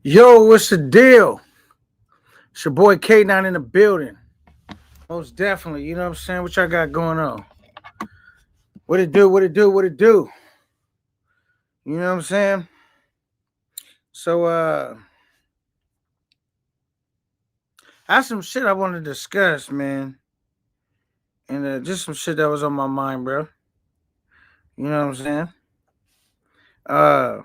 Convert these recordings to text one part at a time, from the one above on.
Yo, what's the deal? It's your boy K9 in the building. Most definitely. You know what I'm saying? What y'all got going on? What it do? What it do? What it do? You know what I'm saying? So, I have some shit I want to discuss, man. And just some shit that was on my mind, bro. You know what I'm saying? Uh,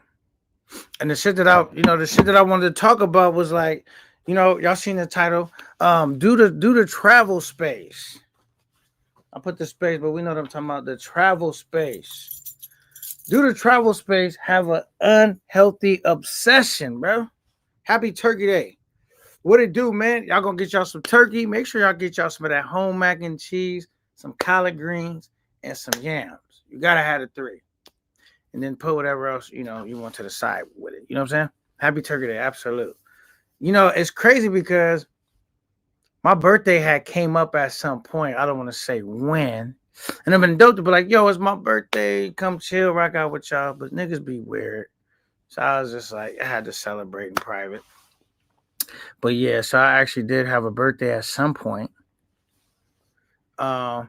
and the shit that I wanted to talk about was like, y'all seen the title. Do the travel space. I put the space, but we know what I'm talking about. The travel space. Do the travel space have an unhealthy obsession, bro? Happy Turkey Day. What it do, man? Y'all gonna get y'all some turkey. Make sure y'all get y'all some of that home mac and cheese, some collard greens, and some yams. You gotta have the three. And then put whatever else, you want to the side with it. You know what I'm saying? Happy Turkey Day, absolute. It's crazy because my birthday had came up at some point. I don't want to say when. And I've been dope to be like, yo, it's my birthday. Come chill, rock out with y'all. But niggas be weird. So I was just like, I had to celebrate in private. But yeah, so I actually did have a birthday at some point. Uh,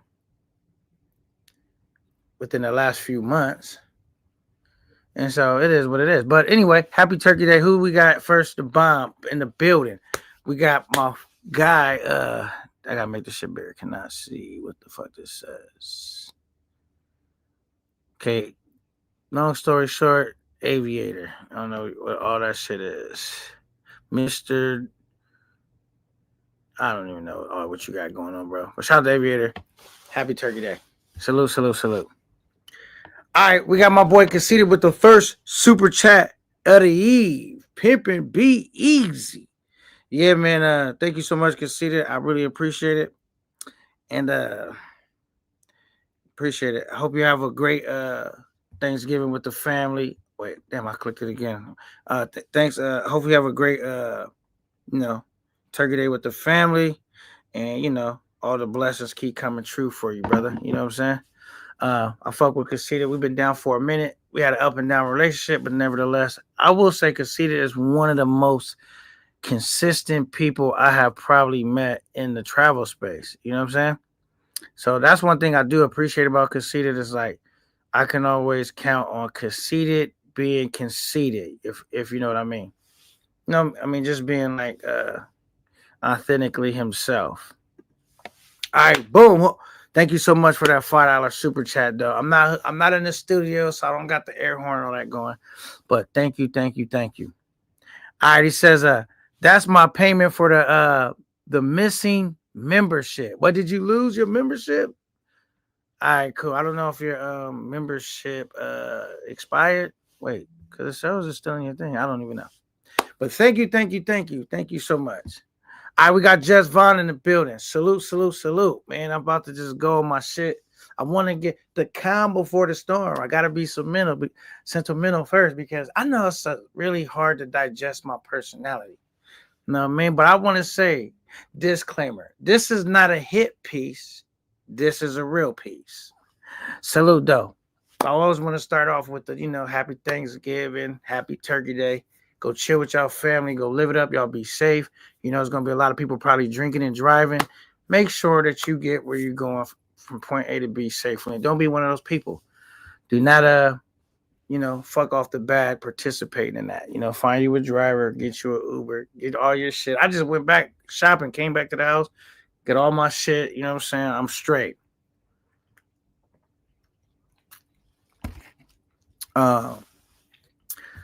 Within the last few months. And so it is what it is. But anyway, happy Turkey Day. Who we got first? The bomb in the building. We got my guy. I gotta make this shit bigger. Cannot see what the fuck this says. Okay. Long story short, aviator. I don't know what all that shit is. Mr. I don't even know what you got going on, bro. But shout out to aviator. Happy Turkey Day. Salute, salute, salute. All right, we got my boy Conceited with the first super chat of the eve. Pimpin' be easy. Yeah, man. Thank you so much, Conceited. I really appreciate it. And appreciate it. I hope you have a great Thanksgiving with the family. Wait, damn, I clicked it again. Thanks. Hope you have a great Turkey Day with the family. And all the blessings keep coming true for you, brother. You know what I'm saying? I fuck with Conceited. We've been down for a minute. We had an up and down relationship, but nevertheless, I will say Conceited is one of the most consistent people I have probably met in the travel space. You know what I'm saying? So that's one thing I do appreciate about Conceited is like I can always count on Conceited being conceited, if you know what I mean. No, I mean just being like authentically himself. All right, boom. Thank you so much for that $5 super chat, though. I'm not in the studio, so I don't got the air horn all that going. But thank you, thank you, thank you. All right, he says, that's my payment for the missing membership. What, did you lose your membership? All right, cool. I don't know if your membership expired. Wait, because it shows it's still in your thing. I don't even know. But thank you, thank you, thank you. Thank you so much. All right, we got Jess Vaughn in the building. Salute, salute, salute. Man, I'm about to just go on my shit. I want to get the calm before the storm. I got to be sentimental first because I know it's really hard to digest my personality. You know what I mean? But I want to say, disclaimer, this is not a hit piece. This is a real piece. Salute, though. I always want to start off with the, happy Thanksgiving, happy Turkey Day. Go chill with y'all family. Go live it up. Y'all be safe. There's going to be a lot of people probably drinking and driving. Make sure that you get where you're going from point A to B safely. And don't be one of those people. Do not, fuck off the bad participating in that. Find you a driver, get you an Uber, get all your shit. I just went back shopping, came back to the house, get all my shit. You know what I'm saying? I'm straight.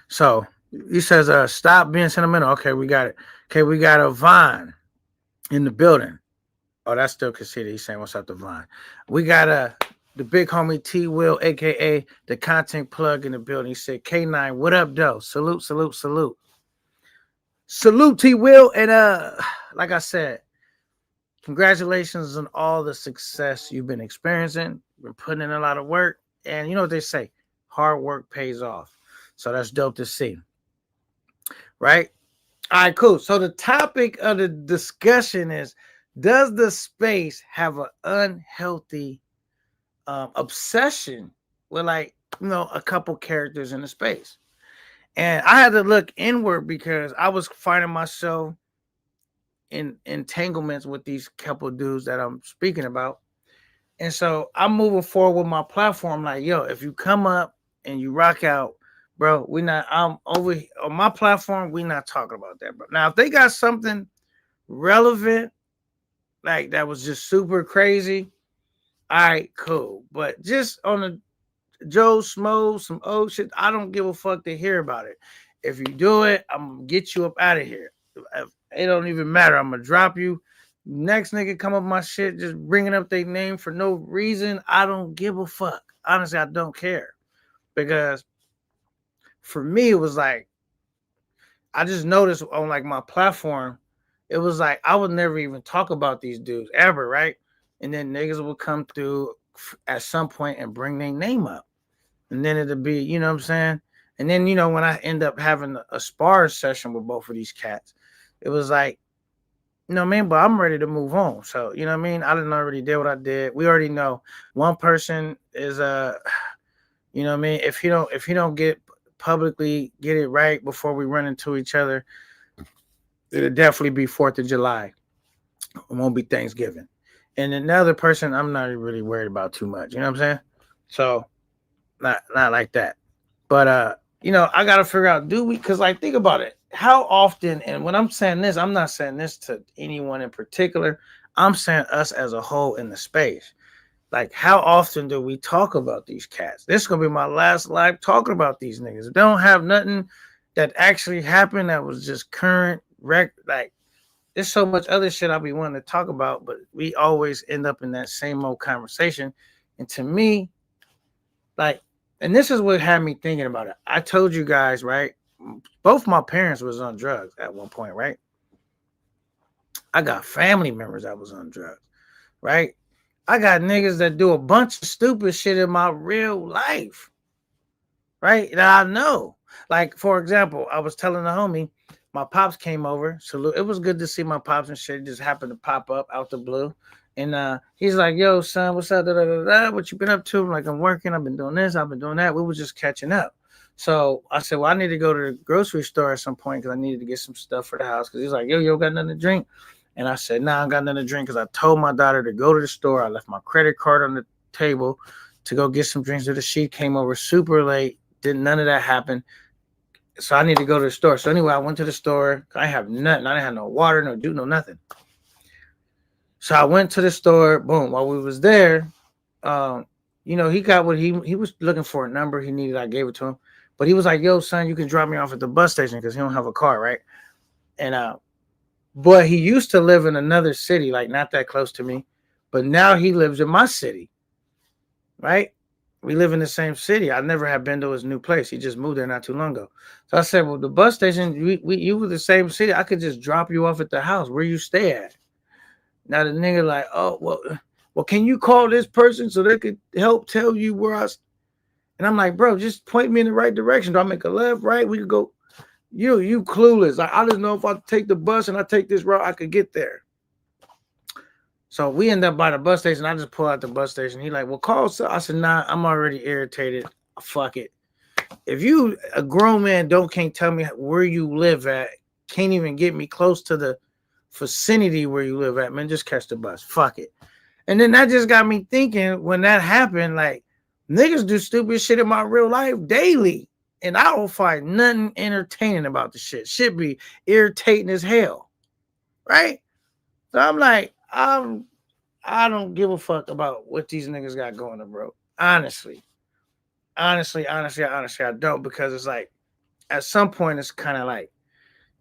So he says, stop being sentimental. Okay, we got it. Okay, we got a Vine in the building. Oh, that's still Conceited. He's saying, what's up, the Vine? We got the big homie T Will, aka the content plug in the building. He said, K9, what up, though? Salute, salute, salute. Salute, T Will. And like I said, congratulations on all the success you've been experiencing. You've been putting in a lot of work. And you know what they say? Hard work pays off. So that's dope to see. Right? All right, cool. So the topic of the discussion is, does the space have an unhealthy obsession with a couple characters in the space? And I had to look inward because I was finding myself in entanglements with these couple dudes that I'm speaking about. And so I'm moving forward with my platform. Like, yo, if you come up and you rock out, bro, we not. I'm over on my platform. We not talking about that, bro. Now, if they got something relevant, like that was just super crazy, all right, cool. But just on the Joe Smo, some old shit, I don't give a fuck to hear about it. If you do it, I'm gonna get you up out of here. It don't even matter. I'm gonna drop you. Next nigga come up my shit, just bringing up their name for no reason. I don't give a fuck. Honestly, I don't care because for me, it was like I just noticed on like my platform, it was like I would never even talk about these dudes ever, right? And then niggas would come through at some point and bring their name up, and then it'd be, you know what I'm saying? And then when I end up having a spar session with both of these cats, it was like, what I mean? But I'm ready to move on. So, you know what I mean? I didn't already did what I did. We already know one person is you know what I mean? If he don't get publicly get it right before we run into each other, it'll definitely be 4th of July. It won't be Thanksgiving. And another person I'm not really worried about too much. You know what I'm saying? So not like that. But I gotta figure out, do we, because like think about it. How often, and when I'm saying this, I'm not saying this to anyone in particular. I'm saying us as a whole in the space. Like, how often do we talk about these cats? This is gonna be my last live talking about these niggas. They don't have nothing that actually happened that was just current like there's so much other shit I'll be wanting to talk about, but we always end up in that same old conversation. And to me, like, and this is what had me thinking about it. I told you guys, right? Both my parents was on drugs at one point, right? I got family members that was on drugs, right? I got niggas that do a bunch of stupid shit in my real life, right? That I know. Like, for example, I was telling the homie, my pops came over. So it was good to see my pops and shit. It just happened to pop up out the blue. And he's like, yo, son, what's up? Da, da, da, da. What you been up to? I'm like, I'm working. I've been doing this. I've been doing that. We was just catching up. So I said, well, I need to go to the grocery store at some point because I needed to get some stuff for the house. Because he's like, yo, got nothing to drink? And I said, nah, I got nothing to drink because I told my daughter to go to the store. I left my credit card on the table to go get some drinks. So she came over super late. Didn't none of that happen. So I need to go to the store. So anyway, I went to the store. I have nothing. I didn't have no water, no juice, no nothing. So I went to the store. Boom. While we was there, he got what he was looking for a number he needed. I gave it to him. But he was like, yo, son, you can drop me off at the bus station because he don't have a car, right? And but he used to live in another city, like not that close to me. But now he lives in my city, right? We live in the same city. I never had been to his new place. He just moved there not too long ago. So I said, well, the bus station, you were the same city. I could just drop you off at the house where you stay at. Now the nigga like, oh, well, can you call this person so they could help tell you where And I'm like, bro, just point me in the right direction. Do I make a left, right? We could go. You clueless. I just know if I take the bus and I take this route, I could get there. So we end up by the bus station. I just pull out the bus station. He like, well, call. I said, nah, I'm already irritated. Fuck it. If you, a grown man, can't tell me where you live at, can't even get me close to the vicinity where you live at, man, just catch the bus. Fuck it. And then that just got me thinking when that happened, like, niggas do stupid shit in my real life daily. And I don't find nothing entertaining about the shit. Shit be irritating as hell. Right? So I'm like, I don't give a fuck about what these niggas got going on, bro. Honestly, I don't, because it's like at some point it's kind of like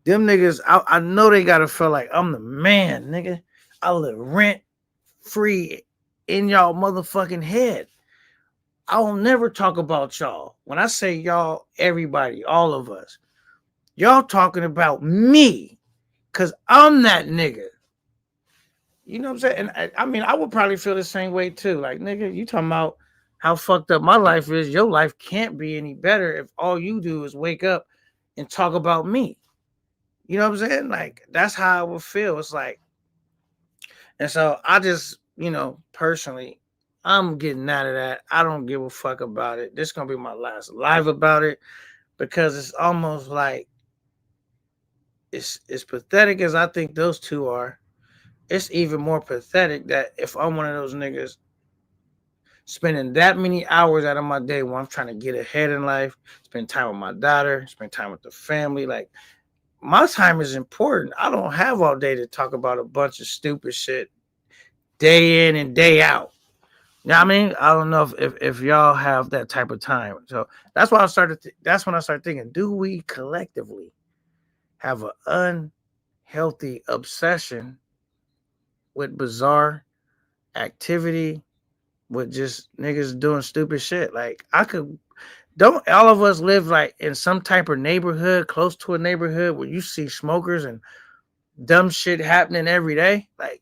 them niggas. I know they gotta feel like I'm the man, nigga. I live rent free in y'all motherfucking head. I will never talk about y'all. When I say y'all, everybody, all of us, y'all talking about me, cause I'm that nigga. You know what I'm saying? And I mean, I would probably feel the same way too. Like, nigga, you talking about how fucked up my life is. Your life can't be any better if all you do is wake up and talk about me. You know what I'm saying? Like, that's how I would feel. It's like, and so I just, personally, I'm getting out of that. I don't give a fuck about it. This is gonna be my last live about it. because it's almost like it's pathetic as I think those two are. It's even more pathetic that if I'm one of those niggas spending that many hours out of my day when I'm trying to get ahead in life, spend time with my daughter, spend time with the family, like my time is important. I don't have all day to talk about a bunch of stupid shit day in and day out. You know what I mean? I don't know if y'all have that type of time. So that's why I started. That's when I started thinking: do we collectively have an unhealthy obsession with bizarre activity, with just niggas doing stupid shit? Like I could. Don't all of us live like in some type of neighborhood, close to a neighborhood where you see smokers and dumb shit happening every day? Like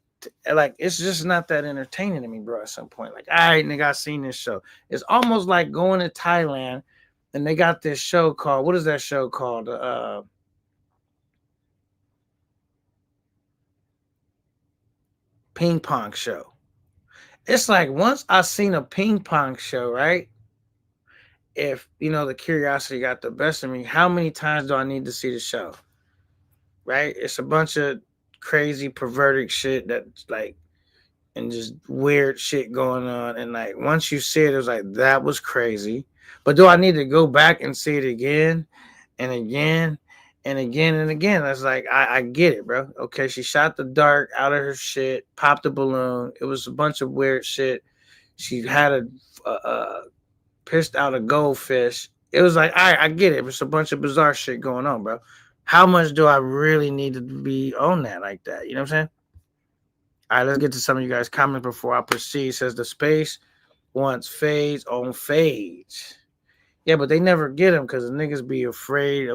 it's just not that entertaining to me, bro. At some point, like, all right, nigga, I seen this show. It's almost like going to Thailand, and they got this show called, what is that show called? Ping pong show. It's like once I seen a ping pong show, right? If the curiosity got the best of me, how many times do I need to see the show? Right? It's a bunch of crazy perverted shit that's like and just weird shit going on. And like once you see it, it was like that was crazy. But do I need to go back and see it again and again and again and again? That's like I get it, bro. Okay, she shot the dart out of her shit, popped a balloon. It was a bunch of weird shit. She had pissed out a goldfish. It was like I get it. It's a bunch of bizarre shit going on, bro. How much do I really need to be on that like that? You know what I'm saying? All right, let's get to some of you guys' comments before I proceed. It says the space wants fades on fades. Yeah, but they never get them because the niggas be afraid.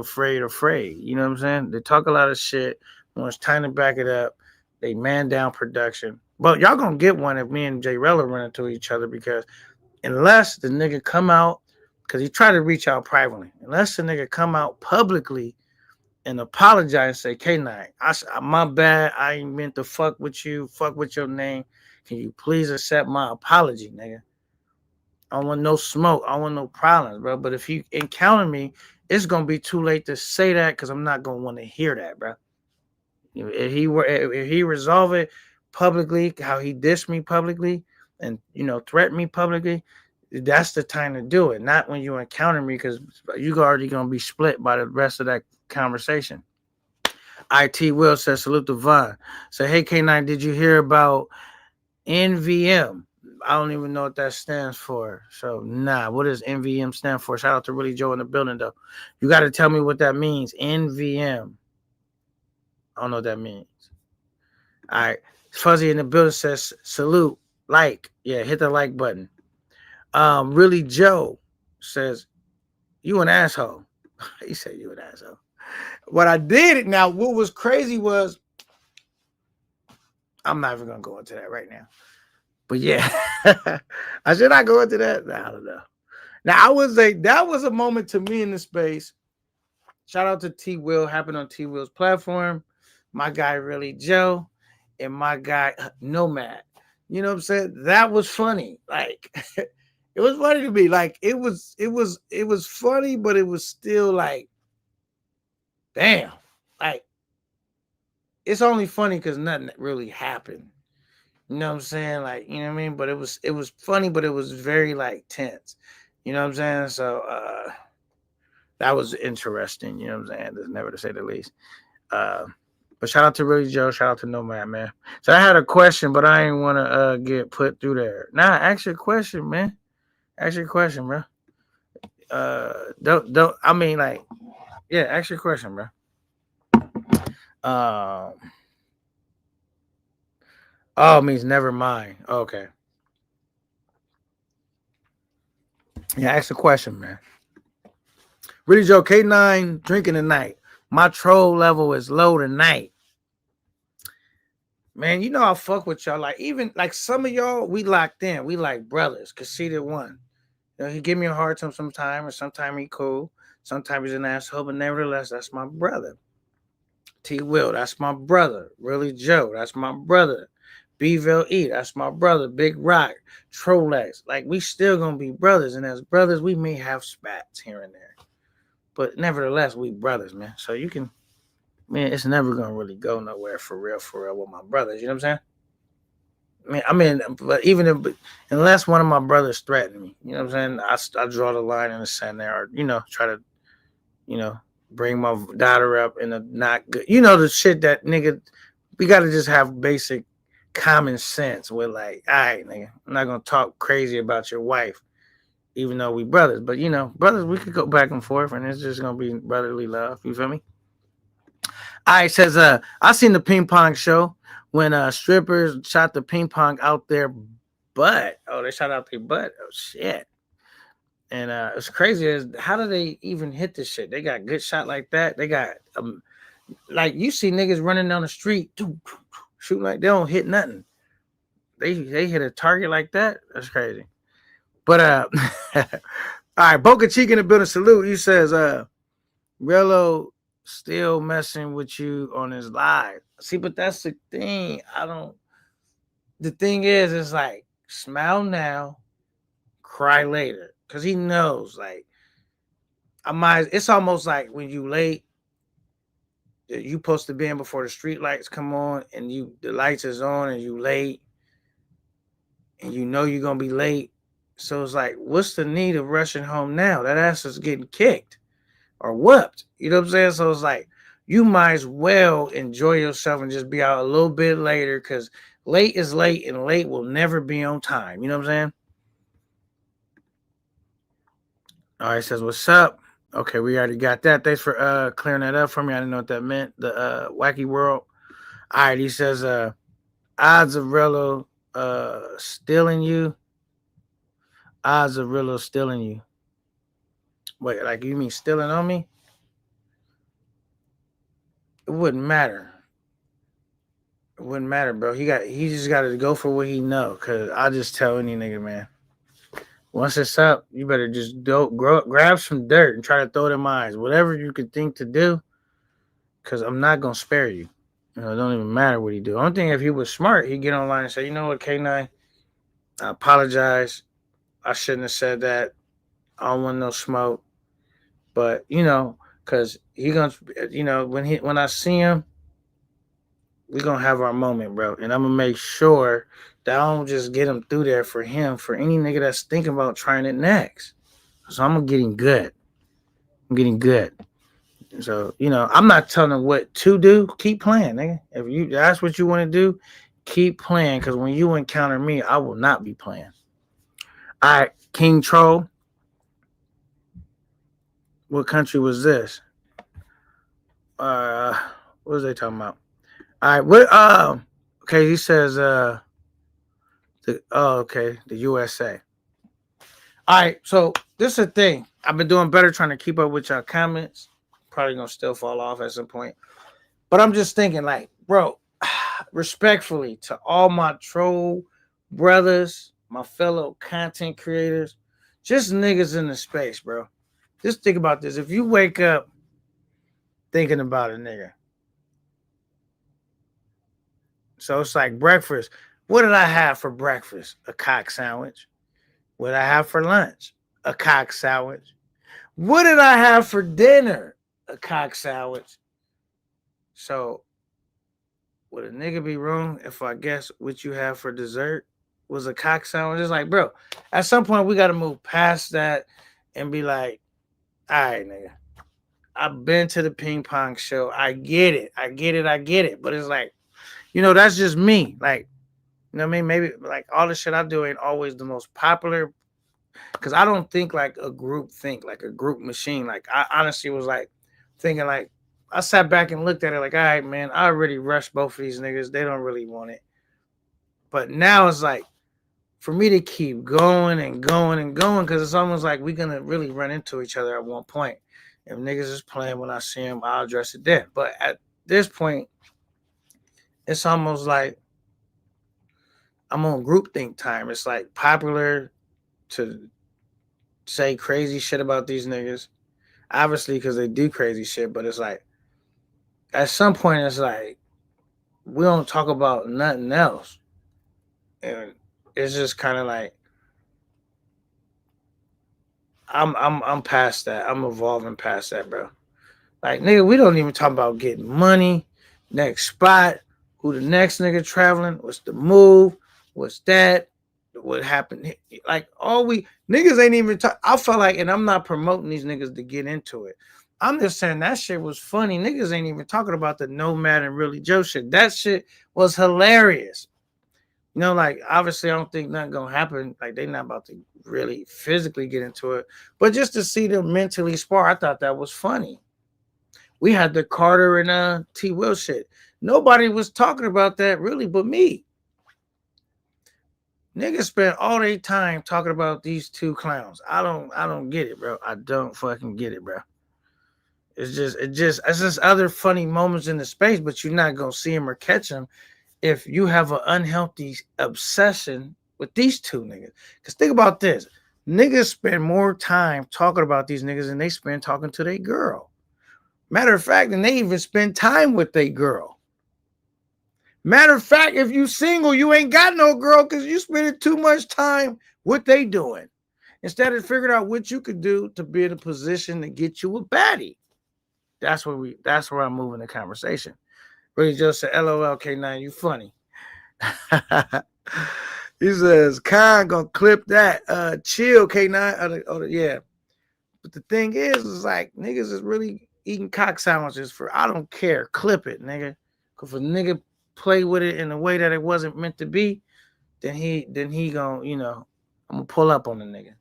You know what I'm saying? They talk a lot of shit. When it's time to back it up, they man down production. But y'all gonna get one if me and Jay Rella run into each other, because unless the nigga come out, because he tried to reach out privately, unless the nigga come out publicly and apologize and say, K9, my bad. I ain't meant to fuck with you, fuck with your name. Can you please accept my apology, nigga? I don't want no smoke. I don't want no problems, bro. But if you encounter me, it's gonna be too late to say that because I'm not gonna want to hear that, bro. If he resolve it publicly, how he dissed me publicly and threatened me publicly, that's the time to do it. Not when you encounter me, because you already gonna be split by the rest of that conversation. IT Will says salute to Vaughn. Say, hey K9, did you hear about NVM? I don't even know what that stands for. So nah, what does NVM stand for? Shout out to Really Joe in the building though. You got to tell me what that means. NVM. I don't know what that means. All right. Fuzzy in the building says salute. Like. Yeah, hit the like button. Really Joe says, you an asshole. He said you an asshole. What I did now, what was crazy was, I'm not even gonna go into that right now. But yeah, I should not go into that. I don't know. Now I would say that was a moment to me in the space. Shout out to T Will, happened on T Will's platform. My guy Really Joe and my guy Nomad. You know what I'm saying? That was funny. Like it was funny to me. Like it was funny, but it was still like, damn. Like it's only funny because nothing really happened. You know what I'm saying? Like, you know what I mean? But it was funny, but it was very like tense. You know what I'm saying? So that was interesting. You know what I'm saying? There's never to say the least. But shout out to Really Joe. Shout out to Nomad, man. So I had a question, but I didn't want to get put through there. Nah, ask your question, man. Ask your question, bro. Don't. I mean, like, yeah, ask your question, bro. Oh, it means never mind. Okay. Yeah, ask the question, man. Really Joe, K9 drinking tonight. My troll level is low tonight. Man, you know I fuck with y'all. Like, even like some of y'all, we locked in. We like brothers. Conceited one. He give me a hard time sometime, or sometime he cool. Sometimes he's an asshole, but nevertheless, that's my brother. T Will, that's my brother. Really Joe, that's my brother. Bville E, that's my brother. Big Rock, Trolex. Like, we still gonna be brothers, and as brothers, we may have spats here and there. but nevertheless, we brothers, man. So you can, man, it's never gonna really go nowhere for real with my brothers. You know what I'm saying? But even if, unless one of my brothers threaten me, you know what I'm saying? I draw the line in the sand there, or try to, you know, bring my daughter up in a not good, the shit that nigga. We gotta just have basic common sense. We're like, all right, nigga, I'm not gonna talk crazy about your wife, even though we brothers. But brothers, we could go back and forth, and it's just gonna be brotherly love. You feel me? All right, says I seen the ping pong show when strippers shot the ping pong out their butt. Oh, they shot out their butt. Oh shit. And it's crazy as how do they even hit this shit? They got good shot like that. They got like you see niggas running down the street, shooting like they don't hit nothing. They hit a target like that. That's crazy. But all right, Boca Chica in the building. Salute. He says Rello still messing with you on his live. See, but that's the thing. The thing is, it's like smile now, cry later, because he knows. Like it's almost like when you late, you supposed to be in before the street lights come on, and the lights is on, and you late, and you know you're gonna be late. So it's like, what's the need of rushing home now? That ass is getting kicked or whooped. You know what I'm saying? So it's like, you might as well enjoy yourself and just be out a little bit later, because late is late and late will never be on time. You know what I'm saying? All right, says, what's up? Okay, we already got that. Thanks for clearing that up for me. I didn't know what that meant. The wacky world. All right, he says, odds of Rello stealing you. Odds of Rello stealing you. Wait, like you mean stealing on me? It wouldn't matter. It wouldn't matter, bro. He just got to go for what he know. Cause I just tell any nigga, man. Once it's up, you better just grab some dirt and try to throw it in my eyes. Whatever you could think to do, cause I'm not gonna spare you. It don't even matter what he do. Only thing, if he was smart, he'd get online and say, you know what, K9, I apologize. I shouldn't have said that. I don't want no smoke. But cause he gonna, when I see him, we gonna have our moment, bro. And I'm gonna make sure that I don't just get him through there for him, for any nigga that's thinking about trying it next. So I'm getting good. I'm getting good. So, I'm not telling him what to do. Keep playing, nigga. If that's what you want to do, keep playing. Because when you encounter me, I will not be playing. All right, King Troll. What country was this? What was they talking about? All right, okay, he says the USA. All right, so this is the thing. I've been doing better trying to keep up with y'all comments. Probably gonna still fall off at some point. But I'm just thinking, like, bro, respectfully to all my troll brothers, my fellow content creators, just niggas in the space, bro. Just think about this. If you wake up thinking about a nigga, so it's like breakfast. What did I have for breakfast? A cock sandwich. What did I have for lunch? A cock sandwich. What did I have for dinner? A cock sandwich. So, would a nigga be wrong if I guess what you have for dessert was a cock sandwich? It's like, bro, at some point we got to move past that and be like, all right, nigga, I've been to the ping pong show. I get it. But it's like, that's just me. Like, you know what I mean? Maybe like all the shit I do ain't always the most popular, because I don't think like a group machine. Like, I honestly was like thinking, like, I sat back and looked at it like, all right, man, I already rushed both of these niggas. They don't really want it. But now it's like, for me to keep going and going and going, because it's almost like we're going to really run into each other at one point. If niggas is playing when I see them, I'll address it then. But at this point, it's almost like I'm on groupthink time. It's like popular to say crazy shit about these niggas. Obviously, because they do crazy shit, but it's like, at some point, it's like, we don't talk about nothing else. And it's just kind of like, I'm past that. I'm evolving past that, bro. Like nigga, we don't even talk about getting money, next spot, who the next nigga traveling, what's the move, what's that, what happened. Like all we niggas ain't even talk. I feel like, and I'm not promoting these niggas to get into it. I'm just saying that shit was funny. Niggas ain't even talking about the Nomad and Really Joe shit. That shit was hilarious. You know, like obviously I don't think nothing gonna happen. Like they not about to really physically get into it, but just to see them mentally spar, I thought that was funny. We had the Carter and T Will shit. Nobody was talking about that really but me. Niggas spent all their time talking about these two clowns. I don't get it, bro. I don't fucking get it, bro. It's just other funny moments in the space, but you're not gonna see them or catch them if you have an unhealthy obsession with these two niggas. Cause think about this. Niggas spend more time talking about these niggas than they spend talking to their girl. Matter of fact, and they even spend time with their girl. Matter of fact, if you single, you ain't got no girl because you spending too much time what they doing. Instead of figuring out what you could do to be in a position to get you a baddie. That's where I'm moving the conversation. Really just said, LOL K9, you funny. He says, Khan gonna clip that. Chill K9. Yeah. But the thing is like niggas is really eating cock sandwiches for I don't care. Clip it, nigga. Cause if a nigga play with it in a way that it wasn't meant to be, then he gonna, I'm gonna pull up on the nigga.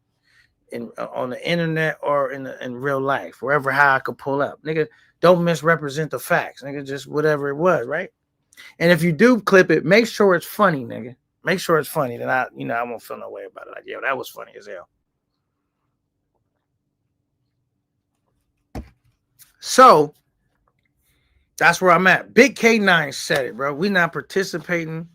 On the internet or in real life, wherever how I could pull up. Nigga, don't misrepresent the facts. Nigga, just whatever it was, right? And if you do clip it, make sure it's funny, nigga. Make sure it's funny. Then I won't feel no way about it. Like, yo, that was funny as hell. So that's where I'm at. Big K9 said it, bro. We not participating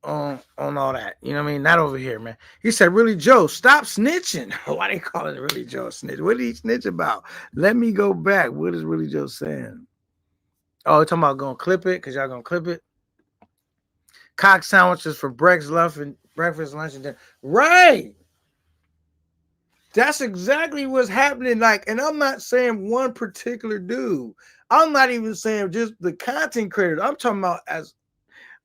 on all that. You know what I mean? Not over here, man. He said, Really Joe, stop snitching. Why they call it Really Joe snitch? What did he snitch about? Let me go back. What is Really Joe saying? Oh, talking about gonna clip it, because y'all gonna clip it. Cock sandwiches for breakfast, lunch, and dinner. Right. That's exactly what's happening. Like, and I'm not saying one particular dude. I'm not even saying just the content creators. I'm talking about as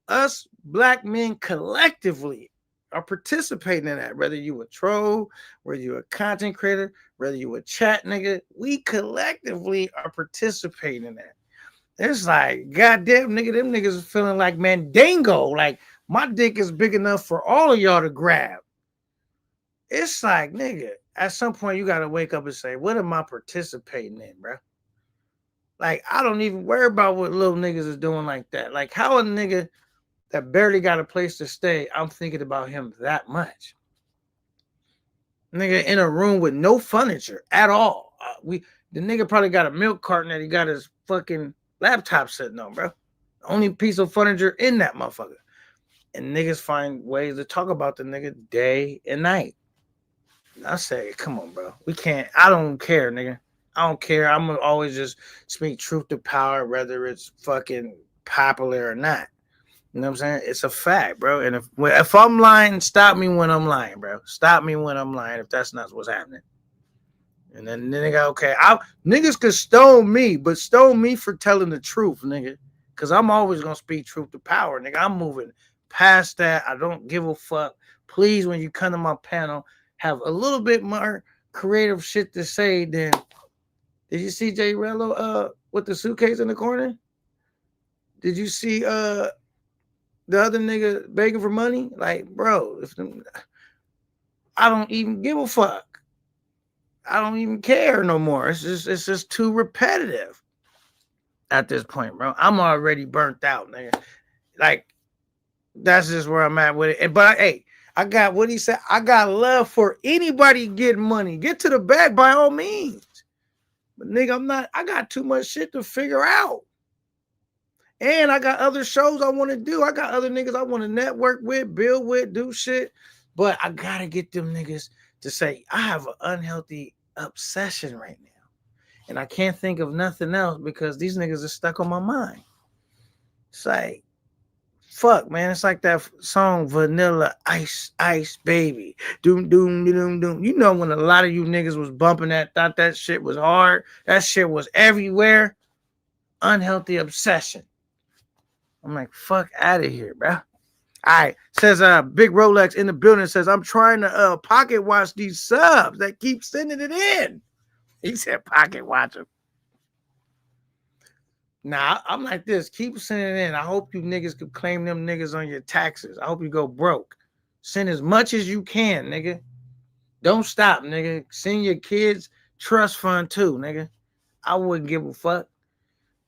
us black men collectively are participating in that. Whether you a troll, whether you a content creator, whether you a chat nigga, we collectively are participating in that. It's like, goddamn nigga, them niggas are feeling like Mandingo. Like, my dick is big enough for all of y'all to grab. It's like, nigga, at some point you gotta wake up and say, what am I participating in, bro? Like, I don't even worry about what little niggas is doing like that. Like, how a nigga that barely got a place to stay, I'm thinking about him that much. Nigga in a room with no furniture at all. The nigga probably got a milk carton that he got his fucking laptop sitting on, bro. The only piece of furniture in that motherfucker. And niggas find ways to talk about the nigga day and night. I say, come on, bro. We can't. I don't care, nigga. I don't care. I'm gonna always just speak truth to power, whether it's fucking popular or not. You know what I'm saying? It's a fact, bro. And if I'm lying, stop me when I'm lying, bro. Stop me when I'm lying if that's not what's happening. And then they go, okay, niggas could stone me, but stone me for telling the truth, nigga. Because I'm always gonna speak truth to power, nigga. I'm moving past that. I don't give a fuck. Please, when you come to my panel, have a little bit more creative shit to say than. Did you see Jay Rello with the suitcase in the corner? Did you see the other nigga begging for money? Like, bro, I don't even give a fuck. I don't even care no more. It's just too repetitive at this point, bro. I'm already burnt out, nigga. Like, that's just where I'm at with it. But hey, I got what he said. I got love for anybody getting money. Get to the bag by all means. But nigga, I got too much shit to figure out. And I got other shows I want to do. I got other niggas I want to network with, build with, do shit. But I gotta get them niggas to say, I have an unhealthy obsession right now. And I can't think of nothing else because these niggas are stuck on my mind. It's like, Fuck, man, it's like that song Vanilla Ice Ice Baby. Doom doom doom doom. You know when a lot of you niggas was bumping that, thought that shit was hard. That shit was everywhere. Unhealthy obsession. I'm like, fuck out of here, bro. All right, says Big Rolex in the building says I'm trying to pocket watch these subs that keep sending it in. He said pocket watch them. Nah, I'm like this. Keep sending it in. I hope you niggas could claim them niggas on your taxes. I hope you go broke. Send as much as you can, nigga. Don't stop, nigga. Send your kids trust fund too, nigga. I wouldn't give a fuck.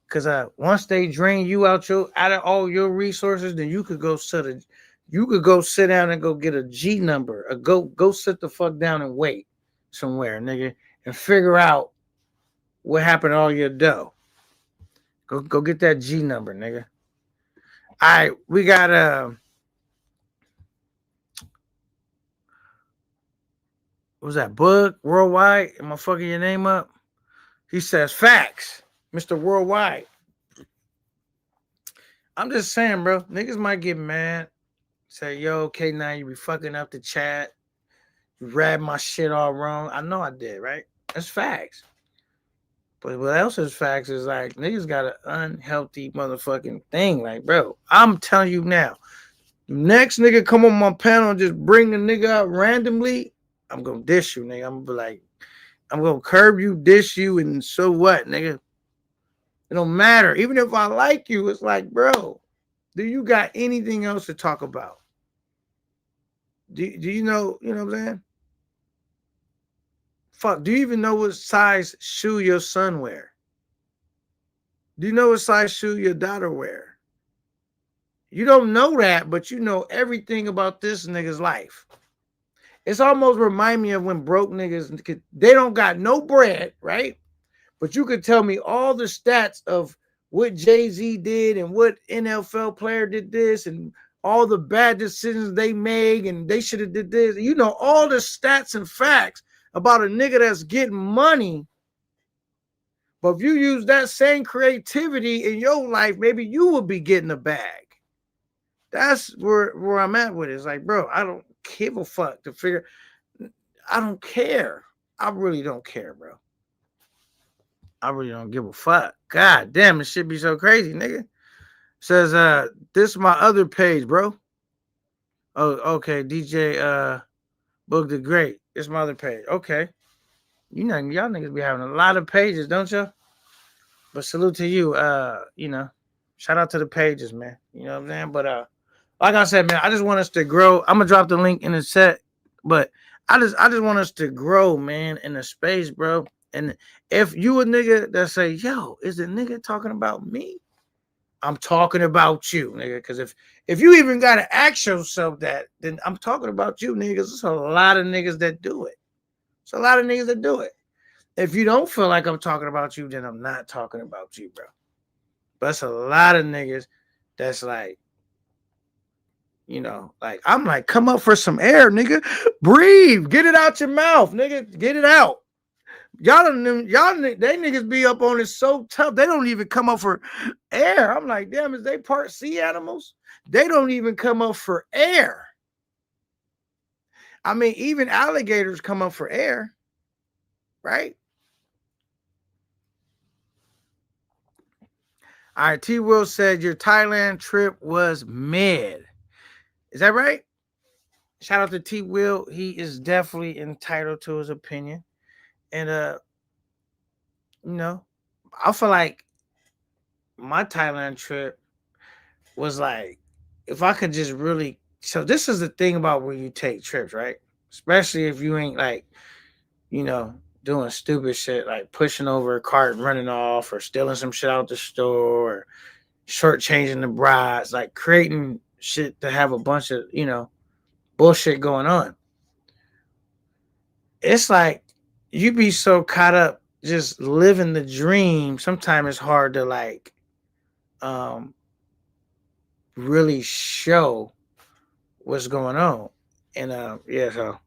Cause once they drain you out of all your resources, then you could go sit down and go get a G number. Or go sit the fuck down and wait somewhere, nigga, and figure out what happened to all your dough. Go get that G number, nigga. All right, we got what was that? Bug Worldwide? Am I fucking your name up? He says facts, Mr. Worldwide. I'm just saying, bro. Niggas might get mad. Say, yo, K9, you be fucking up the chat. You read my shit all wrong. I know I did, right? That's facts. But what else is facts is like niggas got an unhealthy motherfucking thing. Like, bro, I'm telling you now. Next nigga come on my panel and just bring the nigga out randomly, I'm gonna dish you, nigga. I'm gonna be like, I'm gonna curb you, dish you, and so what, nigga? It don't matter. Even if I like you, it's like, bro, do you got anything else to talk about? Do you know what I'm saying? Fuck, do you even know what size shoe your son wear? Do you know what size shoe your daughter wear? You don't know that, but you know everything about this nigga's life. It's almost remind me of when broke niggas, they don't got no bread, right? But you could tell me all the stats of what Jay-Z did and what NFL player did this and all the bad decisions they made and they should have did this. You know all the stats and facts about a nigga that's getting money. But if you use that same creativity in your life, maybe you will be getting a bag. That's where I'm at with it. It's like, bro, I don't give a fuck to figure. I don't care. I really don't care, bro. I really don't give a fuck. God damn, it should be so crazy, nigga. Says, this is my other page, bro. Oh, okay. DJ Book the Great. It's my other page. Okay. You know, y'all niggas be having a lot of pages, don't you? But salute to you. Shout out to the pages, man. You know what I'm saying? But like I said, man, I just want us to grow. I'm gonna drop the link in the set, but I just want us to grow, man, in the space, bro. And if you a nigga that say, yo, is the nigga talking about me? I'm talking about you, nigga. Because if you even gotta ask yourself that, then I'm talking about you, niggas. There's a lot of niggas that do it. It's a lot of niggas that do it. If you don't feel like I'm talking about you, then I'm not talking about you, bro. But it's a lot of niggas that's like, you know, like I'm like, come up for some air, nigga. Breathe. Get it out your mouth, nigga. Get it out. Y'all they niggas be up on it so tough. They don't even come up for air. I'm like, damn, is they part sea animals? They don't even come up for air. I mean, even alligators come up for air, right? All right, T. Will said your Thailand trip was mid. Is that right? Shout out to T. Will. He is definitely entitled to his opinion. And you know, I feel like my Thailand trip was like, if I could just really, so this is the thing about when you take trips, right? Especially if you ain't like, you know, doing stupid shit like pushing over a cart and running off or stealing some shit out the store or shortchanging the brides, like creating shit to have a bunch of, you know, bullshit going on. It's like you be so caught up just living the dream. Sometimes it's hard to like really show what's going on. And yeah, so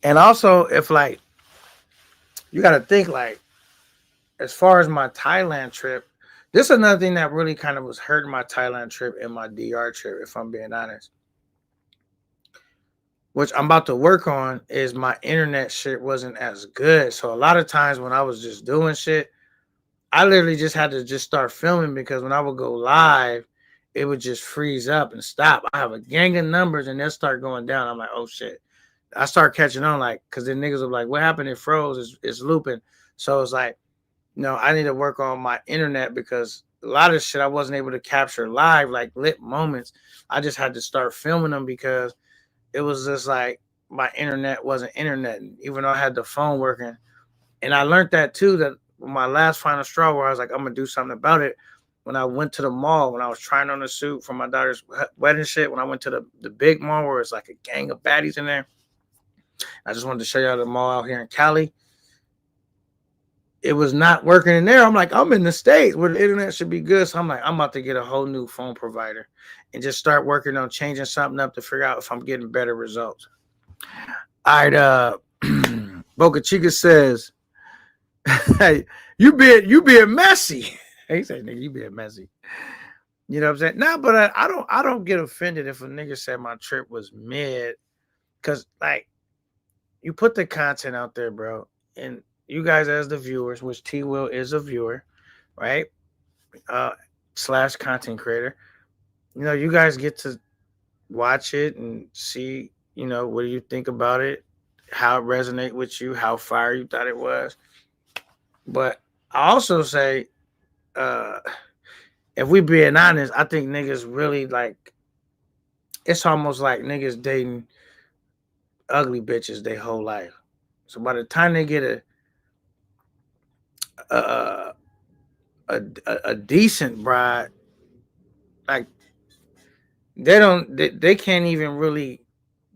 and also if like you gotta think like as far as my Thailand trip, This is another thing that really kind of was hurting my Thailand trip and my DR trip, if I'm being honest. Which I'm about to work on is my internet shit wasn't as good. So a lot of times when I was just doing shit, I literally just had to just start filming because when I would go live, it would just freeze up and stop. I have a gang of numbers and they'll start going down. I'm like, oh shit. I start catching on like, cause then niggas will be like, what happened? It froze. It's looping. So it's like, no, I need to work on my internet because a lot of shit I wasn't able to capture live, like lit moments. I just had to start filming them because it was just like my internet wasn't internet, even though I had the phone working. And I learned that too, that my last final straw where I was like, I'm gonna do something about it. When I went to the mall, when I was trying on the suit for my daughter's wedding shit, when I went to the big mall where it's like a gang of baddies in there, I just wanted to show y'all the mall out here in Cali. It was not working in there. I'm like, I'm in the States where the internet should be good. So I'm like, I'm about to get a whole new phone provider and just start working on changing something up to figure out if I'm getting better results. All right, Boca Chica says, hey, you being messy. He said, nigga, you being messy. You know what I'm saying? No, but I don't get offended if a nigga said my trip was mid. Cause like you put the content out there, bro. And you guys as the viewers, which T Will is a viewer, right? Slash content creator. You know, you guys get to watch it and see, you know, what do you think about it? How it resonate with you, how fire you thought it was. But I also say, if we being honest, I think niggas really like it's almost like niggas dating ugly bitches their whole life. So by the time they get a a decent bride, like they can't even really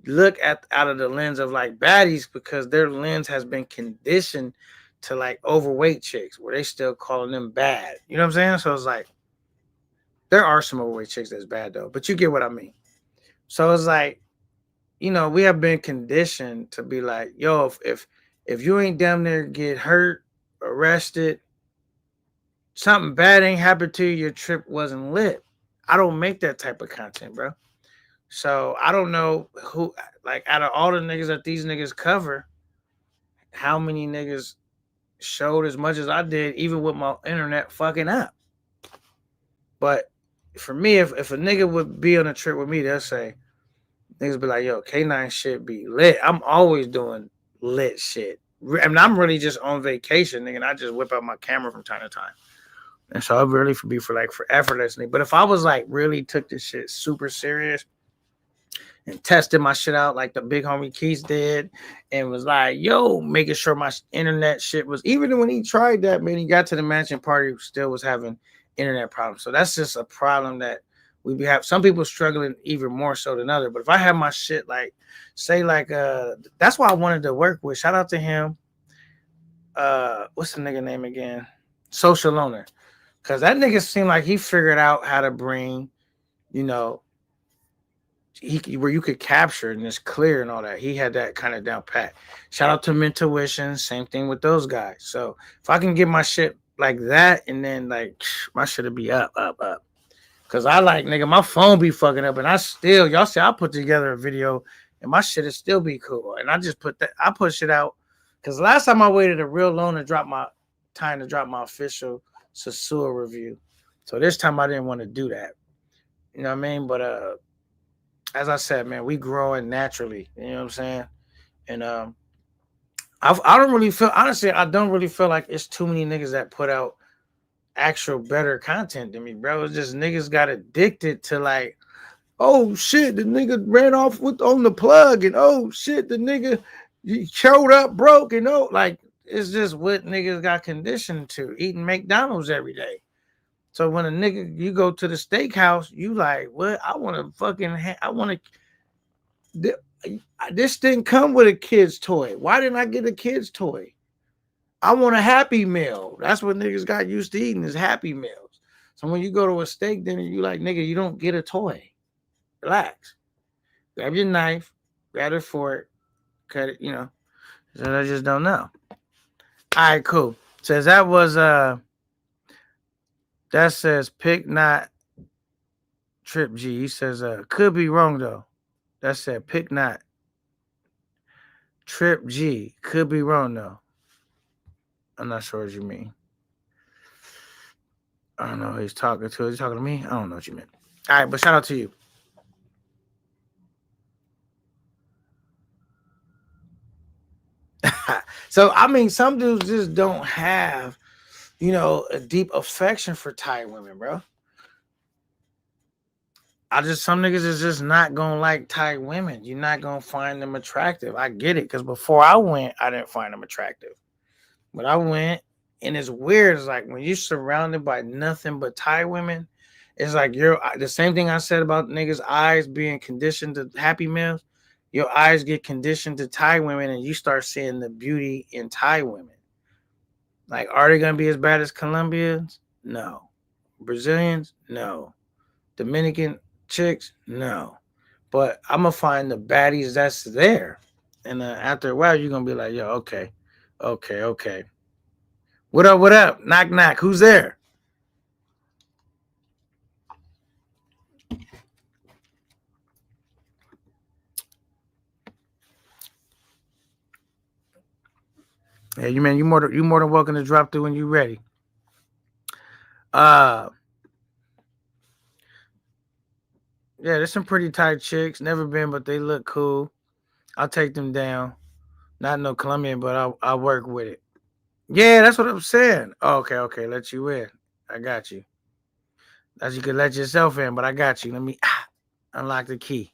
look at out of the lens of like baddies because their lens has been conditioned to like overweight chicks where they still calling them bad. You know what I'm saying? So it's like there are some overweight chicks that's bad though, but you get what I mean. So it's like, you know, we have been conditioned to be like, yo, if you ain't damn near get hurt, arrested, something bad ain't happened to you, your trip wasn't lit. I don't make that type of content, bro. So I don't know who, like, out of all the niggas that these niggas cover, how many niggas showed as much as I did, even with my internet fucking up. But for me, if a nigga would be on a trip with me, they'll say, niggas be like, yo, K9 shit be lit. I'm always doing lit shit. I mean, I'm really just on vacation, nigga, and I just whip out my camera from time to time. And so it really be for effortlessly. But if I was like really took this shit super serious and tested my shit out like the big homie Keith did and was like, yo, making sure my internet shit was, even when he tried that, man, he got to the mansion party, still was having internet problems. So that's just a problem that we have. Some people struggling even more so than others. But if I have my shit like, say like, that's why I wanted to work with. Shout out to him. What's the nigga name again? Social Loner. Because that nigga seemed like he figured out how to bring, you know, where you could capture and it's clear and all that. He had that kind of down pat. Shout out to Mentuition. Same thing with those guys. So if I can get my shit like that and then like my shit'll be up. Cause I like, nigga, my phone be fucking up and I still, y'all see I put together a video and my shit'll still be cool. And I just I put shit out. Cause last time I waited a real long to drop my official Sasua review. So this time I didn't want to do that. You know what I mean? But as I said, man, we growing naturally. You know what I'm saying? And I don't really feel, honestly, I don't really feel like it's too many niggas that put out actual better content than me, bro. It's just niggas got addicted to like, oh shit, the nigga ran off on the plug, and oh shit, the nigga showed up broke, and oh, like it's just what niggas got conditioned to eating McDonald's every day. So when a nigga, you go to the steakhouse, you like, what? I want to fucking, I want to, this didn't come with a kid's toy. Why didn't I get a kid's toy? I want a Happy Meal. That's what niggas got used to eating is Happy Meals. So when you go to a steak dinner, you like, nigga, you don't get a toy. Relax. Grab your knife, grab a fork, cut it, you know. So I just don't know. All right, cool. Says that was That says pick not Trip G. He says could be wrong though. That said pick not Trip G. Could be wrong though. I'm not sure what you mean. I don't know who he's talking to. Is he talking to me? I don't know what you meant. All right, but shout out to you. So I mean, some dudes just don't have, a deep affection for Thai women, bro. Some niggas is just not gonna like Thai women. You're not gonna find them attractive. I get it, because before I went, I didn't find them attractive. But I went, and it's weird. It's like when you're surrounded by nothing but Thai women, it's like you're the same thing I said about niggas' eyes being conditioned to Happy Meals. Your eyes get conditioned to Thai women, and you start seeing the beauty in Thai women. Like, are they gonna be as bad as Colombians? No. Brazilians? No. Dominican chicks? No. But I'm gonna find the baddies that's there, and after a while, you're gonna be like, yo, okay. What up? What up? Knock knock. Who's there? Yeah, you more than welcome to drop through when you ready. Yeah, there's some pretty tight chicks. Never been, but they look cool. I'll take them down. Not no Colombian, but I'll work with it. Yeah, that's what I'm saying. Oh, okay, let you in. I got you. As you could let yourself in, but I got you. Let me unlock the key.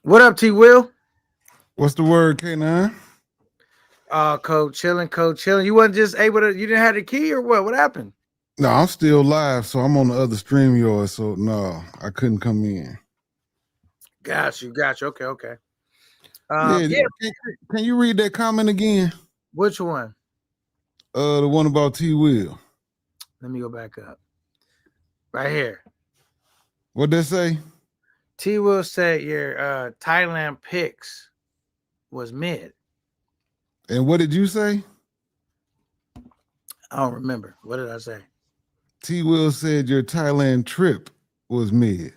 What up, T Will? What's the word, K9? Code chilling. You wasn't just able to, you didn't have the key or what? What happened? No, I'm still live, so I'm on the other stream yours, so no, I couldn't come in. Got you. Okay. Yeah. Can you read that comment again? Which one? The one about T Will. Let me go back up. Right here. What'd they say? T Will said your Thailand picks was mid. And what did you say? I don't remember. What did I say? T Will said your Thailand trip was mid.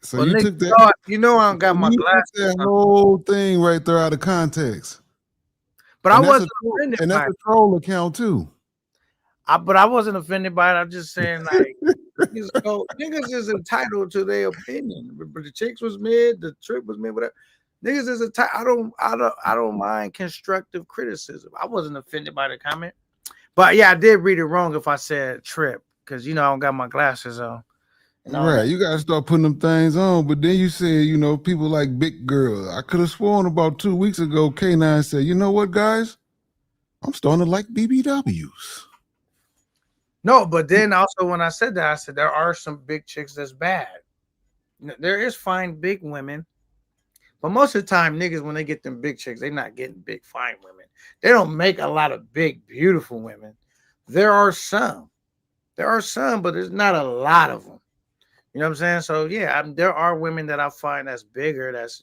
So well, you took that. I don't got my glasses. That whole thing right there out of context. But I wasn't offended by it. And that's a troll account too. But I wasn't offended by it. I'm just saying, like, niggas is entitled to their opinion. But the chicks was mid, the trip was mid, whatever. Niggas is entitled. I don't mind constructive criticism. I wasn't offended by the comment. But yeah, I did read it wrong if I said trip, because I don't got my glasses on. Right, you gotta start putting them things on. But then you said, people like big girls. I could have sworn about 2 weeks ago, K9 said, you know what, guys? I'm starting to like BBWs. No, but then also when I said that, I said there are some big chicks that's bad. There is fine big women, but most of the time, niggas, when they get them big chicks, they're not getting big fine women. They don't make a lot of big beautiful women. There are some, but there's not a lot of them. You know what I'm saying? So yeah, there are women that I find that's bigger, that's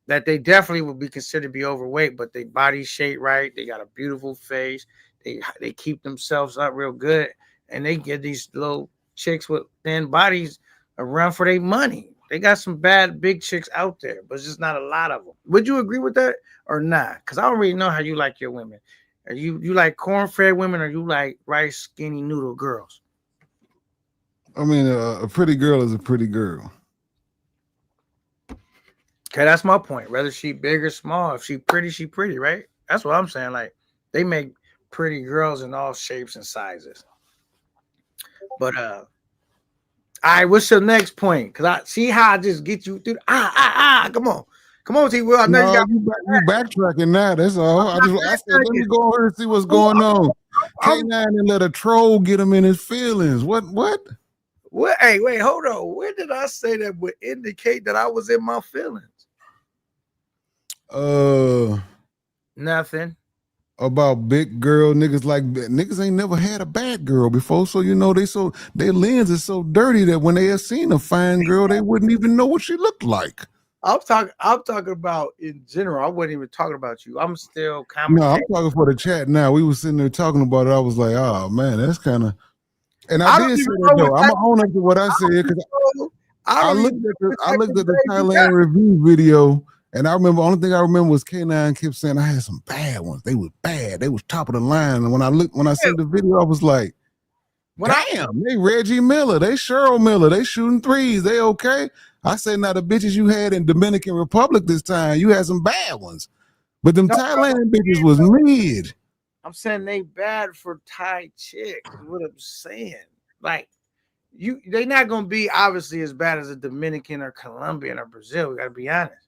that they definitely would be considered to be overweight, but they body shape right, they got a beautiful face, they keep themselves up real good, and they get these little chicks with thin bodies a run for their money. They got some bad big chicks out there, but it's just not a lot of them. Would you agree with that or not? Because I don't really know how you like your women. Are you like corn-fed women, or you like rice skinny noodle girls? I mean, a pretty girl is a pretty girl. Okay, that's my point. Whether she big or small, if she pretty, right? That's what I'm saying. Like, they make pretty girls in all shapes and sizes. But all right, what's your next point? Because I see how I just get you through. Come on, T Will. I know you backtracking now. That's all. I said, let me go over and see what's going on. K9 and let a troll get him in his feelings. What? Hey, wait, hold on. Where did I say that would indicate that I was in my feelings? Nothing. About big girl niggas. Like, niggas ain't never had a bad girl before, so their lens is so dirty that when they have seen a fine girl, they wouldn't even know what she looked like. I'm talking about in general. I wasn't even talking about you. I'm still No, commenting. I'm talking for the chat now. We was sitting there talking about it. I was like, oh man, that's kind of. And I I don't did say even that know what though. I'm type. gonna own up to what I said because I I don't looked even at know the what I type looked of at the grade you got. Thailand review video, and I remember only thing I remember was K9 kept saying I had some bad ones. They was bad. They was top of the line. And when I seen the video, I was like, damn, they Reggie Miller, they Cheryl Miller, they shooting threes. They okay. I say now the bitches you had in Dominican Republic this time, you had some bad ones. But them No, Thailand bitches was mid. I'm saying they bad for Thai chicks. Is what I'm saying. Like they not gonna be obviously as bad as a Dominican or Colombian or Brazil. We gotta be honest.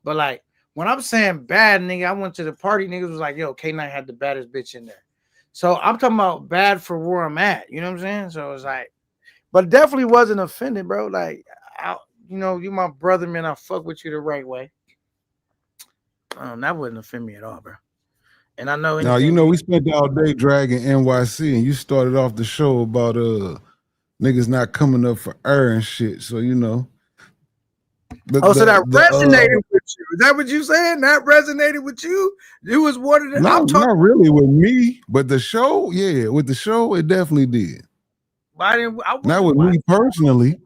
But like when I'm saying bad, nigga, I went to the party. Niggas was like, "Yo, K9 had the baddest bitch in there." So I'm talking about bad for where I'm at. You know what I'm saying? So it's like, but definitely wasn't offended, bro. Like, you my brother, man. I fuck with you the right way. That wouldn't offend me at all, bro. And I know Now, anything. we spent all day dragging NYC, and you started off the show about niggas not coming up for air and shit. So So that resonated with you. Is that what you saying? That resonated with you? It was one of the. No, not really with me, but the show, yeah, with the show, it definitely did. Not with me personally.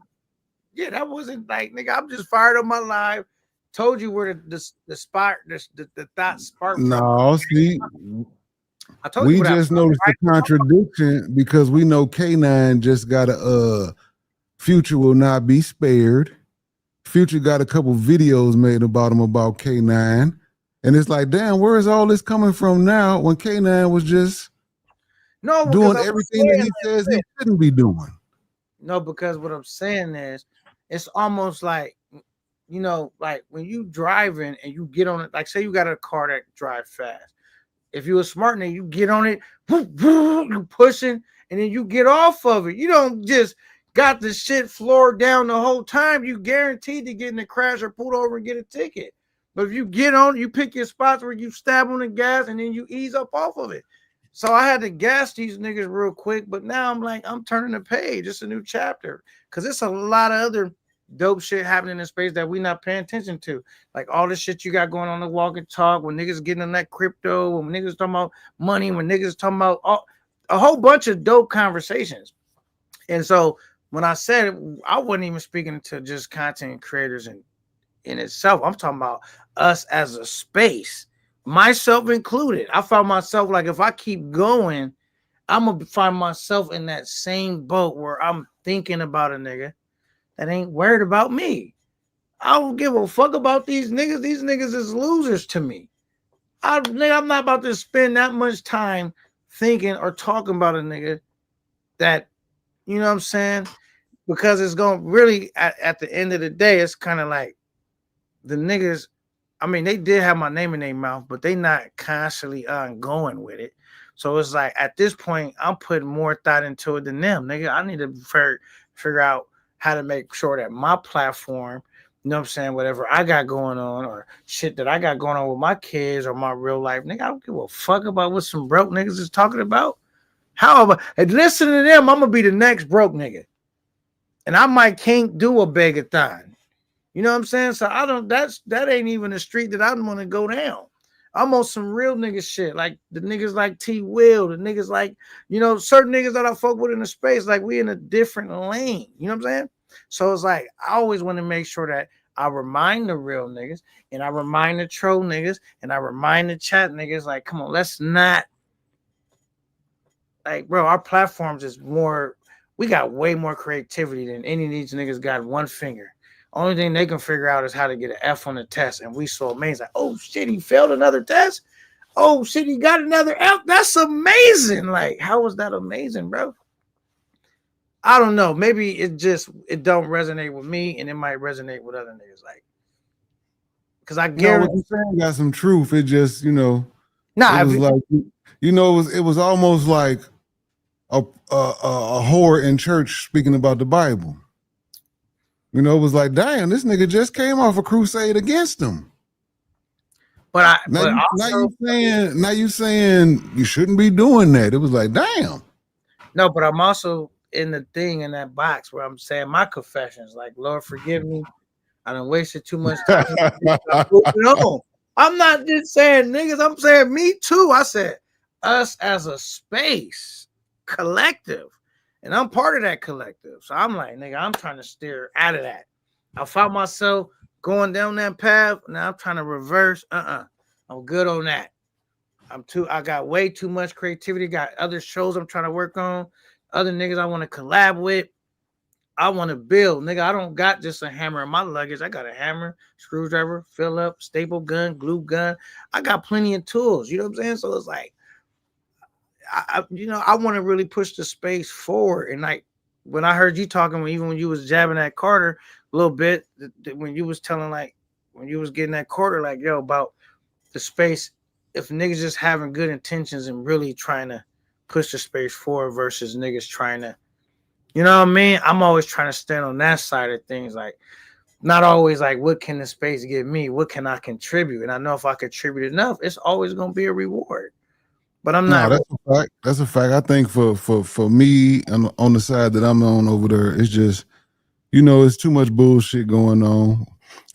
Yeah, that wasn't like, nigga, I'm just fired up my live. Told you where the spot, the thought sparked from. No, see, I told we you just noticed the contradiction because we know K9 just got a Future will not be spared. Future got a couple videos made about him about K9. And it's like, damn, where is all this coming from now when K9 was just doing everything that he says he shouldn't be doing? No, because what I'm saying is it's almost like, like when you driving and you get on it, like say you got a car that drives fast. If you a smart nigga, you get on it, you pushing, and then you get off of it. You don't just got the shit floored down the whole time. You guaranteed to get in a crash or pulled over and get a ticket. But if you get on, you pick your spots where you stab on the gas and then you ease up off of it. So I had to gas these niggas real quick, but now I'm like, I'm turning the page. It's a new chapter because it's a lot of other dope shit happening in space that we not paying attention to. Like all the shit you got going on the walk and talk, when niggas getting in that crypto, when niggas talking about money, when niggas talking about a whole bunch of dope conversations. And so when I said it, I wasn't even speaking to just content creators in itself. I'm talking about us as a space, myself included. I found myself like, if I keep going, I'm gonna find myself in that same boat where I'm thinking about a nigga that ain't worried about me. I don't give a fuck about these niggas. These niggas is losers to me. I'm not about to spend that much time thinking or talking about a nigga that, you know what I'm saying? Because it's going to really, at the end of the day, it's kind of like the niggas, I mean, they did have my name in their mouth, but they not constantly ongoing with it. So it's like, at this point, I'm putting more thought into it than them. Nigga, I need to figure out how to make sure that my platform, you know what I'm saying, whatever I got going on or shit that I got going on with my kids or my real life, nigga, I don't give a fuck about what some broke niggas is talking about. How about, and listen to them, I'm going to be the next broke nigga. And I can't do a begathon. You know what I'm saying? So that ain't even a street that I want to go down. I'm on some real nigga shit, like the niggas like T Will, the niggas like, certain niggas that I fuck with in the space, like we in a different lane. You know what I'm saying? So it's like I always want to make sure that I remind the real niggas and I remind the troll niggas and I remind the chat niggas, like, come on, let's not, like, bro, our platforms is more, we got way more creativity than any of these niggas got one finger. Only thing they can figure out is how to get an F on the test. And we so amazing. Like, oh shit, he failed another test. Oh shit, he got another F. That's amazing. Like, how was that amazing, bro? I don't know. Maybe it don't resonate with me, and it might resonate with other niggas. Like, because I guarantee what you're saying got some truth. It just, it was like, it was almost like a whore in church speaking about the Bible. It was like, damn, this nigga just came off a crusade against him. But now you saying you shouldn't be doing that. It was like, damn. No, but I'm also in the thing in that box where I'm saying my confessions, like, Lord, forgive me. I done wasted too much time. Moving on. I'm not just saying niggas. I'm saying me too. I said us as a space collective, and I'm part of that collective. So I'm like, nigga, I'm trying to steer out of that. I found myself going down that path. Now I'm trying to reverse. I'm good on that. I got way too much creativity. Got other shows I'm trying to work on. Other niggas I want to collab with. I want to build, nigga. I don't got just a hammer in my luggage. I got a hammer, screwdriver, fill up, staple gun, glue gun. I got plenty of tools. You know what I'm saying? So it's like, I want to really push the space forward. And like when I heard you talking, even when you was jabbing at Carter a little bit, when you was telling like when you was getting that Carter, like yo about the space. If niggas just having good intentions and really trying to push the space forward versus niggas trying to. You know what I mean? I'm always trying to stand on that side of things. Like, not always like, what can the space give me? What can I contribute? And I know if I contribute enough, it's always going to be a reward. But I'm not. No, that's a fact. That's a fact. I think for me on the side that I'm on over there, it's just, it's too much bullshit going on.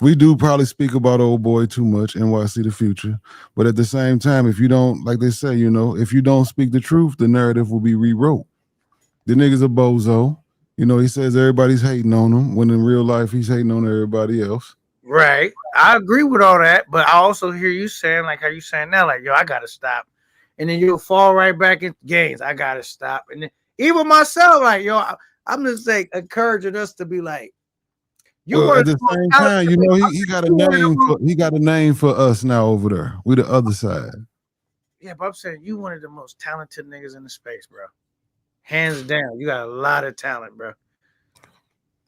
We do probably speak about old boy too much, NYC the future. But at the same time, if you don't, like they say, if you don't speak the truth, the narrative will be rewrote. The nigga's a bozo. He says everybody's hating on him when in real life he's hating on everybody else. Right. I agree with all that, but I also hear you saying, like how you saying now, like, yo, I gotta stop. And then you'll fall right back into games. I gotta stop. And then even myself, like, yo, I'm just like encouraging us to be like, at the same time, he got a name he got a name for us now over there. We the other side. Yeah, but I'm saying you one of the most talented niggas in the space, bro. Hands down, you got a lot of talent, bro.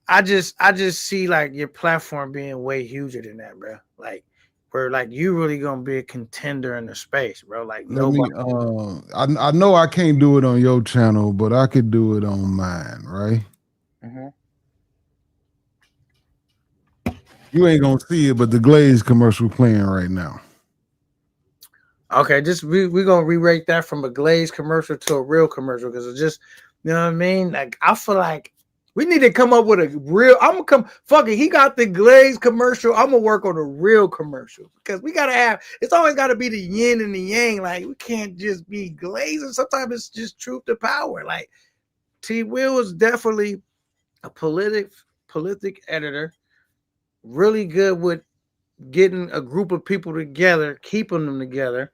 I just see like your platform being way huger than that, bro. Like where like you really gonna be a contender in the space, bro. Like nobody. I know I can't do it on your channel, but I could do it on mine, right? Mm-hmm. You ain't gonna see it, but the Glaze commercial playing right now. Okay, just we're gonna re-rate that from a Glaze commercial to a real commercial because it's just, you know what I mean? Like I feel like we need to come up with a real. I'm gonna come. Fuck it. He got the Glaze commercial. I'm gonna work on a real commercial because we gotta have. It's always got to be the yin and the yang. Like we can't just be Glaze. And sometimes it's just truth to power. Like T. Will is definitely a politic editor. Really good with getting a group of people together, keeping them together.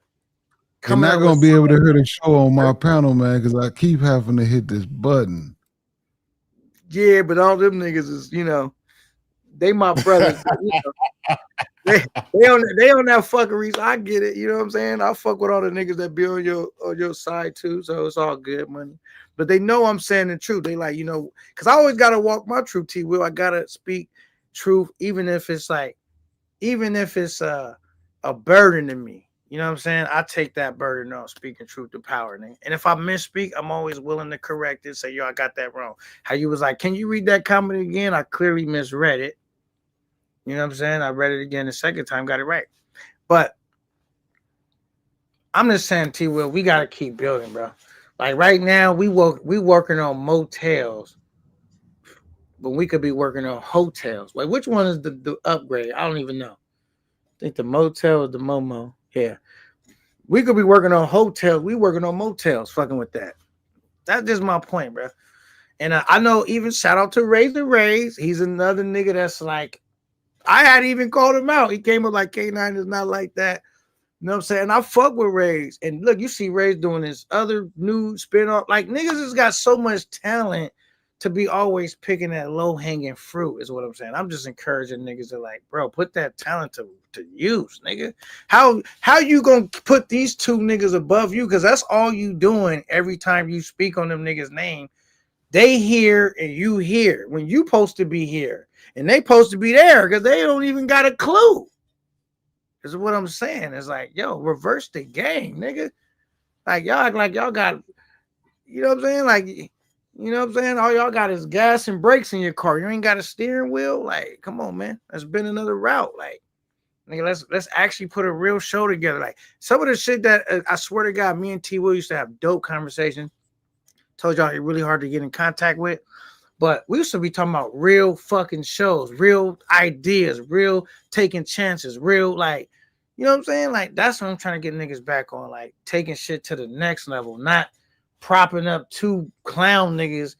You're not gonna be able to hear the show on my panel, man, because I keep having to hit this button. Yeah, but all them niggas is, they my brothers. They on that fuckery. So I get it. You know what I'm saying? I fuck with all the niggas that be on your side too. So it's all good money. But they know I'm saying the truth. They like, because I always gotta walk my truth, T. Will. I gotta speak truth, even if it's a burden to me. You know what I'm saying? I take that burden on speaking truth to power. And if I misspeak, I'm always willing to correct it. Say, yo, I got that wrong. How you was like, can you read that comment again? I clearly misread it. You know what I'm saying? I read it again the second time, got it right. But I'm just saying, T. Will, we got to keep building, bro. Like right now, we working on motels, but we could be working on hotels. Like which one is the upgrade? I don't even know. I think the motel is the Momo. Yeah. We could be working on hotels. We working on motels, fucking with that. That's just my point, bro. And I know even shout out to Razor Rays. He's another nigga that's like, I had even called him out. He came up like K9 is not like that. You know what I'm saying? I fuck with Rays. And look, you see Rays doing his other new spin-off. Like niggas has got so much talent to be always picking that low-hanging fruit is what I'm saying. I'm just encouraging niggas to like, bro, put that talent to use, nigga. How you gonna put these two niggas above you? Because that's all you doing every time you speak on them niggas' name. They hear and you hear when you supposed to be here and they supposed to be there because they don't even got a clue. Is what I'm saying. It's like, yo, reverse the game, nigga. Like y'all act like y'all got, you know what I'm saying? Like, you know what I'm saying? All y'all got is gas and brakes in your car. You ain't got a steering wheel. Like, come on, man. That's been another route. Like, nigga, let's actually put a real show together. Like some of the shit that I swear to God, me and T. Will used to have dope conversations. Told y'all it's really hard to get in contact with. But we used to be talking about real fucking shows, real ideas, real taking chances, real like, you know what I'm saying? Like that's what I'm trying to get niggas back on, like taking shit to the next level, not propping up two clown niggas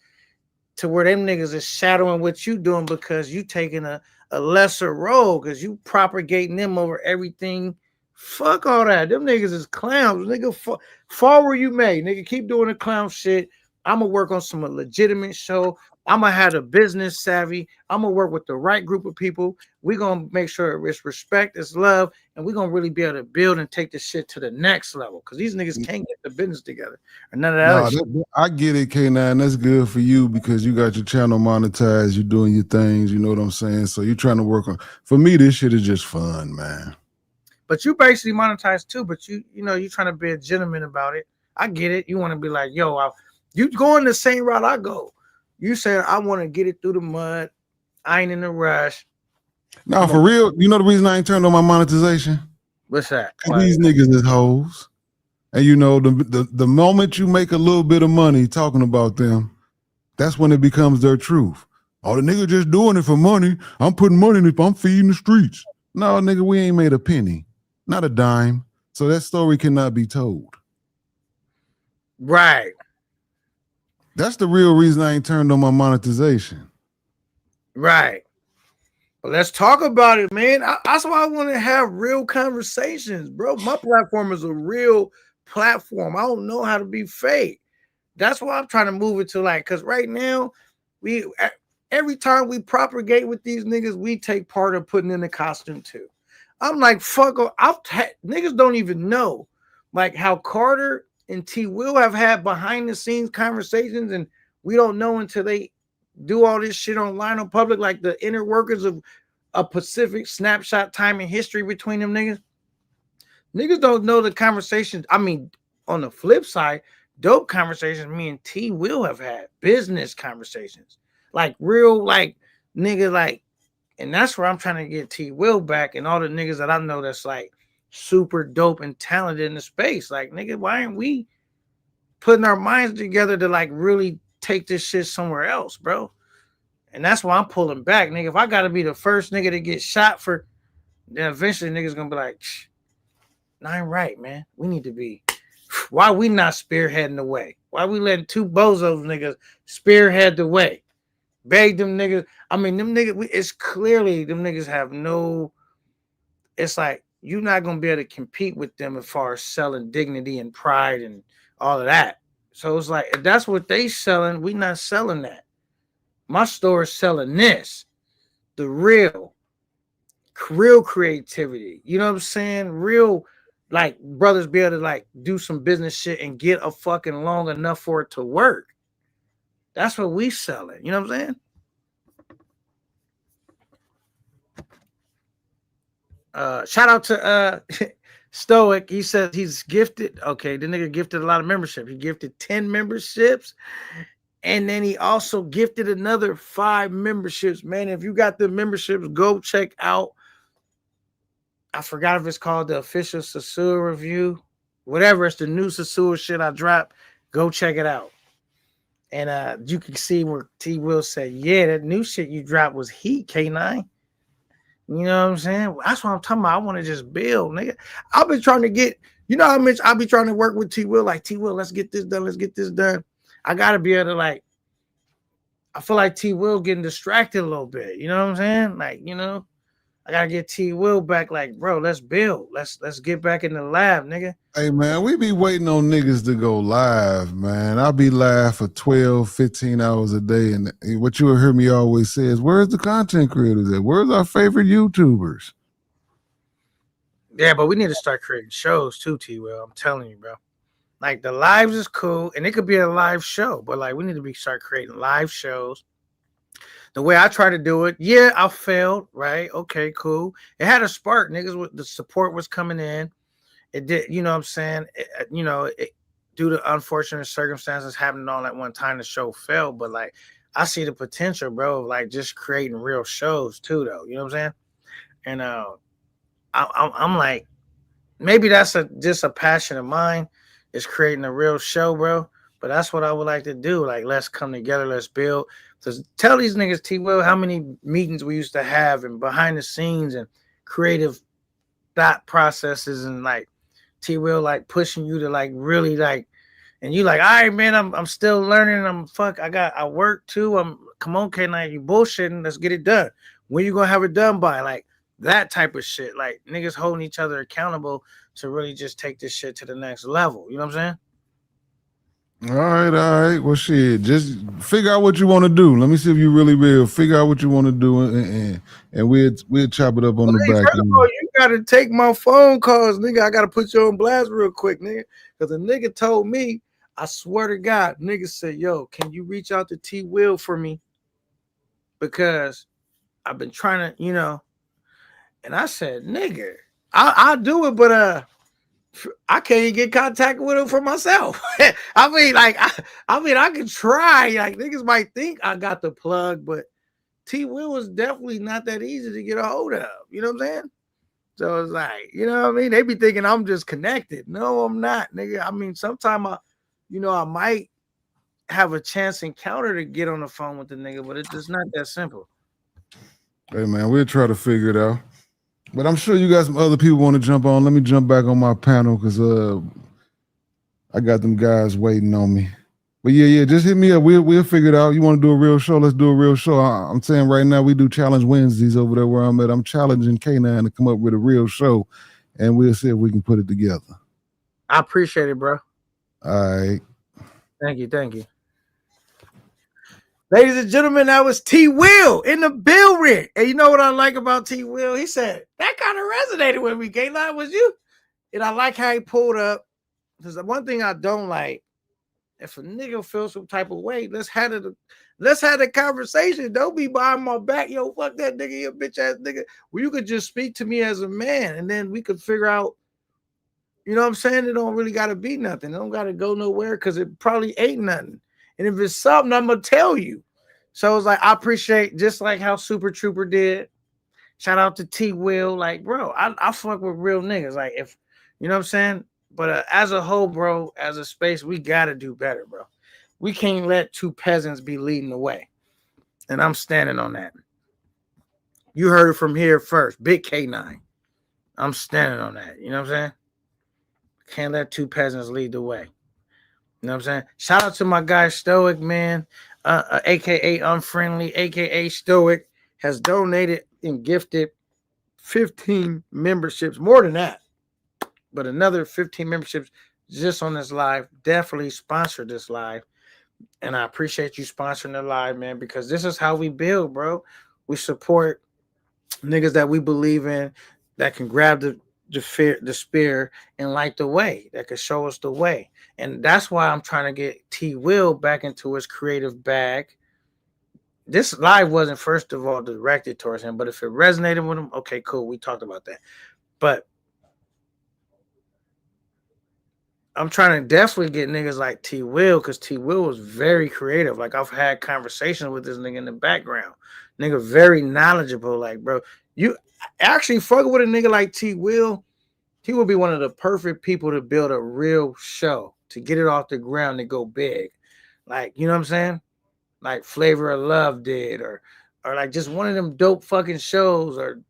to where them niggas is shadowing what you doing because you taking a lesser role because you propagating them over everything. Fuck all that. Them niggas is clowns. Nigga, fall where you may. Nigga, keep doing the clown shit. I'm gonna work on some legitimate show. I'm gonna have a business savvy. I'm gonna work with the right group of people. We're gonna make sure it's respect, it's love, and we're gonna really be able to build and take this shit to the next level. Cause these niggas can't get the business together or none of that. No, I get it, K9. That's good for you because you got your channel monetized. You're doing your things. You know what I'm saying? So you're trying to work on. For me, this shit is just fun, man. But you basically monetize too. But you know, you trying to be a gentleman about it. I get it. You want to be like, yo, you going the same route I go. You said I want to get it through the mud. I ain't in a rush. Now, for real, you know the reason I ain't turned on my monetization? What's that? These niggas is hoes. And you know, the moment you make a little bit of money talking about them, that's when it becomes their truth. Oh, the nigga just doing it for money. I'm putting money in it. I'm feeding the streets. No, nigga, we ain't made a penny. Not a dime. So that story cannot be told. Right. That's the real reason I ain't turned on my monetization. Right. Well, let's talk about it, man. That's why I want to have real conversations, bro. My platform is a real platform. I don't know how to be fake. That's why I'm trying to move it to like, because right now, every time we propagate with these niggas, we take part of putting in the costume too. I'm like, fuck, niggas don't even know like how Carter and T Will have had behind the scenes conversations, and we don't know until they do all this shit online on public, like the inner workers of a Pacific snapshot time in history between them niggas. Niggas don't know the conversations. I mean, on the flip side, dope conversations me and T Will have had, business conversations, like real, like nigga, like, and that's where I'm trying to get T Will back and all the niggas that I know that's like super dope and talented in the space. Like, nigga, why aren't we putting our minds together to like really take this shit somewhere else, bro? And that's why I'm pulling back, nigga. If I gotta be the first nigga to get shot for, then eventually niggas gonna be like, nah, I'm right, man. We need to be. Why we not spearheading the way? Why we letting two bozos niggas spearhead the way? Beg them niggas. I mean, them niggas, it's clearly them niggas have no, it's like you're not gonna be able to compete with them as far as selling dignity and pride and all of that. So it's like, if that's what they selling, we not selling that. My store is selling this, the real creativity. You know what I'm saying? Real, like, brothers be able to like do some business shit and get a fucking long enough for it to work. That's what we selling. You know what I'm saying? Shout out to Stoic. He says he's gifted. Okay, the nigga gifted a lot of membership. He gifted 10 memberships. And then he also gifted another 5 memberships. Man, if you got the memberships, go check out. I forgot if it's called the official Sasua review. Whatever, it's the new Sasua shit I dropped. Go check it out. And you can see where T Will said, yeah, that new shit you dropped was heat, K9. You know what I'm saying? That's what I'm talking about. I want to just build, nigga. I've been trying to get, you know how much I'll be trying to work with T Will, like, T Will, let's get this done. Let's get this done. I got to be able to, like, I feel like T Will getting distracted a little bit. You know what I'm saying? Like, you know, I got to get T Will back. Like, bro, let's build. Let's get back in the lab, nigga. Hey, man, we be waiting on niggas to go live, man. I'll be live for 12, 15 hours a day. And what you'll hear me always say is, where's the content creators at? Where's our favorite YouTubers? Yeah, but we need to start creating shows too, T Will. I'm telling you, bro. Like, the lives is cool, and it could be a live show, but like we need to start creating live shows. The way I try to do it, yeah, I failed, right? Okay, cool. It had a spark, niggas. The support was coming in. It did, you know what I'm saying? Due to unfortunate circumstances happening all at one time, the show failed. But like, I see the potential, bro, of like just creating real shows too, though. You know what I'm saying? And I'm like, maybe that's just a passion of mine, is creating a real show, bro. But that's what I would like to do. Like, let's come together, let's build. So tell these niggas, T Will, how many meetings we used to have and behind the scenes and creative thought processes and like T Will like pushing you to like really like, and you like, all right, man, I'm still learning. I work too. Come on, K9, you bullshitting. Let's get it done. When you gonna have it done by? Like that type of shit. Like niggas holding each other accountable to really just take this shit to the next level. You know what I'm saying? All right. Well, shit, just figure out what you want to do. Let me see if you really will. Figure out what you want to do, and we'll chop it up on the back. First of all, you gotta take my phone calls, nigga. I gotta put you on blast real quick, nigga. Because the nigga told me, I swear to God, nigga said, yo, can you reach out to T Will for me? Because I've been trying to, and I said, nigga, I'll do it, but I can't even get contact with him for myself. I mean, like, I could try. Like, niggas might think I got the plug, but T Will was definitely not that easy to get a hold of. You know what I'm saying? So it's like, you know what I mean? They be thinking I'm just connected. No, I'm not, nigga. I mean, sometime I might have a chance encounter to get on the phone with the nigga, but it's just not that simple. Hey man, we'll try to figure it out. But I'm sure you got some other people want to jump on. Let me jump back on my panel because I got them guys waiting on me. But yeah, just hit me up. We'll figure it out. You want to do a real show? Let's do a real show. I'm saying right now we do Challenge Wednesdays over there where I'm at. I'm challenging K9 to come up with a real show, and we'll see if we can put it together. I appreciate it, bro. All right. Thank you. Ladies and gentlemen, that was T Will in the building. And you know what I like about T Will? He said, that kind of resonated with me, K9, was you? And I like how he pulled up. Because the one thing I don't like, if a nigga feels some type of way, let's have the conversation. Don't be behind my back. Yo, fuck that nigga, you bitch ass nigga. Well, you could just speak to me as a man, and then we could figure out, you know what I'm saying? It don't really got to be nothing. It don't got to go nowhere because it probably ain't nothing. And if it's something, I'm going to tell you. So it's like, I appreciate just like how Super Trooper did. Shout out to T Will. Like, bro, I fuck with real niggas. Like, if, you know what I'm saying? But as a whole, bro, as a space, we got to do better, bro. We can't let two peasants be leading the way. And I'm standing on that. You heard it from here first. Big K9. I'm standing on that. You know what I'm saying? Can't let two peasants lead the way. You know what I'm saying? Shout out to my guy Stoic, man. AKA Unfriendly, AKA Stoic, has donated and gifted 15 memberships, more than that, but another 15 memberships just on this live. Definitely sponsor this live. And I appreciate you sponsoring the live, man, because this is how we build, bro. We support niggas that we believe in, that can grab the spear and light the way, that can show us the way. And that's why I'm trying to get T Will back into his creative bag. This live wasn't, first of all, directed towards him, but if it resonated with him, okay, cool. We talked about that. But I'm trying to definitely get niggas like T Will, because T Will was very creative. Like, I've had conversations with this nigga in the background. Nigga very knowledgeable. Like, bro, you actually fuck with a nigga like T Will, he will be one of the perfect people to build a real show, to get it off the ground and go big. Like, you know what I'm saying? Like Flavor of Love did, or like just one of them dope fucking shows, or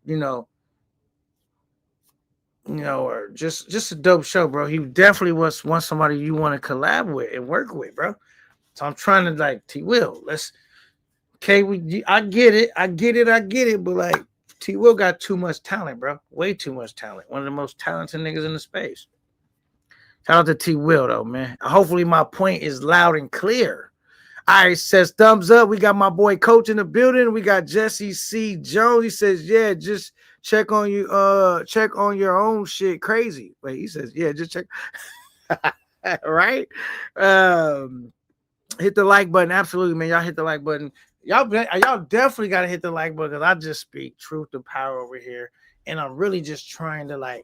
or just a dope show, bro. He definitely wants somebody you want to collab with and work with, bro. So I'm trying to, like, T Will, I get it, but like, T Will got too much talent, bro. Way too much talent. One of the most talented niggas in the space. Shout out to T Will, though, man. Hopefully my point is loud and clear. All right, says thumbs up. We got my boy Coach in the building. We got Jesse C. Jones. He says, yeah, just check on your own shit. Crazy. Wait, he says, yeah, just check. Right? Hit the like button. Absolutely, man. Y'all hit the like button. Y'all definitely got to hit the like button, because I just speak truth to power over here. And I'm really just trying to,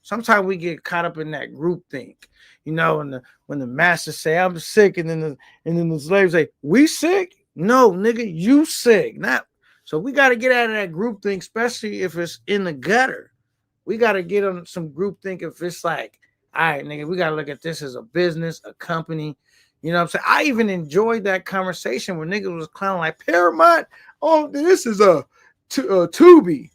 sometimes we get caught up in that group think, and when the masters say I'm sick, and then the slaves say we sick. No, nigga, you sick. Not so. We got to get out of that group think, especially if it's in the gutter. We got to get on some group think if it's like, all right, nigga, we got to look at this as a business, a company. You know what I'm saying? I even enjoyed that conversation when niggas was clowning like Paramount. Oh, this is a Tubi.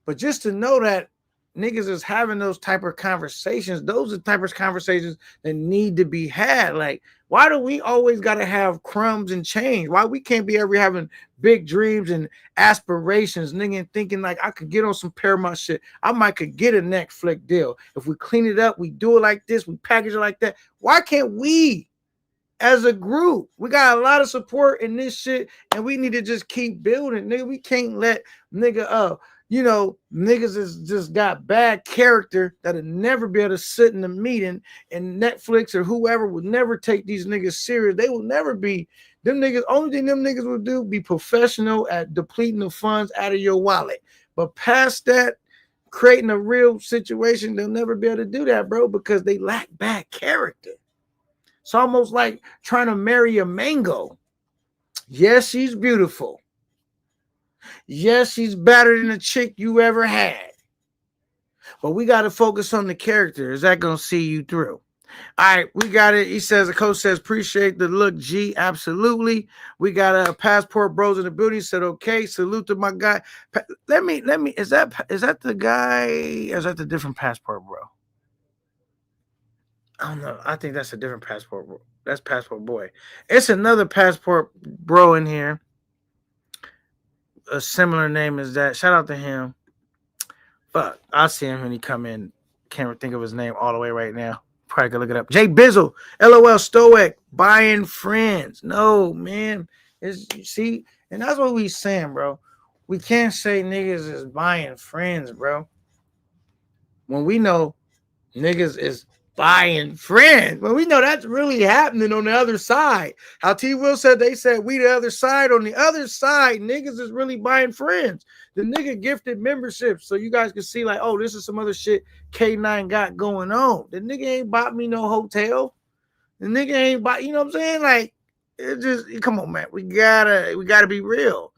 But just to know that niggas is having those type of conversations, those are the type of conversations that need to be had. Like, why do we always got to have crumbs and change? Why we can't be ever having big dreams and aspirations, nigga, and thinking like I could get on some Paramount shit. I might could get a Netflix deal. If we clean it up, we do it like this, we package it like that. Why can't we? As a group, we got a lot of support in this shit, and we need to just keep building, nigga. We can't let niggas is just got bad character that'll never be able to sit in a meeting, and Netflix or whoever would never take these niggas serious. They will never be them niggas. Only thing them niggas will do be professional at depleting the funds out of your wallet. But past that, creating a real situation, they'll never be able to do that, bro, because they lack bad character. It's almost like trying to marry a mango. Yes, she's beautiful. Yes, she's better than a chick you ever had. But we got to focus on the character. Is that going to see you through? All right, we got it. He says, the coach says, appreciate the look, G. Absolutely. We got a passport bros in the building. He said, okay. Salute to my guy. Let me. Is that the guy? Or is that the different passport bro? I don't know. I think that's a different passport bro. That's passport boy. It's another passport bro in here. A similar name as that. Shout out to him. Fuck, I'll see him when he come in. Can't think of his name all the way right now. Probably could look it up. Jay Bizzle, LOL Stoic, buying friends. No, man. See, and that's what we saying, bro. We can't say niggas is buying friends, bro. When we know niggas is buying friends. But we know that's really happening on the other side. How T. Will said, they said we the other side. On the other side, niggas is really buying friends. The nigga gifted memberships so you guys can see like, oh, this is some other shit K9 got going on. The nigga ain't bought me no hotel. The nigga ain't bought, you know what I'm saying? Like, it just, come on, man. We gotta be real.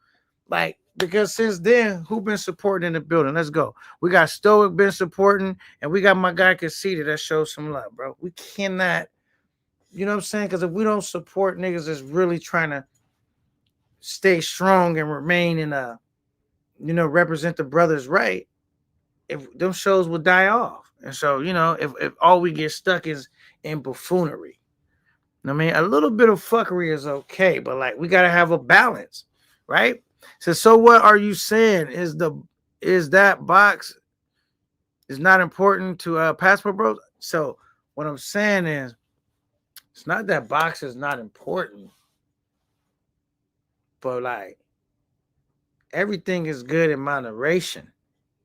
Like, because since then, who been supporting in the building? Let's go. We got Stoic been supporting, and we got my guy Conceited that shows some love, bro. We cannot, you know what I'm saying? Because if we don't support niggas that's really trying to stay strong and remain in represent the brothers right, if them shows will die off. And so, if all we get stuck is in buffoonery, I mean, a little bit of fuckery is okay, but like we gotta have a balance, right? So what are you saying? Is that box is not important to passport bros? So what I'm saying is, it's not that box is not important, but like everything is good in moderation.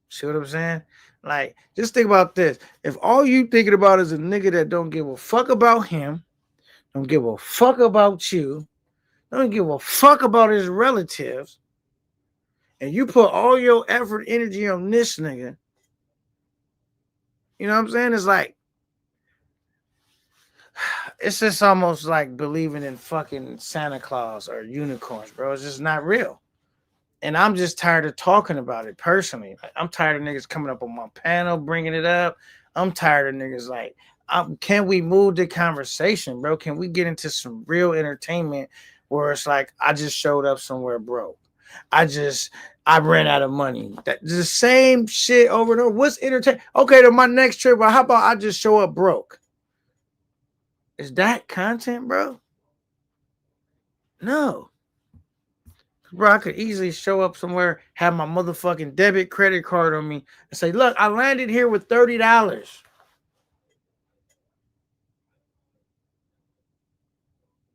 See what I'm saying? Like, just think about this. If all you thinking about is a nigga that don't give a fuck about him, don't give a fuck about you, don't give a fuck about his relatives, and you put all your effort, energy on this nigga, you know what I'm saying? It's like, it's just almost like believing in fucking Santa Claus or unicorns, bro. It's just not real. And I'm just tired of talking about it personally. Like, I'm tired of niggas coming up on my panel, bringing it up. I'm tired of niggas like, can we move the conversation, bro? Can we get into some real entertainment where it's like, I just showed up somewhere broke. I ran out of money. That the same shit over and over. What's entertaining? Okay, to my next trip, well, how about I just show up broke? Is that content, bro? No. Bro, I could easily show up somewhere, have my motherfucking debit credit card on me, and say, look, I landed here with $30.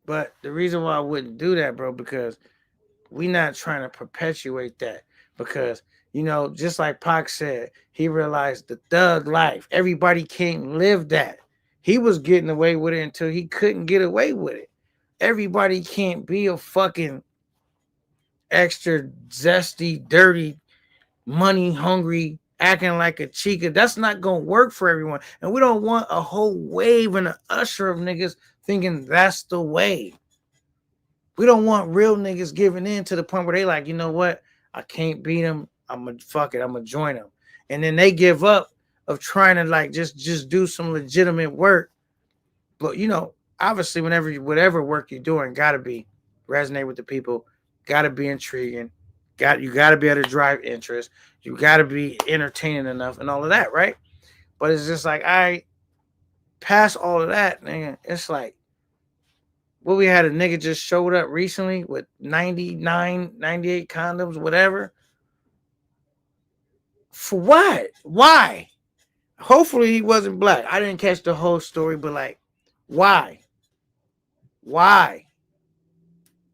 But the reason why I wouldn't do that, bro, because we not trying to perpetuate that. Because, just like Pac said, he realized the thug life. Everybody can't live that. He was getting away with it until he couldn't get away with it. Everybody can't be a fucking extra zesty, dirty, money hungry, acting like a chica. That's not gonna work for everyone. And we don't want a whole wave and an usher of niggas thinking that's the way. We don't want real niggas giving in to the point where they like, you know what? I can't beat them. I'm gonna join them. And then they give up of trying to like just do some legitimate work. But obviously, whatever work you're doing, gotta be resonate with the people, gotta be intriguing, you gotta be able to drive interest, you gotta be entertaining enough, and all of that, right? But it's just like I pass all of that, nigga. It's like what we had a nigga just showed up recently with 99, 98 condoms, whatever. For what? Why? Hopefully he wasn't black. I didn't catch the whole story, but like, why? Why?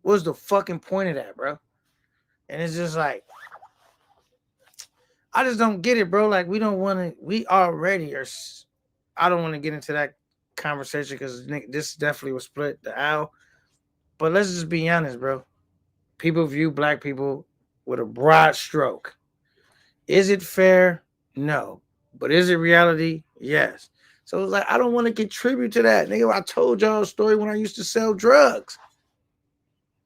What's the fucking point of that, bro? And it's just like, I just don't get it, bro. Like, we don't want to, we already are. I don't want to get into that conversation because this definitely was split the aisle. But let's just be honest, bro. People view black people with a broad stroke. Is it fair? No. But is it reality? Yes. So it's like, I don't want to contribute to that. Nigga, I told y'all a story when I used to sell drugs.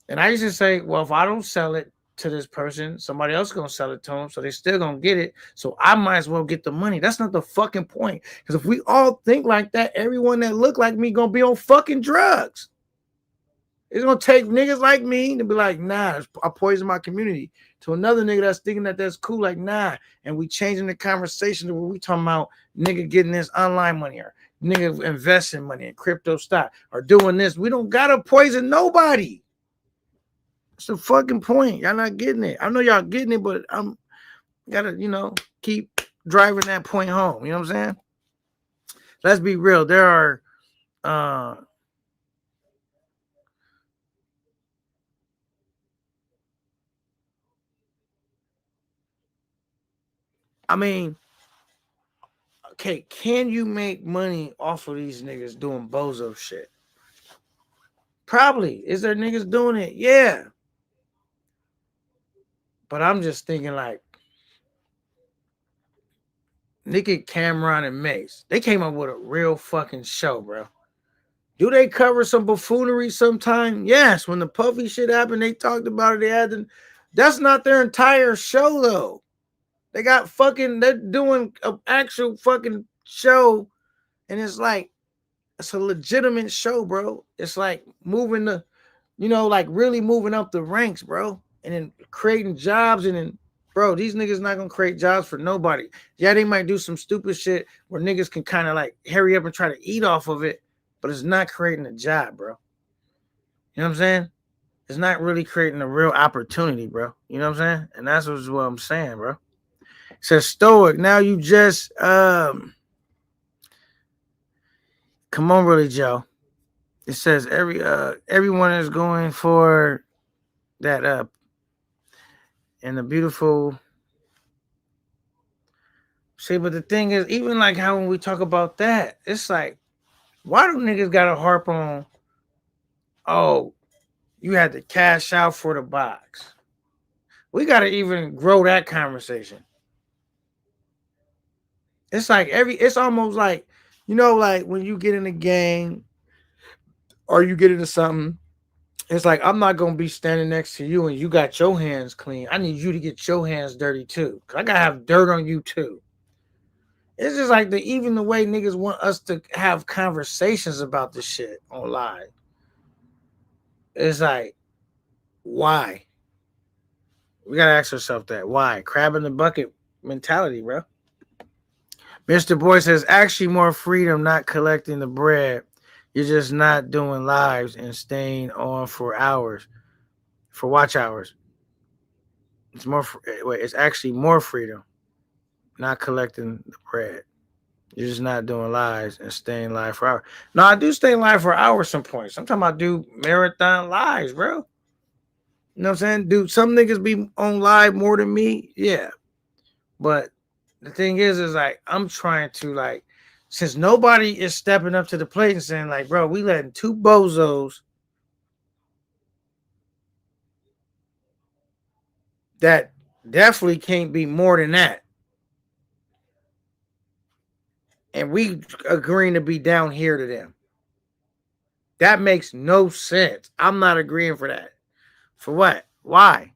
And I used to say, well, if I don't sell it to this person, somebody else is going to sell it to them. So they still going to get it. So I might as well get the money. That's not the fucking point. Because if we all think like that, everyone that look like me going to be on fucking drugs. It's going to take niggas like me to be like, nah, I poison my community. To another nigga that's thinking that that's cool, like, nah. And we changing the conversation to where we talking about nigga getting this online money or nigga investing money in crypto stock or doing this. We don't got to poison nobody. That's the fucking point. Y'all not getting it. I know y'all getting it, but I'm got to, keep driving that point home. You know what I'm saying? Let's be real. There are... I mean, okay, can you make money off of these niggas doing bozo shit? Probably. Is there niggas doing it? Yeah. But I'm just thinking like, Nick, Cameron, and Mace, they came up with a real fucking show, bro. Do they cover some buffoonery sometime? Yes. When the Puffy shit happened, they talked about it. That's not their entire show, though. They're doing an actual fucking show, and it's like, it's a legitimate show, bro. It's like moving like really moving up the ranks, bro, and then creating jobs, and then, bro, these niggas not gonna create jobs for nobody. Yeah, they might do some stupid shit where niggas can kind of like hurry up and try to eat off of it, but it's not creating a job, bro. You know what I'm saying? It's not really creating a real opportunity, bro. You know what I'm saying? And that's what I'm saying, bro. It says Stoic. Now you just come on, really, Joe. It says everyone is going for that and the beautiful. See, but the thing is, even like how when we talk about that, it's like, why do niggas gotta harp on, oh, you had to cash out for the box? We gotta even grow that conversation. It's like it's almost like, like when you get in a game or you get into something, it's like, I'm not gonna be standing next to you and you got your hands clean. I need you to get your hands dirty too. Cause I gotta have dirt on you too. It's just like even the way niggas want us to have conversations about this shit online. It's like, why? We gotta ask ourselves that. Why? Crab in the bucket mentality, bro. Mr. Boy says, actually more freedom not collecting the bread. You're just not doing lives and staying on for hours, for watch hours. It's actually more freedom not collecting the bread. You're just not doing lives and staying live for hours. No, I do stay live for hours some point. Sometimes I do marathon lives, bro. You know what I'm saying? Do some niggas be on live more than me? Yeah. But the thing is like, I'm trying to, like, since nobody is stepping up to the plate and saying, like, bro, we letting two bozos that definitely can't be more than that. And we agreeing to be down here to them. That makes no sense. I'm not agreeing for that. For what? Why?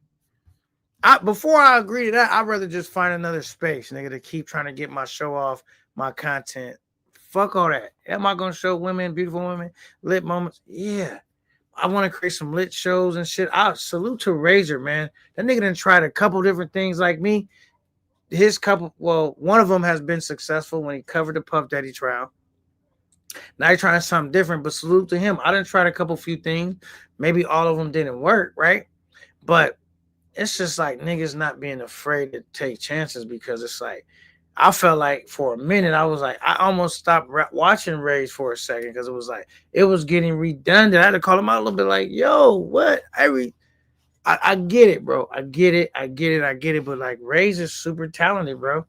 Before I agree to that, I'd rather just find another space, nigga, to keep trying to get my show off, my content Fuck all that. Am I gonna show women, beautiful women, lit moments? Yeah. I want to create some lit shows and shit. I salute to Razor, man. That nigga done tried a couple different things like me. One of them has been successful when he covered the Puff Daddy trial. Now he's trying something different, but salute to him. I done tried a few things. Maybe all of them didn't work, right? But it's just like niggas not being afraid to take chances, because it's like, I felt like for a minute, I was like, I almost stopped watching Rays for a second, because it was getting redundant. I had to call him out a little bit like, yo, what? I get it, bro. I get it. But like, Rays is super talented, bro.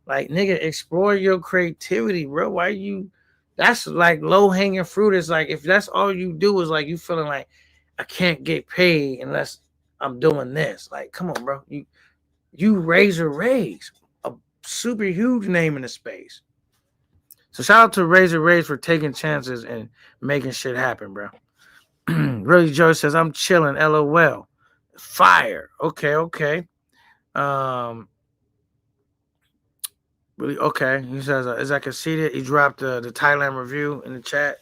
Like, nigga, explore your creativity, bro. That's like low hanging fruit. It's like, if that's all you do is like, you feeling like, I can't get paid unless I'm doing this. Like, come on, bro. You Razor Rays, a super huge name in the space. So shout out to Razor Rays for taking chances and making shit happen, bro. Really Joe says, I'm chilling, LOL. Fire. Okay. Really, okay. He says, as I can see that he dropped the Thailand review in the chat.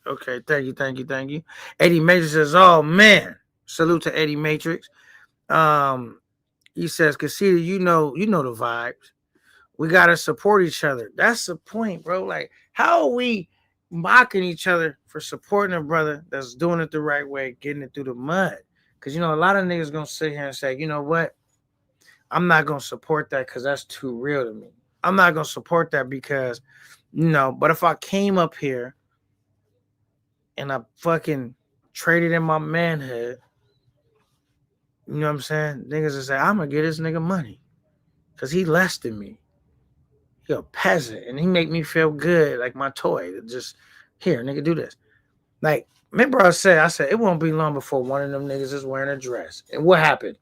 Okay, thank you. Eddie Matrix says, oh man. Salute to Eddie Matrix. He says, Casita, you know the vibes. We gotta support each other. That's the point, bro. Like, how are we mocking each other for supporting a brother that's doing it the right way, getting it through the mud? Because, a lot of niggas gonna sit here and say, you know what? I'm not gonna support that because that's too real to me. I'm not gonna support that because, but if I came up here and I fucking traded in my manhood, you know what I'm saying? Niggas will say, I'm gonna get this nigga money because he less than me. He a peasant and he make me feel good like my toy. Just, here, nigga, do this. Like, remember I said it won't be long before one of them niggas is wearing a dress. And what happened?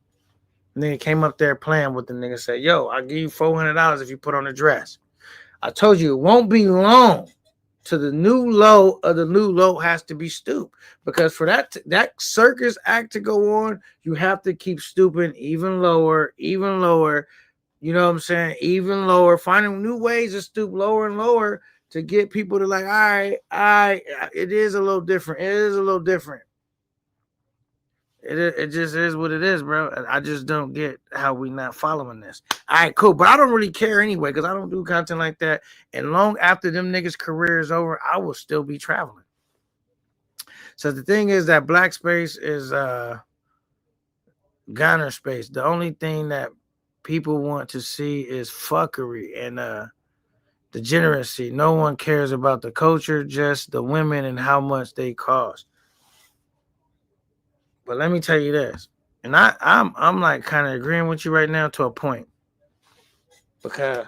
Nigga came up there playing with the nigga, said, yo, I'll give you $400 if you put on a dress. I told you it won't be long to the new low of the new low has to be stooped. Because for that circus act to go on, you have to keep stooping even lower. You know what I'm saying? Even lower, finding new ways to stoop lower and lower to get people to like, all right, it is a little different. It just is what it is, bro. I just don't get how we not following this. All right, cool. But I don't really care anyway, because I don't do content like that. And long after them niggas' career is over, I will still be traveling. So the thing is that black space is Ghana space. The only thing that people want to see is fuckery and degeneracy. No one cares about the culture, just the women and how much they cost. But let me tell you this, and I'm like kind of agreeing with you right now to a point, because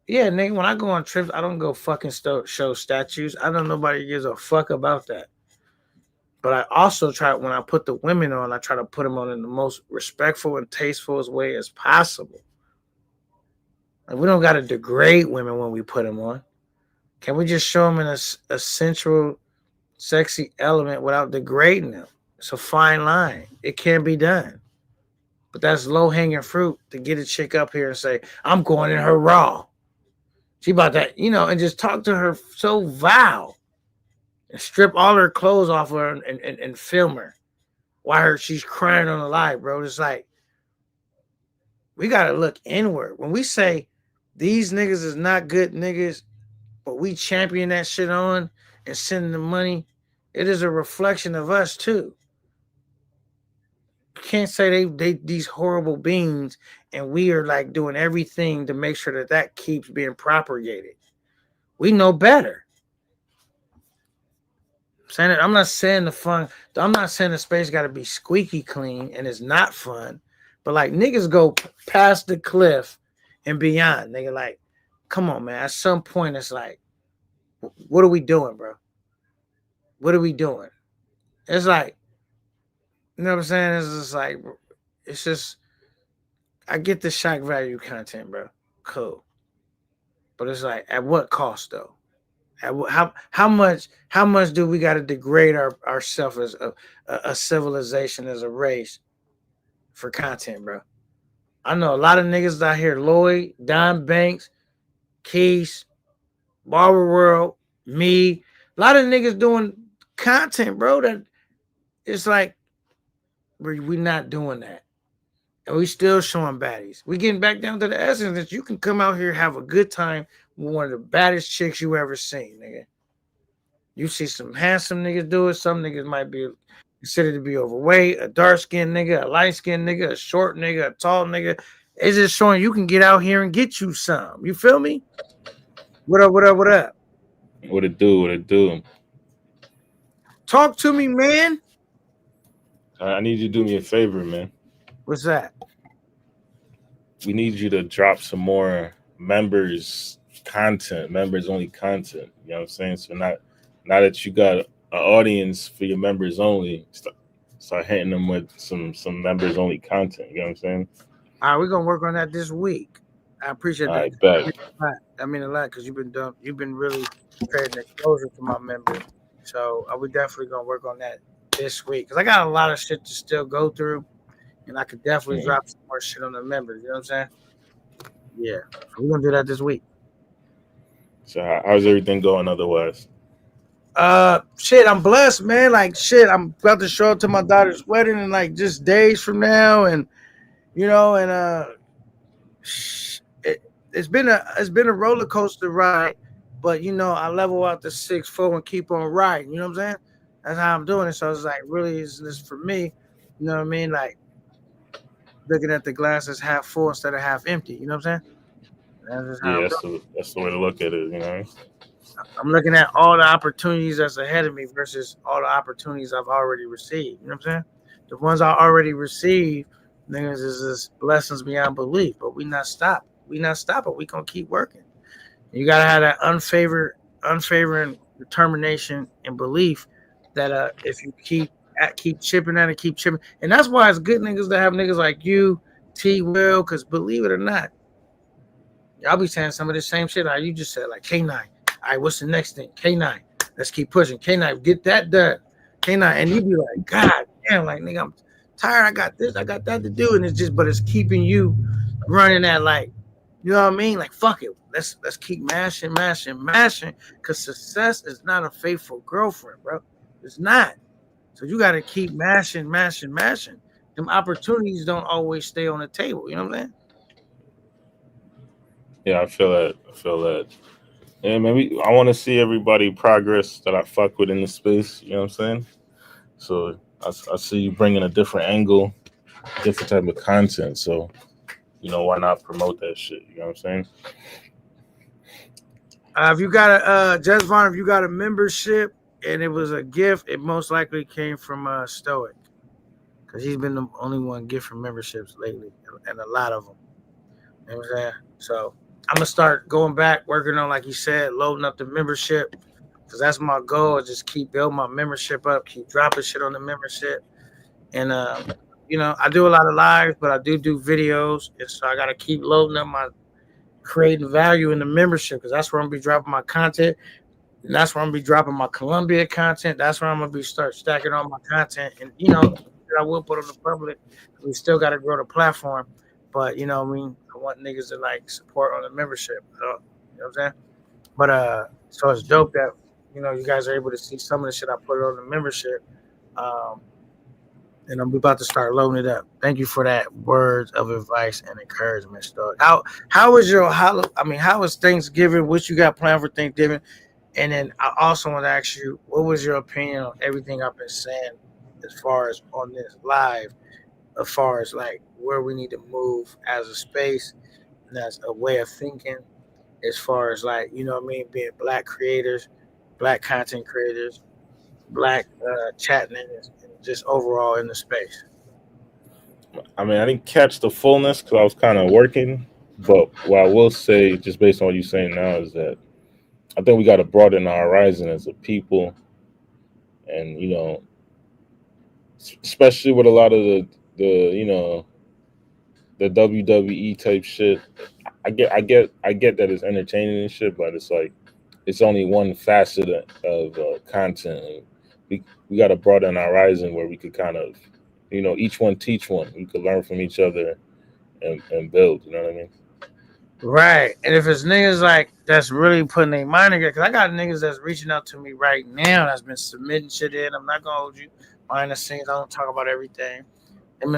yeah, nigga, when I go on trips, I don't go fucking show statues. I don't nobody gives a fuck about that. But I also try, when I put the women on, I try to put them on in the most respectful and tasteful way as possible. Like, we don't got to degrade women when we put them on. Can we just show them in a central, sexy element without degrading them? It's a fine line. It can be done. But that's low-hanging fruit to get a chick up here and say, I'm going in her raw. She about that, and just talk to her so vile. And strip all her clothes off her and film her while she's crying on the live, bro. It's like, we got to look inward. When we say these niggas is not good niggas, but we champion that shit on and send them money, it is a reflection of us too. You can't say they these horrible beings and we are like doing everything to make sure that keeps being propagated. We know better. I'm not saying the space got to be squeaky clean and it's not fun, but like, niggas go past the cliff and beyond. Nigga, like, come on, man. At some point, it's like, what are we doing, bro? What are we doing? It's like, you know what I'm saying? It's just like, it's just, I get the shock value content, bro. Cool. But it's like, at what cost though? How much do we got to degrade ourselves as a civilization, as a race, for content, bro? I know a lot of niggas out here, Lloyd, Don Banks, Keys, Barber World, me, a lot of niggas doing content, bro. That it's like we not doing that. And we still showing baddies. We getting back down to the essence that you can come out here, have a good time with one of the baddest chicks you ever seen, nigga. You see some handsome niggas do it. Some niggas might be considered to be overweight, a dark skinned nigga, a light skinned nigga, a short nigga, a tall nigga. It's just showing you can get out here and get you some. You feel me? What up, what up, what up? What it do? What it do? Talk to me, man. I need you to do me a favor, man. What's that? We need you to drop some more members content, members only content. You know what I'm saying? So now that you got an audience for your members only, start hitting them with some members only content. You know what I'm saying? All right, we're gonna work on that this week. I appreciate that. I bet. I mean a lot because you've been really creating exposure to my members. So we definitely gonna work on that this week because I got a lot of shit to still go through, and I could definitely drop some more shit on the members. You know what I'm saying? Yeah, so we're gonna do that this week. So how's everything going otherwise? Shit, I'm blessed, man. Like shit, I'm about to show up to my daughter's wedding in like just days from now, and you know, and it's been a roller coaster ride, but you know, I level out the 6'4" and keep on riding. You know what I'm saying? That's how I'm doing it. So it's like, really, is this for me? You know what I mean? Like looking at the glass as half full instead of half empty. You know what I'm saying? That's the way to look at it. You know, I'm looking at all the opportunities that's ahead of me versus all the opportunities I've already received. You know what I'm saying? The ones I already received, niggas, is just blessings beyond belief. But we not stopping. We gonna keep working. You gotta have that unfavoring determination and belief that if you keep chipping at it, keep chipping, and that's why it's good niggas to have niggas like you, T Will, because believe it or not, y'all be saying some of the same shit like you just said, like K9. All right, what's the next thing? K9. Let's keep pushing. K9, get that done. K9, and you be like, God damn, like nigga, I'm tired. I got this, I got that to do, and it's keeping you running that like. You know what I mean? Like, fuck it. Let's keep mashing. Because success is not a faithful girlfriend, bro. It's not. So you got to keep mashing. Them opportunities don't always stay on the table. You know what I'm saying? Yeah, I feel that. Yeah, man, I want to see everybody progress that I fuck with in the space. You know what I'm saying? So I see you bringing a different angle, different type of content. So, you know, why not promote that shit? You know what I'm saying? If you got Jess Vaughn, if you got a membership and it was a gift, it most likely came from Stoic, because he's been the only one gifting memberships lately, and a lot of them. You know what I'm saying? So I'm gonna start going back, working on, like you said, loading up the membership, because that's my goal. Is just keep building my membership up, keep dropping shit on the membership, and you know, I do a lot of lives, but I do videos, and so I got to keep loading up my creating value in the membership, because that's where I'm going to be dropping my content, and that's where I'm going to be dropping my Columbia content. That's where I'm going to be start stacking all my content, and, you know, I will put on the public. We still got to grow the platform, but, you know what I mean? I want niggas to, like, support on the membership, you know what I'm saying? But, so it's dope that, you know, you guys are able to see some of the shit I put on the membership. And I'm about to start loading it up. Thank you for that words of advice and encouragement, Stoic. How was your how was Thanksgiving? What you got planned for Thanksgiving? And then I also want to ask you, what was your opinion on everything I've been saying as far as on this live, as far as like where we need to move as a space and as a way of thinking, as far as like, you know what I mean, being Black creators, Black content creators, Black chat niggas, and just overall in the space. I mean, I didn't catch the fullness because I was kind of working, but what I will say, just based on what you're saying now, is that I think we got to broaden our horizon as a people, and you know, especially with a lot of the you know, the WWE type shit. I get that it's entertaining and shit, but it's like it's only one facet of content. We got to broaden our horizon where we could kind of, you know, each one teach one. We could learn from each other and build. You know what I mean? Right. And if it's niggas like that's really putting their mind together, because I got niggas that's reaching out to me right now that's been submitting shit in. I'm not gonna hold you behind the scenes. I don't talk about everything. They've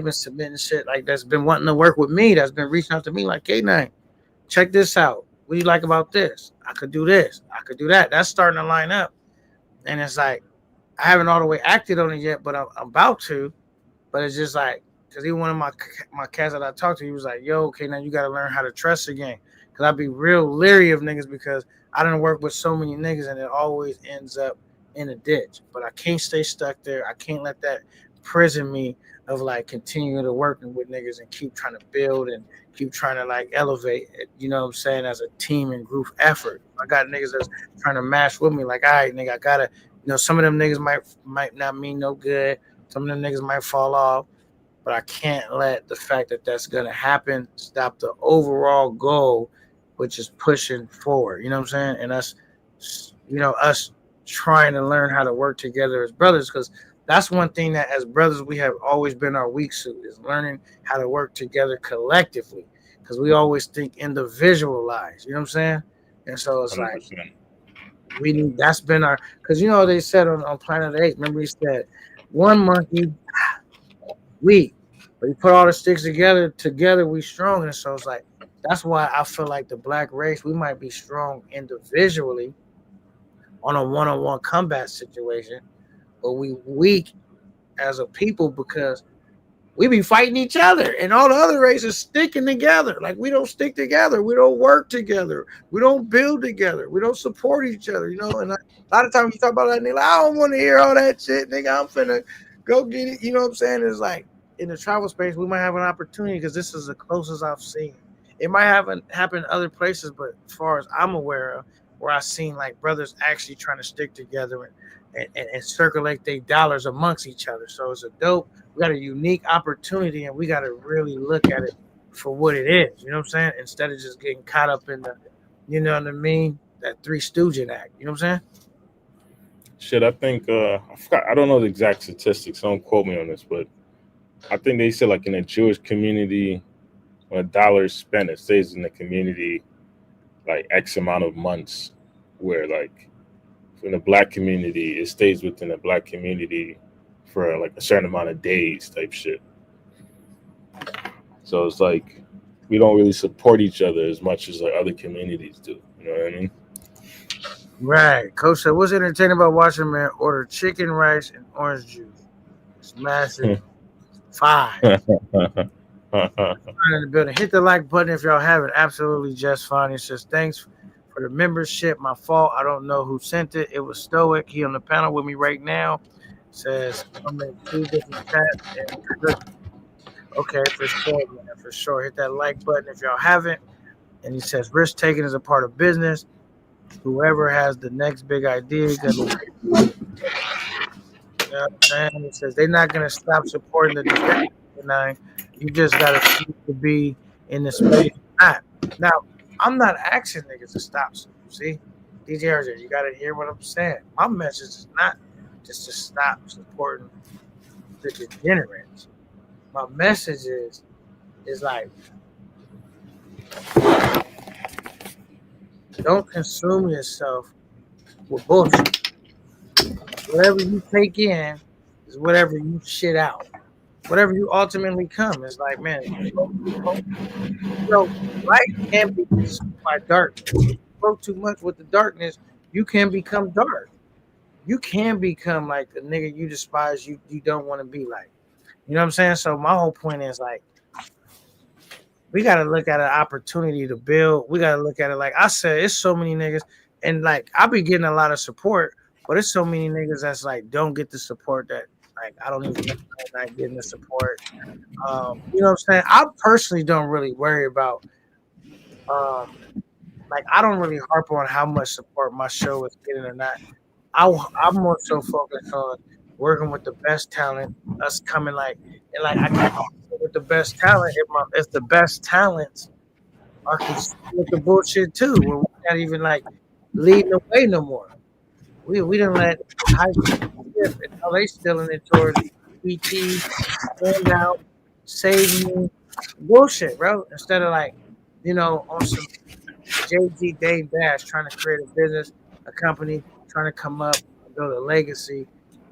been submitting shit like that's been wanting to work with me. That's been reaching out to me like, K9, check this out. What do you like about this? I could do this. I could do that. That's starting to line up. And it's like I haven't all the way acted on it yet, but I'm about to. But it's just like, because even one of my cats that I talked to, he was like, "Yo, okay, now you got to learn how to trust again." Because I'd be real leery of niggas because I didn't work with so many niggas and it always ends up in a ditch. But I can't stay stuck there. I can't let that prison me of like continuing to working with niggas and keep trying to build and keep trying to like elevate it, you know what I'm saying, as a team and group effort. I got niggas that's trying to match with me, like, all right, nigga, I gotta, some of them niggas might not mean no good. Some of them niggas might fall off, but I can't let the fact that that's gonna happen stop the overall goal, which is pushing forward. You know what I'm saying? And us trying to learn how to work together as brothers, because that's one thing that as brothers we have always been our weak suit is learning how to work together collectively, because we always think individualized. You know what I'm saying? And so it's 100%. like we need. That's been our, because they said on Planet Eight. Remember, he said one monkey weak, but you put all the sticks together we strong. And so it's like that's why I feel like the black race, we might be strong individually on a one-on-one combat situation, but we weak as a people because we be fighting each other, and all the other races sticking together. Like we don't stick together, we don't work together, we don't build together, we don't support each other. And a lot of times you talk about that, nigga, like, I don't want to hear all that shit, nigga. I'm finna go get it. You know what I'm saying? It's like in the travel space, we might have an opportunity because this is the closest I've seen. It might happen other places, but as far as I'm aware of, where I've seen like brothers actually trying to stick together and circulate their dollars amongst each other. So it's a dope. We got a unique opportunity, and we got to really look at it for what it is. You know what I'm saying? Instead of just getting caught up in the, you know what I mean, that Three Stooges act. You know what I'm saying? Shit, I think I forgot. I don't know the exact statistics. Don't quote me on this, but I think they said like in the Jewish community, when $1 is spent, it stays in the community like X amount of months. Where like in the black community, it stays within the black community for like a certain amount of days, type shit. So it's like we don't really support each other as much as like other communities do. You know what I mean? Right. Coach said, what's entertaining about watching man order chicken, rice, and orange juice? It's massive. 5. In the building. Hit the like button if y'all haven't. Absolutely just fine. It says, thanks for the membership. My fault. I don't know who sent it. It was Stoic. He on the panel with me right now. Says, I'm in 2 different chats. Okay, for sure, man. For sure. Hit that like button if y'all haven't. And he says, risk taking is a part of business. Whoever has the next big idea, you know what I'm saying? He says they're not gonna stop supporting the defense tonight. You just gotta choose to be in the space. Now, I'm not asking niggas to stop. See, DJ RJ, you gotta hear what I'm saying. My message is not just to stop supporting the degenerates. My message is like, don't consume yourself with bullshit. Whatever you take in is whatever you shit out. Whatever you ultimately come. It's like, man, light can be consumed by darkness. If you grow too much with the darkness, you can become dark. You can become like a nigga you despise, you don't want to be like. You know what I'm saying? So my whole point is like, we got to look at an opportunity to build. We got to look at it like I said, it's so many niggas. And like, I be getting a lot of support, but it's so many niggas that's like, don't get the support that like, I don't even know I'm not getting the support. You know what I'm saying? I personally don't really worry about, like, I don't really harp on how much support my show is getting or not. I'm more so focused on working with the best talent, us coming like, and like, I can't with the best talent if the best talents are concerned with the bullshit too, where we're not even like leading the way no more. We didn't let high school and now they stealing it towards PT, stand out, save me, bullshit, bro. Instead of like on some Jay-Z, Dave Dash trying to create a business, a company, trying to come up and build a legacy. You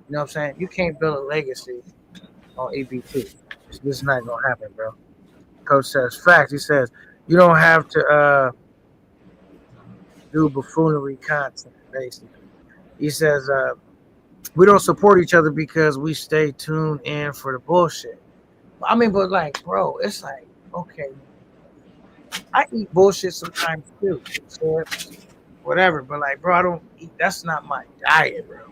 know what I'm saying? You can't build a legacy on EBT. This is not gonna happen, bro. Coach says facts. He says you don't have to do buffoonery content, basically. He says we don't support each other because we stay tuned in for the bullshit. I mean, but like, bro, it's like, okay, I eat bullshit sometimes too. Chips, whatever. But like, bro, I don't eat. That's not my diet, bro. You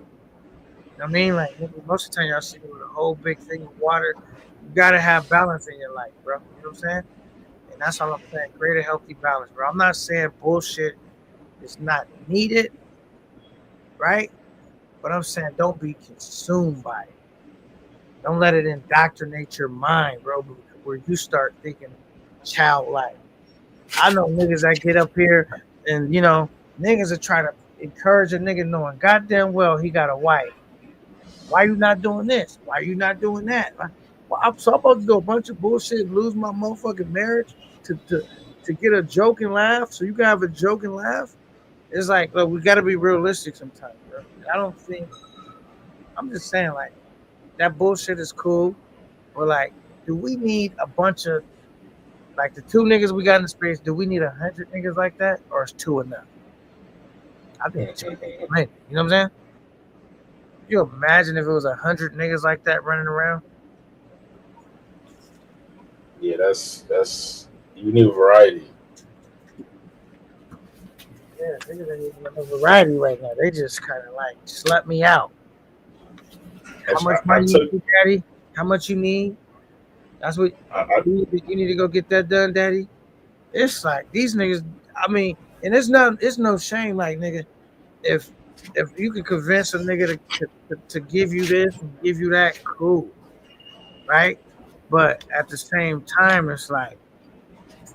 know what I mean? Like, most of the time, y'all see me with a whole big thing of water. You gotta have balance in your life, bro. You know what I'm saying? And that's all I'm saying. Create a healthy balance, bro. I'm not saying bullshit is not needed, right? But I'm saying don't be consumed by it. Don't let it indoctrinate your mind, bro, where you start thinking childlike. I know niggas that get up here and, niggas are trying to encourage a nigga knowing goddamn well he got a wife. Why you not doing this? Why you not doing that? Well, I'm supposed to do a bunch of bullshit and lose my motherfucking marriage to get a joke and laugh so you can have a joke and laugh? It's like, look, we got to be realistic sometimes, bro. I don't think, I'm just saying, like, that bullshit is cool, but, like, do we need a bunch of, like, the 2 niggas we got in the space, do we need 100 niggas like that, or is 2 enough? I think it's 2 niggas. You know what I'm saying? You imagine if it was 100 niggas like that running around? Yeah, that's you need variety. Yeah, niggas ain't even no variety right now. They just kind of like, just let me out. How much money you need, daddy? How much you need? That's what you need to go get that done, daddy. It's like these niggas. I mean, and it's no shame, like, nigga, if you can convince a nigga to give you this and give you that, cool, right? But at the same time, it's like,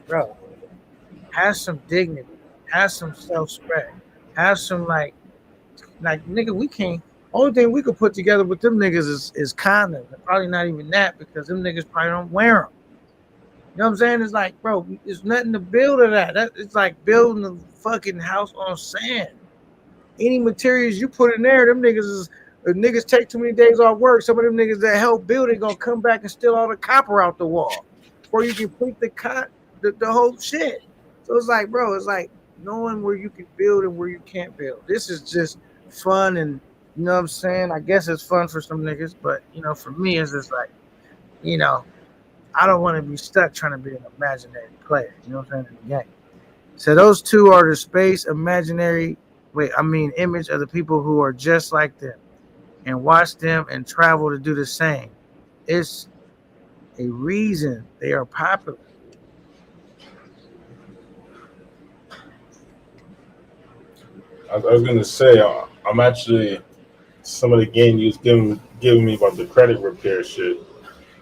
bro, have some dignity, have some self-respect, have some like nigga, we can't. Only thing we could put together with them niggas is condoms. Probably not even that because them niggas probably don't wear them. You know what I'm saying? It's like, bro, it's nothing to build of that. It's like building a fucking house on sand. Any materials you put in there, them niggas is. If niggas take too many days off work, some of them niggas that help build it gonna come back and steal all the copper out the wall before you complete the whole shit. So it's like, bro, it's like knowing where you can build and where you can't build. This is just fun, and you know what I'm saying? I guess it's fun for some niggas, but for me, it's just like, I don't want to be stuck trying to be an imaginary player. You know what I'm saying? In the game. So those 2 are the space image of the people who are just like them, and watch them and travel to do the same. It's a reason they are popular. I was gonna say I'm actually some of the game you was giving me about the credit repair shit.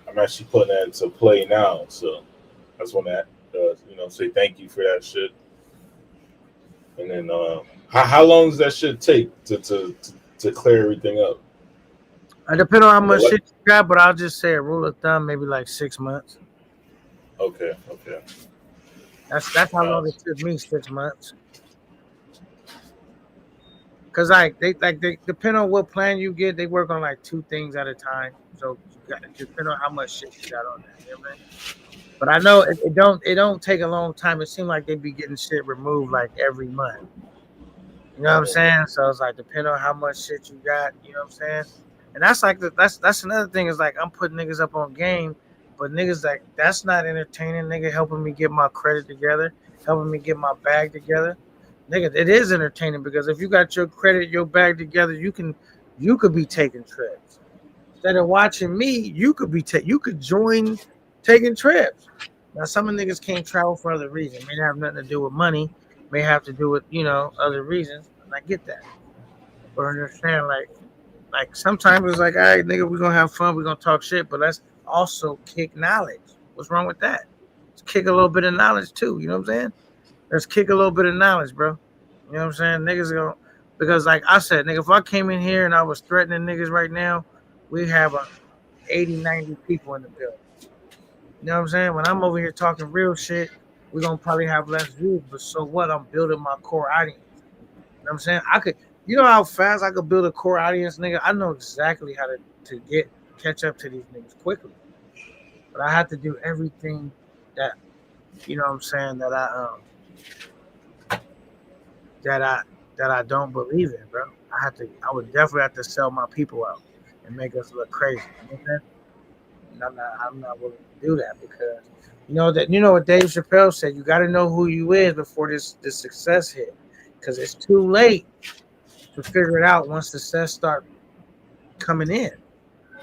I'm actually putting that into play now, so I just want to say thank you for that shit. And then how long does that shit take to clear everything up? It depends on how much shit you got, but I'll just say a rule of thumb, maybe like 6 months. Okay. That's how long it took me, 6 months. Cause they depend on what plan you get, they work on like 2 things at a time. So you got to depend on how much shit you got on there. You know what I mean? But I know it don't take a long time. It seems like they be getting shit removed like every month. You know what I'm saying? So it's like depending on how much shit you got. You know what I'm saying? And that's like that's another thing is like I'm putting niggas up on game, but niggas like that's not entertaining. Nigga helping me get my credit together, helping me get my bag together. Nigga, it is entertaining because if you got your credit, your bag together, you could be taking trips. Instead of watching me, you could join taking trips. Now some of the niggas can't travel for other reasons. May have nothing to do with money, may have to do with, other reasons. And I get that. But I understand like sometimes it's like, all right, nigga, we're gonna have fun, we're gonna talk shit, but let's also kick knowledge. What's wrong with that? Let's kick a little bit of knowledge too, you know what I'm saying? Let's kick a little bit of knowledge, bro. You know what I'm saying? Niggas go because like I said, nigga, if I came in here and I was threatening niggas right now, we have 80, 90 people in the building. You know what I'm saying? When I'm over here talking real shit, we're gonna probably have less views, but so what? I'm building my core audience. You know what I'm saying? I could, you know how fast I could build a core audience, nigga. I know exactly how to catch up to these niggas quickly, but I have to do everything that you know what I'm saying that I that I don't believe in, bro. I would definitely have to sell my people out and make us look crazy. You know what I'm saying? And I'm not willing to do that because you know what Dave Chappelle said. You got to know who you is before this success hit, because it's too late to figure it out once success start coming in.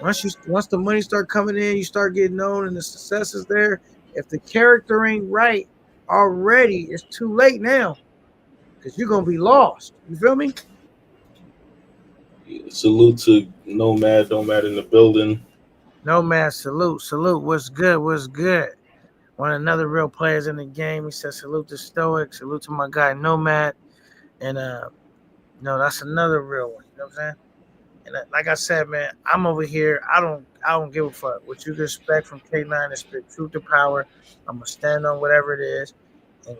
Once the money start coming in, you start getting known and the success is there. If the character ain't right already, it's too late now because you're gonna be lost. You feel me? Salute to Nomad in the building. Nomad, salute. What's good? What's good? One of another real players in the game. He said salute to Stoic, salute to my guy Nomad, and no, that's another real one. You know what I'm saying? And like I said, man, I'm over here. I don't give a fuck what you can expect from K9 to spit truth to power. I'm gonna stand on whatever it is, and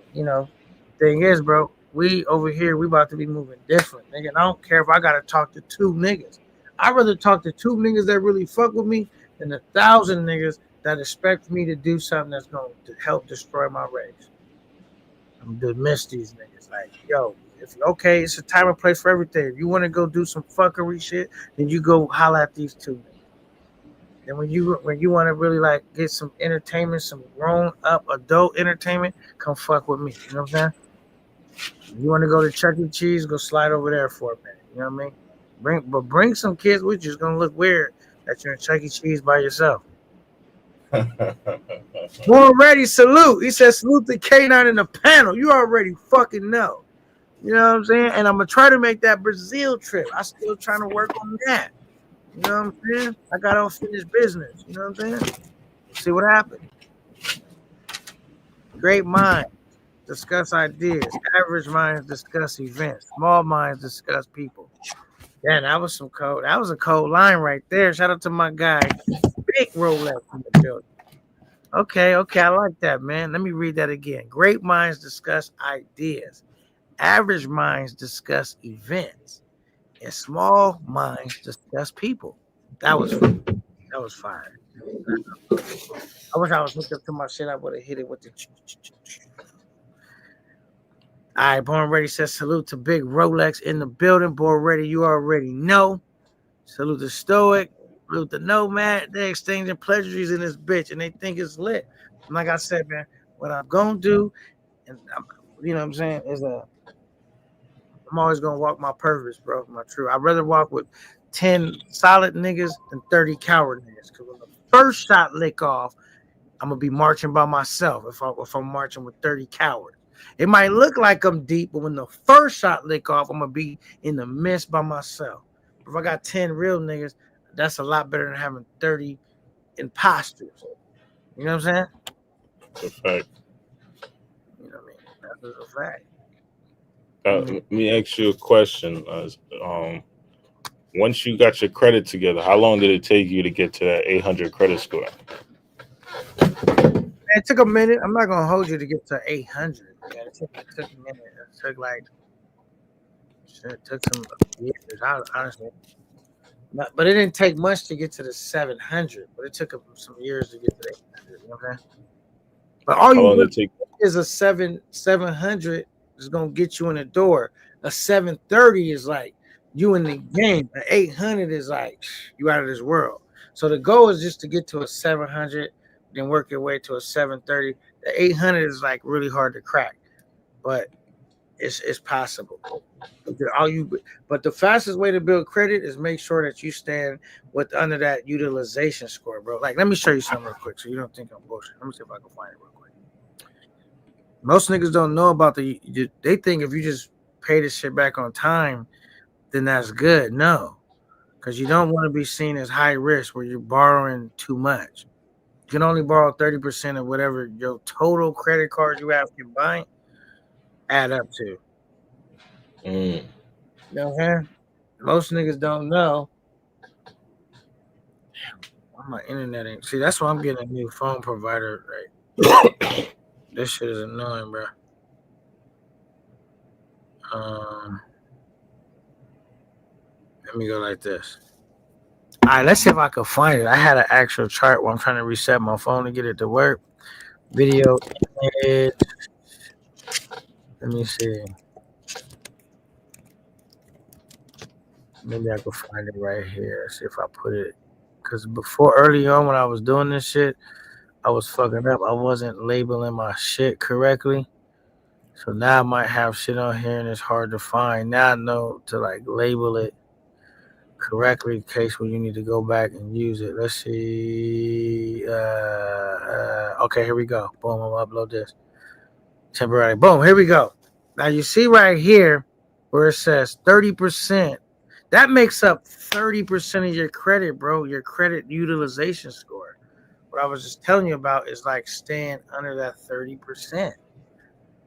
thing is, bro, we over here we about to be moving different, nigga. And I don't care if I gotta talk to two niggas. I'd rather talk to two niggas that really fuck with me than 1,000 niggas that expect me to do something that's going to help destroy my race. I'm gonna dismiss these niggas. Like, yo, if okay, it's a time and place for everything. If you want to go do some fuckery shit, then you go holler at these two niggas. And when you want to really like get some entertainment, some grown up adult entertainment, come fuck with me. You know what I'm saying? You want to go to Chuck E. Cheese, go slide over there for a minute. You know what I mean? Bring some kids with you. It's gonna look weird that you're in Chuck E. Cheese by yourself. Born ready, salute. He said salute the K9 in the panel. You already fucking know. You know what I'm saying? And I'm gonna try to make that Brazil trip. I still trying to work on that. You know what I'm saying? I got unfinished business. You know what I'm saying? See what happens. Great minds discuss ideas. Average minds discuss events. Small minds discuss people. Yeah, that was some cold. That was a cold line right there. Shout out to my guy, Big Rolex in the building. Okay, I like that, man. Let me read that again. Great minds discuss ideas. Average minds discuss events. And small minds discuss people. That was fire. I wish I was hooked up to my shit. I would have hit it with the. All right, Born Ready says salute to Big Rolex in the building. Born Ready, you already know. Salute to Stoic. Salute to Nomad. They exchanging pleasantries in this bitch, and they think it's lit. And like I said, man, what I'm gonna do, and you know what I'm saying, is I'm always gonna walk my purpose, bro. My truth. I'd rather walk with 10 solid niggas than 30 coward niggas. Because when the first shot lick off, I'm gonna be marching by myself. If I'm marching with 30 cowards, it might look like I'm deep, but when the first shot lick off, I'm gonna be in the mist by myself. If I got 10 real niggas, that's a lot better than having 30 imposters. You know what I'm saying? That's a fact. You know what I mean? That's a fact. Let me ask you a question. Once you got your credit together, how long did it take you to get to that 800 credit score? It took a minute. I'm not gonna hold you to get to 800. Man. It took a minute. It took some years, honestly. But it didn't take much to get to the 700. But it took some years to get to the 800. You know what I'm saying? But all you need is a 700 is gonna get you in the door. A 730 is like you in the game. An 800 is like you out of this world. So the goal is just to get to a 700, then work your way to a 730. The 800 is like really hard to crack, but it's possible. But the fastest way to build credit is make sure that you stand under that utilization score, bro. Like, let me show you something real quick so you don't think I'm bullshit. Let me see if I can find it real quick. Most niggas don't know about they think if you just pay this shit back on time, then that's good. No, because you don't want to be seen as high risk where you're borrowing too much. You can only borrow 30% of whatever your total credit card you have combined add up to. You know what I'm saying? Most niggas don't know. Damn, my internet ain't. See, that's why I'm getting a new phone provider, right? This shit is annoying, bro. Let me go like this. All right, let's see if I can find it. I had an actual chart where I'm trying to reset my phone to get it to work. Video image. Let me see. Maybe I can find it right here. See if I put it. Because before, early on when I was doing this shit, I was fucking up. I wasn't labeling my shit correctly. So now I might have shit on here and it's hard to find. Now I know to like label it correctly in case when you need to go back and use it. Let's see. Okay, here we go. Boom, I'm gonna upload this. Temporary. Boom, here we go. Now you see right here where it says 30%. That makes up 30% of your credit, bro. Your credit utilization score. What I was just telling you about is like staying under that 30%. You know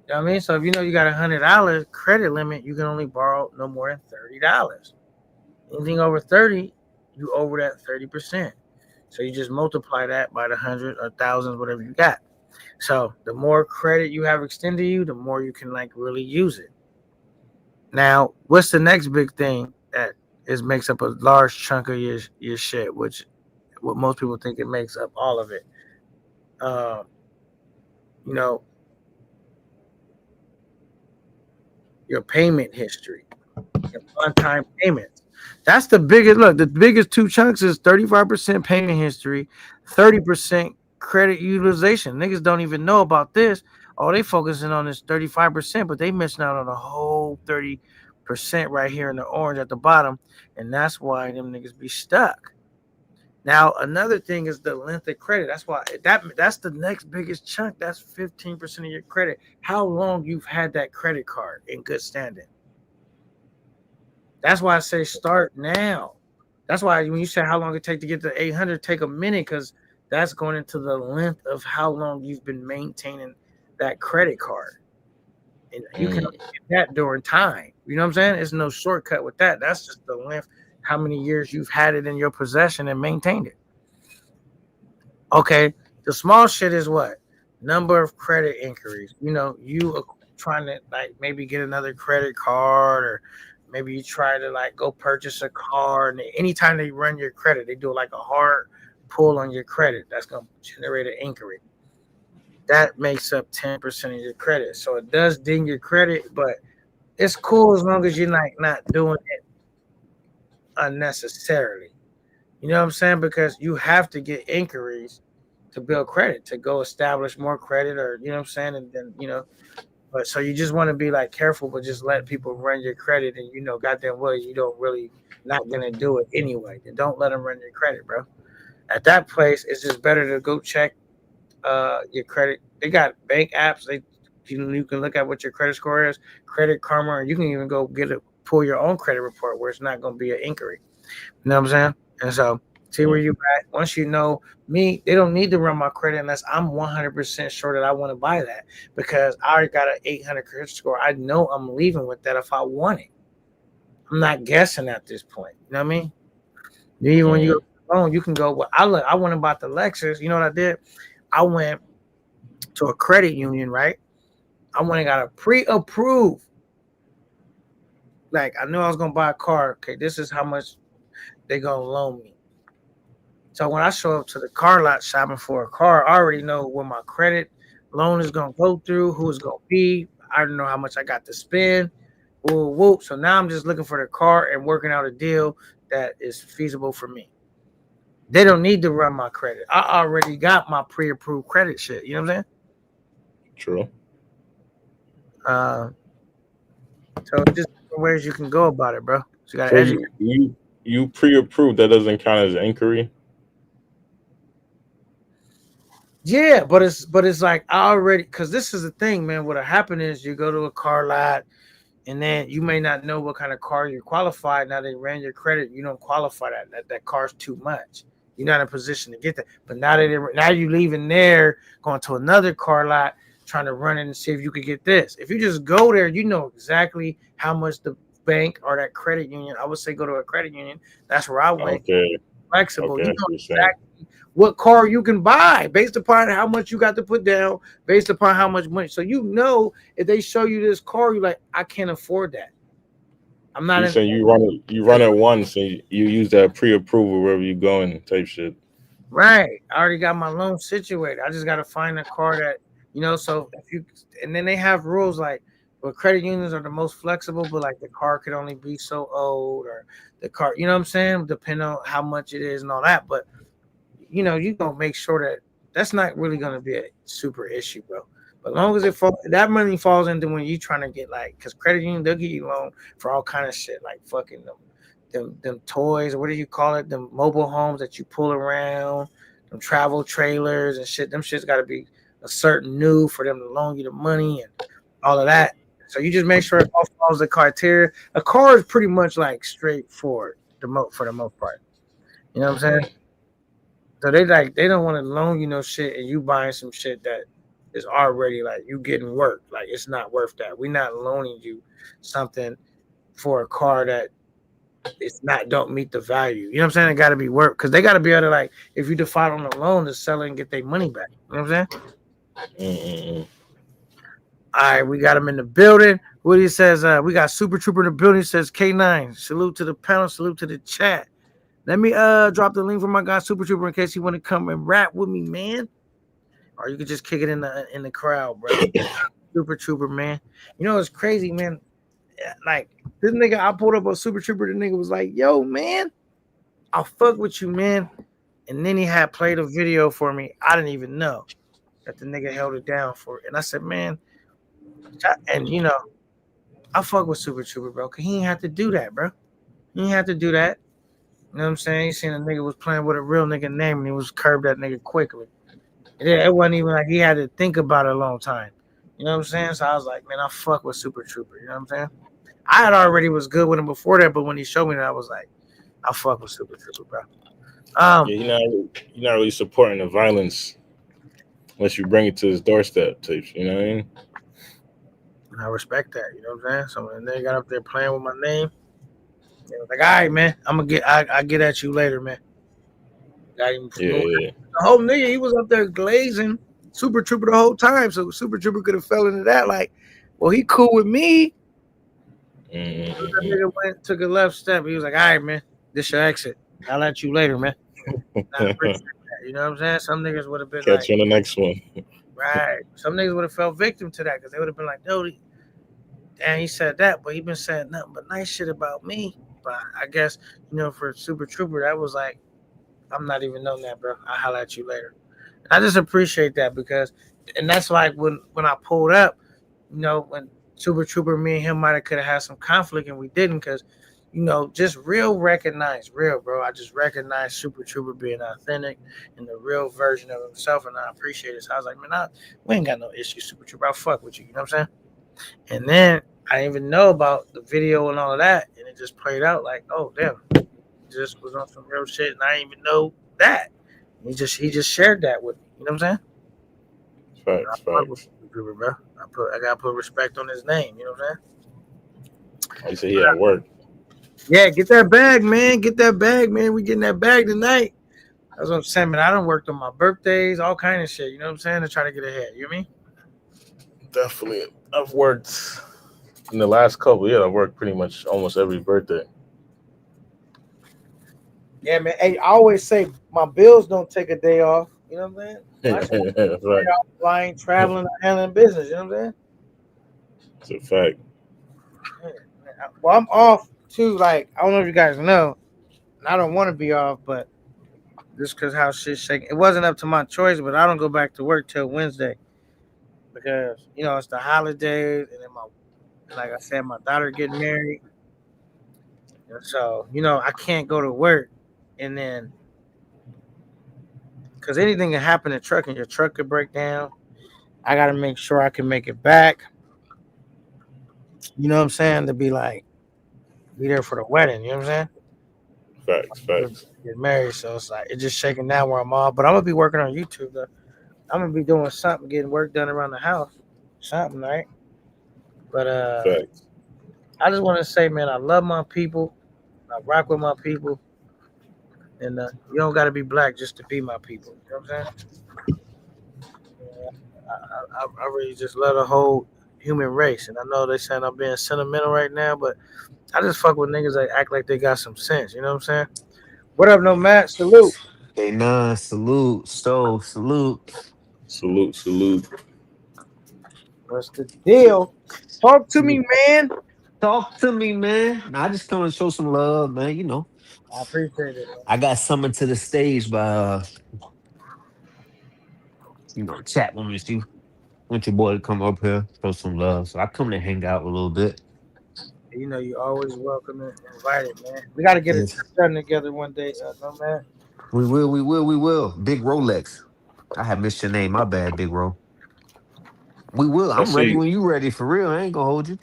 what I mean? So if you know you got $100 credit limit, you can only borrow no more than $30. Anything over 30, you over that 30%. So you just multiply that by the 100 or thousands, whatever you got. So the more credit you have extended to you, the more you can like really use it. Now, what's the next big thing that makes up a large chunk of your shit, which what most people think it makes up all of it? You know, your payment history, your on-time payments. That's the biggest. Look, the biggest two chunks is 35% payment history, 30% credit utilization. Niggas don't even know about this. Oh, they focusing on this 35%, but they missing out on the whole 30% right here in the orange at the bottom, and that's why them niggas be stuck. Now, another thing is the length of credit. That's why that's the next biggest chunk. That's 15% of your credit. How long you've had that credit card in good standing. That's why I say start now. That's why when you say how long it take to get to 800, take a minute, because that's going into the length of how long you've been maintaining that credit card. And you can get that during time. You know what I'm saying? There's no shortcut with that. That's just the length, how many years you've had it in your possession and maintained it. Okay, the small shit is what? Number of credit inquiries. You know, you are trying to like maybe get another credit card, or maybe you try to like go purchase a car, and anytime they run your credit, they do like a hard pull on your credit. That's going to generate an inquiry. That makes up 10% of your credit. So it does ding your credit, but it's cool as long as you're like not doing it unnecessarily. You know what I'm saying? Because you have to get inquiries to build credit, to go establish more credit, or you know what I'm saying? And then, you know, but so you just want to be like careful, but just let people run your credit, and you know, goddamn well, you don't really not gonna do it anyway. Then don't let them run your credit, bro. At that place, it's just better to go check your credit. They got bank apps. You can look at what your credit score is, Credit Karma, or you can even go pull your own credit report where it's not gonna be an inquiry. You know what I'm saying? And so see where you at. Once you know me, they don't need to run my credit unless I'm 100% sure that I want to buy that, because I already got an 800 credit score. I know I'm leaving with that if I want it. I'm not guessing at this point. You know what I mean? Even when you go on, you can go, well, I went and bought the Lexus. You know what I did? I went to a credit union, right? I went and got a pre-approved. Like, I knew I was going to buy a car. Okay, this is how much they're going to loan me. So when I show up to the car lot shopping for a car, I already know what my credit loan is going to go through, who it's going to be. I don't know how much I got to spend. Whoop. So now I'm just looking for the car and working out a deal that is feasible for me. They don't need to run my credit. I already got my pre-approved credit shit. You know what I'm saying? True. So just ways you can go about it, bro. So you got to educate. You pre-approved. That doesn't count as an inquiry. Yeah, but it's like I already, because this is the thing, man. What'll happen is you go to a car lot, and then you may not know what kind of car you qualify. Now they ran your credit, you don't qualify that car's too much. You're not in a position to get that. But now you leaving there, going to another car lot, trying to run it and see if you could get this. If you just go there, you know exactly how much the bank or that credit union. I would say go to a credit union. That's where I went. Okay. Flexible. Okay, you know exactly what car you can buy based upon how much you got to put down, based upon how much money. So you know, if they show you this car, you're like, I can't afford that. I'm not You in. saying you run it once and you use that pre-approval wherever you going type shit. Right. I already got my loan situated. I just got to find a car that, so if you, and then they have rules like, well, credit unions are the most flexible, but like the car could only be so old or the car, you know what I'm saying? Depending on how much it is and all that. But, you going to make sure that that's not really going to be a super issue, bro. But as long as that money falls into when you trying to get like, because credit union, they'll give you loan for all kind of shit, like fucking them toys, or what do you call it? Them mobile homes that you pull around, them travel trailers and shit. Them shit's got to be a certain new for them to loan you the money and all of that. So you just make sure it all follows the criteria. A car is pretty much like straightforward for the most part. You know what I'm saying? So they don't want to loan you no shit and you buying some shit that is already like you getting work. Like it's not worth that. We're not loaning you something for a car that it's not don't meet the value. You know what I'm saying? It got to be work because they got to be able to like if you default on the loan to sell it and get their money back. You know what I'm saying? All right, we got him in the building. Woody says we got Super Trooper in the building. He says K9. Salute to the panel. Salute to the chat. Let me drop the link for my guy Super Trooper in case you want to come and rap with me, man. Or you could just kick it in the crowd, bro. Super Trooper, man. You know it's crazy, man. Like this nigga, I pulled up a Super Trooper. The nigga was like, "Yo, man, I'll fuck with you, man." And then he had played a video for me. I didn't even know that the nigga held it down for it. And I said, "Man," and I fuck with Super Trooper, bro. Cause he ain't have to do that, bro. He ain't have to do that. You know what I'm saying? He seen a nigga was playing with a real nigga name and he was curbed that nigga quickly. It wasn't even like he had to think about it a long time. You know what I'm saying? So I was like, man, I fuck with Super Trooper. You know what I'm saying? I had already was good with him before that, but when he showed me that, I was like, I fuck with Super Trooper, bro. Yeah, you're not really supporting the violence unless you bring it to his doorstep, types. You know what I mean? I respect that. You know what I'm saying? So when they got up there playing with my name, they was like, all right, man, I get at you later, man. Got him. Yeah. The whole nigga, he was up there glazing Super Trooper the whole time. So Super Trooper could have fell into that. Like, well, he cool with me. That nigga took a left step. He was like, all right, man, this your exit. I'll at you later, man. I appreciate that. You know what I'm saying? Some niggas would have been Catch you on the next one. Right. Some niggas would have fell victim to that because they would have been like, dude, and he said that, but he been saying nothing but nice shit about me. But I guess, for Super Trooper, that was like, I'm not even knowing that, bro. I'll holler at you later. I just appreciate that and that's like when I pulled up, when Super Trooper, me and him could have had some conflict and we didn't because, just real, bro. I just recognize Super Trooper being authentic and the real version of himself, and I appreciate it. So I was like, man, we ain't got no issue, Super Trooper. I'll fuck with you. You know what I'm saying? And then I didn't even know about the video and all of that, and it just played out like, oh damn, just was on some real shit, and I didn't even know that. He just shared that with me. You know what I'm saying? Facts. Bro. I gotta put respect on his name. You know what I'm saying? I said he at work. Yeah, get that bag, man. Get that bag, man. We getting that bag tonight. That's what I'm saying, man. I done worked on my birthdays, all kind of shit. You know what I'm saying? To try to get ahead. You know what I mean? Definitely. I've worked in the last couple years. I've worked pretty much almost every birthday. Yeah, man. Hey, I always say my bills don't take a day off. You know what I'm saying? Right. Flying, traveling, handling business. You know what I'm saying? It's a fact. Well, I'm off too. Like, I don't know if you guys know. I don't want to be off, but just because how shit's shaking. It wasn't up to my choice, but I don't go back to work till Wednesday because, it's the holidays. And then like I said, my daughter getting married. And so, I can't go to work and then because anything can happen in trucking. Your truck could break down. I got to make sure I can make it back. You know what I'm saying? To be there for the wedding. You know what I'm saying? Facts. Get married. So it's like, it's just shaking down where I'm off. But I'm going to be working on YouTube, though. I'm going to be doing something, getting work done around the house. Something, right? But Facts. I just want to say, man, I love my people. I rock with my people. And you don't got to be black just to be my people. You know what I'm saying? I really just love the whole human race. And I know they saying I'm being sentimental right now, but I just fuck with niggas that act like they got some sense. You know what I'm saying? What up, no Matt? Salute. K9, salute. Stove, salute. Salute, salute. What's the deal? Talk to me, man. Talk to me, man. Nah, I just come to show some love, man. I appreciate it, man. I got summoned to the stage by chat woman. You want your boy to come up here, show some love. So I come to hang out a little bit. You know, you always welcome and invited, man. We got to get a Yes. trip done together one day, no man. We will. Big Rolex. I have missed your name. My bad, Big Ro. We will. Let's I'm ready see. when you ready for real. I ain't gonna hold you.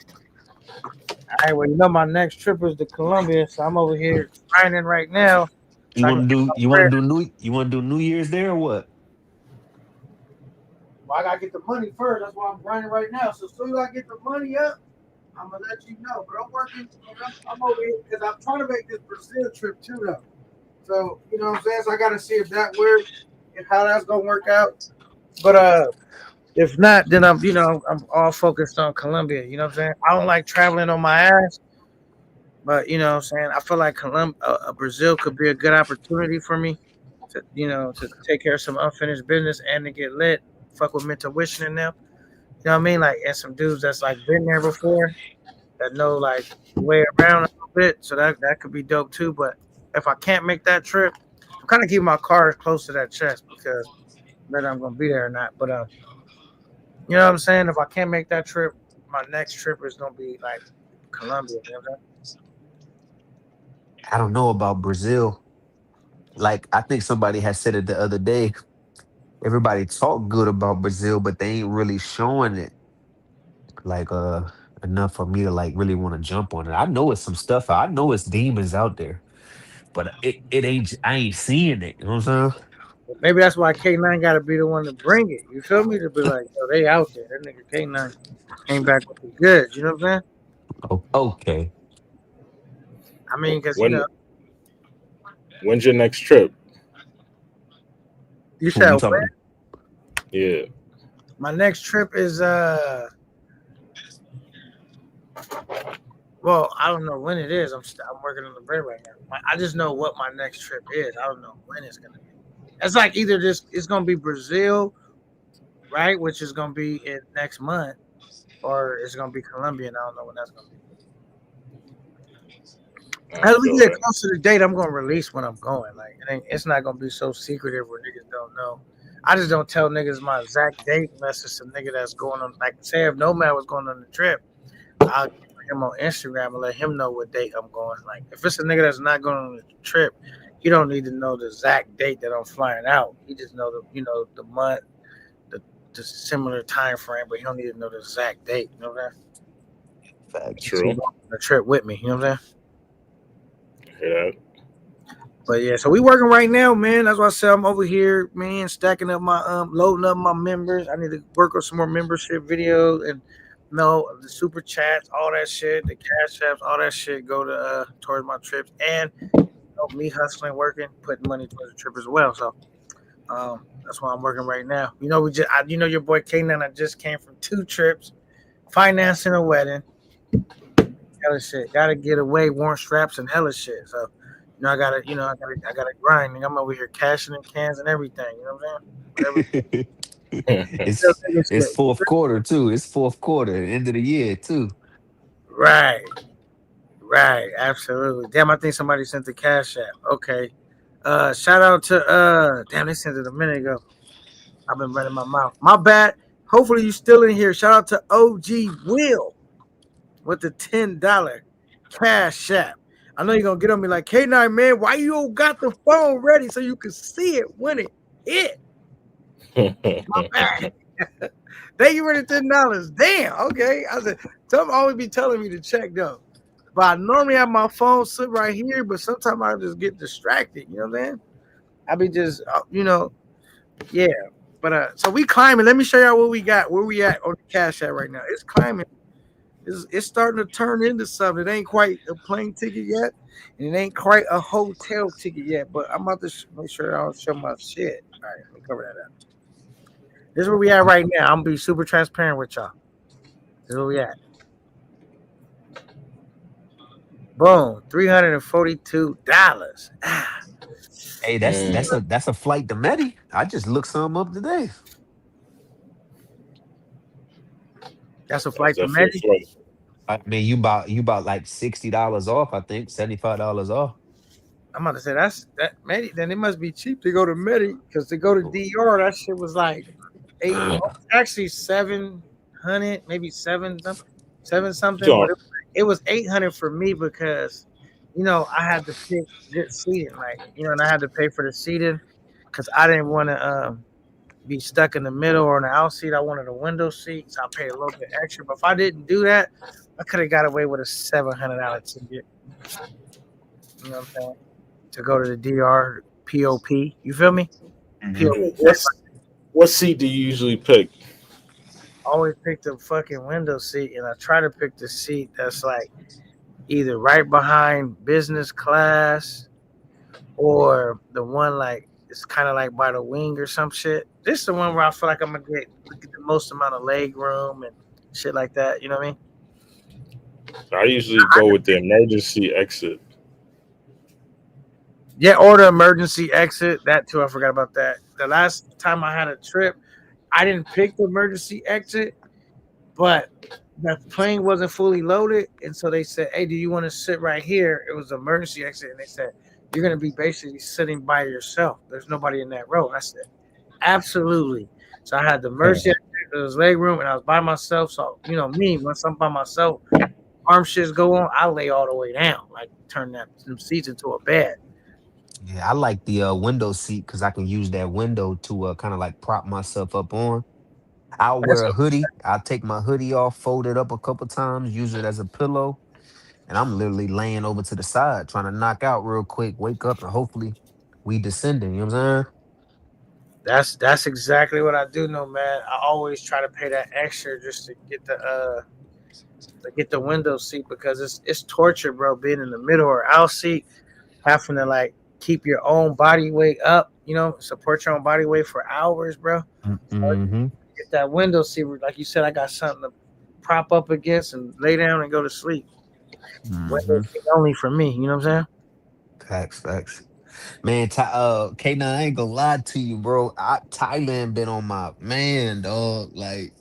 All right, well, you know, my next trip is to Colombia, so I'm over here grinding right now. You So I can wanna get do my you wanna bread. do New Year's there or what? Well, I gotta get the money first. That's why I'm grinding right now. So as soon as I get the money up, I'm gonna let you know. But I'm working. I'm over here because I'm trying to make this Brazil trip too, though. So you know what I'm saying. So I gotta see if that works and how that's gonna work out. But if not, then I'm all focused on Colombia. You know what I'm saying. I don't like traveling on my ass, but you know what I'm saying. I feel like Brazil could be a good opportunity for me to take care of some unfinished business and to get lit. Fuck with mental wishing in them. You know what I mean? Like, and some dudes that's like been there before that know like the way around a little bit. So that could be dope too. But if I can't make that trip, I'm kind of keeping my cards close to that chest because whether I'm gonna be there or not. But you know what I'm saying? If I can't make that trip, my next trip is gonna be like Colombia. You know what I'm I don't know about Brazil. Like I think somebody had said it the other day. Everybody talk good about Brazil, but they ain't really showing it like enough for me to like really want to jump on it. I know it's some stuff. I know it's demons out there, but it ain't. I ain't seeing it. You know what I'm saying? Maybe that's why K9 got to be the one to bring it. You feel me? To be like, yo, they out there. That nigga K9 came back with the goods. You know what I'm saying? Okay. I mean, because When when's your next trip? you Who said you when? talking? Yeah. My next trip is well, I don't know when it is. I'm working on the bread right now. I just know what my next trip is. I don't know when it's gonna be. It's like either it's gonna be Brazil, right, which is gonna be in next month, or it's gonna be Colombia, and I don't know when that's gonna be. I As we feel get that. closer to the date, I'm gonna release when I'm going. Like it's not gonna be so secretive where niggas don't know. I just don't tell niggas my exact date unless it's a nigga that's going on. Like say if Nomad was going on the trip, I'll get him on Instagram and let him know what date I'm going. Like if it's a nigga that's not going on the trip, he don't need to know the exact date that I'm flying out. He just know the month, the the similar time frame, but he don't need to know the exact date. You know what I'm saying? Facts. So he True. going on the trip with me. You know what I'm saying? Hear that? But yeah, so we working right now, man. That's why I said I'm over here, man, stacking up my loading up my members. I need to work on some more membership videos and the super chats, all that shit, the cash apps, all that shit go to towards my trips and me hustling, working, putting money towards the trip as well. So that's why I'm working right now. You know, your boy Kanan. I just came from 2 trips, financing a wedding, hella shit. Got to get away, worn straps and hella shit. So I gotta grind. I'm over here cashing in cans and everything. You know what I'm saying? Whatever. Still it's nigga it's shit. fourth quarter too. It's fourth quarter, end of the year too. Right, right, absolutely. Damn, I think somebody sent the cash app. Okay. Shout out to damn, they sent it a minute ago. I've been running my mouth. My bad. Hopefully you still in here. Shout out to OG Will with the $10 cash app. I know you're gonna get on me like K9 man, why you don't got the phone ready so you can see it when it hit? My bad. Thank you for the $10. Damn. Okay. I said, some always be telling me to check though. But I normally have my phone sit right here, but sometimes I just get distracted. You know what I'm saying? I be just, yeah. But so we climbing. Let me show y'all what we got. Where we at on the cash app right now? It's climbing. It's starting to turn into something. It ain't quite a plane ticket yet, and it ain't quite a hotel ticket yet. But I'm about to make sure I don't show my shit. All right, let me cover that up. This is where we at right now. I'm gonna be super transparent with y'all. This is where we at. Boom, $342. Hey, Mm, that's a flight to Medi. I just looked some up today. That's a that's flight to definitely a Magic. flight. I mean, you about like $60 off. I think $75 off. I'm about to say that Medi. Then it must be cheap to go to Medi because to go to DR, that shit was like eight. Actually, 700, maybe seven something. But So, it was 800 for me because I had to pick good seating, like and I had to pay for the seating because I didn't want to be stuck in the middle or in the out seat. I wanted a window seat, so I paid a little bit extra. But if I didn't do that, I could have got away with a $700 ticket. You know what I'm saying? To go to the DR POP. You feel me? Mhm. POP. what seat do you usually pick? Always pick the fucking window seat, and I try to pick the seat that's like either right behind business class or the one like it's kind of like by the wing or some shit. This is the one where I feel like I'm gonna get the most amount of leg room and shit like that. You know what I mean? I usually go with the emergency exit. Yeah, or the emergency exit. That too, I forgot about that. The last time I had a trip, I didn't pick the emergency exit, but the plane wasn't fully loaded, and so they said, "Hey, do you want to sit right here?" It was an emergency exit, and they said, "You're going to be basically sitting by yourself. There's nobody in that row." I said, "Absolutely." So I had the emergency exit, there was leg room, and I was by myself. So me, once I'm by myself, arm shits go on, I lay all the way down, like turn them seats into a bed. Yeah, I like the window seat because I can use that window to kind of like prop myself up on. I'll That's wear a hoodie. I'll take my hoodie off, fold it up a couple times, use it as a pillow, and I'm literally laying over to the side trying to knock out real quick, wake up, and hopefully we descending. You know what I'm saying? that's exactly what I do know, man. I always try to pay that extra just to get the window seat because it's torture, bro. Being in the middle or out seat, having to like keep your own body weight up, support your own body weight for hours, bro. So Mm-hmm. get that window seat, like you said, I got something to prop up against and lay down and go to sleep. Window Mm-hmm. seat only for me. You know what I'm saying? Facts, facts. Man, K9, I ain't gonna lie to you, bro. Thailand been on my man, dog. Like,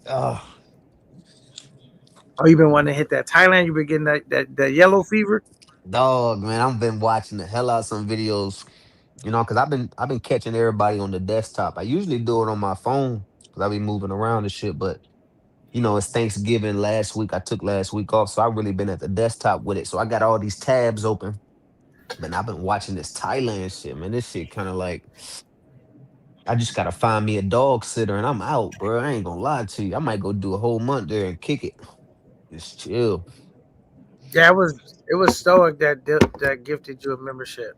Oh, you been wanting to hit that Thailand? You been getting that yellow fever? dog, man. I've been watching the hell out of some videos, because I've been catching everybody on the desktop. I usually do it on my phone because I be moving around and shit. But it's Thanksgiving last week. I took last week off, so I really been at the desktop with it. So I got all these tabs open. But I've been watching this Thailand shit, man. This shit kind of like I just gotta find me a dog sitter and I'm out, bro. I ain't gonna lie to you. I might go do a whole month there and kick it. Just chill. Yeah, it was Stoic that gifted you a membership.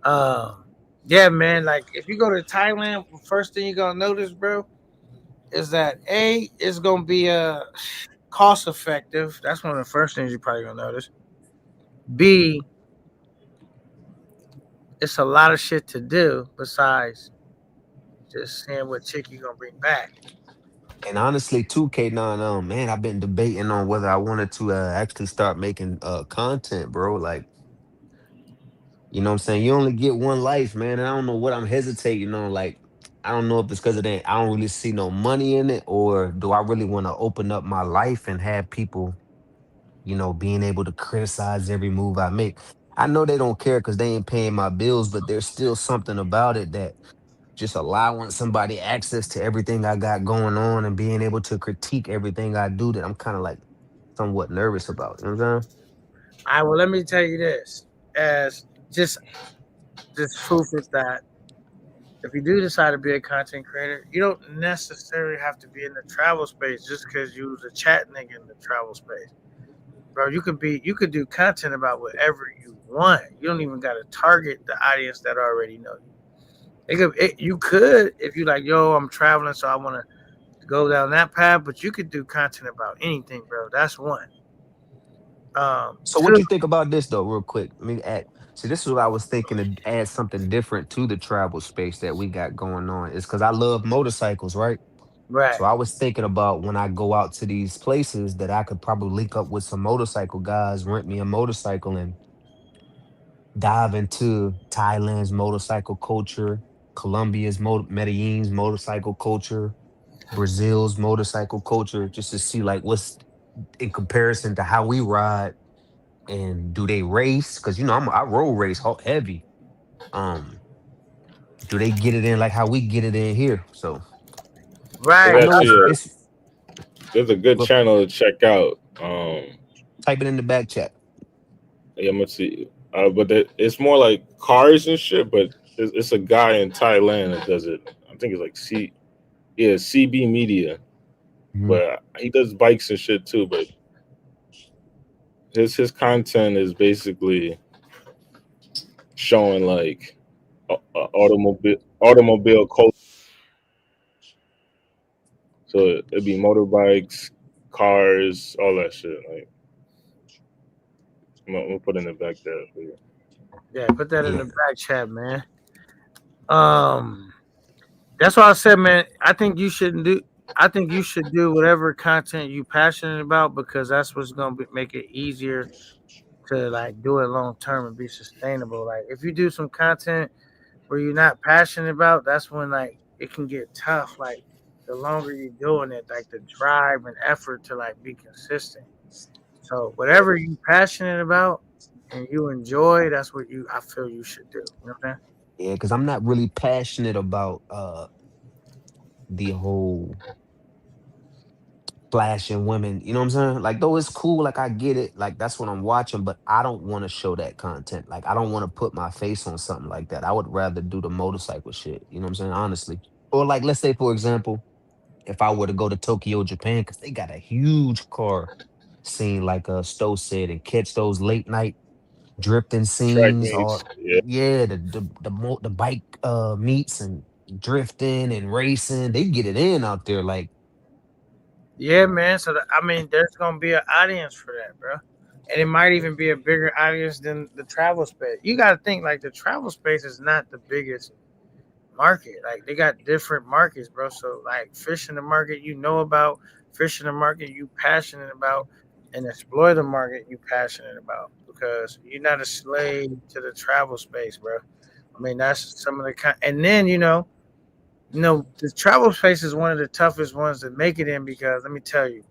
Um, yeah, man. Like if you go to Thailand, first thing you're gonna notice, bro, is that it's gonna be cost effective. That's one of the first things you're probably gonna notice. B, it's a lot of shit to do besides just seeing what chick you gonna bring back. And honestly, 2K9, man, I've been debating on whether I wanted to actually start making content, bro. Like, you know what I'm saying? You only get one life, man. And I don't know what I'm hesitating on. Like, I don't know if it's because I don't really see no money in it, or do I really want to open up my life and have people, being able to criticize every move I make. I know they don't care because they ain't paying my bills, but there's still something about it that just allowing somebody access to everything I got going on and being able to critique everything I do that I'm kind of like somewhat nervous about. You know what I'm saying? All right, well, let me tell you this as just proof is that if you do decide to be a content creator, you don't necessarily have to be in the travel space just because you was a chat nigga in the travel space. Bro, you could do content about whatever you want. You don't even gotta target the audience that already know you. You could if you like, yo, I'm traveling, so I wanna go down that path, but you could do content about anything, bro. That's one. So what Two, you think about this though, real quick? Let me add. See, this is what I was thinking to add something different to the travel space that we got going on. Is because I love motorcycles, right? right, So I was thinking about when I go out to these places that I could probably link up with some motorcycle guys, rent me a motorcycle, and dive into Thailand's motorcycle culture, Medellin's motorcycle culture, Brazil's motorcycle culture, just to see like what's in comparison to how we ride and do they race? Because I road race heavy. Um, do they get it in like how we get it in here? So I There's right. know actually there's a good well, channel to check out. type it in the back chat. Yeah, I'm gonna see. But it's more like cars and shit. But it's a guy in Thailand that does it. I think it's like CB Media. Mhm. But he does bikes and shit too. But his content is basically showing like automobile culture. So it'd be motorbikes, cars, all that shit. Like I'm gonna put in the back there for you. Yeah, put that in Yeah, the back chat, man. Um, that's why I said, man. I think you should do whatever content you passionate about because that's what's gonna make it easier to like do it long term and be sustainable. Like if you do some content where you're not passionate about, that's when like it can get tough. Like the longer you're doing it, like the drive and effort to like be consistent. So whatever you're passionate about and you enjoy, that's what I feel you should do. You know what I'm yeah, because I'm not really passionate about the whole flashing women. You know what I'm saying? Like, though it's cool, like I get it, like that's what I'm watching, but I don't want to show that content. Like, I don't want to put my face on something like that. I would rather do the motorcycle shit. You know what I'm saying? Honestly, or like, let's say for example, if I were to go to Tokyo, Japan, because they got a huge car scene, like Stowe said, and catch those late night drifting Track scenes, meets, or yeah. yeah, the bike meets and drifting and racing. They get it in out there, like. Yeah, man. So I mean, there's gonna be an audience for that, bro, and it might even be a bigger audience than the travel space. You got to think like the travel space is not the biggest market. Like they got different markets, bro. So like fish in the market you know about, fish in the market you passionate about, and explore the market you passionate about because you're not a slave to the travel space, bro. I mean that's some of the and then the travel space is one of the toughest ones to make it in because let me tell you,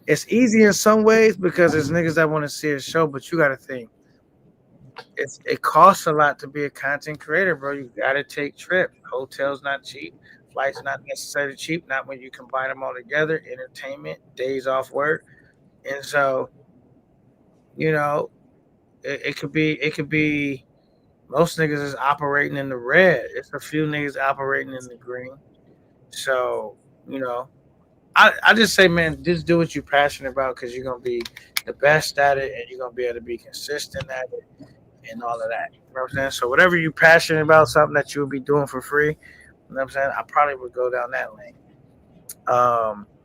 it's easy in some ways because there's niggas that want to see a show, but you got to think it costs a lot to be a content creator, bro. You got to take trips. Hotels not cheap. Flights not necessarily cheap. Not when you combine them all together. Entertainment, days off work, and so you know it could be. Most niggas is operating in the red. It's a few niggas operating in the green. So you know, I just say, man, just do what you're passionate about because you're gonna be the best at it, and you're gonna be able to be consistent at it and all of that. You know what I'm saying? So whatever you're passionate about, something that you would be doing for free, you know what I'm saying? I probably would go down that lane.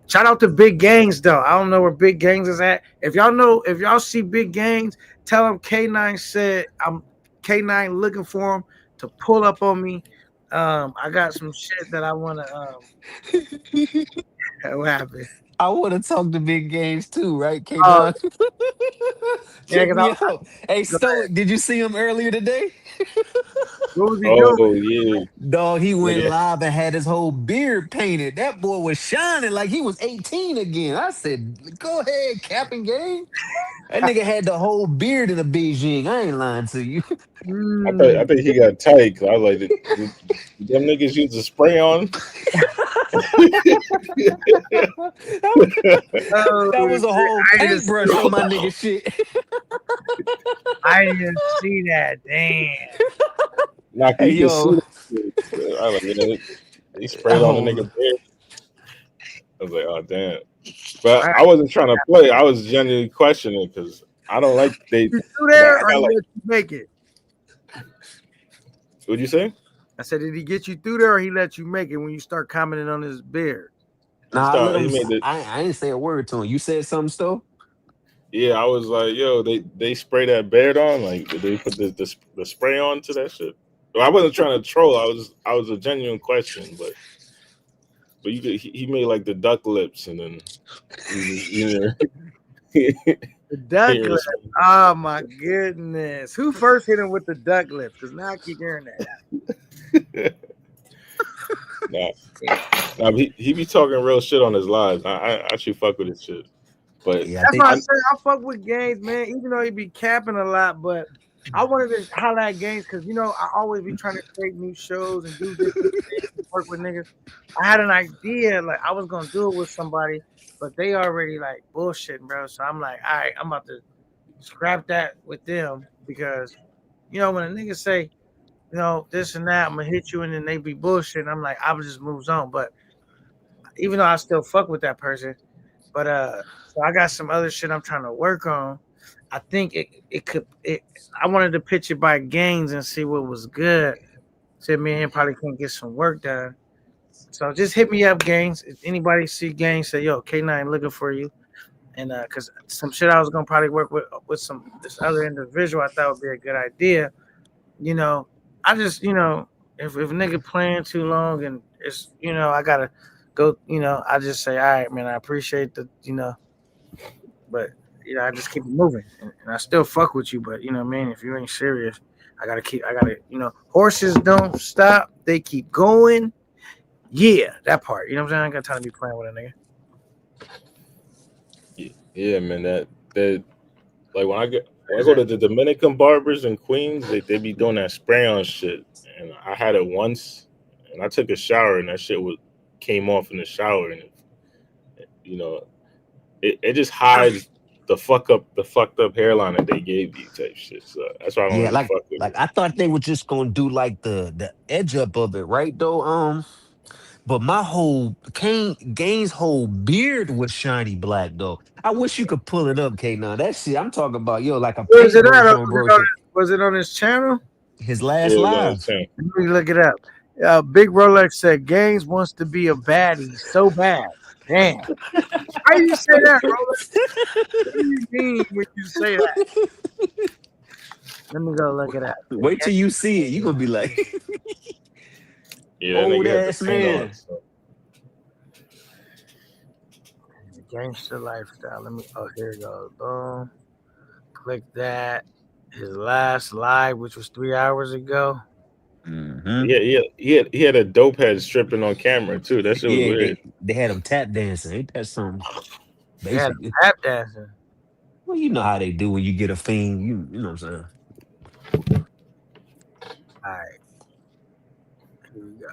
Shout out to Big Gangs though. I don't know where Big Gangs is at. If y'all see Big Gangs, tell him K9 said I'm K9 looking for him to pull up on me. I got some shit that I wanna what happened? I want to talk to big games too, right, K Oh Don? yeah, Check because I me out. Hey, go ahead. Stoic, did you see him earlier today? What was he doing? Oh yeah, Dog, he went nigga. live and had his whole beard painted. That boy was shining like he was 18 again. I said, go ahead, Captain Game. That nigga had the whole beard in a Beijing. I ain't lying to you. I Mm. think he got tight. 'Cause I was like, did them niggas use the spray on? Oh, That was a whole I didn't paintbrush on my nigga shit. I didn't see that. Damn. Like Hey, you can see yo. that. I was like, yeah, he sprayed on the Oh, nigga beard. I was like, oh damn. But Right. I wasn't trying to play. I was genuinely questioning because I don't like they. You through Cause there I or got he like, let you make it? what'd you say? I said, did he get you through there or he let you make it when you start commenting on his beard? He nah, I let started. him. He made it. I ain't say a word to him. You said something, Sto? Yeah, I was like, yo, they spray that beard on, like did they put the spray on to that shit. Well, I wasn't trying to troll. I was a genuine question, but you could, he made like the duck lips, and then he The duck he lips. Oh my goodness. Who first hit him with the duck lips? Because now I keep hearing that. nah, he be talking real shit on his lives. I actually fuck with his shit, but Yeah, I That's think why I say I fuck with Gaines, man. Even though he be capping a lot, but I wanted to highlight Gaines because I always be trying to create new shows and do different things and work with niggas. I had an idea, like I was gonna do it with somebody, but they already like bullshitting, bro. So I'm like, all right, I'm about to scrap that with them because when a nigga say, this and that, I'm gonna hit you and then they be bullshitting. I'm like, I just moves on. But even though I still fuck with that person, but so I got some other shit I'm trying to work on. I think I wanted to pitch it by Gaines and see what was good. Said me and him probably can get some work done. So just hit me up, Gaines. If anybody see Gaines, say yo, K9 looking for you. And cause some shit I was gonna probably work with this other individual I thought would be a good idea. You know, I just if nigga playing too long and it's I gotta go. I just say all right, man. I appreciate but I just keep it moving, and I still fuck with you. But man, if you ain't serious, I gotta. Horses don't stop; they keep going. Yeah, that part. You know what I'm saying? I ain't got time to be playing with a nigga. yeah, man, that like when I go to the Dominican barbers in Queens, they be doing that spray on shit, and I had it once, and I took a shower, and that shit came off in the shower, and you know it just hides the fucked up hairline that they gave you type shit. So that's why I don't yeah, really like fuck with like it. I thought they were just gonna do like the edge up of it, right? Though, but my whole Kane Gaines' whole beard was shiny black though. I wish you could pull it up, K. Now that shit I'm talking about, yo, like a Where's it paintbrush at? on bro shit. Was it on his channel? His Yeah, last it was on his live. chain. Let me look it up. Big Rolex said Gaines wants to be a baddie so bad. Damn. How you say that, Rolex? What do you mean when you say that? Let me go look it up. Wait till you see it. You gonna be like, Yeah, that old nigga had the ass paint on. man. So. Gangster lifestyle. Let me. Oh, here it goes. Boom. Click that. His last live, which was 3 hours ago. Hmm. He had a dope head stripping on camera too. That shit was Yeah, weird. they had him tap dancing. Ain't that something? They had him Basically. tap dancing. Well, you know how they do when you get a fiend. You know what I'm saying? All right. Here we go.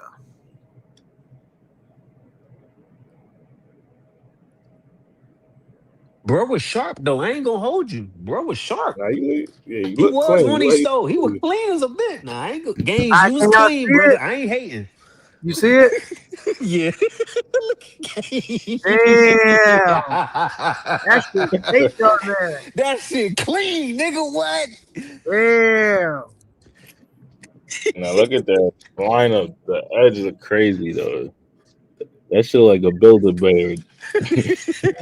Bro was sharp though. I ain't gonna hold you. Bro was sharp. Nah, you He look was clean. when You he like stole. He was clean as a bit. Nah, I ain't All Gaines, right, you was can y'all clean, see brother. it? I ain't hating. You see it? Yeah. Look at Gaines. Damn. That shit caked on there. That shit clean, nigga. What? Damn. now look at that lineup. The edges are crazy though. That shit like a builder bear. You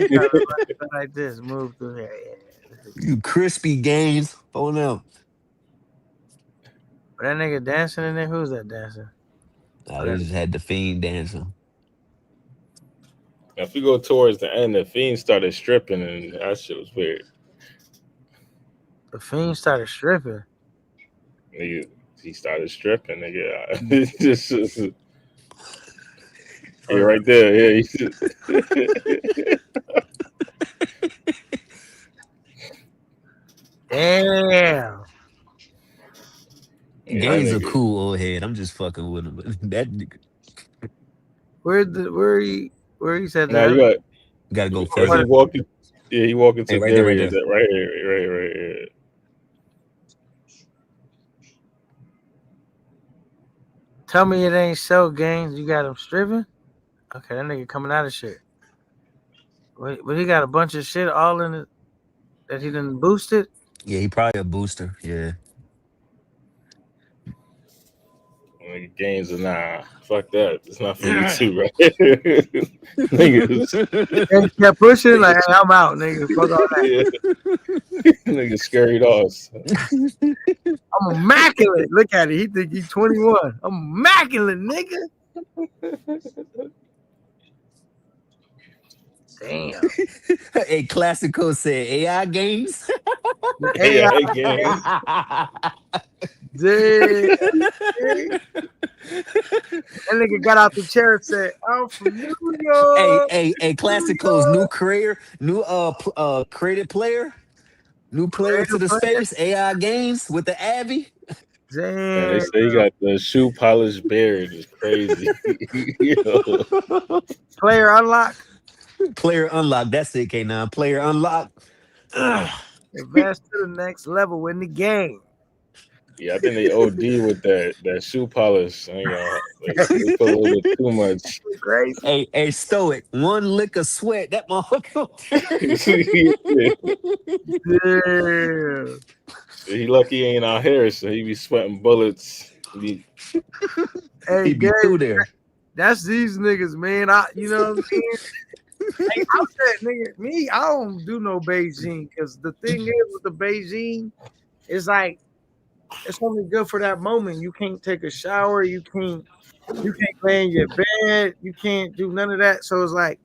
gotta look like this. Move through here. Yeah. This is good. You crispy Gaines. Oh no. But that nigga dancing in there, who's that dancing? Nah, Oh, they that just had the fiend dancing. If you go towards the end, the fiend started stripping, and that shit was weird. the fiend started stripping. Nigga, he started stripping. Nigga, it's just yeah, right there. Yeah, Damn. yeah, that Gaines a nigga. cool old head. I'm just fucking with him. That nigga Where he said Now that? you got gotta go as he further. walking. Yeah, he walking Hey, to right there, right Gary. Is there. that right here? Right here. Tell me it ain't so, Gaines. You got him stripping? Okay, that nigga coming out of shit. But he got a bunch of shit all in it that he done boosted. Yeah, he probably a booster. Yeah. Like, games are nah. Fuck that. It's not for you too, right? Niggas, And he kept pushing like, hey, I'm out, nigga. Fuck all that. yeah, niggas scurried off. I'm immaculate. Look at it. He think he's 21. I'm immaculate, nigga. Damn. Hey, Classico said AI games. Yeah, game. Damn. That nigga got out the chair and said, I'm from New York. Hey, Classico's new career, new created player, new player to the space, AI games with the Abby. And they Damn. say he got the shoe polish beard. It's crazy. Yo. Player unlock. Player unlock. That's it, K9. Player unlock. Advance to the next level in the game. Yeah, I think they OD with that shoe polish. You know, they put a little bit too much. Crazy. Hey, Stoic. One lick of sweat. That motherfucker. Damn. He lucky he ain't out here, so he be sweating bullets. Hey, He be Gary, through there. that's these niggas, man. You know what I'm saying? Hey, I said, nigga, me, I don't do no Beijing because the thing is with the Beijing, it's like it's only good for that moment. You can't take a shower, you can't lay in your bed, you can't do none of that. So it's like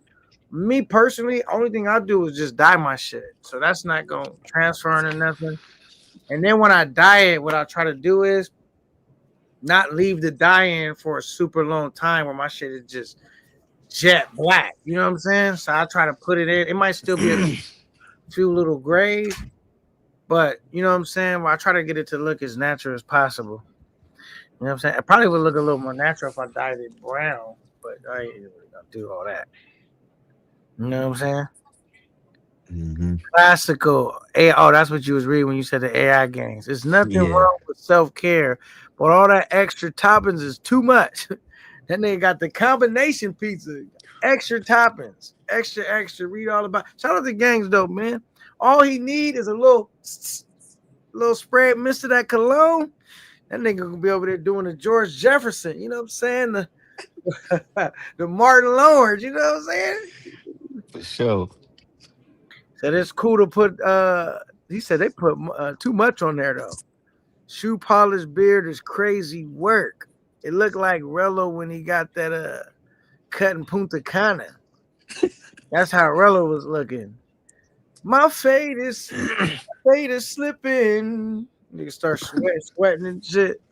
me personally, only thing I do is just dye my shit. So that's not gonna transfer into nothing. And then when I dye it, what I try to do is not leave the dye in for a super long time where my shit is just jet black. You know what I'm saying? So I try to put it in. It might still be a few little grays, but you know what I'm saying? Well, I try to get it to look as natural as possible. You know what I'm saying? It probably would look a little more natural if I dyed it brown, but I ain't really gonna do all that. You know what I'm saying? Mm-hmm. Classical. Oh, that's what you was reading when you said the AI games. There's nothing wrong with self-care, but all that extra toppings is too much. That nigga got the combination pizza, extra toppings, extra. Read all about. Shout out to Gangs though, man. All he need is a little spread mist of that cologne. That nigga gonna be over there doing the George Jefferson. You know what I'm saying? The Martin Lawrence. You know what I'm saying? For sure. Said it's cool to put. He said they put too much on there though. Shoe polish beard is crazy work. It looked like Rello when he got that cut in Punta Cana. That's how Rello was looking. My fade is slipping. Nigga start sweating and shit.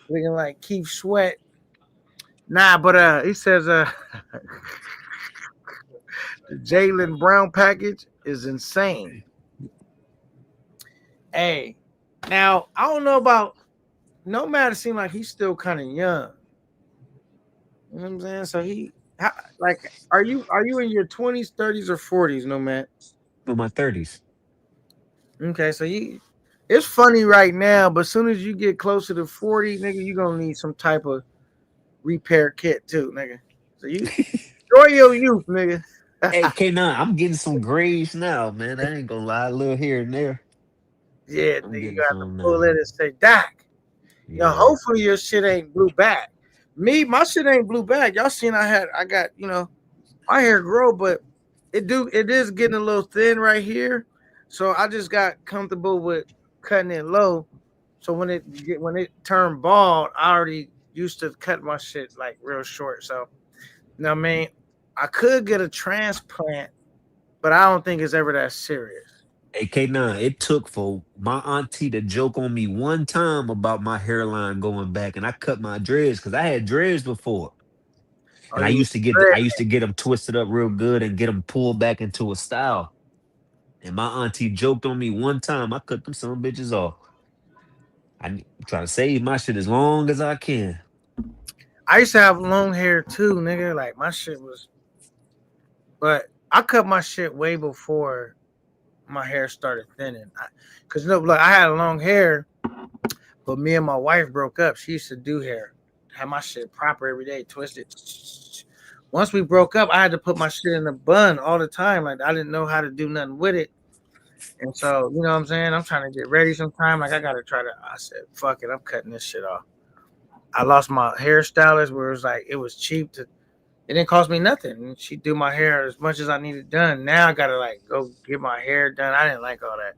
Looking like Keith Sweat. Nah, but he says the Jaylen Brown package is insane. Hey, now I don't know about Nomad. It seems like he's still kind of young. You know what I'm saying? So are you in your 20s, 30s, or 40s, Nomad? In my 30s. Okay, so it's funny right now, but as soon as you get closer to 40, nigga, you gonna need some type of repair kit too, nigga. So you enjoy your youth, nigga. Hey, K9, I'm getting some grays now, man. I ain't gonna lie, a little here and there. Yeah, I'm nigga, you getting got to some pull now. it and say, Doc. Yeah. Yo, hopefully your shit ain't blue back. My shit ain't blue back. Y'all seen I got, my hair grow, but it is getting a little thin right here. So I just got comfortable with cutting it low. So when it turned bald, I already used to cut my shit like real short. So you know what I mean? I could get a transplant, but I don't think it's ever that serious. Hey, K9, it took for my auntie to joke on me one time about my hairline going back, and I cut my dreads because I had dreads before. And I used to get them twisted up real good and get them pulled back into a style. And my auntie joked on me one time. I cut them some bitches off. I'm trying to save my shit as long as I can. I used to have long hair too, nigga. Like my shit was, but I cut my shit way before my hair started thinning. Cause look, I had long hair, but me and my wife broke up. She used to do hair, have my shit proper every day, twisted. Once we broke up, I had to put my shit in a bun all the time. Like I didn't know how to do nothing with it. And so, you know what I'm saying? I'm trying to get ready sometime. Like I gotta I said, fuck it, I'm cutting this shit off. I lost my hairstylist where it was like it was cheap to. It didn't cost me nothing. And she do my hair as much as I needed done. Now I gotta like go get my hair done. I didn't like all that.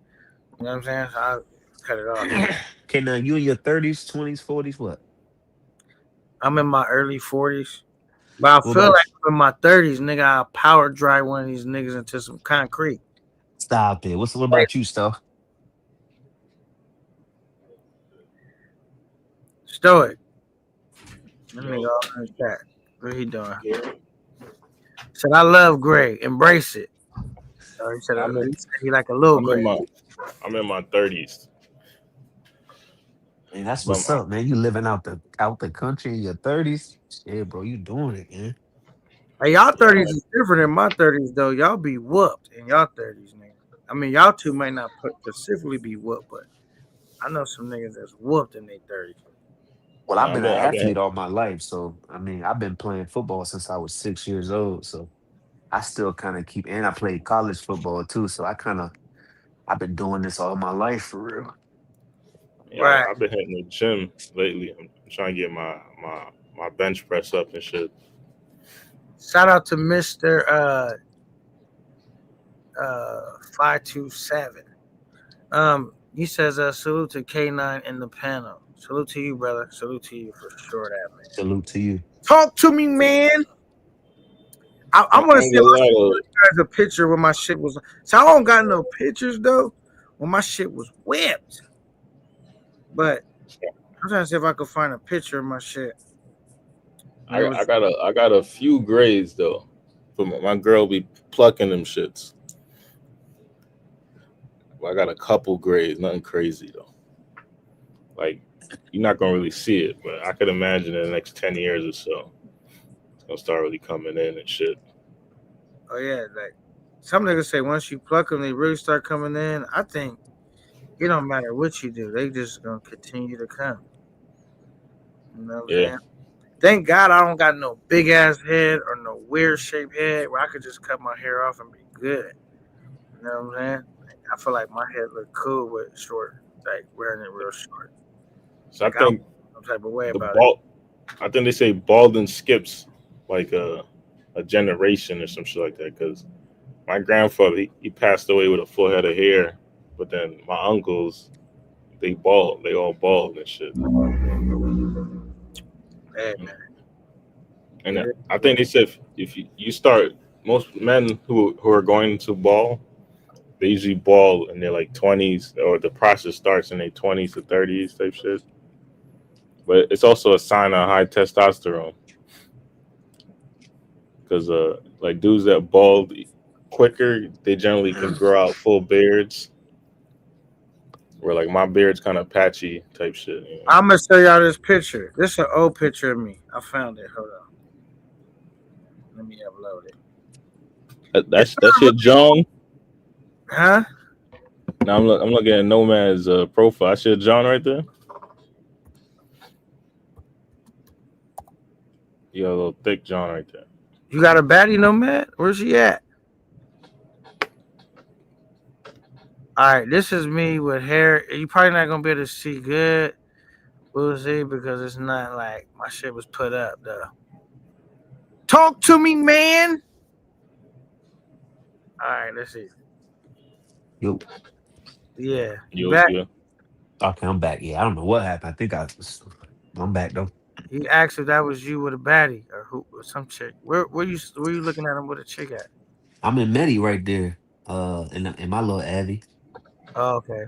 You know what I'm saying? So I cut it off. Okay, now you in your 30s, 20s, 40s, what? I'm in my early 40s, but I What feel about like I'm in my 30s, nigga. I'll power drive one of these niggas into some concrete. stop it? What Hey, about you, Stuff? Stoic. That nigga Yo, all in the chat. What he doing? yeah, Said I love Gray. Embrace it. I'm in, He said he like a little I'm in Gray. my 30s. Man, that's But what's up, man. You living out the country in your 30s. Yeah, bro, you doing it, man. Hey, y'all yeah, 30s is different than my 30s though. Y'all be whooped in y'all 30s, nigga. I mean, y'all two might not specifically be whooped, but I know some niggas that's whooped in their 30s. Well, I've nah, been an I've been athlete all my life, so I mean, I've been playing football since I was 6 years old. So I still kind of keep, and I played college football too. So I've been doing this all my life for real. Right. I've been hitting the gym lately. I'm trying to get my bench press up and shit. Shout out to Mr. 527. He says salute to K9 in the panel. Salute to you, brother. Salute to you for sure that man. Salute to you. Talk to me, man. I I want to ain't see gonna lie though. a picture when my shit was. So I don't got no pictures though. When my shit was whipped, but I'm trying to see if I could find a picture of my shit. When it was, I got a few grades though. But my girl be plucking them shits. Well, I got a couple grades, nothing crazy though. Like you're not gonna really see it, but I could imagine in the next 10 years or so, it's gonna start really coming in and shit. oh yeah, like some niggas say once you pluck them, they really start coming in. I think it don't matter what you do, they just gonna continue to come. You know what I'm Yeah, saying? Thank God I don't got no big ass head or no weird shaped head where I could just cut my hair off and be good. You know what I'm saying? Like, I feel like my head look cool with short, like wearing it real short. so I Like I don't think feel some type of way the about it. bald. I think they say balding skips like a generation or some shit like that. Because my grandfather he passed away with a full head of hair, but then my uncles they bald, they all bald and shit. Hey man, And it is I what think they said if you start most men who are going to ball, they usually ball in their like 20s or the process starts in their 20s to 30s type shit. But it's also a sign of high testosterone because like dudes that bald quicker, they generally can grow out full beards. Where like my beard's kind of patchy type shit. You know? I'm gonna show y'all this picture. This is an old picture of me. I found it. Hold on. Let me upload it. It's That's not your John. huh? Now I'm looking at Nomad's profile. That's your John right there. You got a little thick John right there. You got a baddie nomad? Where's she at? Alright, this is me with hair. You probably not gonna be able to see good. We'll see because it's not like my shit was put up though. Talk to me, man. Alright, let's see. Yo, Yeah, you You back? you okay, I'm back. Yeah, I don't know what happened. I'm back though. He asked if that was you with a baddie or who or some chick. Where you looking at him with a chick at? I'm in Medi right there. In my little Abby. Oh, okay.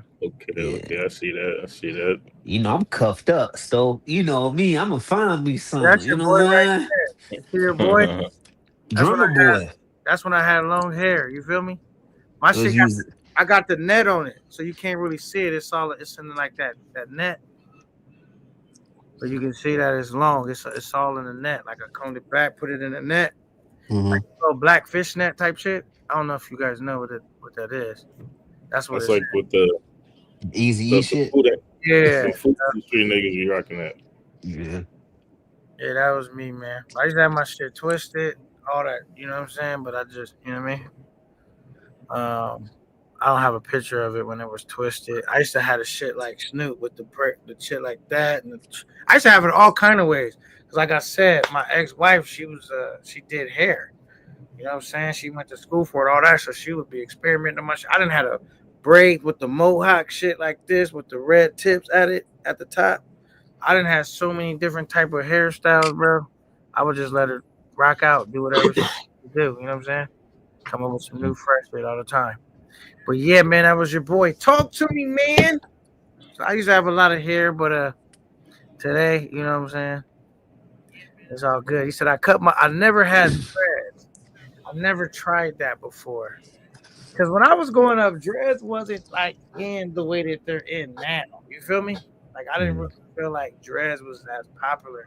Yeah. okay? I see that. I see that. You know, I'm cuffed up, so you know me, I'ma find me That's something. You your know boy what right I'm saying? there. You see your boy? That's when Drummer boy. I had long hair. You feel me? My It was shit using I got the net on it, so you can't really see it. It's in like that net, but you can see that it's long. It's all in the net. Like I combed it back, put it in the net, like mhm, a little black fish net type shit. I don't know if you guys know what that is. That's what That's it's. like with the easy E the shit. food Yeah, the food industry niggas be rocking that. Yeah. yeah, that was me, man. I used to have my shit twisted, all that. You know what I'm saying? But I just, you know what I mean? Um, I don't have a picture of it when it was twisted. I used to have the shit like Snoop with the shit like that, and I used to have it all kind of ways. Cause like I said, my ex-wife, she did hair. You know what I'm saying? She went to school for it, all that, so she would be experimenting on my shit. I didn't have a braid with the mohawk shit like this with the red tips at the top. I didn't have so many different type of hairstyles, bro. I would just let her rock out, do whatever she do. You know what I'm saying? Come up with some new fresh shit all the time. But yeah, man, that was your boy. Talk to me, man. So I used to have a lot of hair, but today, you know what I'm saying? It's all good. He said I never had dreads. I never tried that before. Because when I was growing up, dreads wasn't like in the way that they're in now. You feel me? Like I didn't really feel like dreads was as popular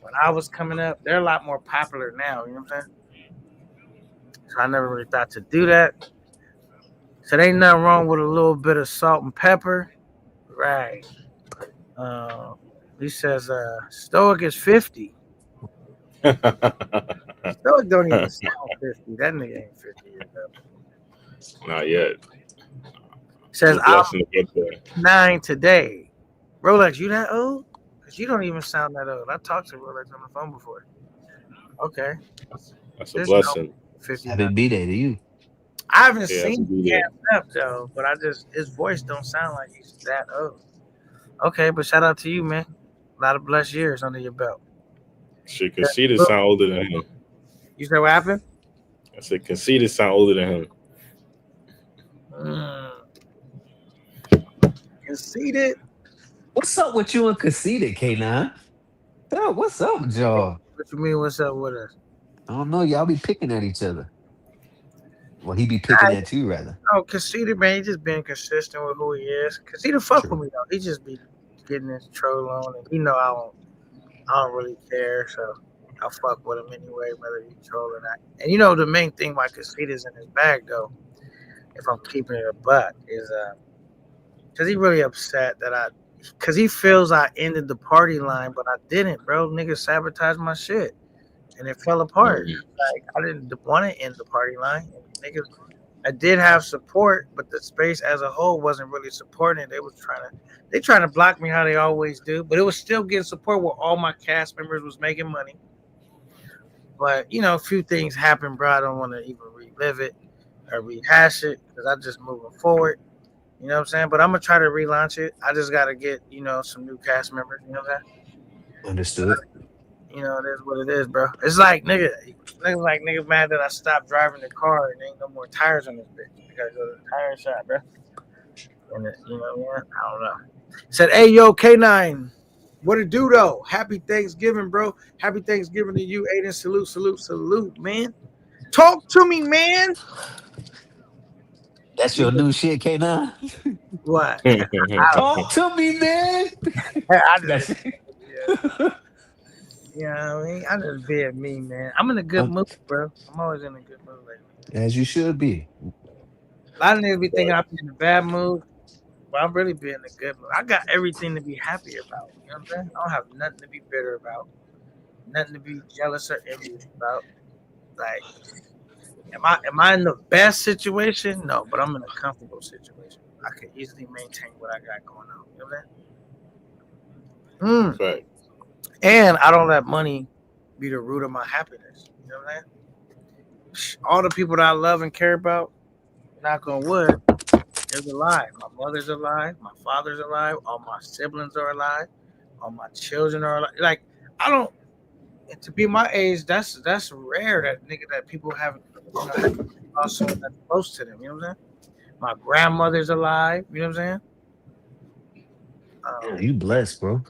when I was coming up. They're a lot more popular now. You know what I'm saying? So I never really thought to do that. So there ain't nothing wrong with a little bit of salt and pepper. Right. He says Stoic is 50. Stoic don't even sound 50. That nigga ain't 50 years old. Not yet. Says It's a I'm blessing to get there. 9 today. Rolex, you that old? Because you don't even sound that old. I talked to Rolex on the phone before. Okay. That's a This blessing. 50. Happy B-Day to you. I haven't Yeah, seen happy him B-Day. up though, but his voice don't sound like he's that old. Okay, but shout out to you, man. A lot of blessed years under your belt. Shit, Conceited sound older than him. You said what happened? I said Conceited sound older than him. Conceited. What's up with you and Conceited, K9? Yo, what's up with y'all? What you mean? What's up with us? I don't know. Y'all be picking at each other. Well, he be picking at you, rather. Oh, Conceited, man, he just being consistent with who he is. Conceited fuck True. with me though. He just be getting his troll on, and I don't really care, so I fuck with him anyway, whether he troll or not. And you know the main thing why Conceited in his bag though, if I'm keeping it a buck, is because he really upset that because he feels I ended the party line, but I didn't, bro. Niggas sabotaged my shit, and it fell apart. Like I didn't want to end the party line. Niggas, I did have support, but the space as a whole wasn't really supporting. They trying to block me how they always do, but it was still getting support where all my cast members was making money. But you know, a few things happened, bro. I don't want to even relive it or rehash it because I'm just moving forward. You know what I'm saying? But I'm gonna try to relaunch it. I just gotta get, some new cast members. You know what I'm saying? Understood. You know, it is what it is, bro. It's like nigga mad that I stopped driving the car and ain't no more tires on this bitch. I gotta go to the tire shop, bro. And I don't know. Said, hey yo, K9, what it do though? Happy Thanksgiving, bro. Happy Thanksgiving to you, Aiden. Salute, man. Talk to me, man. That's your new shit, K9? What? Talk to me, man. I That's just, yeah. You know what I mean? I just being me, man. I'm in a good mood, bro. I'm always in a good mood lately. as you should be. A lot of niggas be thinking I'm in a bad mood, but I'm really being in a good mood. I got everything to be happy about. You know what I'm saying? I don't have nothing to be bitter about, nothing to be jealous or envious about. Like, am I in the best situation? No, but I'm in a comfortable situation. I can easily maintain what I got going on. You know what I'm saying? Right. And I don't let money be the root of my happiness. You know what I'm saying? All the people that I love and care about, knock on wood, they're alive. My mother's alive. My father's alive. All my siblings are alive. All my children are alive. Like, I don't. And to be my age, that's rare that people have also that's close to them. You know what I'm saying? My grandmother's alive. You know what I'm saying? You blessed, bro.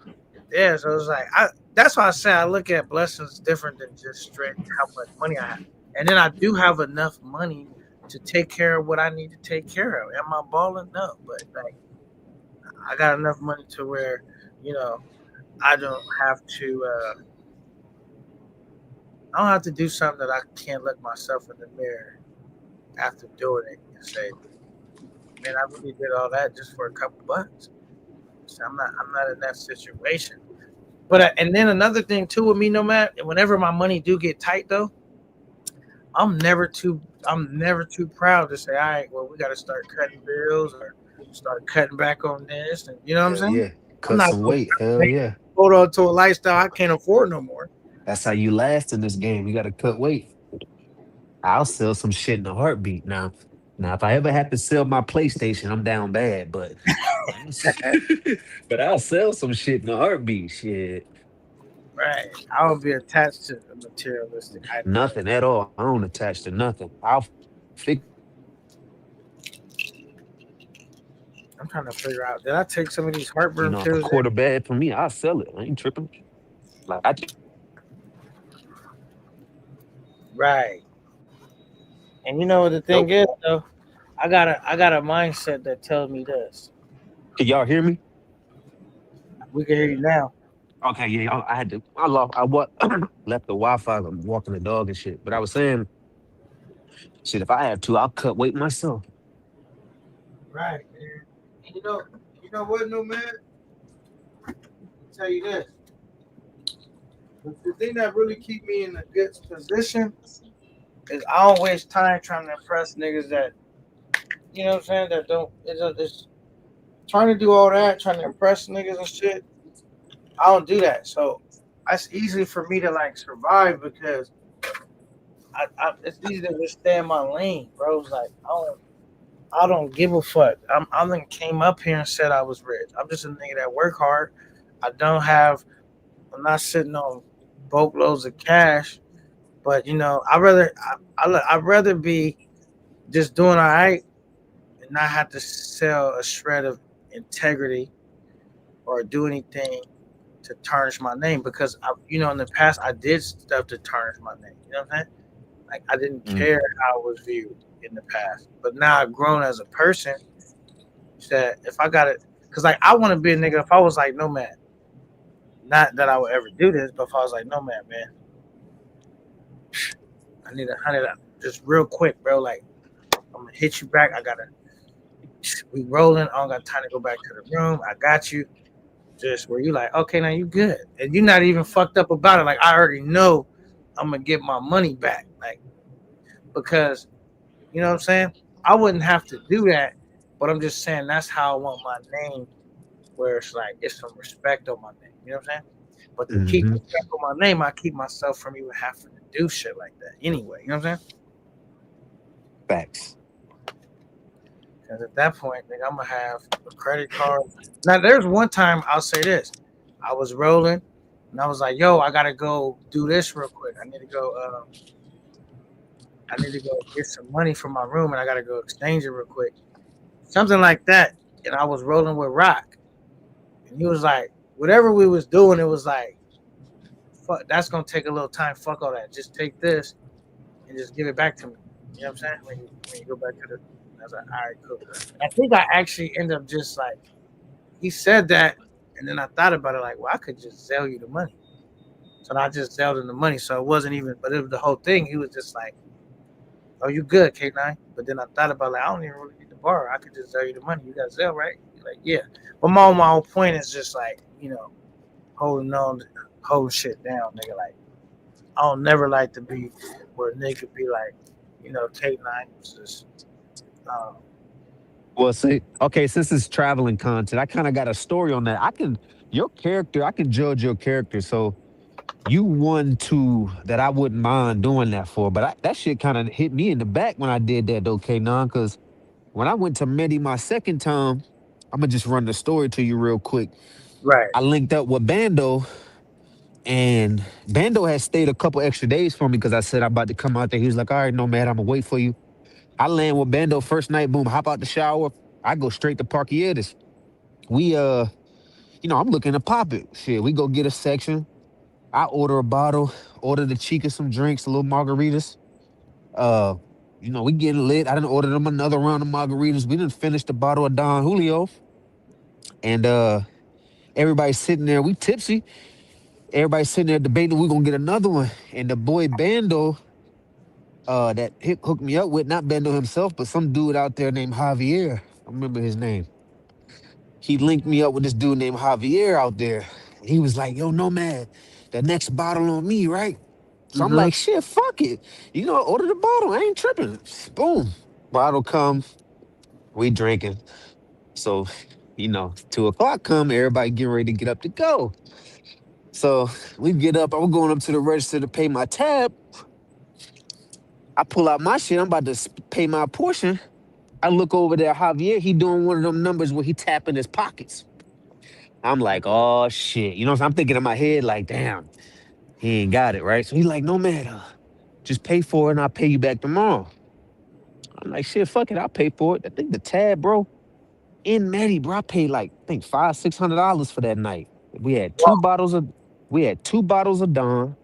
Yeah, so it's like that's why I say I look at blessings different than just straight how much money I have. And then I do have enough money to take care of what I need to take care of. Am I balling? No, but like I got enough money to where, I don't have to do something that I can't look myself in the mirror after doing it and say, man, I really did all that just for a couple bucks. So I'm not in that situation. But and then another thing too with me, no matter whenever my money do get tight though, I'm never too I'm never too proud to say, all right, well, we got to start cutting bills or start cutting back on this, and you know what I'm Hell saying? yeah. I'm Cut not some gonna weight. Hell yeah. hold on to a lifestyle I can't afford no more. That's how you last in this game. You got to cut weight. I'll sell some shit in a heartbeat now. Now, if I ever have to sell my PlayStation, I'm down bad. But but I'll sell some shit in a heartbeat. Shit, Right. I don't be attached to a materialistic item. nothing at all. I don't attach to nothing. I'll fix I'm trying to figure out. Did I take some of these heartburn if a pills? quarter bad for me, I'll sell it. I ain't tripping. Like I just, Right. And you know what the thing yo, is though? I got a mindset that tells me this. can y'all hear me? We can hear you now. Okay, yeah. I had to. I lost. I what left the Wi-Fi. I'm walking the dog and shit. But I was saying, shit. If I have to, I'll cut weight myself. Right, man. And you know what, no man? I'll tell you this. The thing that really keep me in a good position is I don't waste time trying to impress niggas that you know what I'm saying that don't it's trying to do all that, trying to impress niggas and shit. I don't do that. So that's easy for me to like survive because it's easy to just stay in my lane, bro. It's like I don't give a fuck. I done came up here and said I was rich. I'm just a nigga that work hard. I don't have. I'm not sitting on boatloads of cash. But I'd rather be just doing all right and not have to sell a shred of integrity or do anything to tarnish my name because in the past I did stuff to tarnish my name. You know what I'm saying? Like I didn't Mm. care how I was viewed in the past, but now I've grown as a person. That if I got it, because like I want to be a nigga. If I was like, no man, not that I would ever do this, but if I was like, no man, I need 100, just real quick, bro. Like I'm gonna hit you back. We rolling. I don't got time to go back to the room. I got you. Just where you like, okay, now you good, and you're not even fucked up about it. Like I already know I'm gonna get my money back, like because you know what I'm saying. I wouldn't have to do that, but I'm just saying that's how I want my name, where it's like it's some respect on my name. You know what I'm saying? But to keep Hmm. respect on my name, I keep myself from even having to do shit like that anyway. You know what I'm saying? Facts. Because at that point, nigga, I'm gonna have a credit card. Now, there's one time I'll say this: I was rolling, and I was like, "Yo, I gotta go do this real quick. I need to go. I need to go get some money from my room, and I gotta go exchange it real quick, something like that." And I was rolling with Rock, and he was like, "Whatever we was doing, it was like, fuck, that's gonna take a little time. Fuck all that. Just take this and just give it back to me." You know what I'm saying? When you go back to the, I was like, "All right, cool." I think I actually end up just like he said that, and then I thought about it like, well, I could just sell you the money. So I just sold him the money. So it wasn't even, but it was the whole thing. He was just like, "Oh, you good, K9?" But then I thought about like, I don't even really need to borrow. I could just sell you the money. You got Zelle, right? He's like, yeah. But my whole point is just like, holding on, holding shit down, nigga. Like, I don't never like to be where a nigga be like, K9 was just, um, Well, see, okay, since it's traveling content, I kind of got a story on that. Your character, I can judge your character. So you one two that I wouldn't mind doing that for, but that shit kind of hit me in the back when I did that, though, K9, because when I went to Medi my second time, I'm gonna just run the story to you real quick. right, I linked up with Bando, and Bando had stayed a couple extra days for me because I said I'm about to come out there. He was like, "All right, no man, I'm gonna wait for you." I land with Bando first night, boom, hop out the shower. I go straight to Parkietis. We I'm looking to pop it. Shit, we go get a section. I order a bottle, order the Chica some drinks, a little margaritas. Uh, we getting lit. I didn't order them another round of margaritas. We didn't finish the bottle of Don Julio. And everybody's sitting there. We tipsy. Everybody's sitting there debating we're gonna get another one. And the boy Bando, that hooked me up with, not Bando himself, but some dude out there named Javier. I remember his name. He linked me up with this dude named Javier out there. He was like, "Yo, no man, the next bottle on me, right?" So I'm Mm-hmm. like, shit, fuck it. You know, order the bottle. I ain't tripping. Boom. Bottle come. We drinking. So, 2 o'clock come. Everybody getting ready to get up to go. So we get up. I'm going up to the register to pay my tab. I pull out my shit. I'm about to pay my portion. I look over there, Javier. He doing one of them numbers where he tapping his pockets. I'm like, oh shit. You know what I'm thinking in my head, like, damn, he ain't got it, right? So he's like, no matter. Just pay for it and I'll pay you back tomorrow. I'm like, shit, fuck it. I'll pay for it. I think the tab, bro, in Maddie, bro, I paid like, I think $500-$600 for that night. We had Wow. two bottles of Don.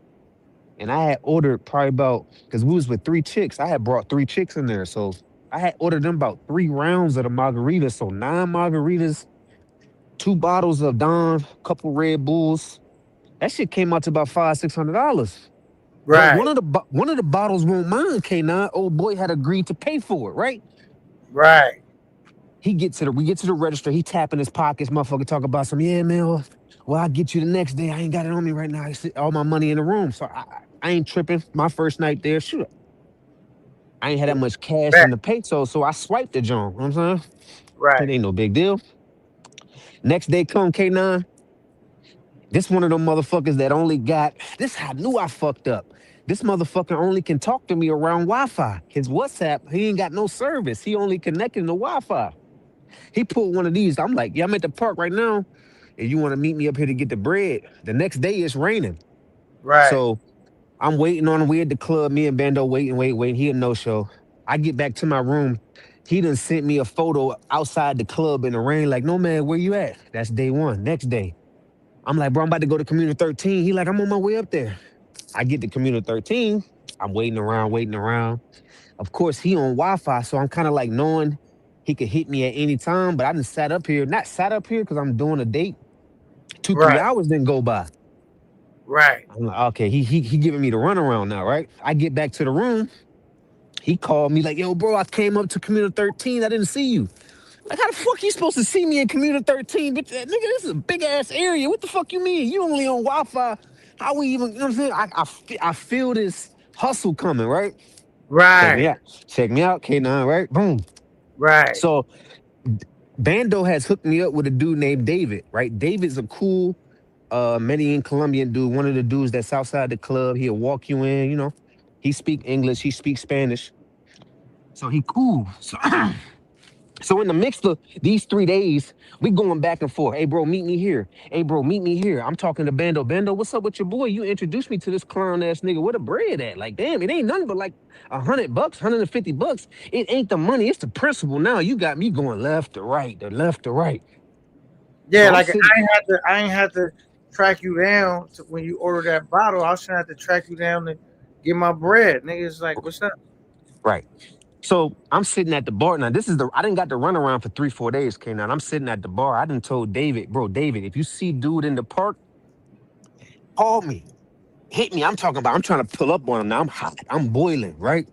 And I had ordered probably about, because we was with 3 chicks. I had brought 3 chicks in there. So I had ordered them about 3 rounds of the margaritas. So 9 margaritas, 2 bottles of Don, couple Red Bulls. That shit came out to about $500-$600. But Right. one of the bottles won't mind, K9. Old boy had agreed to pay for it, right? Right. We get to the register. He tapping his pockets. Motherfucker talk about some, yeah, man. Well, I'll get you the next day. I ain't got it on me right now. I see all my money in the room. So I ain't tripping. My first night there, shoot. I ain't had that much cash in Right. the peso, so I swiped the joint. You know what I'm saying? It Right. ain't no big deal. Next day come K9. This one of them motherfuckers that only got this. I knew I fucked up. This motherfucker only can talk to me around Wi-Fi. His WhatsApp, he ain't got no service. He only connected to Wi-Fi. He pulled one of these. I'm like, yeah, I'm at the park right now. If you want to meet me up here to get the bread, the next day it's raining. Right. So I'm waiting on him. We at the club. Me and Bando waiting. He a no show. I get back to my room. He done sent me a photo outside the club in the rain. Like, no man, where you at? That's day one. Next day, I'm like, bro, I'm about to go to Community 13. He like, I'm on my way up there. I get to Community 13. I'm waiting around. Of course, he on Wi-Fi, so I'm kind of like knowing he could hit me at any time. But I done sat up here, not sat up here because I'm doing a date. 2-3 Right. hours didn't go by. Right. I'm like, okay, he giving me the runaround now, right? I get back to the room. He called me like, yo, bro, I came up to Community 13. I didn't see you. Like, how the fuck you supposed to see me in Community 13? Bitch, nigga, this is a big ass area. What the fuck you mean? You only on Wi-Fi. How we even, you know what I'm saying? I feel this hustle coming, right? Check me Right. out. Check me out, K9, right? Boom. Right. So Bando has hooked me up with a dude named David, right? David's a cool Medellin Colombian dude, one of the dudes that's outside the club. He'll walk you in, He speak English, he speaks Spanish. So he cool. So in the mix of these 3 days, we going back and forth. Hey, bro, meet me here. Hey, bro, meet me here. I'm talking to Bando. Bando, what's up with your boy? You introduced me to this clown ass nigga. Where the bread at? Like, damn, it ain't nothing but like $100, $150. It ain't the money. It's the principle. Now you got me going left to right, to left to right. Yeah, So I'm like sitting. I ain't had to track you down when you order that bottle. I was trying to have to track you down to get my bread. Niggas like, what's up? Right. So I'm sitting at the bar. Now, I didn't got to run around for 3-4 days, K9. I'm sitting at the bar. I done told David, bro, David, if you see dude in the park, call me. Hit me. I'm trying to pull up on him now. I'm hot. I'm boiling, right?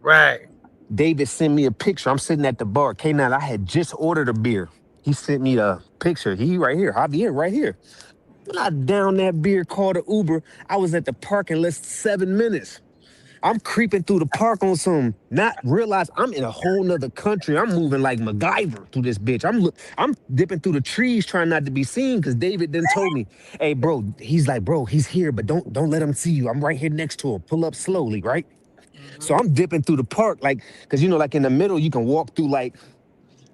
Right. David sent me a picture. I'm sitting at the bar. K9, I had just ordered a beer. He sent me a picture. He right here. Javier right here. When I down that beer, called the Uber, I was at the park in less than 7 minutes. I'm creeping through the park on some, not realize I'm in a whole nother country. I'm moving like MacGyver through this bitch. I'm dipping through the trees trying not to be seen because David then told me, hey, bro, he's like, bro, he's here, but don't let him see you. I'm right here next to him. Pull up slowly, right? So I'm dipping through the park, like, because like in the middle, you can walk through like,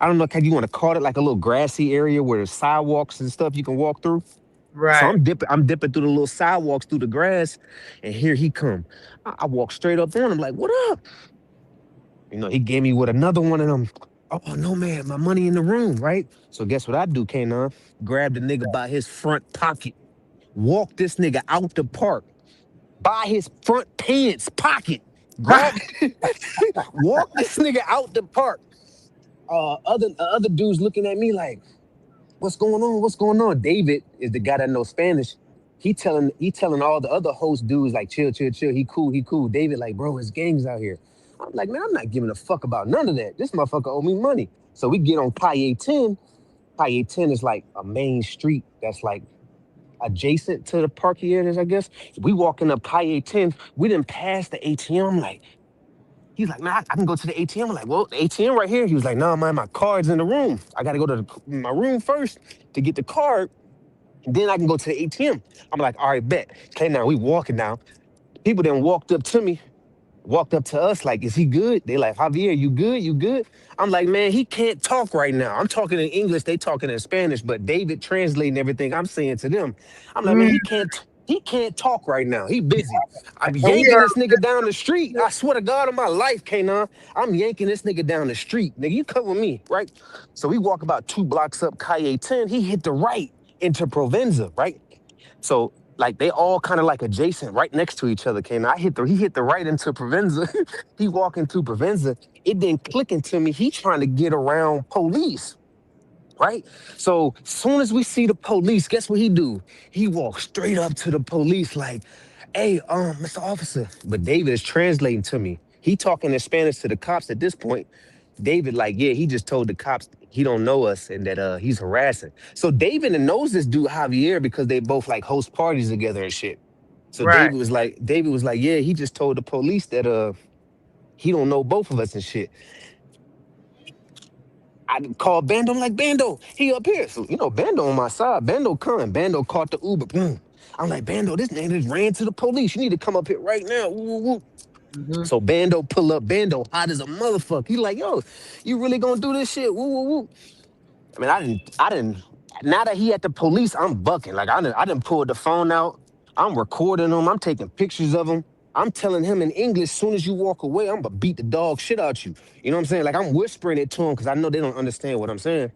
I don't know how you want to call it, like a little grassy area where there's sidewalks and stuff you can walk through. So Right. I'm dipping through the little sidewalks through the grass, and here he come. I walk straight up on him, like, what up? He gave me with another one of them. Oh no, man, my money in the room, right? So guess what I do, Kanan? Grab the nigga by his front pocket, walk this nigga out the park, by his front pants pocket, grab, walk this nigga out the park. Other dudes looking at me like, what's going on? What's going on? David is the guy that knows Spanish. He telling all the other host dudes like, chill, chill, chill. He cool. David like, bro, his gang's out here. I'm like, man, I'm not giving a fuck about none of that. This motherfucker owe me money. So we get on Calle 10. Calle 10 is like a main street that's like adjacent to the parking areas, I guess. We walking up Calle 10. We didn't pass the ATM. I'm like, he's like, nah, I can go to the ATM. I'm like, well, the ATM right here. He was like, nah, man, my card's in the room. I got to go to my room first to get the card. And then I can go to the ATM. I'm like, all right, bet. Okay, now we walking now. People then walked up to me, walked up to us like, is he good? They like, Javier, you good? You good? I'm like, man, he can't talk right now. I'm talking in English, they talking in Spanish, but David translating everything I'm saying to them. I'm like, man, Mm, he can't talk right now. He busy. I'm and we yanking are this nigga down the street. I swear to God on my life, Kanan, I'm yanking this nigga down the street. Nigga, you come with me, right? So we walk about 2 blocks up Calle 10. He hit the right into Provenza, right? So like they all kind of like adjacent, right next to each other. Kanan, he hit the right into Provenza. He walking through Provenza. It didn't click into me. He trying to get around police, right? So soon as we see the police, guess what he do? He walks straight up to the police like, hey, Mr. Officer. But David is translating to me. He talking in Spanish to the cops at this point. David, like, yeah, he just told the cops he don't know us and that he's harassing. So David knows this dude Javier because they both like host parties together and shit. So right. David was like, yeah, he just told the police that he don't know both of us and shit. I called Bando. I'm like, Bando, he up here. So, Bando on my side. Bando coming. Bando caught the Uber. Boom. I'm like, Bando, this nigga just ran to the police. You need to come up here right now. Woo, woo, woo. Mm-hmm. So Bando pull up. Bando hot as a motherfucker. He like, yo, you really gonna do this shit? Woo, woo, woo. I mean, I didn't. Now that he at the police, I'm bucking. Like I didn't pull the phone out. I'm recording him. I'm taking pictures of him. I'm telling him in English, soon as you walk away, I'm gonna beat the dog shit out you. You know what I'm saying? Like I'm whispering it to him because I know they don't understand what I'm saying.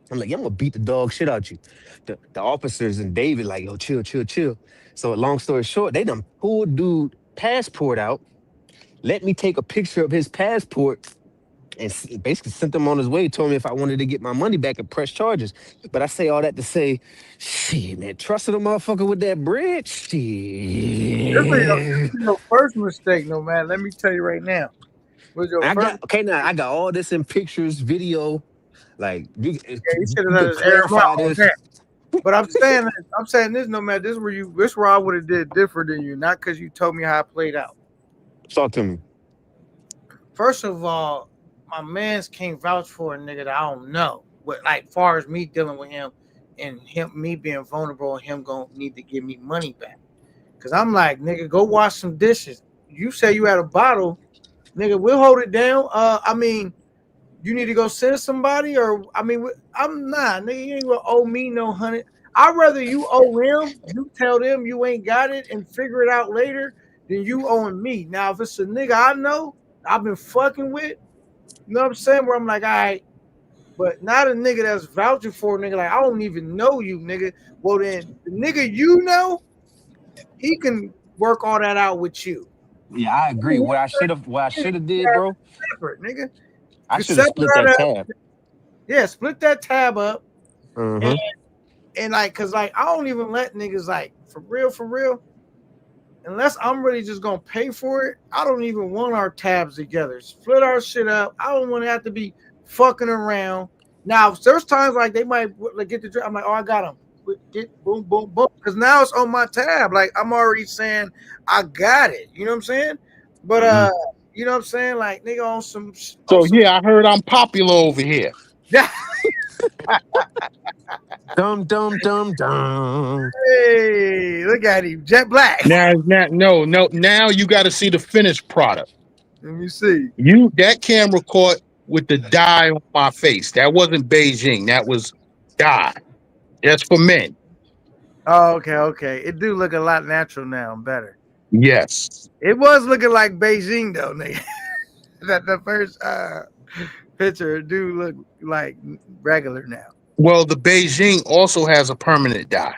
I'm like, yeah, I'm gonna beat the dog shit out you. The officers and David, like, yo, chill, chill, chill. So long story short, they done pulled dude passport out, let me take a picture of his passport, and basically sent him on his way. Told me if I wanted to get my money back and press charges. But I say all that to say, shit, man, trusting a motherfucker with that bread, shit. Your first mistake, no man. Let me tell you right now. Was your I first? got okay now. I got all this in pictures, video. Like Yeah, you should have you let could us air them out clarify on this. that. But I'm saying this, no man. This where I would have did different than you, not because you told me how it played out. Talk to me. First of all, my man's can't vouch for a nigga that I don't know. What like far as me dealing with him and me being vulnerable and him gonna need to give me money back. Cause I'm like, nigga, go wash some dishes. You say you had a bottle, nigga, we'll hold it down. I mean, you need to go send somebody, or I mean, I'm not, nigga, you ain't gonna owe me no $100. I'd rather you owe him, you tell them you ain't got it and figure it out later than you owing me. Now, if it's a nigga I know, I've been fucking with, you know what I'm saying? Where I'm like, all right, but not a nigga that's vouching for a nigga like I don't even know you, nigga. Well, then the nigga you know, he can work all that out with you. Yeah, I agree. What I should have did, bro. Separate, nigga. I You should have split separate that that up. tab. Yeah, split that tab up. Mm-hmm. And like, cause like I don't even let niggas like for real, unless I'm really just gonna pay for it. I don't even want our tabs together. Split our shit up. I don't want to have to be fucking around. Now, there's times like they might like get the. I'm like, oh, I got them. Get boom, boom, boom. Because now it's on my tab. Like I'm already saying I got it. You know what I'm saying? But you know what I'm saying? Like nigga on some. So yeah, I heard I'm popular over here. Yeah. Dum dum dum dum. Hey, look at him, Jet Black. Now you got to see the finished product. Let me see. That camera caught with the dye on my face. That wasn't Beijing. That was dye. That's for men. Oh, okay. It do look a lot natural now. Better. Yes. It was looking like Beijing though, nigga. That the first picture do look like regular now. Well, the Beijing also has a permanent dye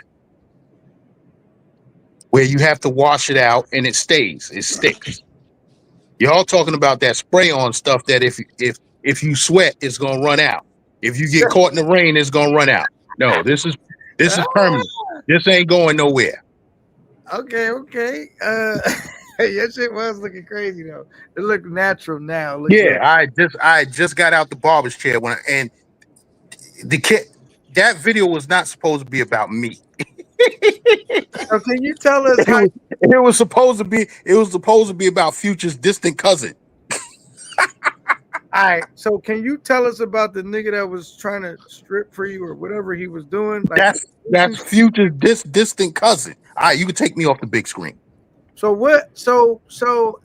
where you have to wash it out and it stays. It sticks. Y'all talking about that spray-on stuff that if you sweat, it's gonna run out. If you get caught in the rain, it's gonna run out. No, this is permanent. This ain't going nowhere. Okay. Your shit was looking crazy though. It looked natural now. Yeah, good. I just got out the barber's chair and the kid. That video was not supposed to be about me. So can you tell us how? It was supposed to be about Future's distant cousin. All right. So can you tell us about the nigga that was trying to strip for you or whatever he was doing? Like, That's Future's distant cousin. All right, you can take me off the big screen. so what? So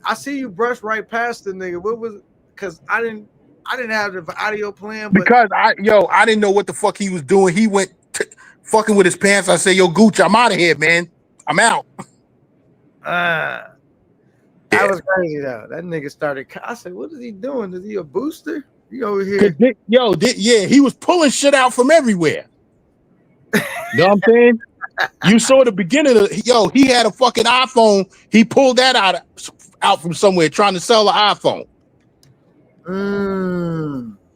I see you brush right past the nigga. What was? Because I didn't have the audio playing. But Because I didn't know what the fuck he was doing. He went fucking with his pants. I said, yo, Gooch, I'm out of here, man. I'm out. that was crazy though. That nigga started. I said, what is he doing? Is he a booster? You over here? Yeah, he was pulling shit out from everywhere. You know what I'm saying? You saw the beginning of he had a fucking iPhone. He pulled that out from somewhere trying to sell an iPhone.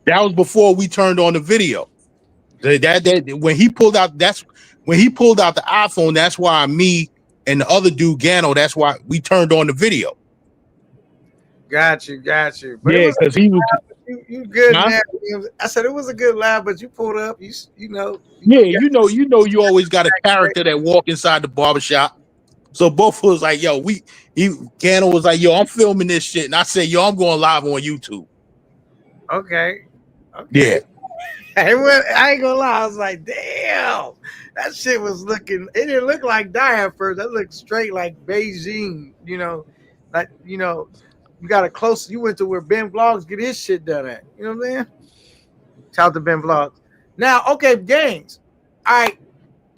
That was before we turned on the video. That when he pulled out, that's when he pulled out the iPhone. That's why me and the other dude, Gano, that's why we turned on the video. Got you. But yeah, because he was. You good now? I said it was a good laugh, but you pulled up. You know. Yeah, you know, you always got a character that walk inside the barbershop. So both of us like, yo, Gano was like, yo, I'm filming this shit, and I said, yo, I'm going live on YouTube. Okay. Yeah. I ain't gonna lie. I was like, damn, that shit was looking. It didn't look like Dye at first. That looked straight like Beijing. You know, like you got a close. You went to where Ben Vlogs get his shit done at. You know what I'm saying? Shout out to Ben Vlogs. Now, okay, gangs. All right,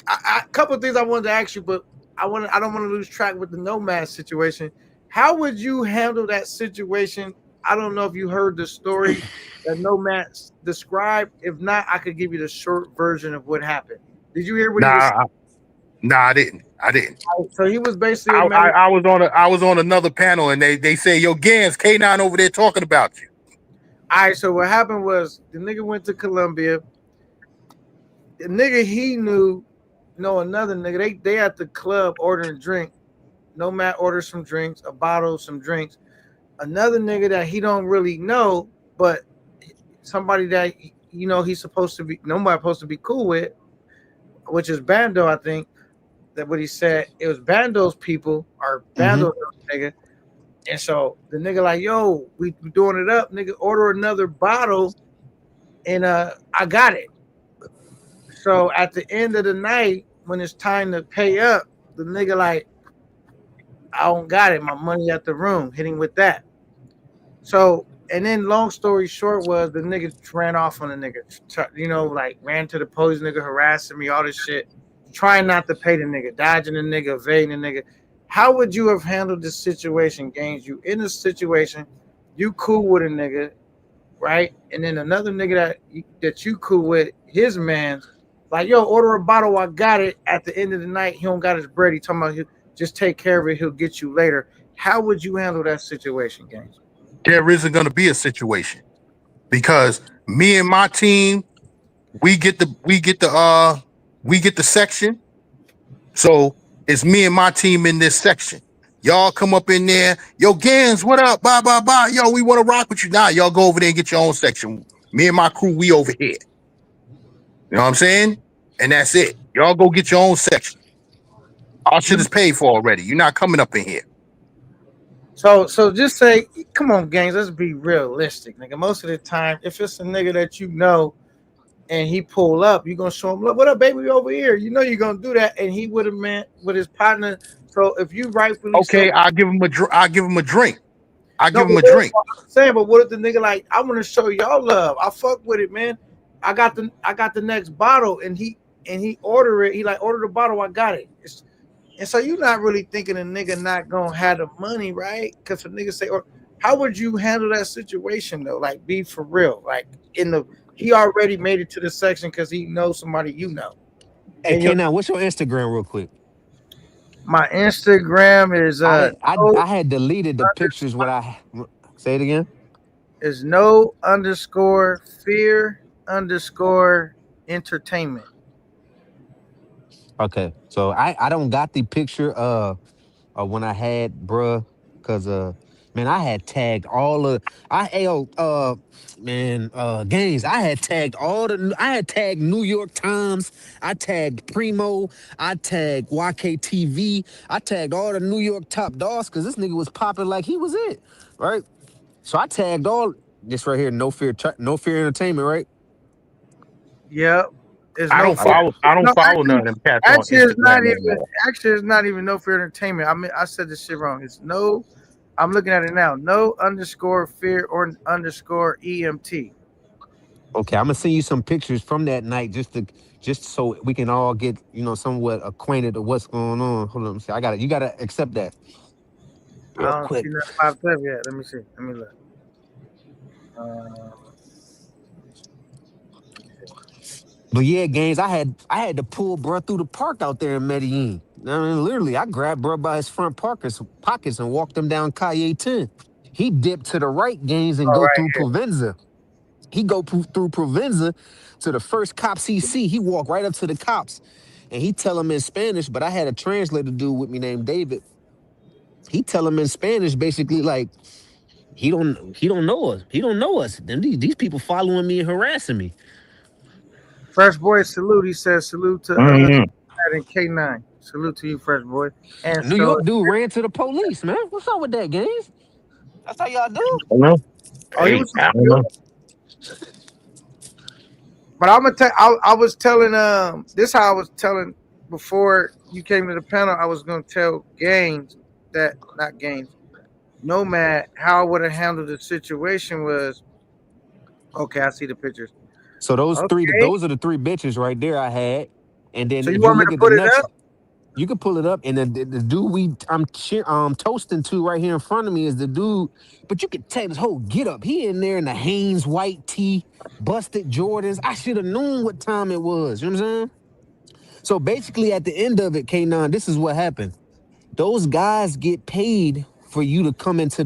a couple of things I wanted to ask you, but I don't want to lose track with the Nomad situation. How would you handle that situation? I don't know if you heard the story that Nomad described. If not, I could give you the short version of what happened. Did you hear what he was? Nah, I didn't. So he was basically. I was on another panel, and they say, "Yo, Gans, K9 over there talking about you." All right. So what happened was the nigga went to Colombia. The nigga he knew, another nigga. They at the club ordering a drink. Nomad orders some drinks, a bottle, some drinks. Another nigga that he don't really know, but somebody that he's supposed to be cool with, which is Bando, I think. That what he said, it was Bando's people or Bando's nigga. And so the nigga like, yo, we doing it up, nigga, order another bottle, and I got it. So at the end of the night, when it's time to pay up, the nigga like, I don't got it, my money at the room, hitting with that. So, and then long story short was the nigga ran off on the nigga, like ran to the police, nigga harassing me, all this shit, trying not to pay the nigga, dodging the nigga, evading the nigga. How would you have handled this situation, Gaines? You in a situation, you cool with a nigga, right? And then another nigga that you cool with, his man's like, yo, order a bottle, I got it. At the end of the night, he don't got his bread. He talking about, just take care of it, he'll get you later. How would you handle that situation, Gaines? There isn't going to be a situation because me and my team, we get the section. So it's me and my team in this section. Y'all come up in there. Yo, Gans, what up? Bye, bye, bye. Yo, we want to rock with you. Nah, y'all go over there and get your own section. Me and my crew, we over here. You know what I'm saying? And that's it. Y'all go get your own section. Our shit is paid for already. You're not coming up in here. So just say, come on, gangs, let's be realistic, nigga. Most of the time, if it's a nigga that you know and he pull up, you're gonna show him, look, what up, baby, we over here. You know you're gonna do that, and he would have meant with his partner. So if you rightfully I'll give him a drink. I give him a drink. I'm saying, but what if the nigga like, I want to show y'all love. I fuck with it, man. I got the next bottle, and he order it. He like, order the bottle, I got it. And so you're not really thinking a nigga not gonna have the money, right? Because a nigga say, or how would you handle that situation though? Like, be for real. Like he already made it to the section because he knows somebody you know. Hey, K9, what's your Instagram real quick? My Instagram is I had deleted the pictures when I say it again. Is no_fear_entertainment. Okay, so I don't got the picture when I had bruh, because Man, I had tagged all of games. I had tagged New York Times, I tagged Primo, I tagged YKTV, I tagged all the New York top dogs because this nigga was popping like he was it, right? So I tagged all this right here, No Fear Entertainment, right? Yep. It's I no don't fear. follow. I don't No, follow none of them cats on actually, it's not Instagram even. anymore. Actually, it's not even no fear entertainment. I mean, I said this shit wrong. It's no. I'm looking at it now. No underscore fear or underscore EMT. Okay, I'm gonna send you some pictures from that night just so we can all get somewhat acquainted of what's going on. Hold on, let me see. I got it. You gotta accept that I real don't quick. see that popped up yet. Let me see. Let me look. Uh, But yeah, games. I had to pull bruh through the park out there in Medellin. I mean, literally, I grabbed bruh by his front pockets and walked him down Calle 10. He dipped to the right, games, and oh, go right through here. Provenza. He go through Provenza to the first cops he see. He walk right up to the cops, and he tell him in Spanish. But I had a translator dude with me named David. He tell him in Spanish, basically like he don't know us. He don't know us. Then these people following me and harassing me. Fresh boy, salute. He says salute to Mhm. Chad and K9. Salute to you, fresh boy. And New so, York dude ran to the police, man. What's up with that, games? That's how y'all do. I don't know. oh, he Hey, was. I don't know. But I'm gonna tell. I was telling. This how I was telling before you came to the panel. I was gonna tell Gaines that not Gaines. Nomad how I would have handled the situation was okay. I see the pictures. So Okay. those are the three bitches right there I had. And then So you if you want me look to at the put it next, up? you can pull it up. And then the dude I'm toasting to right here in front of me is the dude. But you can tell his whole get up. He in there in the Hanes white tee, busted Jordans. I should have known what time it was. You know what I'm saying? So basically, at the end of it, K9, this is what happened. Those guys get paid for you to come into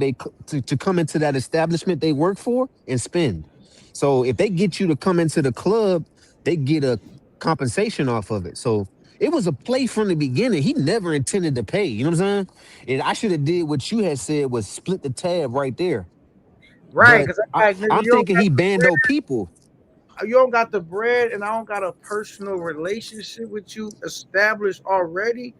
to come into that establishment they work for and spend. So if they get you to come into the club, they get a compensation off of it. So it was a play from the beginning. He never intended to pay. You know what I'm saying? And I should have did what you had said was split the tab right there. Right, But because I'm like, nigga, I'm thinking he bando people. you don't got the bread, and I don't got a personal relationship with you established already.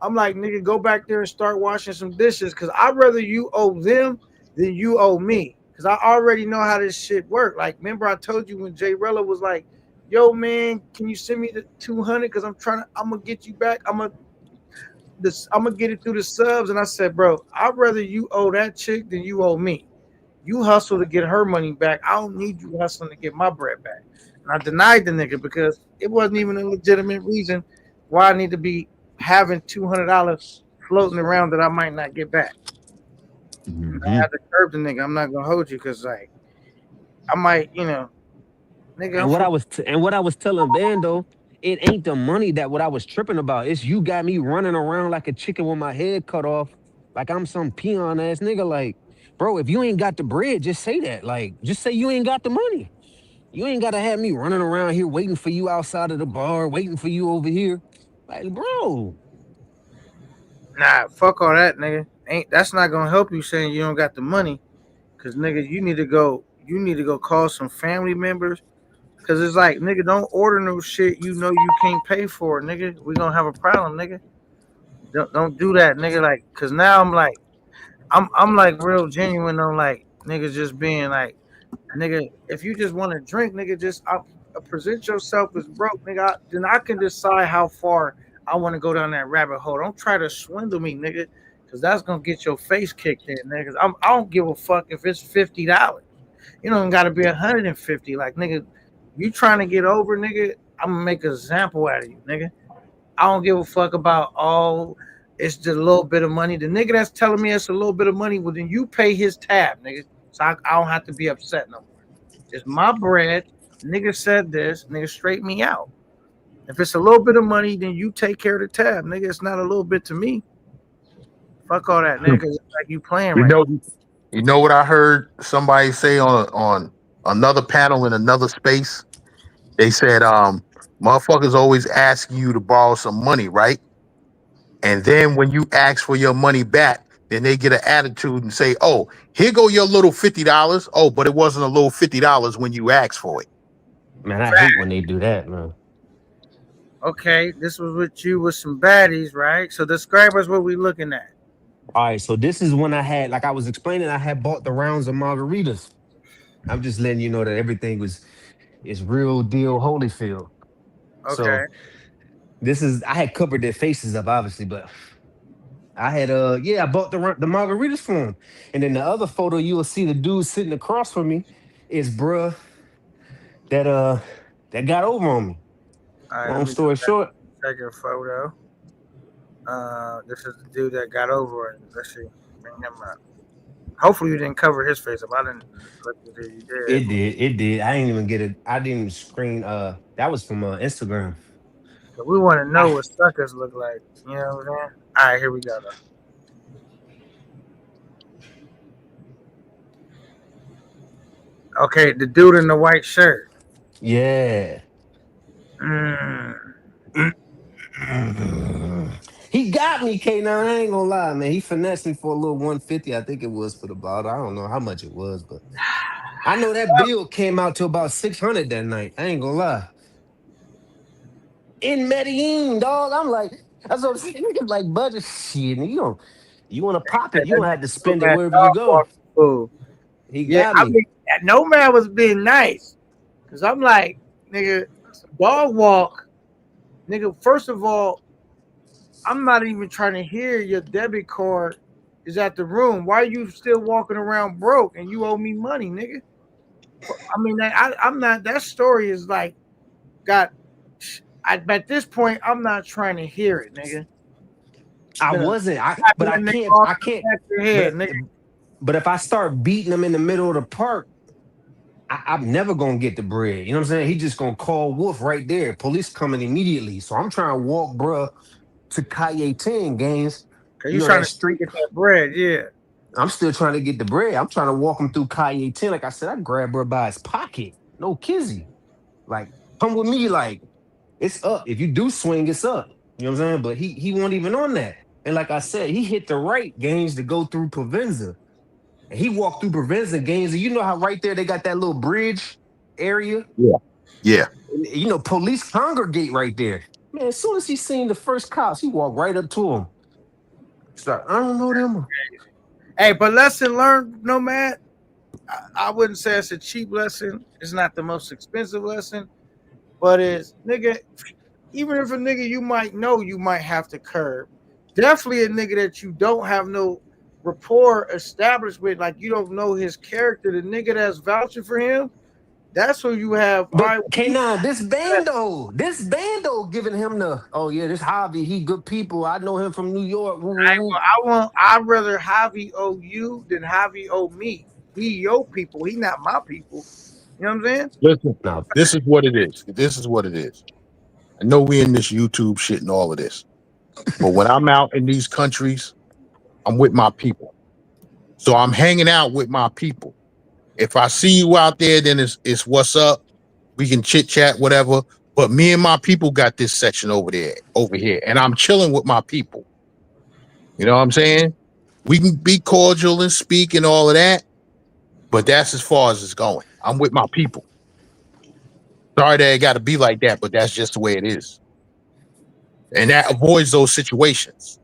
I'm like, nigga, go back there and start washing some dishes, because I'd rather you owe them than you owe me, because I already know how this shit work. Like, remember I told you when Jay Rella was like, "Yo, man, can you send me the 200? Because I'm gonna get you back. I'm gonna get it through the subs." And I said, bro, I'd rather you owe that chick than you owe me. You hustle to get her money back. I don't need you hustling to get my bread back. And I denied the nigga because it wasn't even a legitimate reason why I need to be having $200 floating around that I might not get back. I Mhm. had to curb the nigga. I'm not gonna hold you because like I might, nigga, I'm And what from I was and what I was telling Bando, it ain't the money that what I was tripping about. It's you got me running around like a chicken with my head cut off, like I'm some peon ass nigga. Like, bro, if you ain't got the bread, just say that. Like, just say you ain't got the money. You ain't gotta have me running around here waiting for you outside of the bar, waiting for you over here. Like, bro. nah, fuck all that, nigga. Ain't that's not gonna help you saying you don't got the money. Cause nigga, you need to go call some family members. Cause it's like, nigga, don't order no shit you know you can't pay for, nigga. We gonna have a problem, nigga. Don't do that, nigga. Like, cause now I'm like, I'm like real genuine on like niggas just being like, nigga, if you just want to drink, nigga, just present yourself as broke, nigga. Then I can decide how far I want to go down that rabbit hole. Don't try to swindle me, nigga, because that's gonna get your face kicked in, nigga. I don't give a fuck if it's $50. You don't got to be 150. Like, nigga, you trying to get over, nigga. I'm gonna make an example out of you, nigga. I don't give a fuck about all. It's just a little bit of money. The nigga that's telling me it's a little bit of money, well then you pay his tab, nigga. So I don't have to be upset no more. It's my bread. Nigga said this. Nigga straight me out. If it's a little bit of money, then you take care of the tab, nigga. It's not a little bit to me. Fuck all that, nigga. It's like you playing You right know, you know what I heard somebody say on another panel in another space. They said, motherfuckers always ask you to borrow some money, right? And then when you ask for your money back, then they get an attitude and say, "Oh, here go your little $50. Oh, but it wasn't a little $50 when you asked for it." Man, I hate when they do that, man. Okay, this was with you with some baddies, right? So describe us what we looking at. All right, so this is when I had, like I was explaining, I had bought the rounds of margaritas. I'm just letting you know that everything is real deal Holyfield. Okay. So this is, I had covered their faces up, obviously, but I had I bought the margaritas for him. And then the other photo you will see the dude sitting across from me is bruh that got over on me. All right, let Long me story short, check your photo. This is the dude that got over it. Let's see. Bring him up. Hopefully you didn't cover his face up. I didn't look at it. You did. it did. I didn't even get it. I didn't even screen that was from Instagram. So we want to know I- what suckers look like. You know what I'm saying? All right, here we go. Though. Okay, the dude in the white shirt. Yeah. Mm. He got me, K9. I ain't gonna lie, man. He finessed me for a little 150. I think it was for the bottle. I don't know how much it was, but I know that bill came out to about 600 that night. I ain't gonna lie. In Medellin, dog. I'm like, that's what I'm saying. Niggas like budget shit. And you want to pop it, you gonna have to spend it Man, wherever you go. fool. He Yeah, got I me. mean, no man was being nice. Cause I'm like, nigga, dog walk. Nigga, first of all, I'm not even trying to hear your debit card is at the room. Why are you still walking around broke and you owe me money, nigga? I mean, I'm not. That story is like, at this point, I'm not trying to hear it, nigga. I Been a- wasn't. But I Nigga can't. off I the can't. back of your head, But nigga. but if I start beating him in the middle of the park, I'm never gonna get the bread. You know what I'm saying? He just gonna call Wolf right there. Police coming immediately. So I'm trying to walk, bruh, to Calle 10 games. Cause You you know trying that to street. get that bread, yeah. I'm still trying to get the bread. I'm trying to walk him through Calle 10. Like I said, I grabbed her by his pocket. No kizzy. Like, come with me. Like, it's up. If you do swing, it's up. You know what I'm saying? But he wasn't even on that. And like I said, he hit the right games to go through Provenza. And he walked through Provenza games. And you know how right there they got that little bridge area? Yeah. You know, police congregate right there. Man, as soon as he seen the first cops, he walked right up to him. Start, I don't know them. Hey, but lesson learned, no man. I wouldn't say it's a cheap lesson. It's not the most expensive lesson, but it's nigga. Even if a nigga you might know, you might have to curb. Definitely a nigga that you don't have no rapport established with, like you don't know his character. The nigga that's vouching for him, that's who you have. But K9, this bando giving him the, oh yeah, this Javi, he good people. I know him from New York. Woo, woo, woo. I'd rather Javi owe you than Javi owe me. He your people. He not my people. You know what I'm saying? Listen, No, this is what it is. This is what it is. I know we in this YouTube shit and all of this, but when I'm out in these countries, I'm with my people. So I'm hanging out with my people. If I see you out there, then it's what's up. We can chit chat, whatever. But me and my people got this section over here, and I'm chilling with my people. You know what I'm saying? We can be cordial and speak and all of that, but that's as far as it's going. I'm with my people. Sorry that it got to be like that, but that's just the way it is. And that avoids those situations.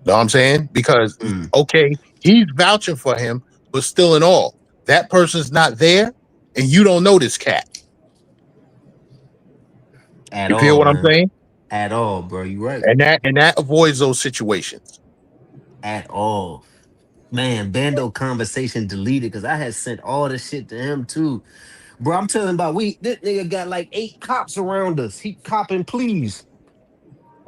Know what I'm saying? Because, okay, he's vouching for him, but still in all, that person's not there, and you don't know this cat. at You all, feel what man. I'm saying? At all, bro. You right. And that avoids those situations. At all. Man, bando conversation deleted because I had sent all the shit to him too. Bro, I'm telling about this nigga got like 8 cops around us. He copping, please.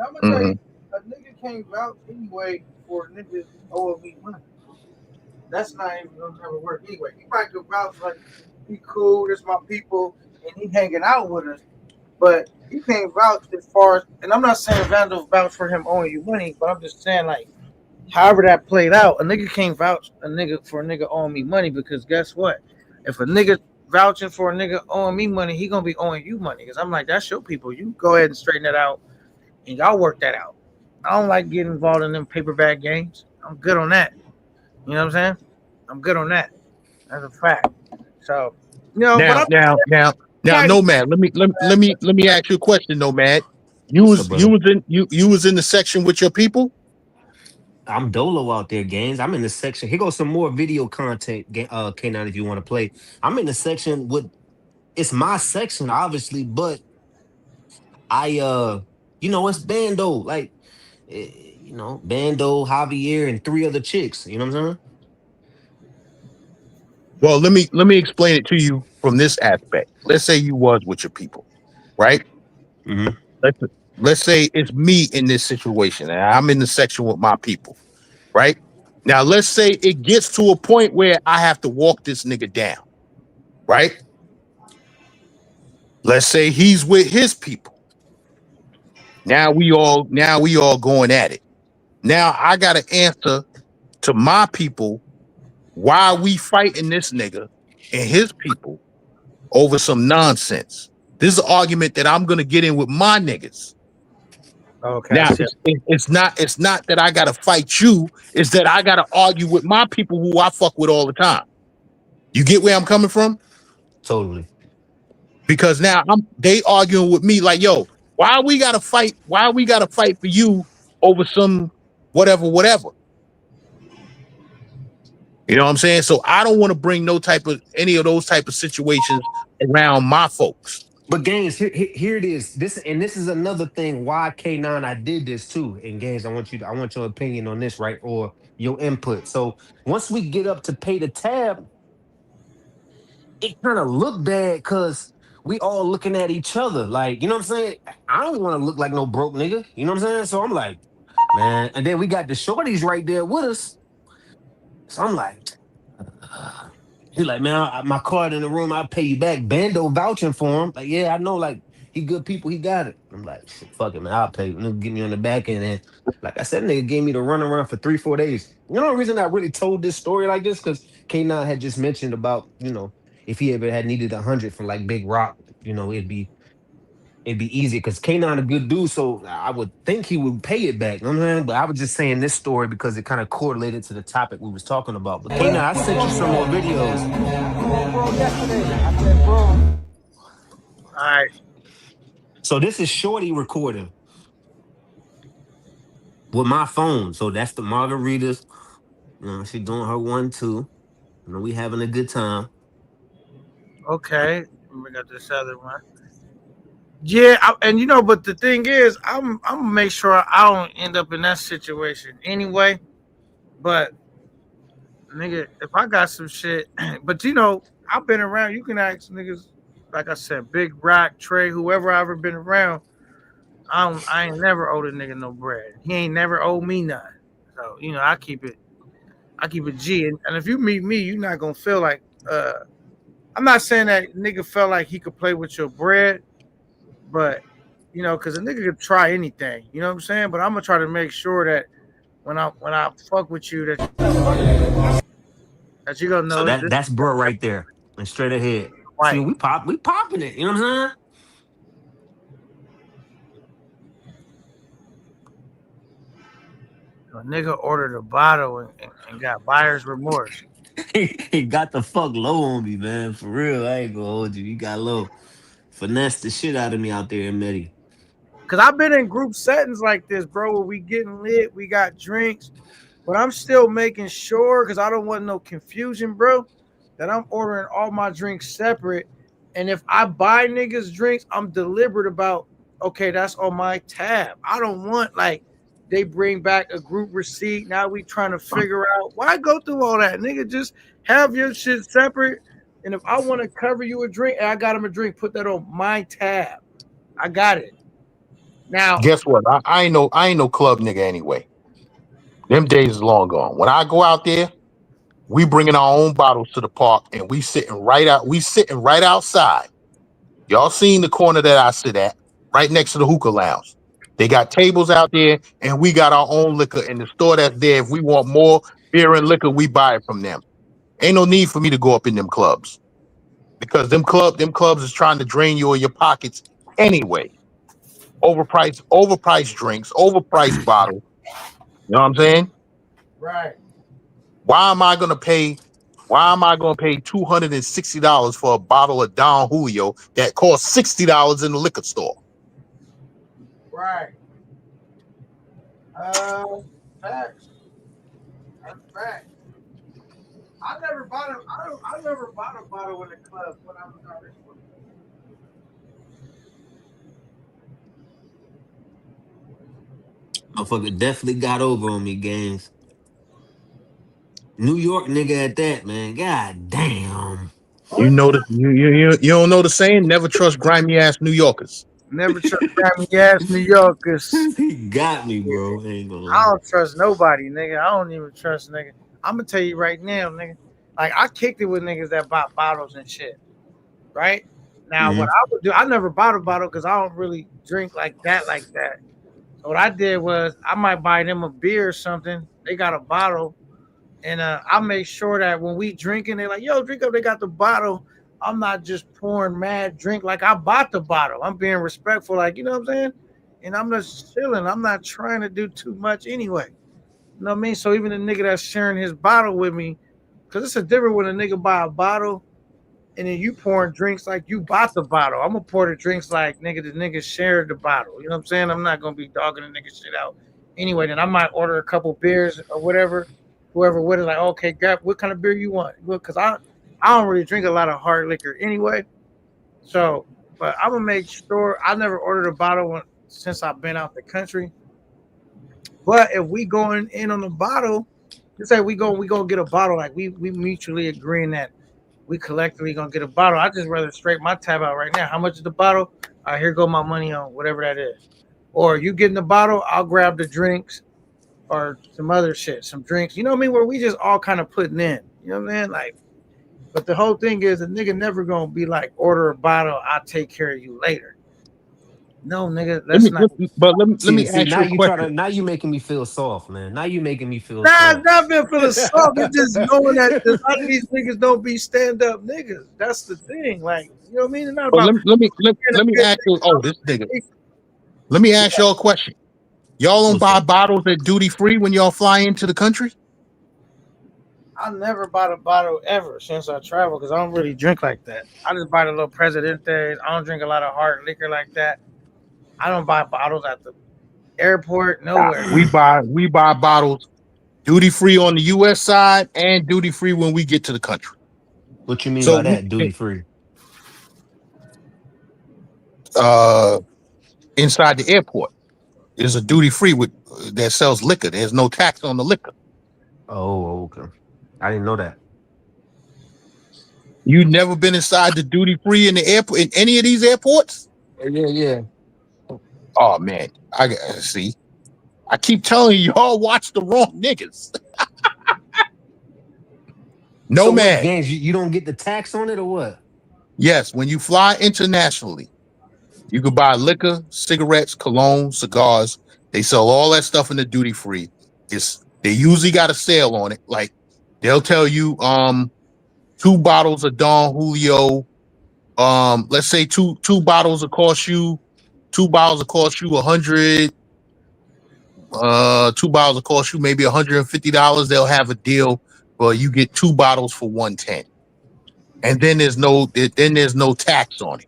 I'm gonna tell you, a nigga can't vouch anyway for niggas owing me money. That's not even gonna ever work anyway. He might go vouch like he cool, this my people, and he hanging out with us. But he can't vouch as far as, and I'm not saying Vandal vouch for him owing you money, but I'm just saying like, however that played out, a nigga can't vouch a nigga owing me money because guess what? If a nigga vouching for a nigga owing me money, he gonna be owing you money. Because I'm like, that's your people. You go ahead and straighten that out, and y'all work that out. I don't like getting involved in them paperback games. I'm good on that. You know what I'm saying? I'm good on that. That's a fact. So, but Now, I'm Nomad. Let me ask you a question, Nomad. You What's up, was brother? you was in the section with your people. I'm Dolo out there, games. I'm in the section. Here goes some more video content, K9, if you want to play. I'm in the section with, it's my section, obviously, but it's Bando, like, Bando, Javier, and 3 other chicks. You know what I'm saying? Well, let me explain it to you from this aspect. Let's say you was with your people, right? Mm-hmm. Let's let's say it's me in this situation, and I'm in the section with my people, right? Now, let's say it gets to a point where I have to walk this nigga down, right? Let's say he's with his people. Now we all going at it. Now I got to answer to my people why we fighting this nigga and his people over some nonsense. This is an argument that I'm gonna get in with my niggas. okay. Now it's not that I gotta fight you, it's that I gotta argue with my people who I fuck with all the time. You get where I'm coming from? Totally. Because now they arguing with me like, yo, why we gotta fight? Why we gotta fight for you over some whatever? You know what I'm saying? So I don't want to bring any of those type of situations around my folks. But games, here it is. This is another thing why K9 I did this too. And games, I want your opinion on this, right? Or your input. So once we get up to pay the tab, it kind of looked bad because we all looking at each other. Like, you know what I'm saying? I don't want to look like no broke nigga. You know what I'm saying? So I'm like, man, and then we got the shorties right there with us. So I'm like, he's like, man, my card in the room, I'll pay you back. Bando vouching for him. Like, yeah, I know, like, he good people, he got it. I'm like, shit, fuck it, man, I'll pay you. Nigga, get me on the back end. And like I said, nigga gave me the runaround for 3-4 days. You know the reason I really told this story like this? Because K9 had just mentioned about, if he ever had needed 100 from like Big Rock, it'd be easier because K9 a good dude, so I would think he would pay it back. You know what I'm saying? But I was just saying this story because it kind of correlated to the topic we was talking about. But K9, I sent you some more videos. All right. So this is Shorty recording with my phone. So that's the margaritas. She doing her 1-2. We having a good time. Okay. We got this other one. Yeah, but the thing is, I'm gonna make sure I don't end up in that situation anyway. But nigga, if I got some shit, but I've been around. You can ask niggas, like I said, Big Rock, Trey, whoever I ever been around. I ain't never owed a nigga no bread. He ain't never owed me none. So I keep it G. And if you meet me, you're not gonna feel like. I'm not saying that nigga felt like he could play with your bread, but because a nigga could try anything. You know what I'm saying? But I'm gonna try to make sure that when I fuck with you, that you gonna know. So that's bro right there and straight ahead. Right. See, we popping it. You know what I'm saying? A nigga ordered a bottle and got buyer's remorse. He got the fuck low on me, man. For real, I ain't gonna hold you. You got low. Finesse the shit out of me out there in Medi. Cause I've been in group settings like this, bro, where we getting lit, we got drinks, but I'm still making sure, because I don't want no confusion, bro, that I'm ordering all my drinks separate. And if I buy niggas drinks, I'm deliberate about, okay, that's on my tab. I don't want like they bring back a group receipt. Now we trying to figure out why go through all that, nigga. Just have your shit separate. And if I want to cover you a drink and I got him a drink, put that on my tab. I got it. Now, guess what? I ain't no club nigga anyway. Them days is long gone. When I go out there, we bringing our own bottles to the park and we sitting right outside. Y'all seen the corner that I sit at, right next to the hookah lounge. They got tables out there and we got our own liquor in the store that's there. If we want more beer and liquor, we buy it from them. Ain't no need for me to go up in them clubs. Because them clubs is trying to drain you of your pockets anyway. overpriced drinks, overpriced bottles. You know what I'm saying? Right. Why am I gonna pay? Why am I gonna pay $260 for a bottle of Don Julio that costs $60 in the liquor store? Right. Facts. That's fact. I never bought a. I never bought a bottle in the club when I was out there. Motherfucker definitely got over on me, games. New York nigga at that, man. God damn. You know the you don't know the saying? Never trust grimy ass New Yorkers. Never trust grimy ass New Yorkers. He got me, bro. I ain't gonna I lie. don't trust nobody, nigga. I don't even trust nigga. I'm gonna tell you right now, nigga. Like I kicked it with niggas that bought bottles and shit. Right now, what I would do, I never bought a bottle because I don't really drink like that. So what I did was I might buy them a beer or something. They got a bottle, and I make sure that when we drinking, they're like, "Yo, drink up." They got the bottle. I'm not just pouring mad drink like I bought the bottle. I'm being respectful, like you know what I'm saying, and I'm just chilling. I'm not trying to do too much anyway. You know what I mean? So even the nigga that's sharing his bottle with me, because it's a different when a nigga buy a bottle and then you pouring drinks like you bought the bottle. I'm gonna pour the drinks like nigga, the nigga shared the bottle. You know what I'm saying? I'm not gonna be dogging the nigga shit out. Anyway, then I might order a couple beers or whatever. Whoever with it, like, okay, grab what kind of beer you want? Because I don't really drink a lot of hard liquor anyway. So, but I'm gonna make sure I never ordered a bottle since I've been out the country. But if we going in on the bottle, let's say we go get a bottle, like we mutually agreeing that we collectively gonna get a bottle. I just rather straight my tab out right now. How much is the bottle? All right, here go my money on whatever that is. Or you getting the bottle, I'll grab the drinks or some other shit, some drinks. You know what I mean? Where we just all kind of putting in. You know what I mean? Like, but the whole thing is a nigga never gonna be like, order a bottle, I'll take care of you later. No, nigga, that's not. Let me See, ask now you a you try question. to now you making me feel soft, man. Now you making me feel Nah, it's soft. not being philosophical. It's just knowing that a lot of these niggas don't be stand up niggas. That's the thing. Like, you know what I mean? It's not But about being a let me good ask you. Oh, this nigga. nigga. Let me ask y'all a question. Y'all don't What's buy up? bottles at duty free when y'all fly into the country? I never bought a bottle ever since I traveled because I don't really drink like that. I just buy the little Presidentes. I don't drink a lot of hard liquor like that. I don't buy bottles at the airport, nowhere. We buy bottles duty free on the U.S. side and duty free when we get to the country. What you mean So by that? Duty free? uh, inside the airport is a duty free with that sells liquor. There's no tax on the liquor. Oh, okay. I didn't know that. You never been inside the duty free in the airport in any of these airports? Yeah, yeah. Oh man, I see. I keep telling you, y'all watch the wrong niggas. No So what, man. games? You don't get the tax on it or what? Yes, when you fly internationally, you can buy liquor, cigarettes, cologne, cigars. They sell all that stuff in the duty free. They usually got a sale on it. Like they'll tell you, 2 bottles of Don Julio. Let's say two bottles will cost you 100. 2 bottles will cost you maybe $150. They'll have a deal where you get 2 bottles for 110, and then there's no tax on it.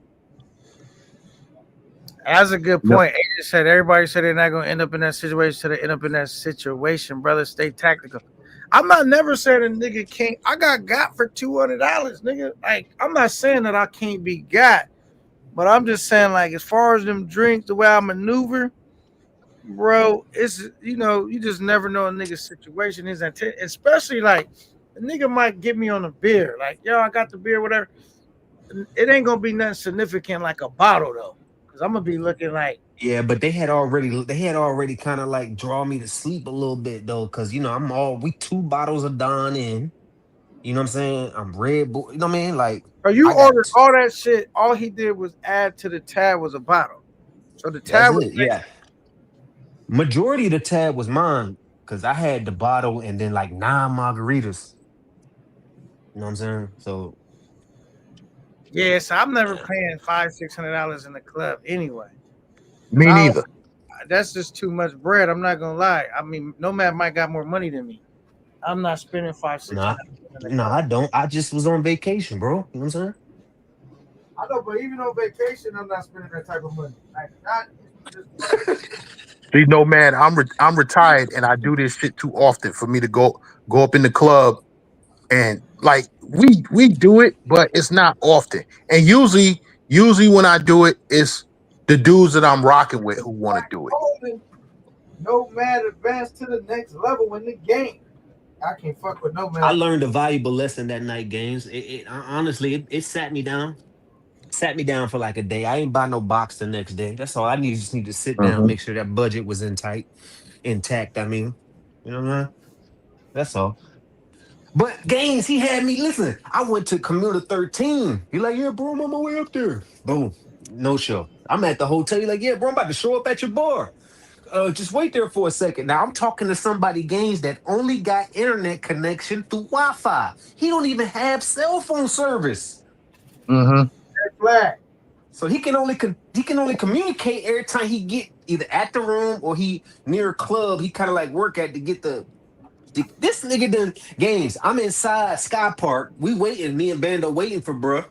That's a good No. point. Agent said everybody said they're not gonna end up in that situation, so they end up in that situation, brother. Stay tactical. I'm not never saying a nigga can't. I got for $200, nigga. Like I'm not saying that I can't be got, but I'm just saying like as far as them drinks, the way I maneuver, bro, it's you just never know a nigga's situation is, especially like a nigga might get me on a beer, like yo, I got the beer, whatever. It ain't gonna be nothing significant like a bottle though, because I'm gonna be looking like. Yeah, but they had already kind of like draw me to sleep a little bit though, cause we 2 bottles of Don in. You know what I'm saying? I'm Red Bull. You know what I mean? Like So you I got ordered all that shit. All he did was add to the tab was a bottle. So the that's tab was it. Yeah, majority of the tab was mine, cause I had the bottle and then like 9 margaritas. You know what I'm saying? So yeah. So I'm never yeah. paying $500-$600 in the club anyway. Me So neither. that's just too much bread. I'm not gonna lie. I mean, Nomad might got more money than me. I'm not spending five, six Nah, hundred in the nah, club. I don't. I just was on vacation, bro. You know what I'm saying? I know, but even on vacation, I'm not spending that type of money. Like, not just See, no man, I'm retired and I do this shit too often for me to go up in the club and like we do it, but it's not often. And usually when I do it, it's the dudes that I'm rocking with who want to do it. Nomad advanced to the next level in the game. I can't fuck with I Nomad. learned a valuable lesson that night, games. Honestly, it sat me down for like a day. I ain't buy no box the next day. That's all. Just need to sit down, Mhm. make sure that budget was intact. I mean, you know what I mean? That's all. But Gaines, he had me listen. I went to Commuter 13. He like, yeah, bro, I'm on my way up there. Boom. No show. I'm at the hotel. He like, yeah, bro, I'm about to show up at your bar. Just wait there for a second. Now I'm talking to somebody, Gaines, that only got internet connection through Wi-Fi. He don't even have cell phone service. Mhm. Flag. So he can only communicate every time he get either at the room or he near a club. He kind of like work at to get this nigga done games. I'm inside Sky Park. We waiting. Me and Bando waiting for bruh.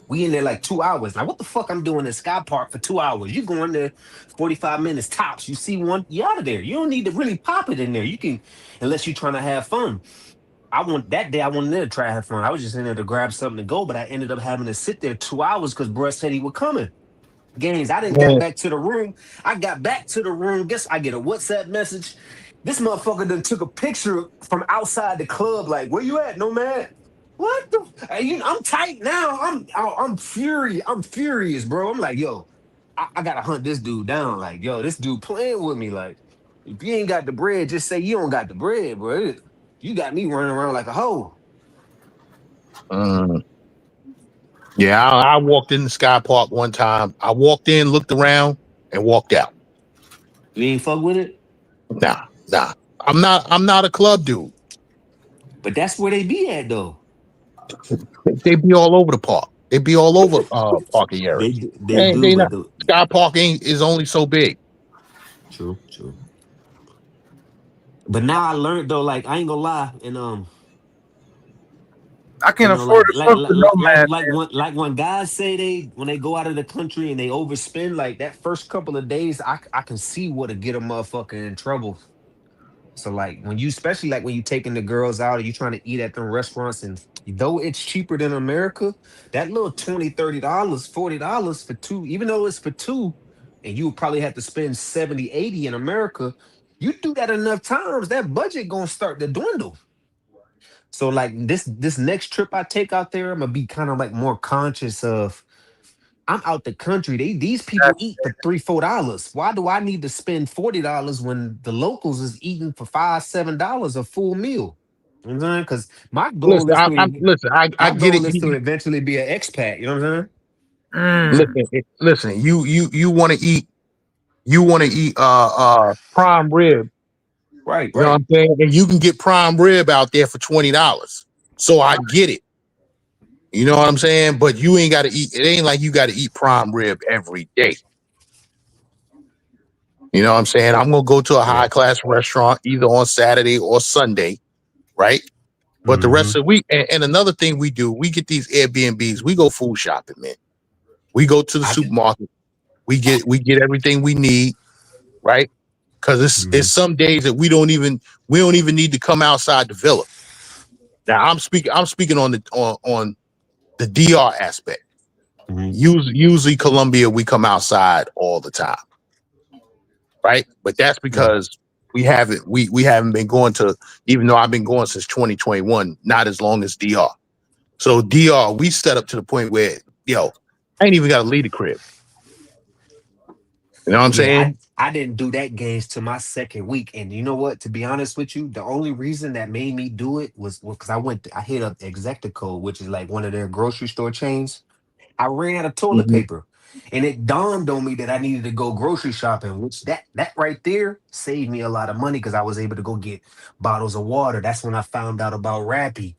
We in there like 2 hours. Now what the fuck I'm doing in Sky Park for 2 hours? You going there 45 minutes tops. You see one, you out of there. You don't need to really pop it in there. You can unless you're trying to have fun. I wanted there to try to have fun. I was just in there to grab something to go, but I ended up having to sit there 2 hours because bruh said he was coming. Games. I didn't got Man, back to the room. I got back to the room. Guess I get a WhatsApp message. This motherfucker done took a picture from outside the club. Like, where you at, no man? What the? I'm tight now. I'm furious. I'm furious, bro. I'm like, yo, I gotta hunt this dude down. Like, yo, this dude playing with me. Like, if you ain't got the bread, just say you don't got the bread, bro. You got me running around like a hoe. mm. Yeah, I walked in the Sky Park one time. I walked in, looked around, and walked out. You ain't fuck with it, Nah, nah. I'm not a club dude. but that's where they be at though. They be all over the park. They be all over parking They areas. do- they do, They but not Sky Park ain't is only so big. true. But now I learned though, like I ain't gonna lie, and I can't afford to fuck with Nomad. like when guys say they when they go out of the country and they overspend, like that first couple of days, I can see what'll get a motherfucker in trouble. So like when you especially like when you taking the girls out or you trying to eat at them restaurants and though it's cheaper than America, that little $20, $30, $40 for two, even though it's for two, and you would probably have to spend 70, 80 in America, you do that enough times, that budget gonna start to dwindle. So like this next trip I take out there, I'm gonna be kind of like more conscious of I'm out the country. These people eat for $3, $4. Why do I need to spend $40 when the locals is eating for $5, $7 a full meal? You know what I'm saying? Because Listen, listen. I my get it. goal is to eventually be an expat. You know what I'm saying? Mm. Listen. You want to eat. You want to eat prime rib. Right, You know what right. I'm saying? And you can get prime rib out there for $20. So I get it. You know what I'm saying? But you ain't got to eat. It ain't like you got to eat prime rib every day. You know what I'm saying? I'm gonna go to a high Yeah. class restaurant either on Saturday or Sunday, right? But the Hmm. rest of the week, and another thing we do, we get these Airbnbs. We go food shopping, man. We go to the I did. supermarket. We get everything we need, right? Because it's Mhm. some days that we don't even need to come outside the villa. Now I'm speaking on the DR aspect. Mhm. Usually Colombia, we come outside all the time, right? But that's Yeah. because we haven't been going to, even though I've been going since 2021, not as long as DR. So DR, we set up to the point where, I ain't even got to leave the crib. You know what I'm Yeah, saying? I didn't do that games to my second week, and you know what? To be honest with you, the only reason that made me do it was because I hit up Exactico, which is like one of their grocery store chains. I ran out of toilet Mhm. paper, and it dawned on me that I needed to go grocery shopping, which that right there saved me a lot of money because I was able to go get bottles of water. That's when I found out about Rappy.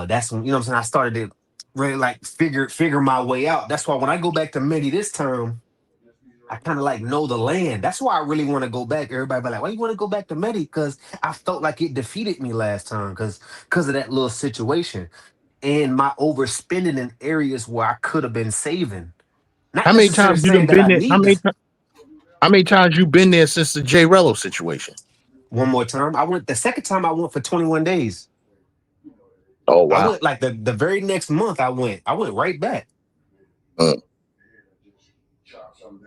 That's when you know what I'm saying. I started to really like figure my way out. That's why when I go back to Medi this term. I kind of like know the land. That's why I really want to go back. Everybody be like, why you want to go back to Medi? Because I felt like it defeated me last time because of that little situation and my overspending in areas where I could have been saving. Not How many necessarily times you saying done that been I there? need this. How many times you been there since the J Rello situation? One more time. I went the second time I went for 21 days. Oh I wow. went like the very next month I went right back. Uh,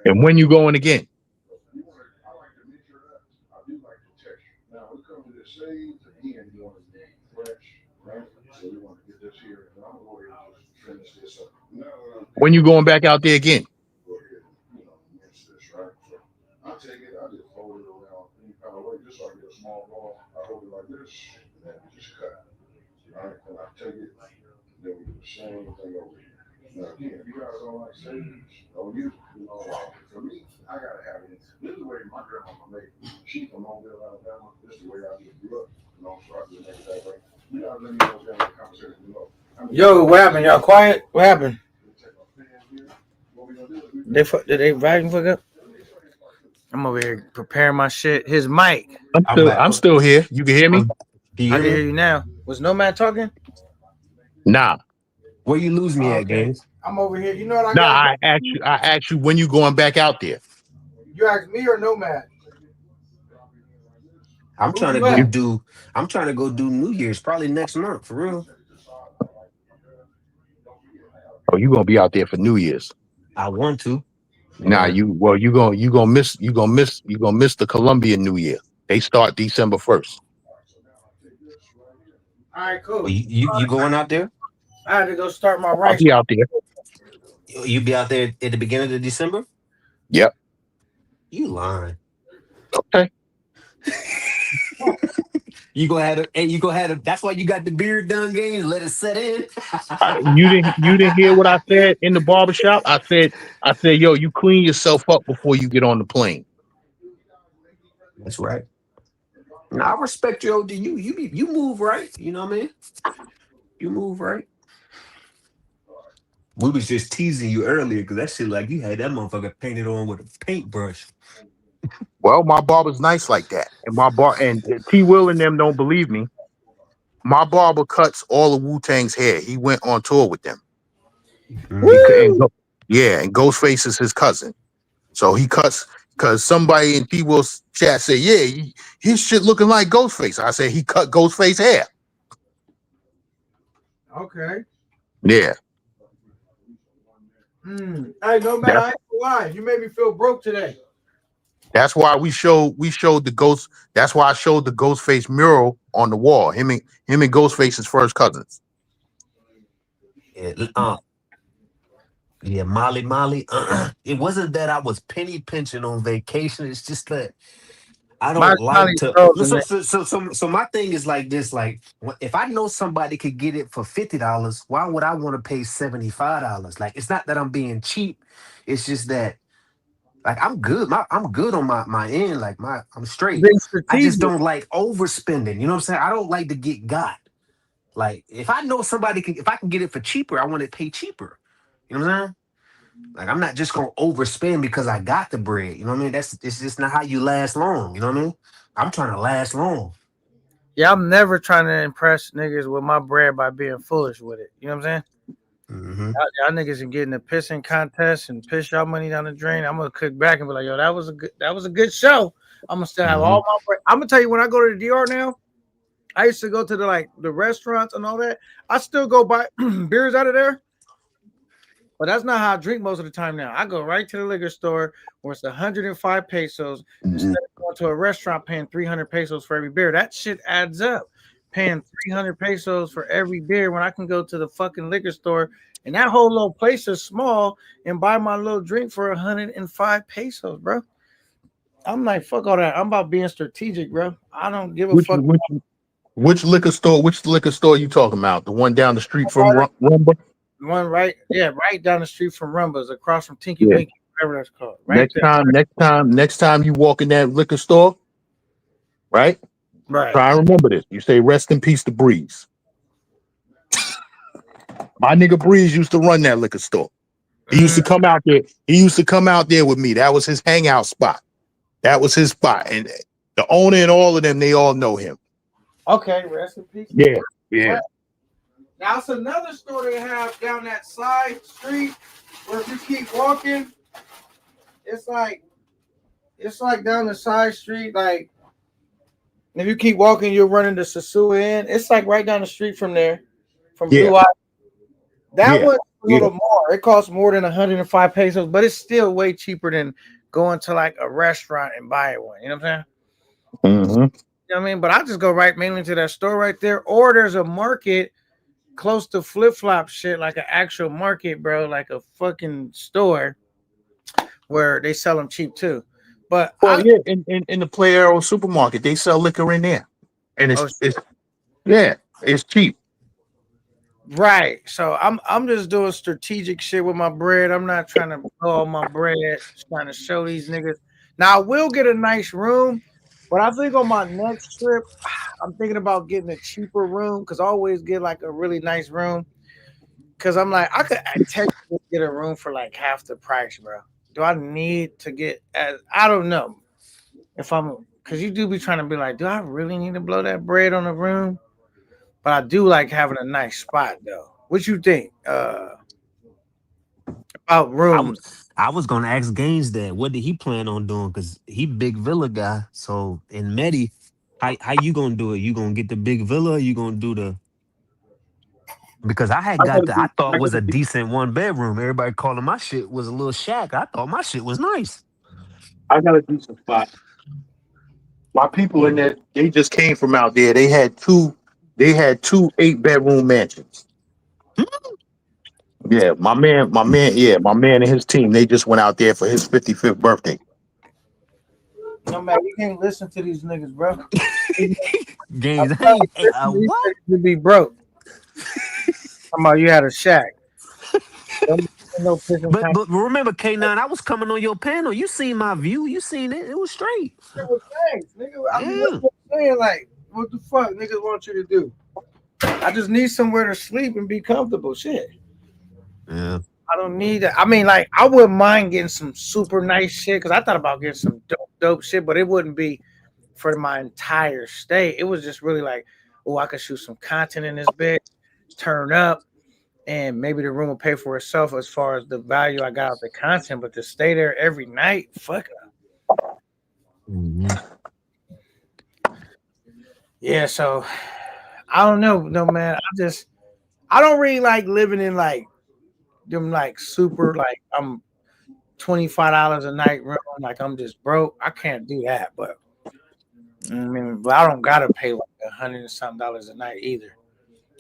and when you going again? When you going back out there again? Yo, what happened? Y'all quiet? What happened? Did they riding fuck up? I'm over here preparing my shit. His mic. I'm back. I'm still here. You can hear me? Do you I hear can hear me? you now. Was Nomad talking? Nah. Where you lose me at, Okay. Gaines? I'm over here. You know what I Nah, got? I asked you when you going back out there. You asked me or Nomad? I'm Who trying to you go at? do. I'm trying to go do New Year's probably next month for real. Oh, you gonna be out there for New Year's. I want to. Nah, Yeah. you gonna miss the Colombian New Year. They start December 1st. All right, Well, cool. you going out there? I had to go start my I'll rice. be out there. You be out there at the beginning of December? Yep. You lying. Okay. You gonna have and you gonna have that's why you got the beard done, Gaines. Let it set in. You didn't hear what I said in the barbershop? I said, yo, you clean yourself up before you get on the plane. That's right. Now I respect you, OD. You move right. You know what I mean? You move right. We was just teasing you earlier because that shit like you had that motherfucker painted on with a paintbrush. Well, my barber's nice like that. And T Will and them don't believe me. My barber cuts all of Wu-Tang's hair. He went on tour with them. And Ghostface is his cousin. So he cuts because somebody in T Will's chat said, yeah, his shit looking like Ghostface. I said he cut Ghostface hair. Okay. Yeah. Hey, Nomad, I ain't gonna lie. You made me feel broke today. That's why we showed the ghost. That's why I showed the Ghostface mural on the wall. Him and Ghostface's first cousins. Yeah, Molly. It wasn't that I was penny pinching on vacation. It's just that I don't like to. So my thing is like this: like, if I know somebody could get it for $50, why would I want to pay $75? Like, it's not that I'm being cheap. It's just that, like, I'm good. I'm good on my end. Like, I'm straight. I just don't like overspending. You know what I'm saying? I don't like to get got. Like, if I know if I can get it for cheaper, I want to pay cheaper. You know what I'm saying? Like, I'm not just gonna overspend because I got the bread. You know what I mean? It's just not how you last long. You know what I mean? I'm trying to last long. Yeah, I'm never trying to impress niggas with my bread by being foolish with it. You know what I'm saying? Mm-hmm. Y'all niggas are getting a pissing contest and piss y'all money down the drain. I'm gonna cook back and be like, yo, that was a good show. I'm gonna still have all my bread. I'm gonna tell you, when I go to the DR now, I used to go to the restaurants and all that. I still go buy beers out of there. But that's not how I drink most of the time now. I go right to the liquor store where it's 105 pesos instead of going to a restaurant paying 300 pesos for every beer. That shit adds up. Paying 300 pesos for every beer when I can go to the fucking liquor store and that whole little place is small and buy my little drink for 105 pesos, bro. I'm like, fuck all that. I'm about being strategic, bro. I don't give a fuck. Which liquor store you talking about? The one down the street from Rumba? One right down the street from Rumba's, across from Tinky Winky, whatever that's called. Right Next time you walk in that liquor store, right? Right. Try and remember this. You say, rest in peace to Breeze. My nigga Breeze used to run that liquor store. He used to come out there. He used to come out there with me. That was his hangout spot. That was his spot. And the owner and all of them, they all know him. Okay, rest in peace. Yeah, yeah. Now it's another store they have down that side street where if you keep walking, it's like down the side street. Like if you keep walking, you'll run into Sasua Inn. It's like right down the street from there, from Blue Eye. That one's a little more. It costs more than 105 pesos, but it's still way cheaper than going to like a restaurant and buy one. You know what I'm saying? Mm-hmm. You know what I mean? But I just go right mainly to that store right there, or there's a market close to Flip Flop shit, like an actual market, bro, like a fucking store where they sell them cheap too. But in the Play Arrow supermarket, they sell liquor in there, and it's cheap. Right. So I'm just doing strategic shit with my bread. I'm not trying to blow all my bread, just trying to show these niggas. Now I will get a nice room, but I think on my next trip, I'm thinking about getting a cheaper room because I always get like a really nice room. Cause I'm like, I could technically get a room for like half the price, bro. Do I need to get I don't know if I'm because you do be trying to be like, do I really need to blow that bread on a room? But I do like having a nice spot though. What you think about rooms? I was gonna ask Gaines that. What did he plan on doing? Cause he big villa guy. So in Medi, how you gonna do it? You gonna get the big villa? Or you gonna do the? Because I thought it was a decent 1 bedroom. Everybody calling my shit was a little shack. I thought my shit was nice. I got a decent spot. My people in there, they just came from out there. They had two 8-bedroom mansions. Yeah, my man and his team, they just went out there for his 55th birthday. No man, you can't listen to these niggas, bro. Gaines, what? You be broke. Come on, you had a shack. But remember, K9, I was coming on your panel. You seen my view. You seen it. It was straight. Thanks, nigga. I mean, saying like, what the fuck niggas want you to do? I just need somewhere to sleep and be comfortable. Shit. Yeah. I don't need that. I mean, like, I wouldn't mind getting some super nice shit because I thought about getting some dope shit, but it wouldn't be for my entire stay. It was just really like, oh, I could shoot some content in this bed, turn up, and maybe the room will pay for itself as far as the value I got of the content. But to stay there every night, fuck it. Mm-hmm. Yeah, so I don't know, no man. I don't really like living in like them like super like I'm $25 a night room, like I'm just broke. I can't do that, but I mean, but I don't gotta pay like $100 and something a night either.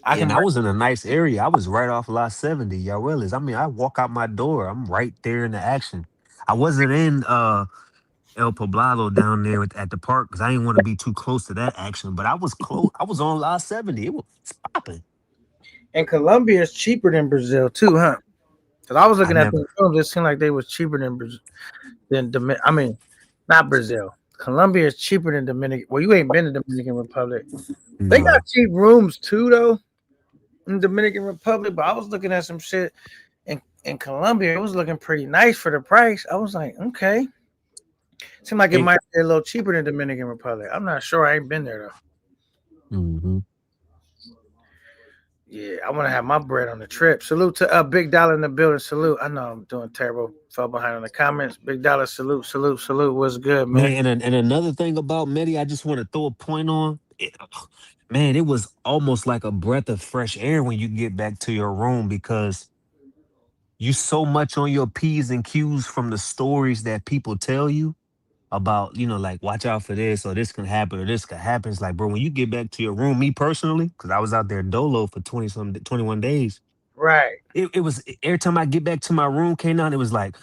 I was in a nice area. I was right off La 70, y'all realize. I mean, I walk out my door, I'm right there in the action. I wasn't in El Poblado down there at the park because I didn't want to be too close to that action, but I was close. I was on La 70. It was popping. And Colombia is cheaper than Brazil too, huh? Because I was looking at the films, it seemed like they was cheaper than Brazil. I mean, not Brazil. Colombia is cheaper than Dominican. Well, you ain't been to Dominican Republic. No. They got cheap rooms too, though, in Dominican Republic. But I was looking at some shit in Colombia. It was looking pretty nice for the price. I was like, okay. Seemed like it might be a little cheaper than Dominican Republic. I'm not sure. I ain't been there though. Mm-hmm. Yeah, I want to have my bread on the trip. Salute to Big Dollar in the building. Salute. I know I'm doing terrible. Fell behind on the comments. Big Dollar, salute. What's good, man? And another thing about Medi, I just want to throw a point on. Man, it was almost like a breath of fresh air when you get back to your room because you so much on your P's and Q's from the stories that people tell you about, like, watch out for this or this can happen or this could happen. It's like, bro, when you get back to your room, me personally, because I was out there dolo for 21 days. Right. It was every time I get back to my room, K9, it was like,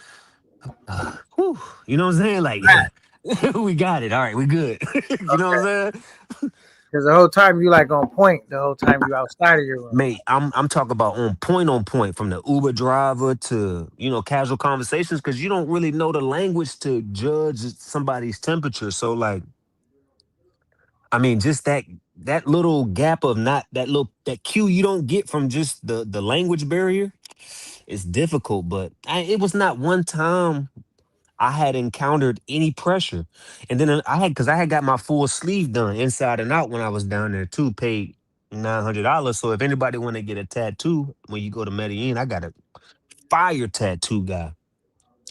whew, you know what I'm saying? Like, yeah, we got it. All right, we good. You know what I'm saying? Because the whole time you like on point, the whole time you outside of your room. Mate, I'm talking about on point from the Uber driver to, casual conversations because you don't really know the language to judge somebody's temperature. So like, I mean, just that little gap of not that cue you don't get from just the language barrier. it's difficult, but it was not one time I had encountered any pressure. And then because I had got my full sleeve done inside and out when I was down there too, paid $900. So if anybody want to get a tattoo when you go to Medellin, I got a fire tattoo guy.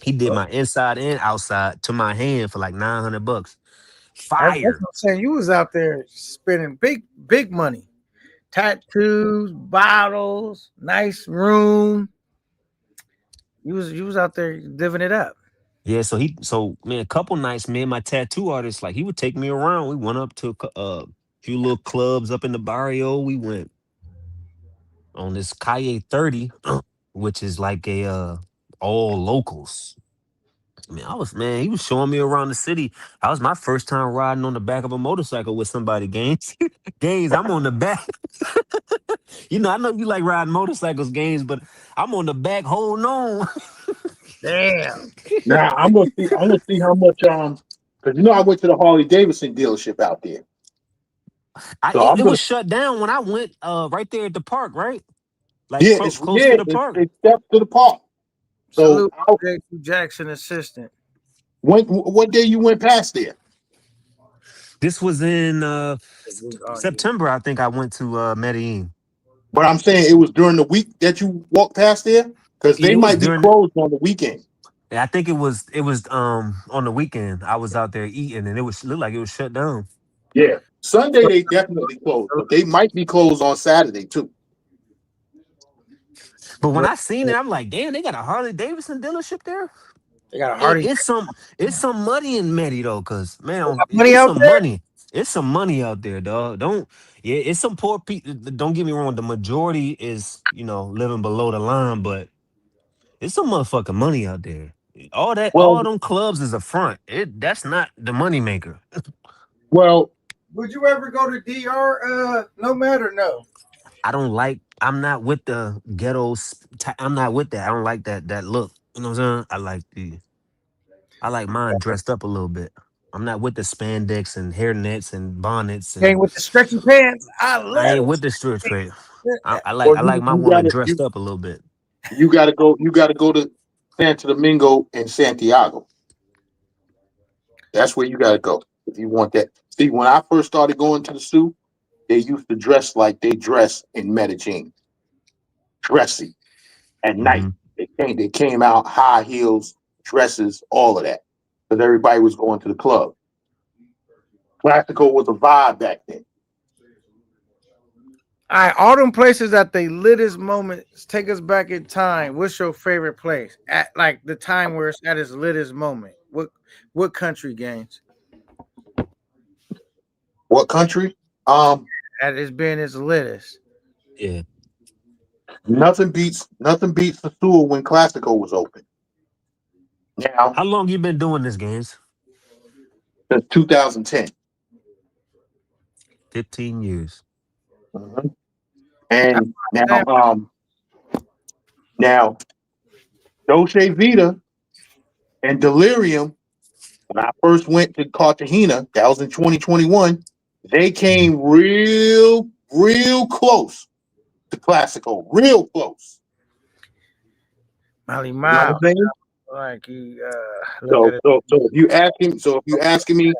He did my inside and outside to my hand for like $900. That's Fire. what I'm saying. You was out there spending big money. Tattoos, bottles, nice room. You was out there living it up. Yeah, so man, a couple nights, me and my tattoo artist, like he would take me around. We went up to a few little clubs up in the barrio. We went on this Calle 30, which is like a all locals. Man, he was showing me around the city. That was my first time riding on the back of a motorcycle with somebody, Gaines. Gaines, I'm on the back. I know you like riding motorcycles, Gaines, but I'm on the back holding on. Damn. Now I'm gonna see how much because I went to the Harley Davidson dealership out there. So It was shut down when I went right there at the park, right? Like close to the park. It's steps to the park. So Salute Jackson assistant. what day you went past there? This was in September, I think I went to Medellin. But I'm saying it was during the week that you walked past there? Because they might be closed on the weekend. I think it was on the weekend. I was out there eating and looked like it was shut down. Yeah. Sunday they definitely closed, but they might be closed on Saturday too. But when I seen it, I'm like, damn, they got a Harley Davidson dealership there. They got a Harley. It's some money in Medi though, cause man, money out there? money. It's some money out there, dog. It's some poor people. Don't get me wrong. The majority is living below the line, but it's some motherfucking money out there. All them clubs is a front. That's not the money maker. Well, would you ever go to DR? Nomad or no? I'm not with the ghettos. I'm not with that. I don't like that look. You know what I'm saying? I like mine dressed up a little bit. I'm not with the spandex and hairnets and bonnets. And ain't with the stretchy pants. I ain't with the stretch pants. I like my woman dressed up a little bit. You gotta go to Santo Domingo and Santiago. That's where you gotta go if you want that. See, when I first started going to the zoo, they used to dress like they dress in Medellin. Dressy. At night. They came out high heels, dresses, all of that. Because everybody was going to the club. Classical was a vibe back then. All right, all them places that they lit moments, take us back in time. What's your favorite place at like the time where it's at its lit moment? What country, Gaines? What country? At it's been its latest. Yeah. Nothing beats the Sewell when Classico was open. Now, how long you been doing this, Gaines? Since 2010. 15 years. Mm-hmm. And now Dolce Vita and Delirium, when I first went to Cartagena, that was in 2021, they came real close to Classico, real close. Mally Mile. Like so if you asking me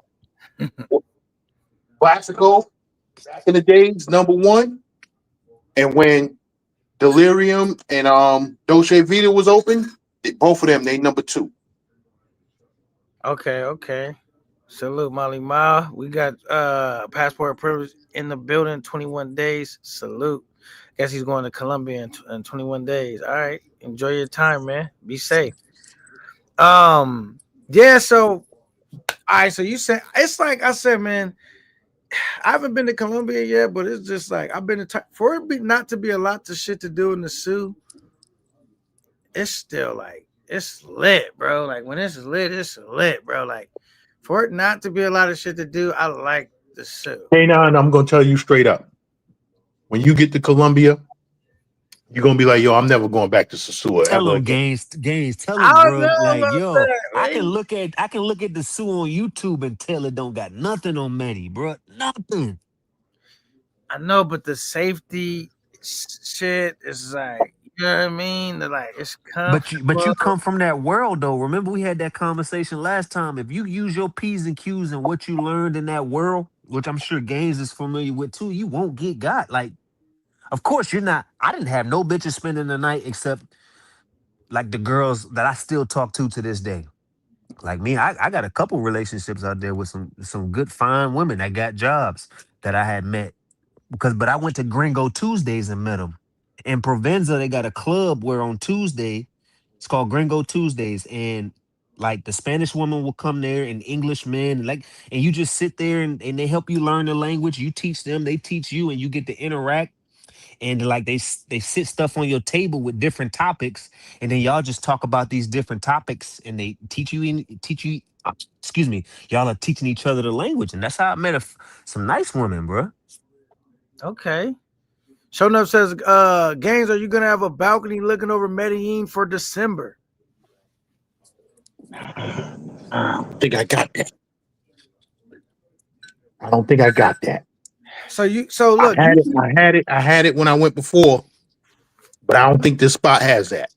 Classico back in the days, number one, and when Delirium and Dolce Vita was open, both of them they number two. Okay. Salute Molly Ma. We got passport privilege in the building. 21 days. Salute. Guess he's going to Colombia in 21 days. All right. Enjoy your time, man. Be safe. Yeah, so all right, so you said it's like I said, man, I haven't been to Colombia yet, but it's just like I've been for it not to be a lot of shit to do in the zoo. It's still like it's lit, bro. Like when it's lit, bro. Like for it not to be a lot of shit to do, I like the zoo. Hey, now I'm gonna tell you straight up. When you get to Colombia, you're gonna be like, yo, I'm never going back to Sosúa ever again. Gaines, tell him, bro. Like, yo, I can look at the zoo on YouTube and tell it don't got nothing on Medi, bro. Nothing. I know, but the safety shit is like, You know what I mean? Like it's But comfortable. you come from that world though. Remember we had that conversation last time. If you use your P's and Q's and what you learned in that world, which I'm sure Gaines is familiar with too, you won't get got. Like, of course you're not. I didn't have no bitches spending the night except like the girls that I still talk to this day. Like me, I got a couple relationships out there with some good fine women that got jobs that I had met but I went to Gringo Tuesdays and met them. In Provenza, they got a club where on Tuesday, it's called Gringo Tuesdays, and like the Spanish woman will come there and English men, and you just sit there and they help you learn the language. You teach them, they teach you, and you get to interact. And like they sit stuff on your table with different topics, and then y'all just talk about these different topics, and they teach you. Excuse me, y'all are teaching each other the language, and that's how I met some nice women, bro. Okay. Show Enough says, Gaines, are you gonna have a balcony looking over Medellin for December? I don't think I got that. I don't think I got that. So look, I had it when I went before, but I don't think this spot has that.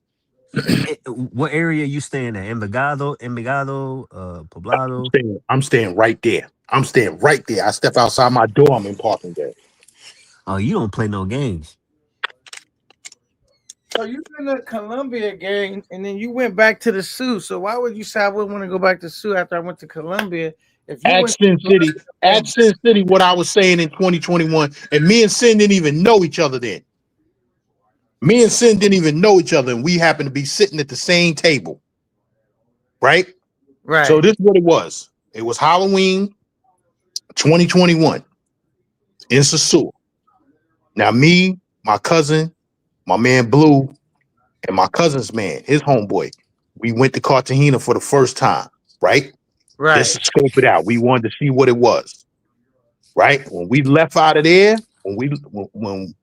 What area you staying at? Envigado, Poblado. I'm staying right there. I'm staying right there. I step outside my door, I'm in parking there. Oh, you don't play no games. so you been to Columbia game and then you went back to the Sioux. So why would you say I wouldn't want to go back to Sioux after I went to Columbia? If you Ask Sin City, what I was saying in 2021, and me and Sin didn't even know each other then. Me and Sin didn't even know each other, and we happened to be sitting at the same table. Right? Right. So this is what it was. It was Halloween 2021 in Sasua. Now, me, my cousin, my man Blue, and my cousin's man, his homeboy, we went to Cartagena for the first time, right? Right. Just to scope it out. We wanted to see what it was. Right? When we left out of there, when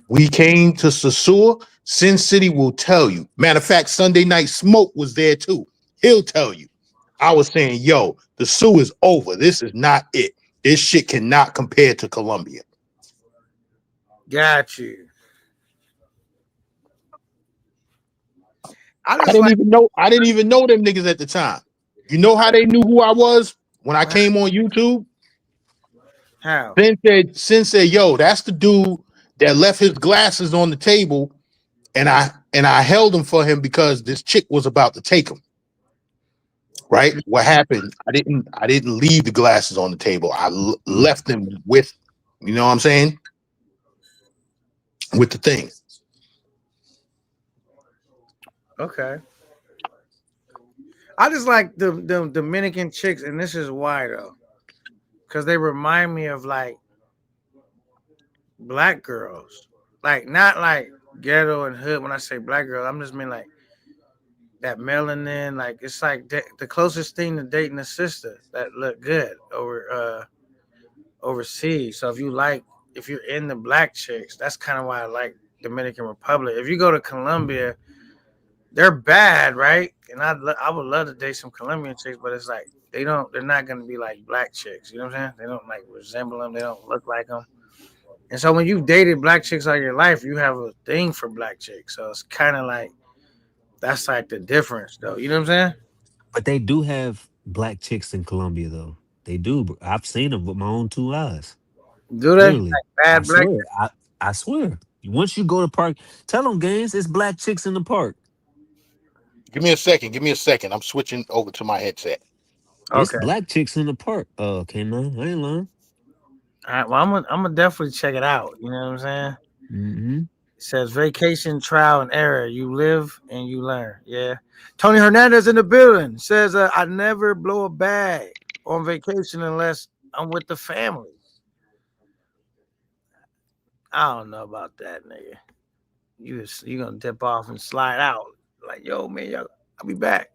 we came to Sasua, Sin City will tell you. Matter of fact, Sunday Night Smoke was there too. He'll tell you. I was saying, yo, the Sioux is over. This is not it. This shit cannot compare to Columbia. Got you. I didn't even know them niggas at the time. You know how they knew who I was when I came on YouTube? How? Sin said, yo, that's the dude that left his glasses on the table, and I held them for him because this chick was about to take them. Right? What happened? I didn't leave the glasses on the table. I left them with, you know what I'm saying? With the thing. Okay. I just like the Dominican chicks, and this is why though, because they remind me of like black girls, like not like ghetto and hood. When I say black girl, I'm just mean like that melanin. Like it's like the closest thing to dating a sister that look good overseas. So if you're in the black chicks, that's kind of why I like Dominican Republic. If you go to Colombia, they're bad, right? And I would love to date some Colombian chicks, but it's like they're not gonna be like black chicks. You know what I'm saying? They don't like resemble them. They don't look like them. And so when you've dated black chicks all your life, you have a thing for black chicks. So it's kind of like that's like the difference, though. You know what I'm saying? But they do have black chicks in Colombia, though. They do. I've seen them with my own two eyes. Do they? Literally, Like I bad black? swear. I swear. Once you go to park, tell them, Gaines, it's black chicks in the park. Give me a second. I'm switching over to my headset. It's Okay. black chicks in the park. Okay, man, I ain't lying. All right. Well, I'm gonna definitely check it out. You know what I'm saying? Mm-hmm. It says vacation, trial and error. You live and you learn. Yeah. Tony Hernandez in the building says, I never blow a bag on vacation unless I'm with the family. I don't know about that, nigga. You gonna dip off and slide out like, yo, man, I'll be back.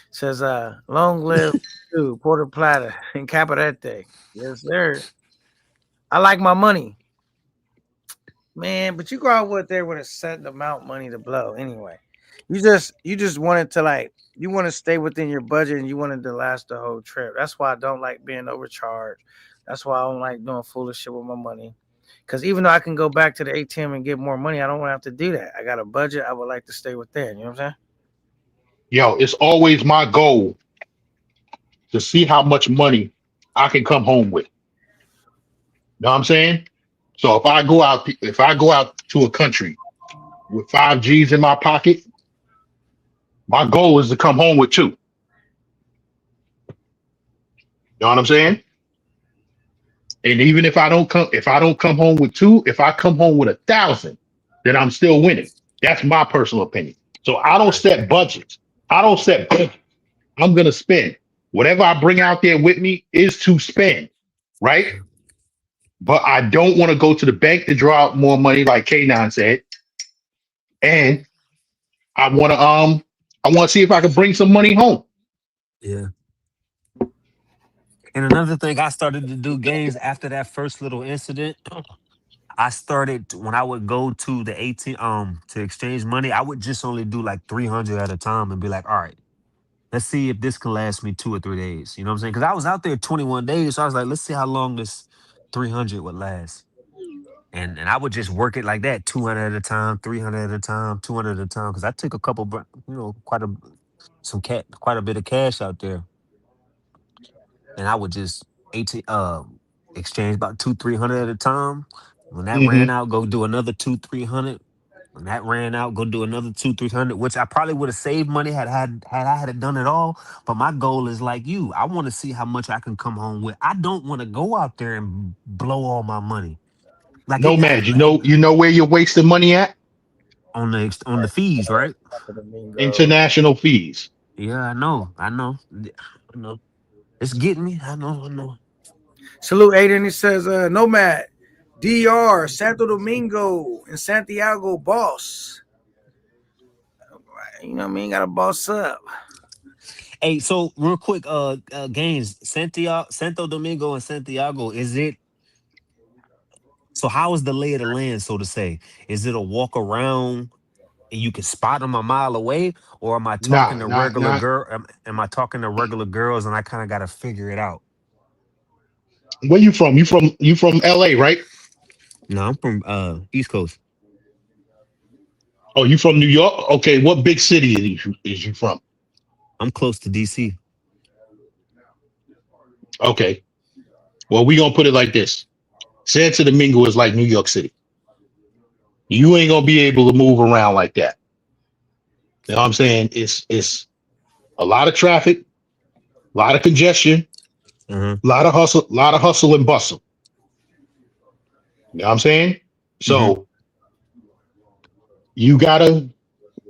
Says, long live to Puerto Plata and Caparete. Yes, sir. I like my money. Man, but you go out with there with a set amount money to blow anyway. You just wanted to like you want to stay within your budget and you wanted to last the whole trip. That's why I don't like being overcharged. That's why I don't like doing foolish shit with my money. Because even though I can go back to the ATM and get more money, I don't want to have to do that. I got a budget. I would like to stay within. You know what I'm saying? Yo, it's always my goal to see how much money I can come home with. Know what I'm saying? So if I go out to a country with 5 G's in my pocket, my goal is to come home with 2. You know what I'm saying? And even if I don't come home with 2, if I come home with 1,000, then I'm still winning. That's my personal opinion. So I don't set budgets. I'm gonna spend. Whatever I bring out there with me is to spend, right? But I don't want to go to the bank to draw out more money, like K9 said. And I want to see if I can bring some money home. Yeah. And another thing I started to do, games after that first little incident, I started when I would go to the ATM to exchange money, I would just only do like 300 at a time and be like, all right, let's see if this can last me 2 or 3 days. You know what I'm saying? Because I was out there 21 days, so I was like, let's see how long this 300 would last. And I would just work it like that, 200 at a time, 300 at a time, 200 at a time. Because I took a couple, quite a bit of cash out there, and I would just exchange about 200-300 at a time. When that Hmm. ran out, go do another 200-300. When that ran out, go do another 200-300, which I probably would have saved money had I had done it all. But my goal is like you. I want to see how much I can come home with. I don't want to go out there and blow all my money. Like it Nomad, you know where you're wasting money at? on the fees, right? International fees. Yeah, I know. I know. It's getting me. I know. Salute Aiden. He says, Nomad, DR, Santo Domingo, and Santiago boss. You know what I mean? Got to boss up. Hey, so real quick, games, Santo Domingo and Santiago, is it so how is the lay of the land, so to say? Is it a walk around and you can spot them a mile away? Or am I talking Nah, to not regular not. girl? Am I talking to regular girls and I kind of got to figure it out? Where you from? You from LA, right? No, I'm from East Coast. Oh, you from New York? Okay, what big city is you from? I'm close to DC. Okay. Well, we gonna put it like this. Santo Domingo is like New York City. You ain't gonna be able to move around like that. You know what I'm saying? It's a lot of traffic, a lot of congestion, Uh-huh. a lot of hustle and bustle. You know what I'm saying? Mm-hmm. So you gotta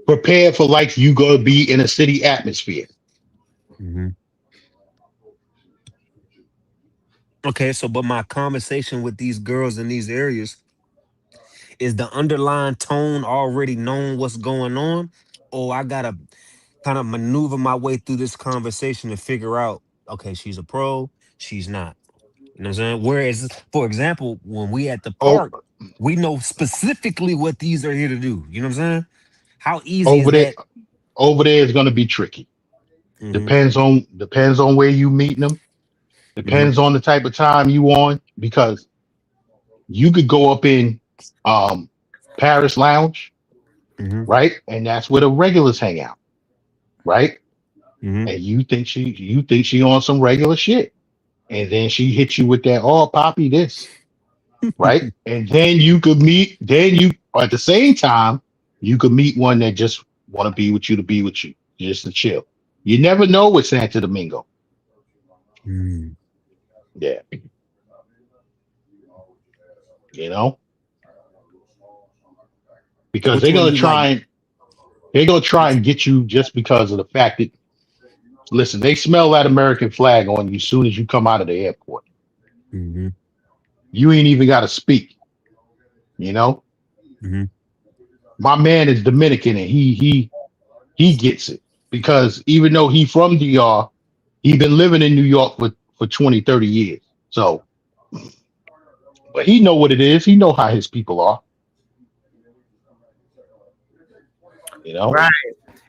prepare for like you gonna be in a city atmosphere. Mm-hmm. Okay, so but my conversation with these girls in these areas, is the underlying tone already known what's going on, or I gotta kind of maneuver my way through this conversation to figure out, okay, she's a pro, she's not. You know what I'm saying? Whereas, for example, when we at the Oh, park, we know specifically what these are here to do. You know what I'm saying? How easy is over there, that? over there is gonna be tricky. Mm-hmm. Depends on where you meeting them. Mm-hmm. Depends on the type of time you on, because you could go up in um Paris Lounge, Mm-hmm. right? And that's where the regulars hang out, right? Mm-hmm. And you think she on some regular shit. And then she hits you with that, oh poppy this, right? And then you could meet, then you at the same time, you could meet one that just want to be with you to be with you, just to chill. You never know with Santo Domingo. Mm-hmm. Yeah, you know, because Which they're one gonna you like? try and get you just because of the fact that, listen, they smell that American flag on you as soon as you come out of the airport. Mm-hmm. You ain't even got to speak. You know, Mm-hmm. my man is Dominican and he gets it, because even though he from DR, he been living in New York for 20, 30 years. So, but he know what it is. He know how his people are. You know, Right.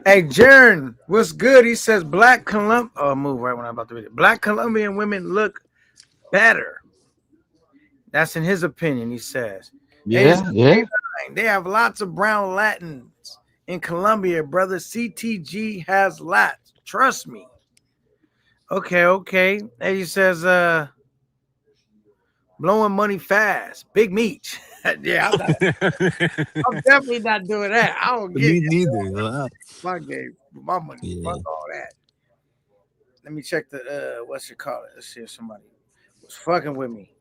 Hey, Jaren, what's good? He says Black Colum. Oh, move right when I'm about to read it. Black Colombian women look better. That's in his opinion, he says. Yeah, yeah. They have lots of brown Latins in Colombia, brother. CTG has lots. Trust me. Okay. And he says, blowing money fast. Big meat. Yeah, I'm definitely not doing that. I don't get Me neither. my game, my money. Yeah. Fuck all that. Let me check the what's it called? Let's see if somebody was fucking with me.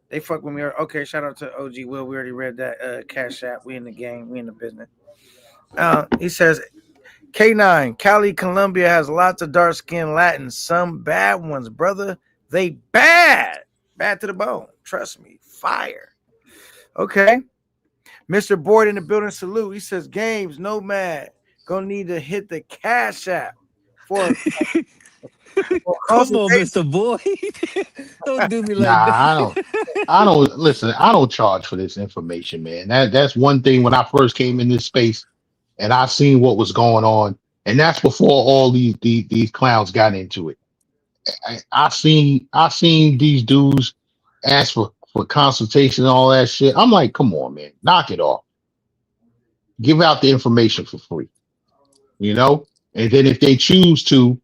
They fuck with me. Okay, shout out to OG Will. We already read that Cash App. We in the game. We in the business. He says K9, Cali, Colombia has lots of dark-skinned Latins. Some bad ones, brother. They bad. Bad to the bone. Trust me. Fire. Okay. Mr. Boyd in the building, salute. He says, Games, Nomad, gonna need to hit the Cash App for Come on, Mr. Boyd. Don't do me like Nah, that. I don't listen. I don't charge for this information, man. That's one thing when I first came in this space and I seen what was going on, and that's before all these clowns got into it. I seen these dudes ask for consultation and all that shit. I'm like, come on, man, knock it off. Give out the information for free, you know. And then if they choose to,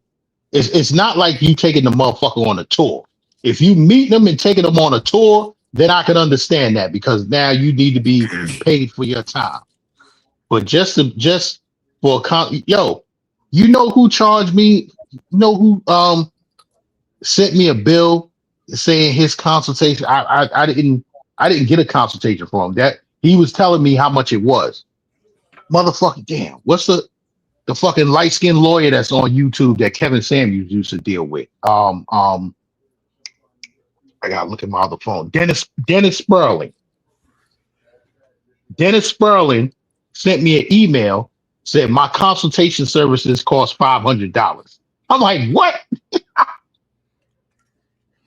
it's not like you taking the motherfucker on a tour. If you meet them and taking them on a tour, then I can understand that because now you need to be paid for your time. But just for you know who charged me? You know who sent me a bill saying his consultation? I didn't get a consultation from him. That he was telling me how much it was. Motherfucking damn! What's the fucking light skinned lawyer that's on YouTube that Kevin Samuels used to deal with? I gotta look at my other phone. Dennis Sperling. Dennis Sperling sent me an email, said my consultation services cost $500. I'm like, what?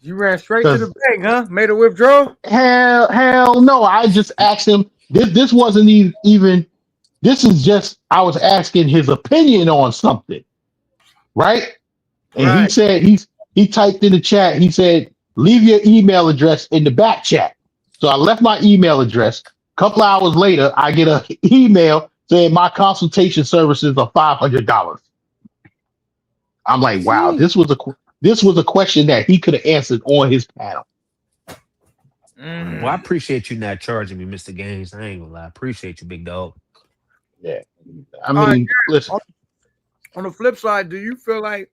You ran straight to the bank, huh? Made a withdrawal? Hell no. I just asked him. This wasn't even. This is just I was asking his opinion on something, right? And he said he typed in the chat. He said, "Leave your email address in the back chat." So I left my email address. A couple hours later, I get an email saying my consultation services are $500. I'm like, wow, this was a question that he could have answered on his panel. Well, I appreciate you not charging me, Mr. Gaines. I ain't gonna lie. I appreciate you, big dog. Yeah, I mean, listen. On the flip side, do you feel like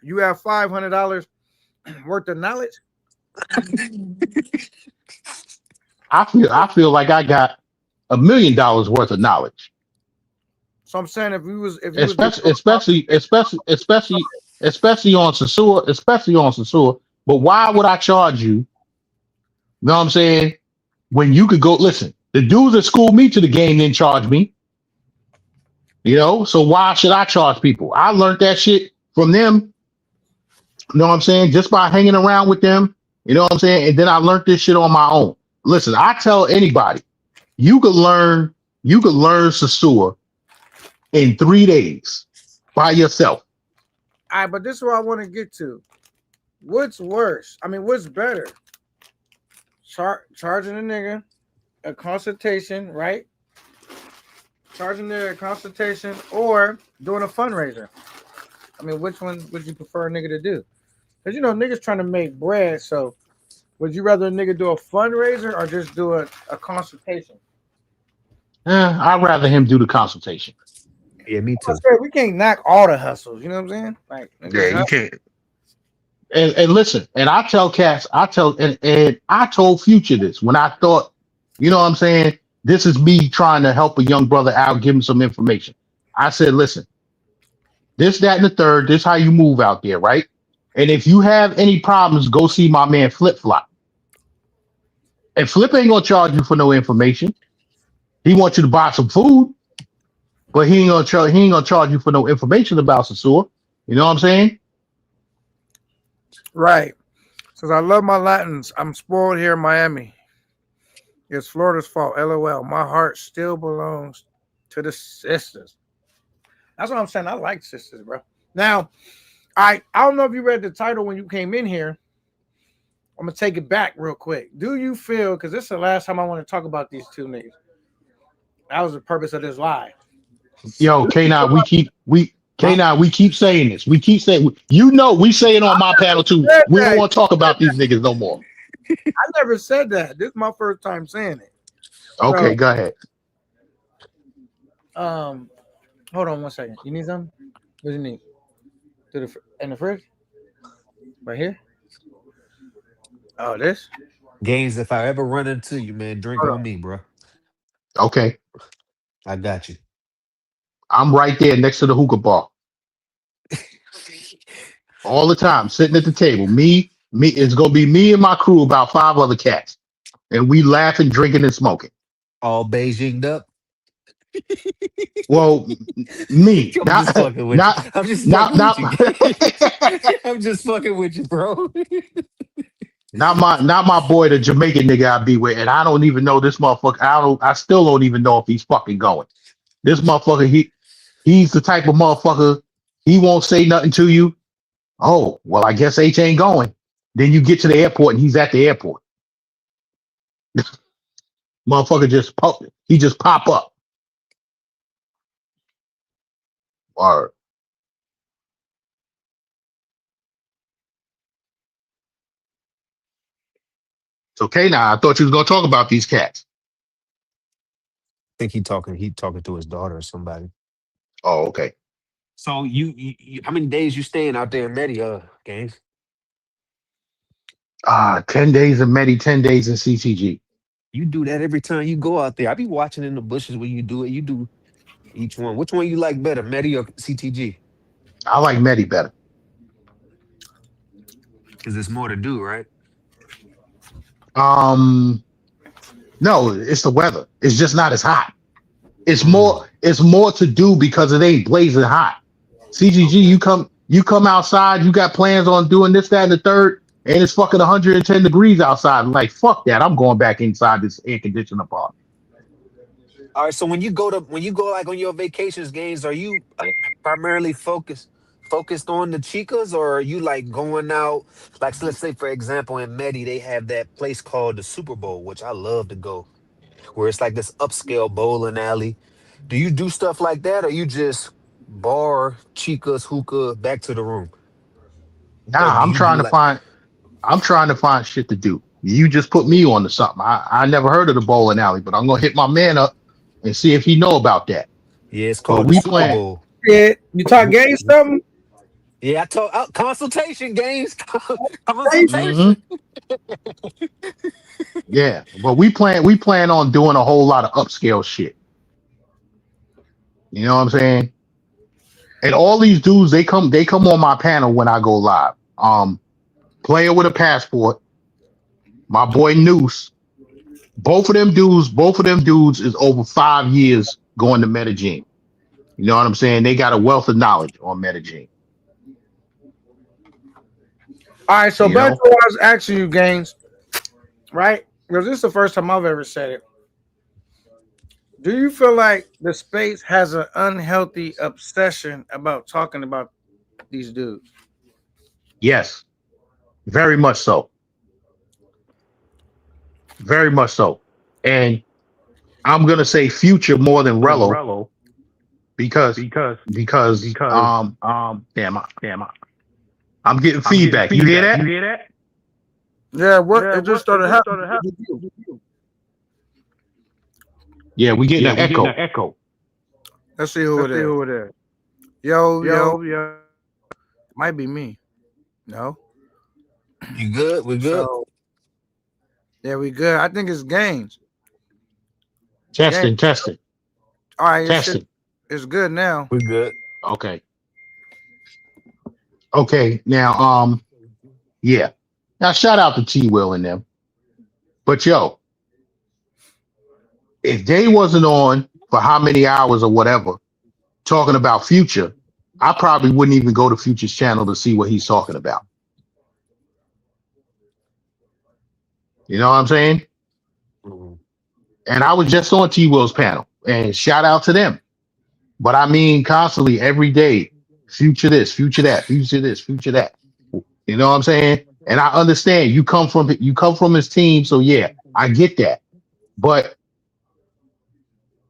you have $500 worth of knowledge? I feel like I got $1 million worth of knowledge. So I'm saying if you was especially on Sasua, but why would I charge you? You know what I'm saying? When you could go listen, the dudes that schooled me to the game didn't charge me. You know, so why should I charge people? I learned that shit from them. You know what I'm saying? Just by hanging around with them. You know what I'm saying? And then I learned this shit on my own. Listen, I tell anybody, you could learn Sasua in 3 days by yourself. All right, but this is what I want to get to. What's worse? I mean, what's better? Charging a nigga a consultation, right? Charging a consultation or doing a fundraiser. I mean, which one would you prefer a nigga to do? Because, you know, niggas trying to make bread. So would you rather a nigga do a fundraiser or just do a consultation? I'd rather him do the consultation. Yeah, me too. We can't knock all the hustles. You know what I'm saying? Like, yeah, you can't. And listen, and I tell cats, I told Future this when I thought, you know what I'm saying? This is me trying to help a young brother out, give him some information. I said, listen, this, that, and the third, this how you move out there, right? And if you have any problems, go see my man Flip Flop. And Flip ain't gonna charge you for no information. He wants you to buy some food, but he ain't gonna charge you for no information about Sasua. You know what I'm saying? Right. Says I love my Latins. I'm spoiled here in Miami. It's Florida's fault. LOL. My heart still belongs to the sisters. That's what I'm saying. I like sisters, bro. Now, I don't know if you read the title when you came in here. I'm gonna take it back real quick. Do you feel? Because this is the last time I want to talk about these two niggas. That was the purpose of this live. Yo, K9, we keep saying this. We keep saying, we say it on my panel too. We don't want to talk about these niggas no more. I never said that. This is my first time saying it. Okay, So, go ahead. Hold on one second. You need something? What do you need? In the fridge? Right here? Oh, this? Games, if I ever run into you, man, drink on me, bro. Okay. I got you. I'm right there next to the hookah bar. All the time, sitting at the table. Me, it's gonna be me and my crew, about 5 other cats. And we laughing, drinking, and smoking. All Beijinged up. Well, me. I'm just fucking with you. I'm just fucking with you. I'm just fucking with you, bro. Not my boy, the Jamaican nigga I be with, and I don't even know this motherfucker. I still don't even know if he's fucking going. This motherfucker, he's the type of motherfucker, he won't say nothing to you. Oh, well, I guess H ain't going. Then you get to the airport and he's at the airport. Motherfucker just pop up. Word. It's okay now. I thought you was gonna talk about these cats. I think he talking to his daughter or somebody. Oh, okay. So you how many days you staying out there in Medi, Games? 10 days in Medi, 10 days in CCG. You do that every time you go out there. I be watching in the bushes when you do it. You do each one. Which one you like better, Medi or CTG? I like Medi better. Because there's more to do, right? No, it's the weather. It's just not as hot. It's more to do because it ain't blazing hot. CGG, you come outside, you got plans on doing this, that, and the third, and it's fucking 110 degrees outside. I'm like, fuck that. I'm going back inside this air conditioner part. All right. So when you go like on your vacations, Games, are you primarily focused on the chicas, or are you like going out? Like, so let's say for example, in Medi, they have that place called the Super Bowl, which I love to go, where it's like this upscale bowling alley. Do you do stuff like that, or you just bar, chicas, hookah, back to the room? Nah, I'm trying to find shit to do. You just put me on to something. I never heard of the bowling alley, but I'm gonna hit my man up and see if he know about that. Yeah, it's called the Super Bowl. Yeah, you talk gay something? Yeah, I told consultation, Games. Consultation. Yeah, but we plan on doing a whole lot of upscale shit. You know what I'm saying? And all these dudes, they come on my panel when I go live. Player with a passport, my boy Noose. Both of them dudes is over 5 years going to Medellin. You know what I'm saying? They got a wealth of knowledge on Medellin. All right, so back to what I was asking you, Games, right? Because this is the first time I've ever said it. Do you feel like the space has an unhealthy obsession about talking about these dudes? Yes, very much so. Very much so. And I'm gonna say Future more than Rello because I'm getting feedback. You hear that? Yeah, it just started happening. Yeah, we getting an echo. Let's see who it is. Yo. Might be me. No. You good? We good? So, yeah, we good. I think it's Games. Testing. All right, testing. It's good now. We good. Okay. Now, yeah. Now, shout out to T Will and them. But yo, if they wasn't on for how many hours or whatever talking about Future, I probably wouldn't even go to Future's channel to see what he's talking about. You know what I'm saying? And I was just on T Will's panel, and shout out to them. But I mean, constantly, every day, Future this, Future that, Future this, Future that. You know what I'm saying? And I understand you come from his team, so yeah, I get that. But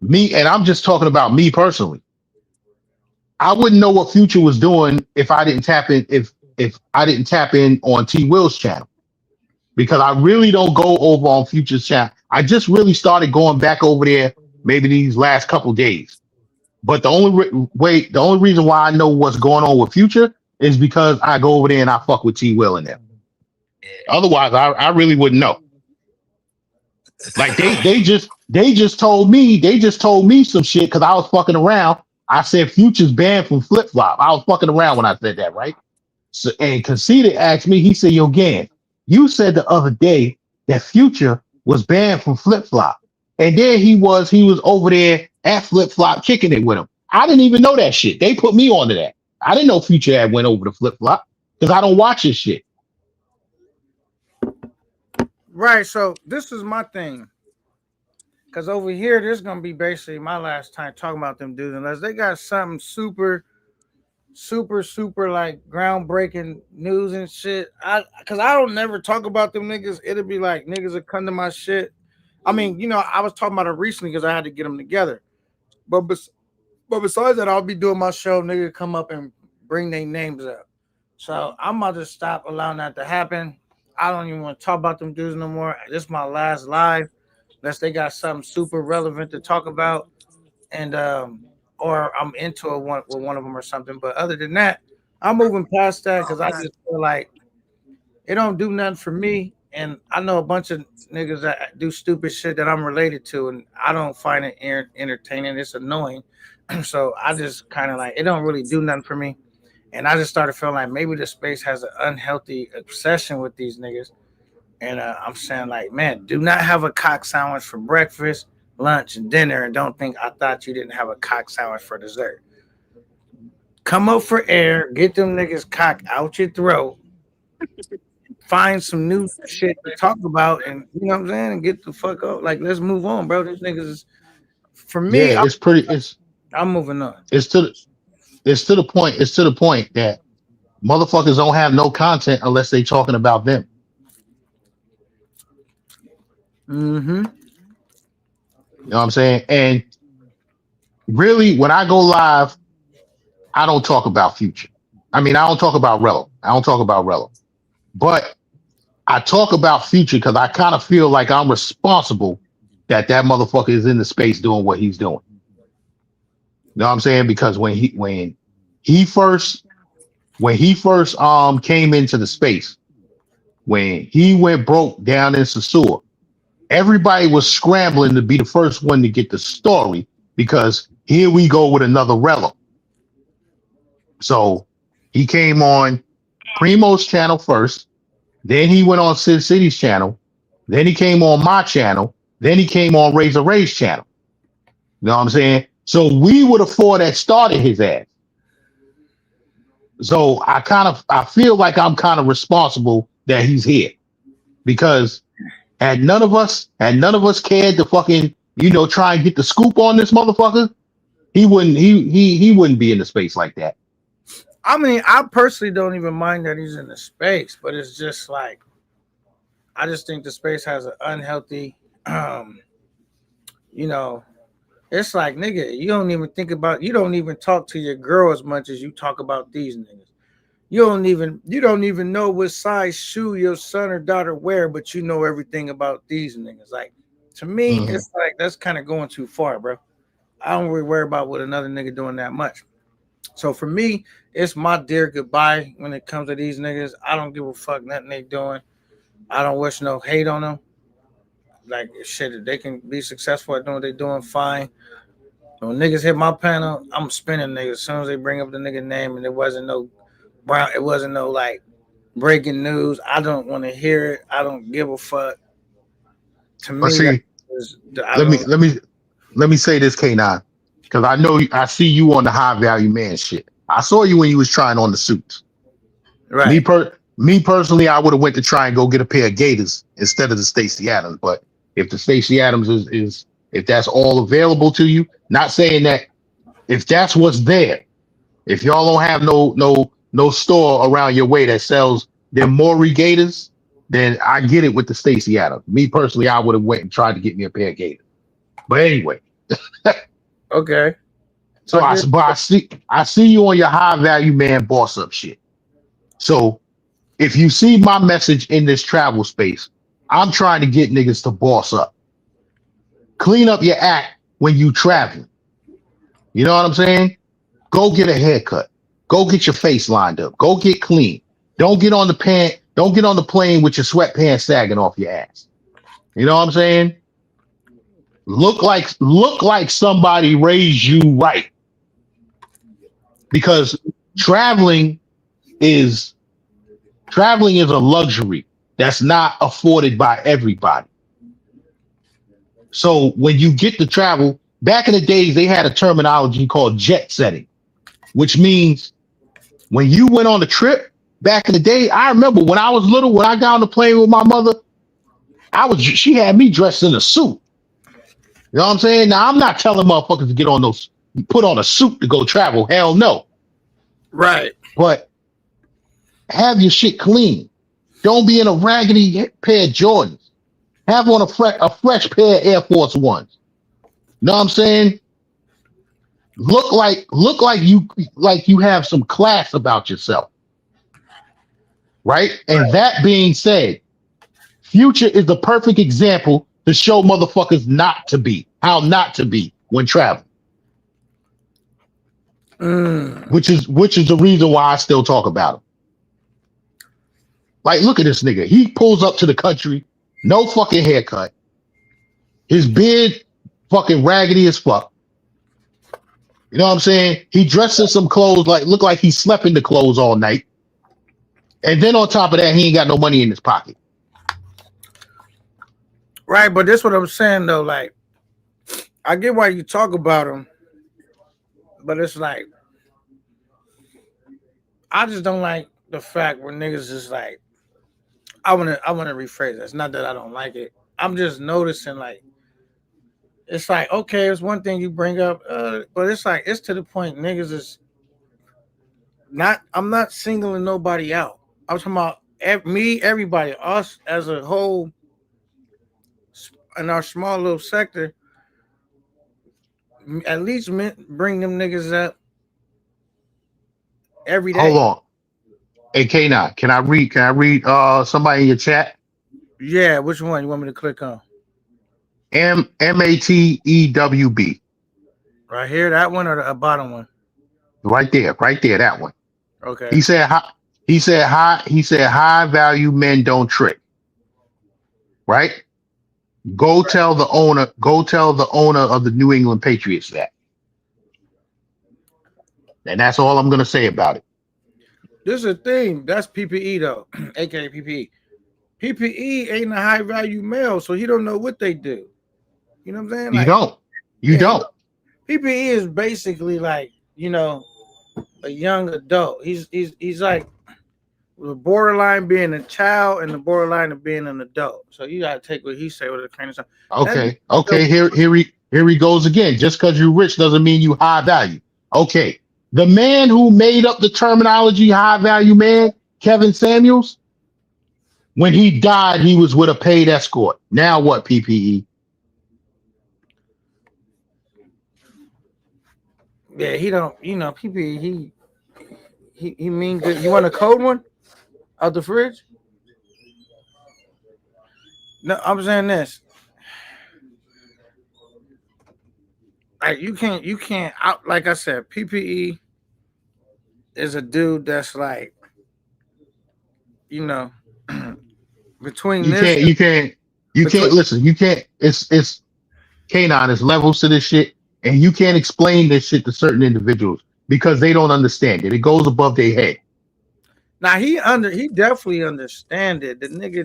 me, and I'm just talking about me personally. I wouldn't know what Future was doing if I didn't tap in if I didn't tap in on T Will's channel, because I really don't go over on Future's channel. I just really started going back over there maybe these last couple days. But the only reason why I know what's going on with Future is because I go over there and I fuck with T Will in there. Otherwise, I really wouldn't know. Like they just told me some shit because I was fucking around. I said Future's banned from Flip Flop. I was fucking around when I said that, right? So, and Conceited asked me, he said, "Yo, Gan, you said the other day that Future was banned from Flip Flop, and then he was over there at Flip Flop kicking it with him." I didn't even know that shit. They put me onto that. I didn't know Future had went over to Flip Flop because I don't watch his shit. Right. So this is my thing. Because over here, this is going to be basically my last time talking about them dudes, unless they got something super like groundbreaking news and shit. Because I don't never talk about them niggas. It'll be like niggas that come to my shit. I mean, you know, I was talking about it recently because I had to get them together. But besides that, I'll be doing my show. Nigga come up and bring their names up. So I'm about to stop allowing that to happen. I don't even want to talk about them dudes no more. This is my last live. Unless they got something super relevant to talk about, and or I'm into it with one of them or something. But other than that, I'm moving past that because I just feel like it don't do nothing for me. And I know a bunch of niggas that do stupid shit that I'm related to, and I don't find it entertaining. It's annoying. So I just kind of like, it don't really do nothing for me. And I just started feeling like maybe the space has an unhealthy obsession with these niggas. And I'm saying, like, man, do not have a cock sandwich for breakfast, lunch, and dinner, and don't think I thought you didn't have a cock sandwich for dessert. Come up for air, get them niggas cock out your throat, find some new shit to talk about, and you know what I'm saying, and get the fuck up. Like, let's move on, bro. These niggas is, for me, yeah, I'm moving on. It's to the point that motherfuckers don't have no content unless they talking about them. Mm-hmm. You know what I'm saying? And really, when I go live, I don't talk about Future. I mean, I don't talk about Rello. But I talk about Future because I kind of feel like I'm responsible that motherfucker is in the space doing what he's doing. You know what I'm saying? Because when he first came into the space, when he went broke down in Sasua, everybody was scrambling to be the first one to get the story because here we go with another Rello. So he came on Primo's channel first, then he went on Sid City's channel, then he came on my channel, then he came on Razor Ray's channel. You know what I'm saying? So we were the four that started his ass. So I feel like I'm kind of responsible that he's here because had none of us cared to fucking, try and get the scoop on this motherfucker, he wouldn't be in the space like that. I mean, I personally don't even mind that he's in the space, but it's just like, I just think the space has an unhealthy, it's like, nigga, you don't even talk to your girl as much as you talk about these niggas. You don't even know what size shoe your son or daughter wear, but you know everything about these niggas. Like, to me, It's like, that's kind of going too far, bro. I don't really worry about what another nigga doing that much. So for me, it's my dear goodbye when it comes to these niggas. I don't give a fuck nothing they doing. I don't wish no hate on them. Like, shit, if they can be successful at doing what they're doing, fine. When niggas hit my panel, I'm spinning niggas. As soon as they bring up the nigga name and it wasn't no like breaking news, I don't want to hear it. I don't give a fuck. To me, let me say this, K9, because I see you on the high value man shit. I saw you when you was trying on the suits. Right. Me personally, I would have went to try and go get a pair of Gators instead of the Stacey Adams. But if the Stacey Adams is if that's all available to you, not saying that if that's what's there, if y'all don't have no store around your way that sells they're Maury Gators, then I get it with the Stacey Adams. Me personally, I would have went and tried to get me a pair of Gators. But anyway, Okay. so I get- I see you on your high value man boss up shit. So if you see my message in this travel space, I'm trying to get niggas to boss up. Clean up your act when you traveling. You know what I'm saying? Go get a haircut. Go get your face lined up. Go get clean. Don't get on the plane with your sweatpants sagging off your ass. You know what I'm saying? Look like somebody raised you right. Because traveling is a luxury that's not afforded by everybody. So when you get to travel, back in the days, they had a terminology called jet setting, which means when you went on a trip back in the day, I remember when I was little, when I got on the plane with my mother, she had me dressed in a suit. You know what I'm saying? Now I'm not telling motherfuckers to put on a suit to go travel. Hell no. Right. But have your shit clean. Don't be in a raggedy pair of Jordans. Have on a fresh pair of Air Force Ones. Know what I'm saying? Look like you have some class about yourself. Right? And that being said, Future is the perfect example to show motherfuckers how not to be when traveling. Which is the reason why I still talk about him. Like, look at this nigga. He pulls up to the country, no fucking haircut. His beard fucking raggedy as fuck. You know what I'm saying? He dressed in some clothes look like he slept in the clothes all night. And then on top of that, he ain't got no money in his pocket. Right, but this what I'm saying though. Like, I get why you talk about him, but it's like I just don't like the fact where niggas is like. I wanna rephrase that. It's not that I don't like it. I'm just noticing like it's like okay, it's one thing you bring up, but it's like it's to the point niggas is not. I'm not singling nobody out. I'm talking about everybody, us as a whole. In our small little sector, at least bring them niggas up every day. Hold on. Hey K9, can I read somebody in your chat? Yeah, which one you want me to click on? MATEWB. Right here, that one or the bottom one? Right there, that one. Okay. He said high value men don't trick. Right? Go tell the owner of the New England Patriots that. And that's all I'm gonna say about it. This is a thing. That's PPE though, aka PPE. PPE ain't a high value male, so he don't know what they do. You know what I'm saying? Like, You don't. PPE is basically like, a young adult. He's like the borderline being a child and the borderline of being an adult. So you gotta take what he say with a grain of salt. Okay. Here he goes again. Just because you're rich doesn't mean you high value. Okay. The man who made up the terminology high value man, Kevin Samuels, when he died, he was with a paid escort. Now what, PPE? Yeah, he don't. PPE. He mean good. You want a cold one out the fridge? No, I'm saying this. Like you can't out. Like I said, PPE is a dude that's like, between You can't listen. You can't. It's K9. It's levels to this shit, and you can't explain this shit to certain individuals because they don't understand it. It goes above their head. Now he definitely understand it. The nigga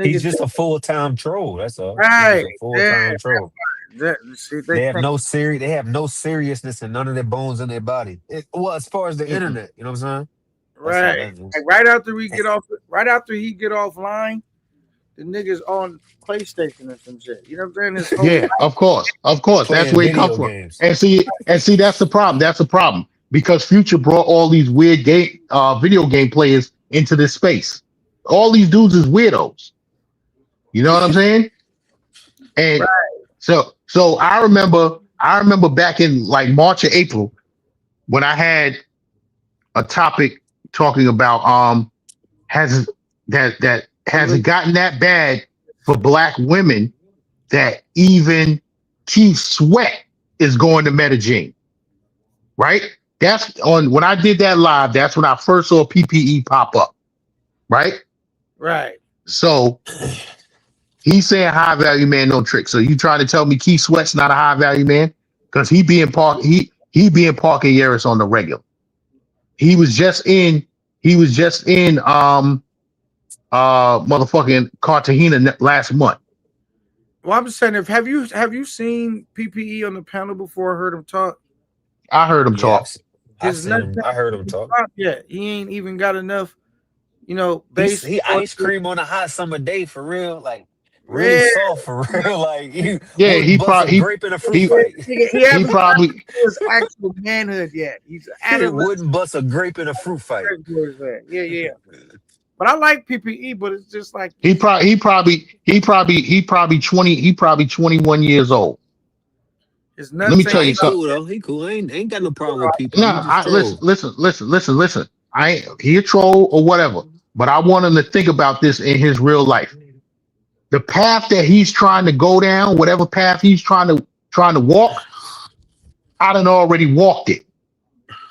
He's just a full-time troll. That's all. Right. He's a full-time troll. They have no seriousness and none of their bones in their body. As far as the internet, you know what I'm saying? Right. Like right after he get offline, the niggas on PlayStation or some shit. You know what I'm saying? Yeah, of course. That's where it comes from. And see, that's the problem. Because Future brought all these weird video game players into this space. All these dudes is weirdos. You know what I'm saying? And so I remember back in like March or April when I had a topic talking about has it gotten that bad for black women that even Keith Sweat is going to Medellin, right? That's on when I did that live. That's when I first saw PPE pop up, right? Right. So he's saying high value man, no trick. So you trying to tell me Keith Sweat's not a high value man because he being Parker Yaris on the regular. He was just in motherfucking Cartagena last month. Well, I'm just saying, have you seen PPE on the panel before? Heard him talk? I heard him talk. I heard him talk. Yeah, he ain't even got enough, He ice cream on a hot summer day for real, like really soft for real. Like he probably grape in a fruit fight. He probably his actual manhood yet. He's he wouldn't bust a grape in a fruit fight. Yeah. But I like PPE, but it's just like he probably 21 years old. Let me tell you something. Cool, though. He cool. I ain't got no problem with people. No, listen. I ain't he a troll or whatever, but I want him to think about this in his real life. The path that he's trying to go down, whatever path he's trying to walk, I done already walked it.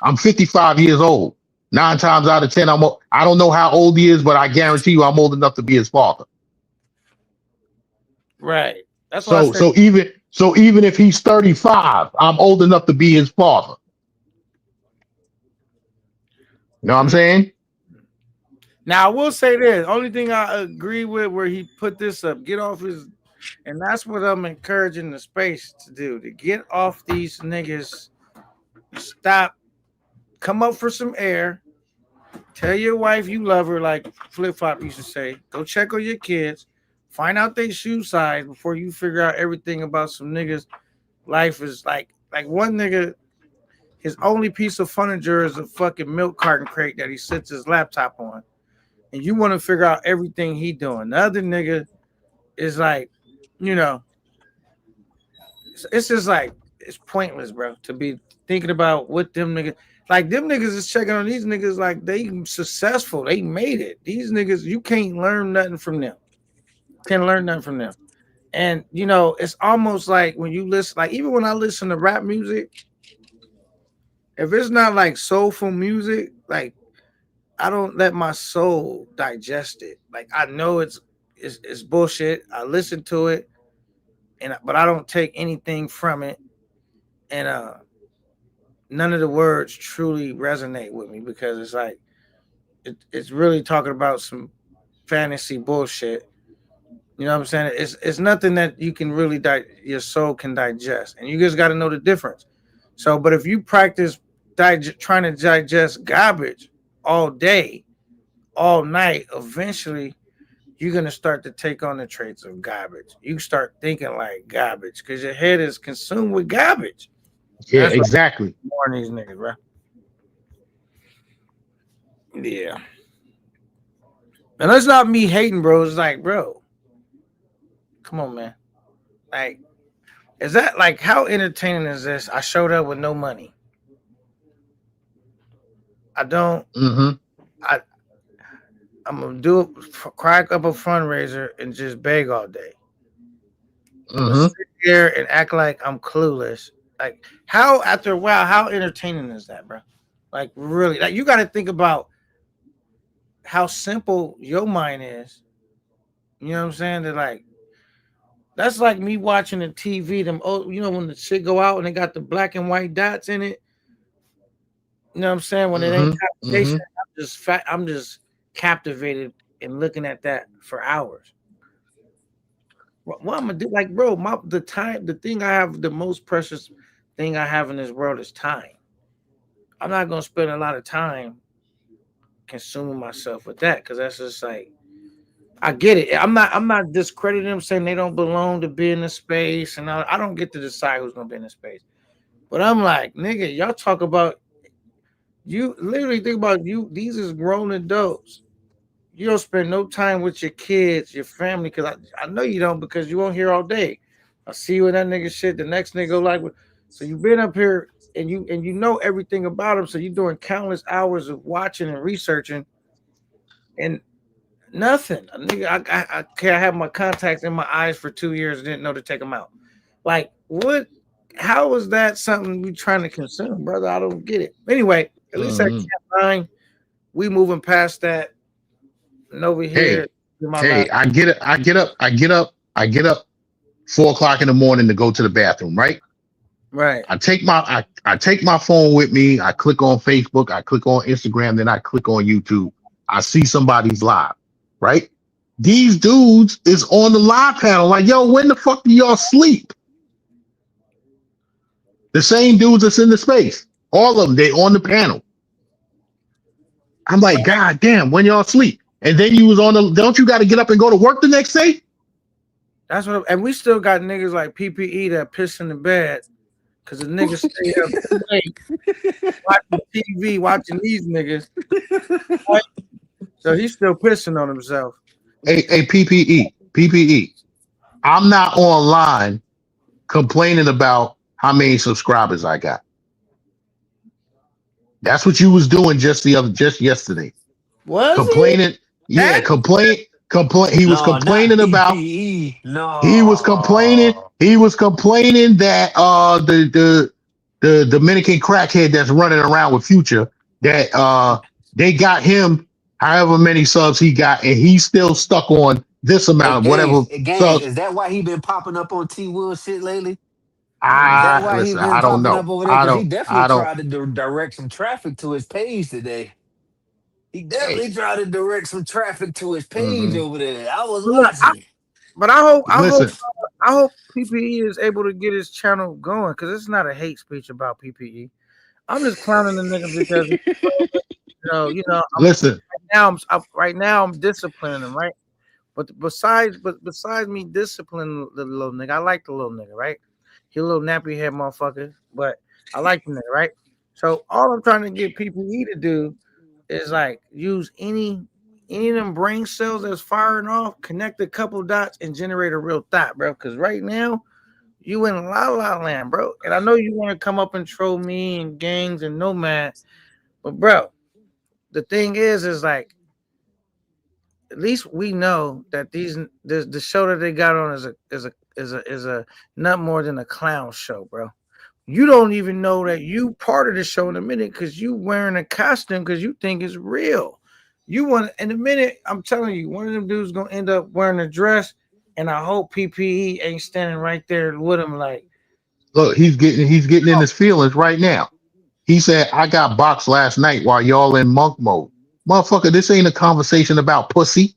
I'm 55 years old. 9 times out of 10, I don't know how old he is, but I guarantee you I'm old enough to be his father. Right. That's so even if he's 35, I'm old enough to be his father. You know what I'm saying? Now I will say this. Only thing I agree with where he put this up, get off his, and that's what I'm encouraging the space to do, to get off these niggas. Stop. Come up for some air. Tell your wife you love her, like Flip Flop used to say. Go check on your kids. Find out their shoe size before you figure out everything about some niggas. Life is like one nigga, his only piece of furniture is a fucking milk carton crate that he sits his laptop on. And you want to figure out everything he doing. The other nigga is like, it's just like, it's pointless, bro, to be thinking about what them niggas. Like them niggas is checking on these niggas like they successful. They made it. These niggas, you can't learn nothing from them. Can't learn nothing from them. And it's almost like when you listen, like even when I listen to rap music, if it's not like soulful music, like I don't let my soul digest it. Like I know it's bullshit. I listen to it, but I don't take anything from it. And none of the words truly resonate with me because it's like it's really talking about some fantasy bullshit. You know what I'm saying? It's nothing that you can really your soul can digest, and you just got to know the difference. So, but if you practice trying to digest garbage all day, all night, eventually you're gonna start to take on the traits of garbage. You start thinking like garbage because your head is consumed with garbage. Yeah, exactly. More than these niggas, bro. Yeah. And that's not me hating, bro. It's like, bro, come on, man. Like, is that like how entertaining is this? I showed up with no money. I don't. Mm-hmm. I'm gonna crack up a fundraiser and just beg all day. Mm-hmm. Sit there and act like I'm clueless. Like how after a while, how entertaining is that, bro? Like really, like you got to think about how simple your mind is. You know what I'm saying? That like that's like me watching the TV. Them when the shit go out and they got the black and white dots in it. You know what I'm saying? When it ain't application, I'm just captivated and looking at that for hours. What I'm gonna do, like, bro, the thing I have, the most precious thing I have in this world is time. I'm not gonna spend a lot of time consuming myself with that because that's just like I get it. I'm not discrediting them saying they don't belong to be in the space, and I don't get to decide who's gonna be in the space. But I'm like, nigga, y'all talk about you literally think about you. These is grown adults you don't spend no time with your kids, your family, because I know you don't because you won't hear all day. I see you in that nigga shit. The next nigga like, so you've been up here and you know everything about him. So you're doing countless hours of watching and researching, and nothing. A nigga, I can't have my contacts in my eyes for 2 years and didn't know to take them out. Like what? How is that something we trying to consume, brother? I don't get it. Anyway, at least I can't mind. We moving past that. And over here, Hey, I get it. I get up 4 o'clock in the morning to go to the bathroom, right? right. I take my phone with me. I click on Facebook. I click on Instagram. Then I click on YouTube. I see somebody's live, right? These dudes is on the live panel. Like, yo, when the fuck do y'all sleep? The same dudes that's in the space. All of them, they on the panel. I'm like, God damn, when y'all sleep? And then you was on the, don't you got to get up and go to work the next day? That's what, and we still got niggas like PPE that piss in the bed because the niggas stay up too late watching TV, watching these niggas. Right? So he's still pissing on himself. Hey, PPE. I'm not online complaining about how many subscribers I got. That's what you was doing just yesterday. Was complaining? Yeah, complain. He was complaining about. No, He was complaining. He was complaining that the Dominican crackhead that's running around with Future, that they got him however many subs he got, and he's still stuck on this amount, whatever. Subs. Is that why he been popping up on T Will shit lately? Is that why he been I don't popping know. up over there? Because he definitely tried to direct some traffic to his page today. He definitely tried to direct some traffic to his page over there. I was watching. But I hope PPE is able to get his channel going because it's not a hate speech about PPE. I'm just clowning the nigga because you know. Listen. Right now I'm disciplining him, right? But besides me disciplining the little nigga, I like the little nigga, right? He a little nappy head motherfucker, but I like the nigga, right? So all I'm trying to get PPE to do is like use any of them brain cells that's firing off, connect a couple dots and generate a real thought, bro. Because right now you in la la land, bro. And I know you want to come up and troll me and gangs and Nomad, but bro, the thing is like at least we know that the show that they got on is a not more than a clown show, bro. You don't even know that you part of the show in a minute because you wearing a costume because you think it's real. You want in a minute, I'm telling you, one of them dudes gonna end up wearing a dress, and I hope PPE ain't standing right there with him like. Look, he's getting in his feelings right now. He said, I got boxed last night while y'all in monk mode. Motherfucker, this ain't a conversation about pussy.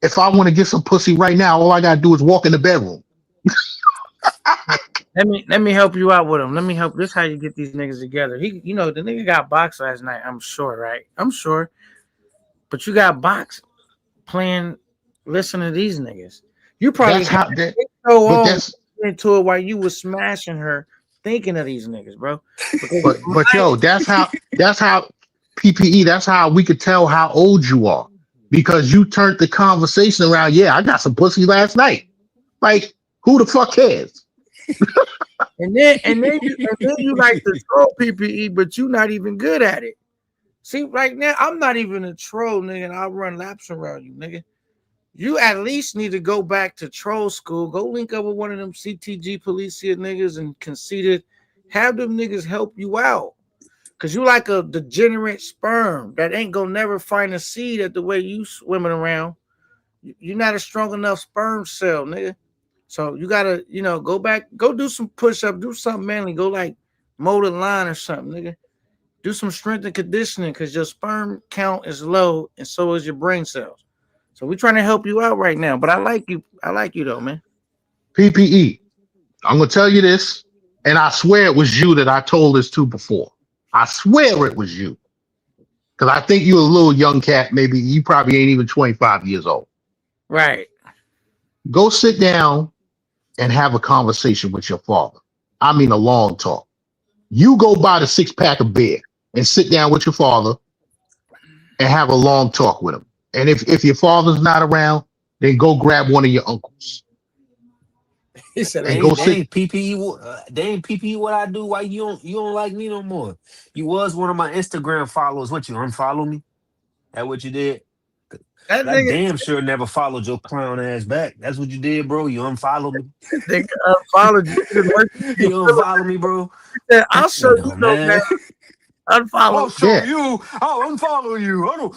If I want to get some pussy right now, all I gotta do is walk in the bedroom. Let me help you out with him. Let me help. This is how you get these niggas together. The nigga got boxed last night. I'm sure, right? I'm sure. But you got boxed playing. Listen to these niggas. You probably into it while you was smashing her, thinking of these niggas, bro. But yo, that's how PPE. That's how we could tell how old you are because you turned the conversation around. Yeah, I got some pussy last night. Like, who the fuck cares? and then you like to troll PPE, but you not even good at it. See, right now I'm not even a troll, nigga, and I'll run laps around you, nigga. You at least need to go back to troll school. Go link up with one of them CTG Policia niggas and Conceited. Have them niggas help you out. Cause you like a degenerate sperm that ain't gonna never find a seed at the way you swimming around. You're not a strong enough sperm cell, nigga. So you gotta, go back, go do some push-up, do something manly, go like mow the line or something, nigga. Do some strength and conditioning because your sperm count is low and so is your brain cells. So we're trying to help you out right now. But I like you though, man. PPE. I'm gonna tell you this, and I swear it was you that I told this to before. I swear it was you. Because I think you're a little young cat, maybe you probably ain't even 25 years old. Right. Go sit down and have a conversation with your father. I mean a long talk. You go buy the 6-pack of beer and sit down with your father and have a long talk with him. And if your father's not around, then go grab one of your uncles He said, and "Hey, go They sit. ain't PPE. They ain't PPE. What I do? Why you don't like me no more? You was one of my Instagram followers. What you unfollow me? That what you did? that I nigga, damn sure never followed your clown ass back. That's what you did, bro. You unfollowed me. that nigga unfollowed you. He didn't work with You your feelings. unfollowed me, bro. He said, I'll show you No, no man. man. I'll Unfollow. show Yeah. you. I'll unfollow you. I don't.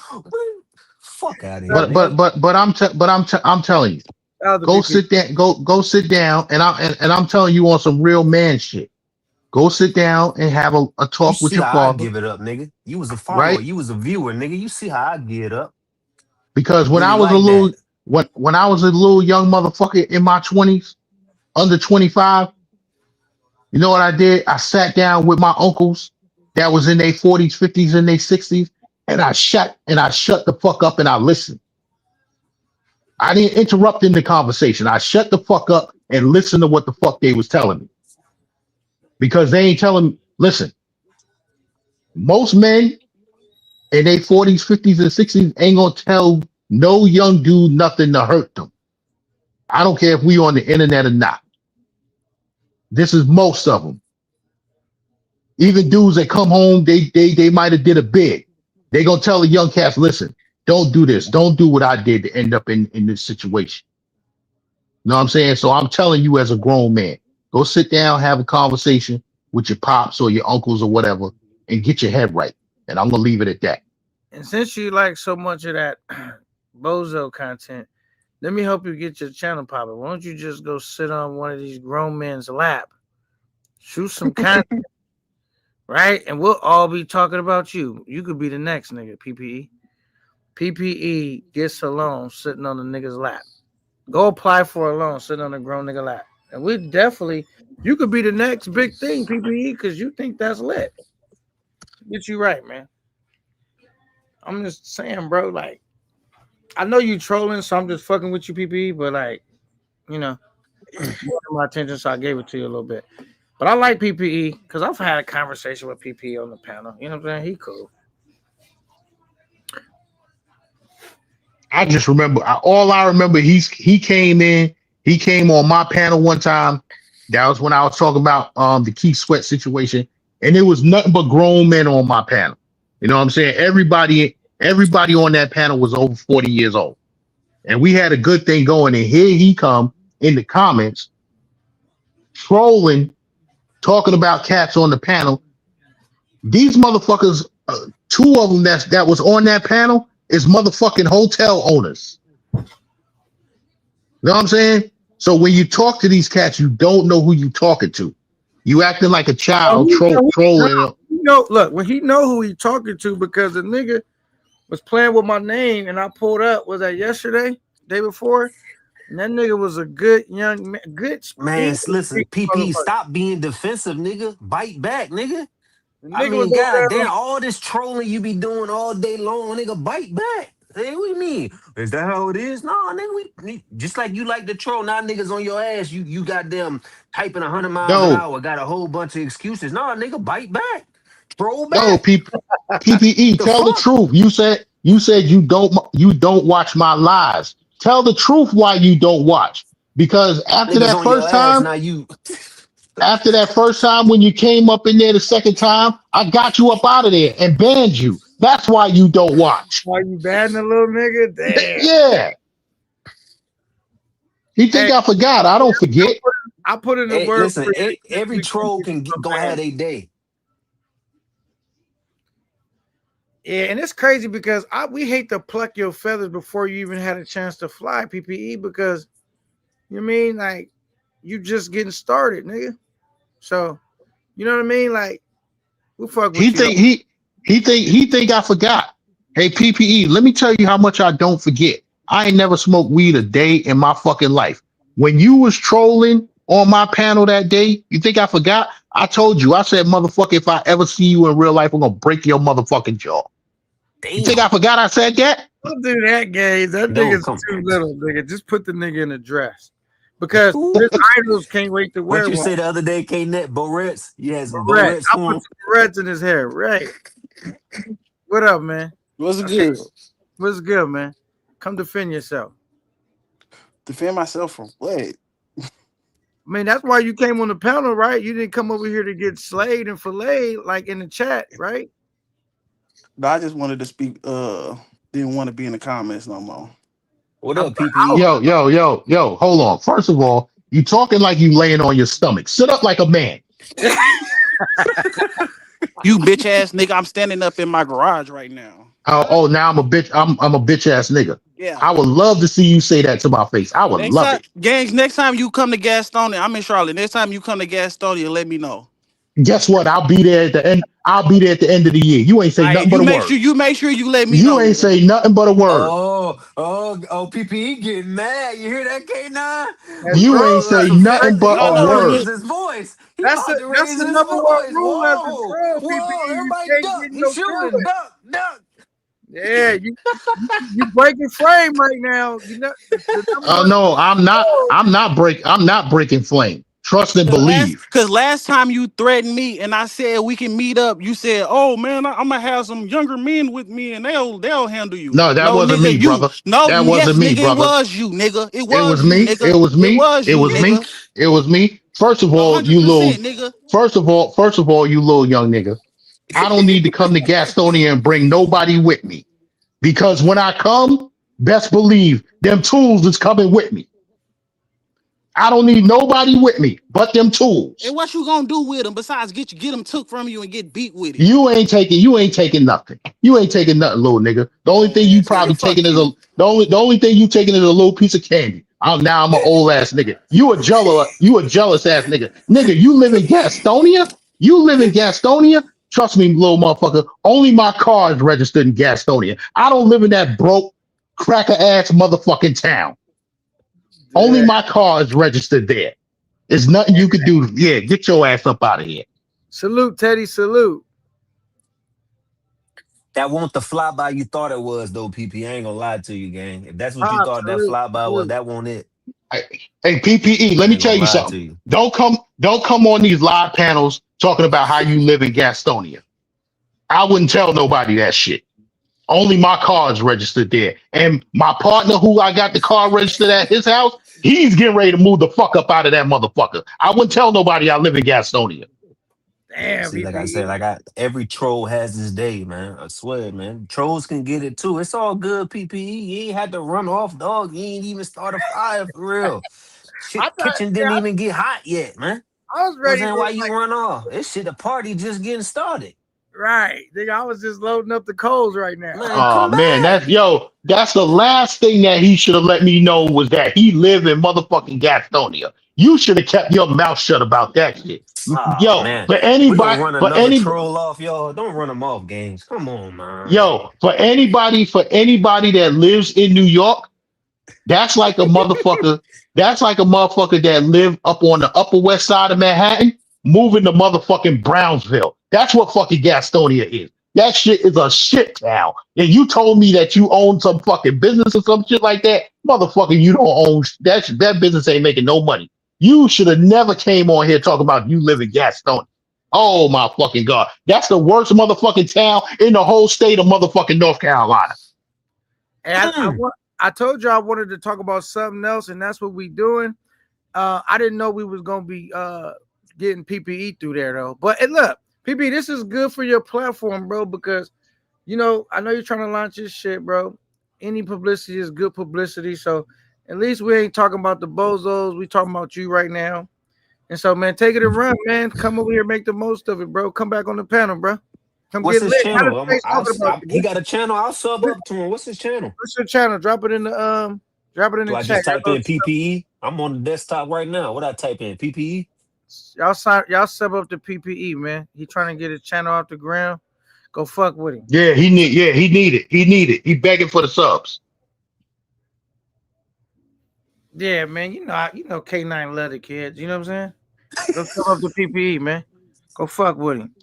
Fuck out of here, That nigga. I'm telling you, was the go BP. sit down, go sit down, and I'm telling you on some real man shit. Go sit down and have a You talk with see your how I father, give it up, nigga. You was a follower. right? You was a viewer, nigga. You see how I give it up. Because when I Really was a like little that. when I was a little young motherfucker in my 20s, under 25, you know what I did? I sat down with my uncles that was in their 40s, 50s, and their 60s, and I shut the fuck up and I listened. I didn't interrupt in the conversation. I shut the fuck up and listened to what the fuck they was telling me. Because they ain't telling listen, most men in their 40s, 50s, and 60s ain't gonna tell no young dude nothing to hurt them. I don't care if we on the internet or not. This is most of them. Even dudes that come home, they might have did a bid. They gonna tell the young cats, listen, don't do this, don't do what I did to end up in this situation. You know what I'm saying? So I'm telling you as a grown man, go sit down, have a conversation with your pops or your uncles or whatever, and get your head right. And I'm gonna leave it at that. And since you like so much of that bozo content, let me help you get your channel popping. Why don't you just go sit on one of these grown men's lap, shoot some content, right? And we'll all be talking about you. You could be the next nigga, PPE. PPE gets a loan sitting on the nigga's lap. Go apply for a loan sitting on a grown nigga lap. And we definitely, you could be the next big thing, PPE, because you think that's lit. Get you right, man. I'm just saying, bro, like, I know you trolling, so I'm just fucking with you, PPE, but like, you know, you wanted my attention, so I gave it to you a little bit. But I like PPE because I've had a conversation with PPE on the panel. You know what I'm saying? He cool. I just remember all I remember he came in, he came on my panel one time. That was when I was talking about the Keith Sweat situation, and it was nothing but grown men on my panel. You know what I'm saying? Everybody on that panel was over 40 years old. And we had a good thing going. And here he come in the comments trolling, talking about cats on the panel. These motherfuckers, two of them that was on that panel is motherfucking hotel owners. You know what I'm saying? So when you talk to these cats, you don't know who you talking to. You acting like a child trolling. Look, when he know who he talking to because the nigga was playing with my name and I pulled up. Was that yesterday? Day before? And that nigga was a good young man, good Man, speed. listen, PP, stop being defensive, nigga. Bite back, nigga. The I nigga was mean, over god there. damn, all this trolling you be doing all day long, nigga, bite back. Hey, what you mean? Is that how it is? No, nigga, we just like you like to troll. Now niggas on your ass, you got them typing 100 miles an No, hour, got a whole bunch of excuses. No, nigga, bite back. Troll no, back. PPE. The Tell the fuck? truth. You said you don't watch my lives. Tell the truth why you don't watch. Because Niggas on your ass, now you after that first time when you came up in there the second time, I got you up out of there and banned you. That's why you don't watch. Are you batting a little nigga? Damn. Yeah. He think Hey, I forgot. I don't forget. I put in the hey, word listen, for you. every troll can go have a day. Yeah, and it's crazy because we hate to pluck your feathers before you even had a chance to fly, PPE, because you mean like you just getting started, nigga. So you know what I mean? Like we fuck He with you though. think he think I forgot. Hey PPE, let me tell you how much I don't forget. I ain't never smoked weed a day in my fucking life. When you was trolling on my panel that day, you think I forgot? I told you. I said, motherfucker, if I ever see you in real life, I'm gonna break your motherfucking jaw. You think I Damn. forgot I said that? Don't do that, Gabe. That No, nigga's come. too little, nigga. Just put the nigga in a dress. Because his idols can't wait to What wear you one. say the other day, K-Net? Borettes? You had some Red. Borettes I for put him? some reds in his hair. Right. What up, man? What's good? What's good, man? Come defend yourself. Defend myself from what? I mean, that's why you came on the panel, right? You didn't come over here to get slayed and filleted like in the chat, right? No, I just wanted to speak. Didn't want to be in the comments no more. What up, I PPE? Yo, hold on. First of all, you talking like you laying on your stomach. Sit up like a man. You bitch ass nigga, I'm standing up in my garage right now. Now I'm a bitch. I'm a bitch ass nigga. Yeah. I would love to see you say that to my face. I would Next love time, it. gangs, next time you come to Gastonia, I'm in Charlotte. Next time you come to Gastonia, let me know. Guess what? I'll be there at the end. I'll be there at the end of the year. You ain't say Alright, nothing but a word. you make sure you let me You know. ain't say nothing but a word. PPE getting mad. You hear that, K9? You ain't say nothing but No, a no, word. Raise his voice. He That's about a to raise his number one voice. rule as a Whoa, troll, whoa! PPE. You Everybody can't duck. get He's no shooting. feelings. Duck. Yeah, you breaking frame right now. You know the number one No, I'm not. troll. I'm not breaking flame. Trust and believe. Cause last time you threatened me and I said we can meet up, you said, "Oh man, I'm gonna have some younger men with me and they'll handle you." No, that wasn't nigga, me, brother. That yes, wasn't me, nigga, it brother. was you, nigga. It It was was you, me. nigga. It was me. It was It you, was me. nigga. It was me. First of all, you 100%, little. nigga. First of all, you little young nigga. I don't need to come to Gastonia and bring nobody with me, because when I come, best believe them tools is coming with me. I don't need nobody with me but them tools. And what you gonna do with them besides get them took from you and get beat with it? You ain't taking nothing. You ain't taking nothing, little nigga. The only thing you probably taking is the only thing you taking is a little piece of candy. I'm an old ass nigga. You a jealous ass nigga. Nigga, you live in Gastonia? You live in Gastonia? Trust me, little motherfucker. Only my car is registered in Gastonia. I don't live in that broke cracker ass motherfucking town. Only Yeah. my car is registered there. There's nothing you could do. Yeah, get your ass up out of here. Salute, Teddy. Salute. That won't the flyby you thought it was, though, PP. I ain't gonna lie to you, gang. If that's what you Ah, thought that salute, flyby was, salute. that won't it. Hey, PPE, let I me ain't tell gonna you lie to something. you. Don't come on these live panels talking about how you live in Gastonia. I wouldn't tell nobody that shit. Only my car is registered there. And my partner who I got the car registered at his house, he's getting ready to move the fuck up out of that motherfucker. I wouldn't tell nobody I live in Gastonia. Damn, See, like I said, PPE. every troll has his day, man. I swear, man. Trolls can get it too. It's all good, PPE. You ain't had to run off, dog. You ain't even start a fire for real. I Shit, thought, kitchen yeah, didn't even get hot yet, man. I was You know what I'm ready saying? to Why you like run off? This shit, the party just getting started. right. Nigga, I was just loading up the coals right now. Man, Oh come man, back. that's the last thing that he should have let me know was that he lived in motherfucking Gastonia. You should have kept your mouth shut about that shit. Oh Yo, man. for We gonna anybody, run for another any troll off, y'all. Don't run them off, games. Come on, man. yo, for anybody that lives in New York, that's like a motherfucker. That's like a motherfucker that live up on the upper west side of Manhattan, moving to motherfucking Brownsville. That's what fucking Gastonia is. That shit is a shit town. And you told me that you own some fucking business or some shit like that. Motherfucker, you don't own that business ain't making no money. You should have never came on here talking about you live in Gastonia. Oh my fucking God. That's the worst motherfucking town in the whole state of motherfucking North Carolina. And I told you I wanted to talk about something else, and that's what we doing. I didn't know we was gonna be getting PPE through there though. But look, PPE, this is good for your platform, bro, because I know you're trying to launch this shit, bro. Any publicity is good publicity. So at least we ain't talking about the bozos. We talking about you right now. And so, man, take it and run, man. Come over here, make the most of it, bro. Come back on the panel, bro. Come What's get his lit. How channel? the space talking about you, He bro? got a channel. I'll sub up to him. What's his channel? What's your channel? Drop it in the Do I chat. just type in PPE? I'm on the desktop right now. What I type in? PPE? Y'all sub up the PPE, man. He trying to get his channel off the ground. Go fuck with him. Yeah, he need it. He need it. He begging for the subs. Yeah, man. You know K9 love the kids. You know what I'm saying? Go sub up the PPE, man. Go fuck with him.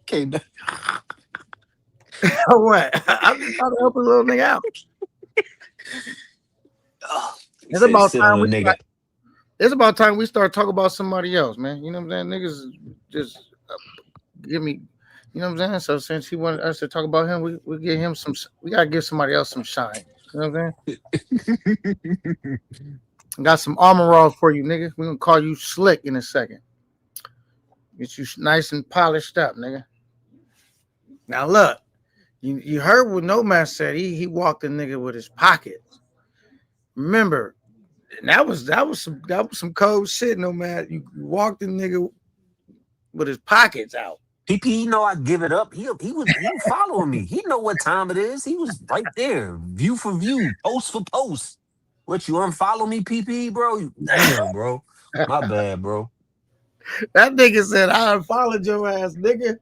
Okay. What? I'm just trying to help a little nigga out. It's about time we start. It's about time we start talking about somebody else, man. You know what I'm saying? Niggas just give me You know what I'm saying? So since he wanted us to talk about him, we give him some. We gotta give somebody else some shine. You know what I'm saying? Got some armor rolls for you, nigga. We gonna call you Slick in a second. Get you nice and polished up, nigga. Now look, you heard what Nomad said. He walked the nigga with his pockets. Remember, and that was some cold shit, Nomad. You walked the nigga with his pockets out. PP, know I give it up. He was following me. He know what time it is. He was right there, view for view, post for post. What, you unfollow me, PP, bro? Damn, bro. My bad, bro. That nigga said I unfollowed your ass, nigga.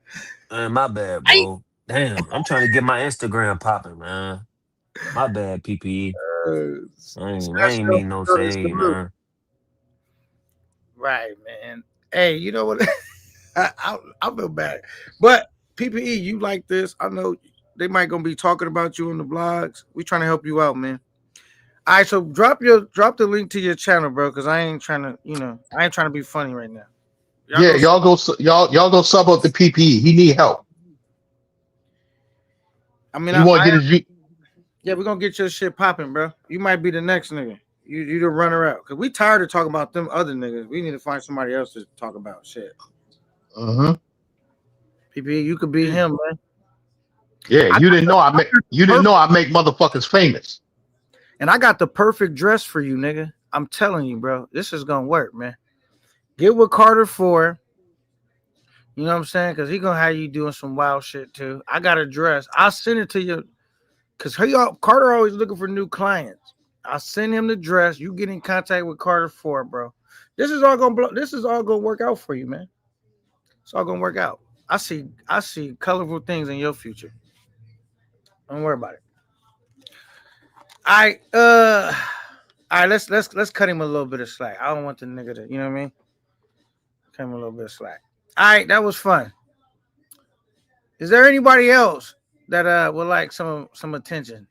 My bad, bro. Damn, I'm trying to get my Instagram popping, man. My bad, PP. I ain't mean no say, man. Right, man. Hey, you know what? I feel bad, but PPE, you like this? I know they might gonna be talking about you in the blogs. We trying to help you out, man. All right, so drop the link to your channel, bro, because I ain't trying to be funny right now. Y'all go sub up the PPE. He need help. I mean, yeah, we're gonna get your shit popping, bro. You might be the next nigga. You the runner out, because we tired of talking about them other niggas. We need to find somebody else to talk about shit. PPE, you could be him, man. Yeah, you didn't know I make motherfuckers famous. And I got the perfect dress for you, nigga. I'm telling you, bro. This is gonna work, man. Get with Carter 4. You know what I'm saying? Because he gonna have you doing some wild shit too. I got a dress. I'll send it to you. Because Carter always looking for new clients. I'll send him the dress. You get in contact with Carter 4, bro. This is all gonna work out for you, man. It's all gonna work out. I see colorful things in your future. Don't worry about it. All right, let's cut him a little bit of slack. I don't want the nigga to, you know what I mean? Cut him a little bit of slack. All right, that was fun. Is there anybody else that would like some attention?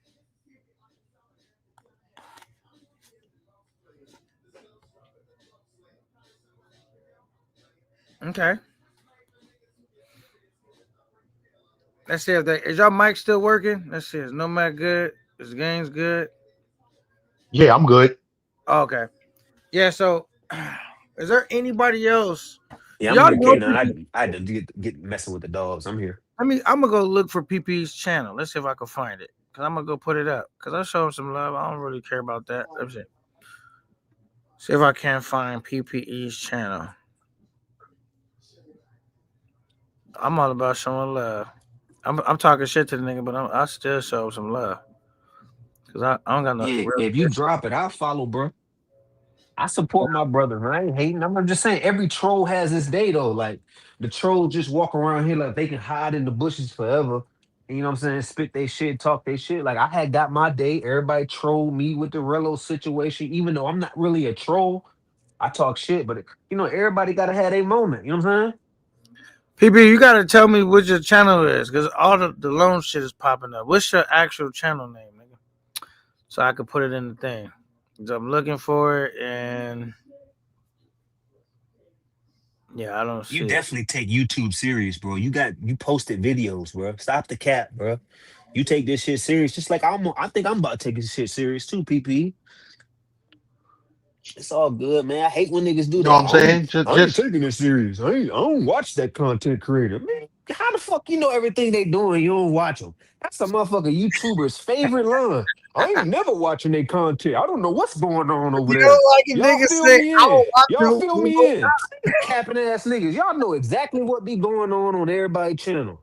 Okay. Let's see if is y'all mic still working? Let's see. Is Nomad good? Is Gaines good? Yeah, I'm good. Okay. Yeah, so is there anybody else? Yeah, I'm here, K9. I had to get messing with the dogs. I'm here. I'm gonna go look for PP's channel. Let's see if I can find it. Cause I'm gonna go put it up. Cause I'll show him some love. I don't really care about that. Let's see if I can find PPE's channel. I'm all about showing love. I'm talking shit to the nigga, but I still show some love. Cause I don't got no. Yeah, if you drop it, I'll follow, bro. I support my brother. I ain't hating. I'm just saying every troll has his day though. Like the trolls just walk around here like they can hide in the bushes forever. And, you know what I'm saying? Spit they shit, talk they shit. Like I had got my day. Everybody trolled me with the Rello situation. Even though I'm not really a troll, I talk shit. But everybody gotta have their moment. You know what I'm saying? PB, you gotta tell me what your channel is, because all the loan shit is popping up. What's your actual channel name, nigga? So I could put it in the thing. I'm looking for it, and yeah, I don't see. You definitely take YouTube serious, bro. You posted videos, bro. Stop the cap, bro. You take this shit serious, just like I think I'm about to take this shit serious too, PP. It's all good, man. I hate when niggas do that. You know what I'm saying? I ain't taking it serious. I don't watch that content creator. Man, how the fuck you know everything they doing? You don't watch them. That's a motherfucker YouTuber's favorite line. I ain't never watching their content. I don't know what's going on over there. Y'all fill me in. Capping ass niggas. Y'all know exactly what be going on everybody's channel.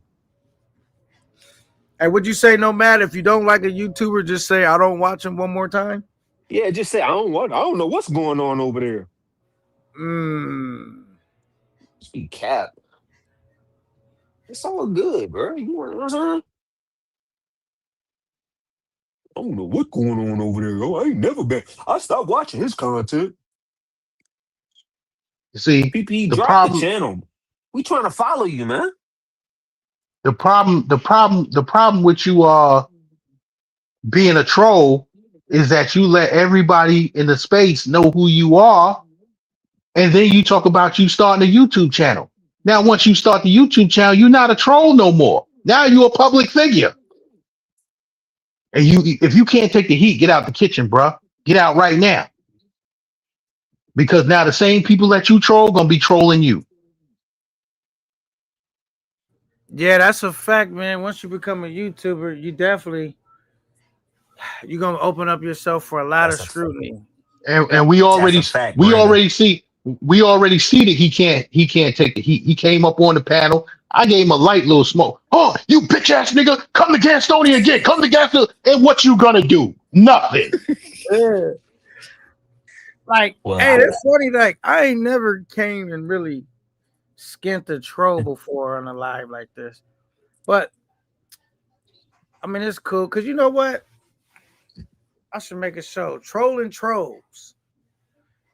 Hey, would you say no matter if you don't like a YouTuber, just say I don't watch him one more time? Yeah, just say I don't know what's going on over there. Speak cap. It's all good, bro. You know what I'm saying? I don't know what's going on over there. I ain't never been. I stopped watching his content. You see, PP, drop the channel. We trying to follow you, man. The problem with you being a troll is that you let everybody in the space know who you are, and then you talk about you starting a YouTube channel. Now, once you start the YouTube channel, you're not a troll no more. Now you're a public figure. And if you can't take the heat, get out the kitchen, bruh. Get out right now. Because now the same people that you troll gonna be trolling you. Yeah, that's a fact, man. Once you become a YouTuber, you're gonna open up yourself for a lot That's of a scrutiny. And we that's already a fact, we Brandon. already see that he can't take the heat. He came up on the panel. I gave him a light little smoke. Oh, you bitch ass nigga, come to Gastonia again. Come to Gastonia. And what you gonna do? Nothing. Yeah. Like, Well, hey, that's funny. Like, I ain't never came and really skint a troll before on a live like this. But I mean, it's cool because you know what? I should make a show. Trolling trolls.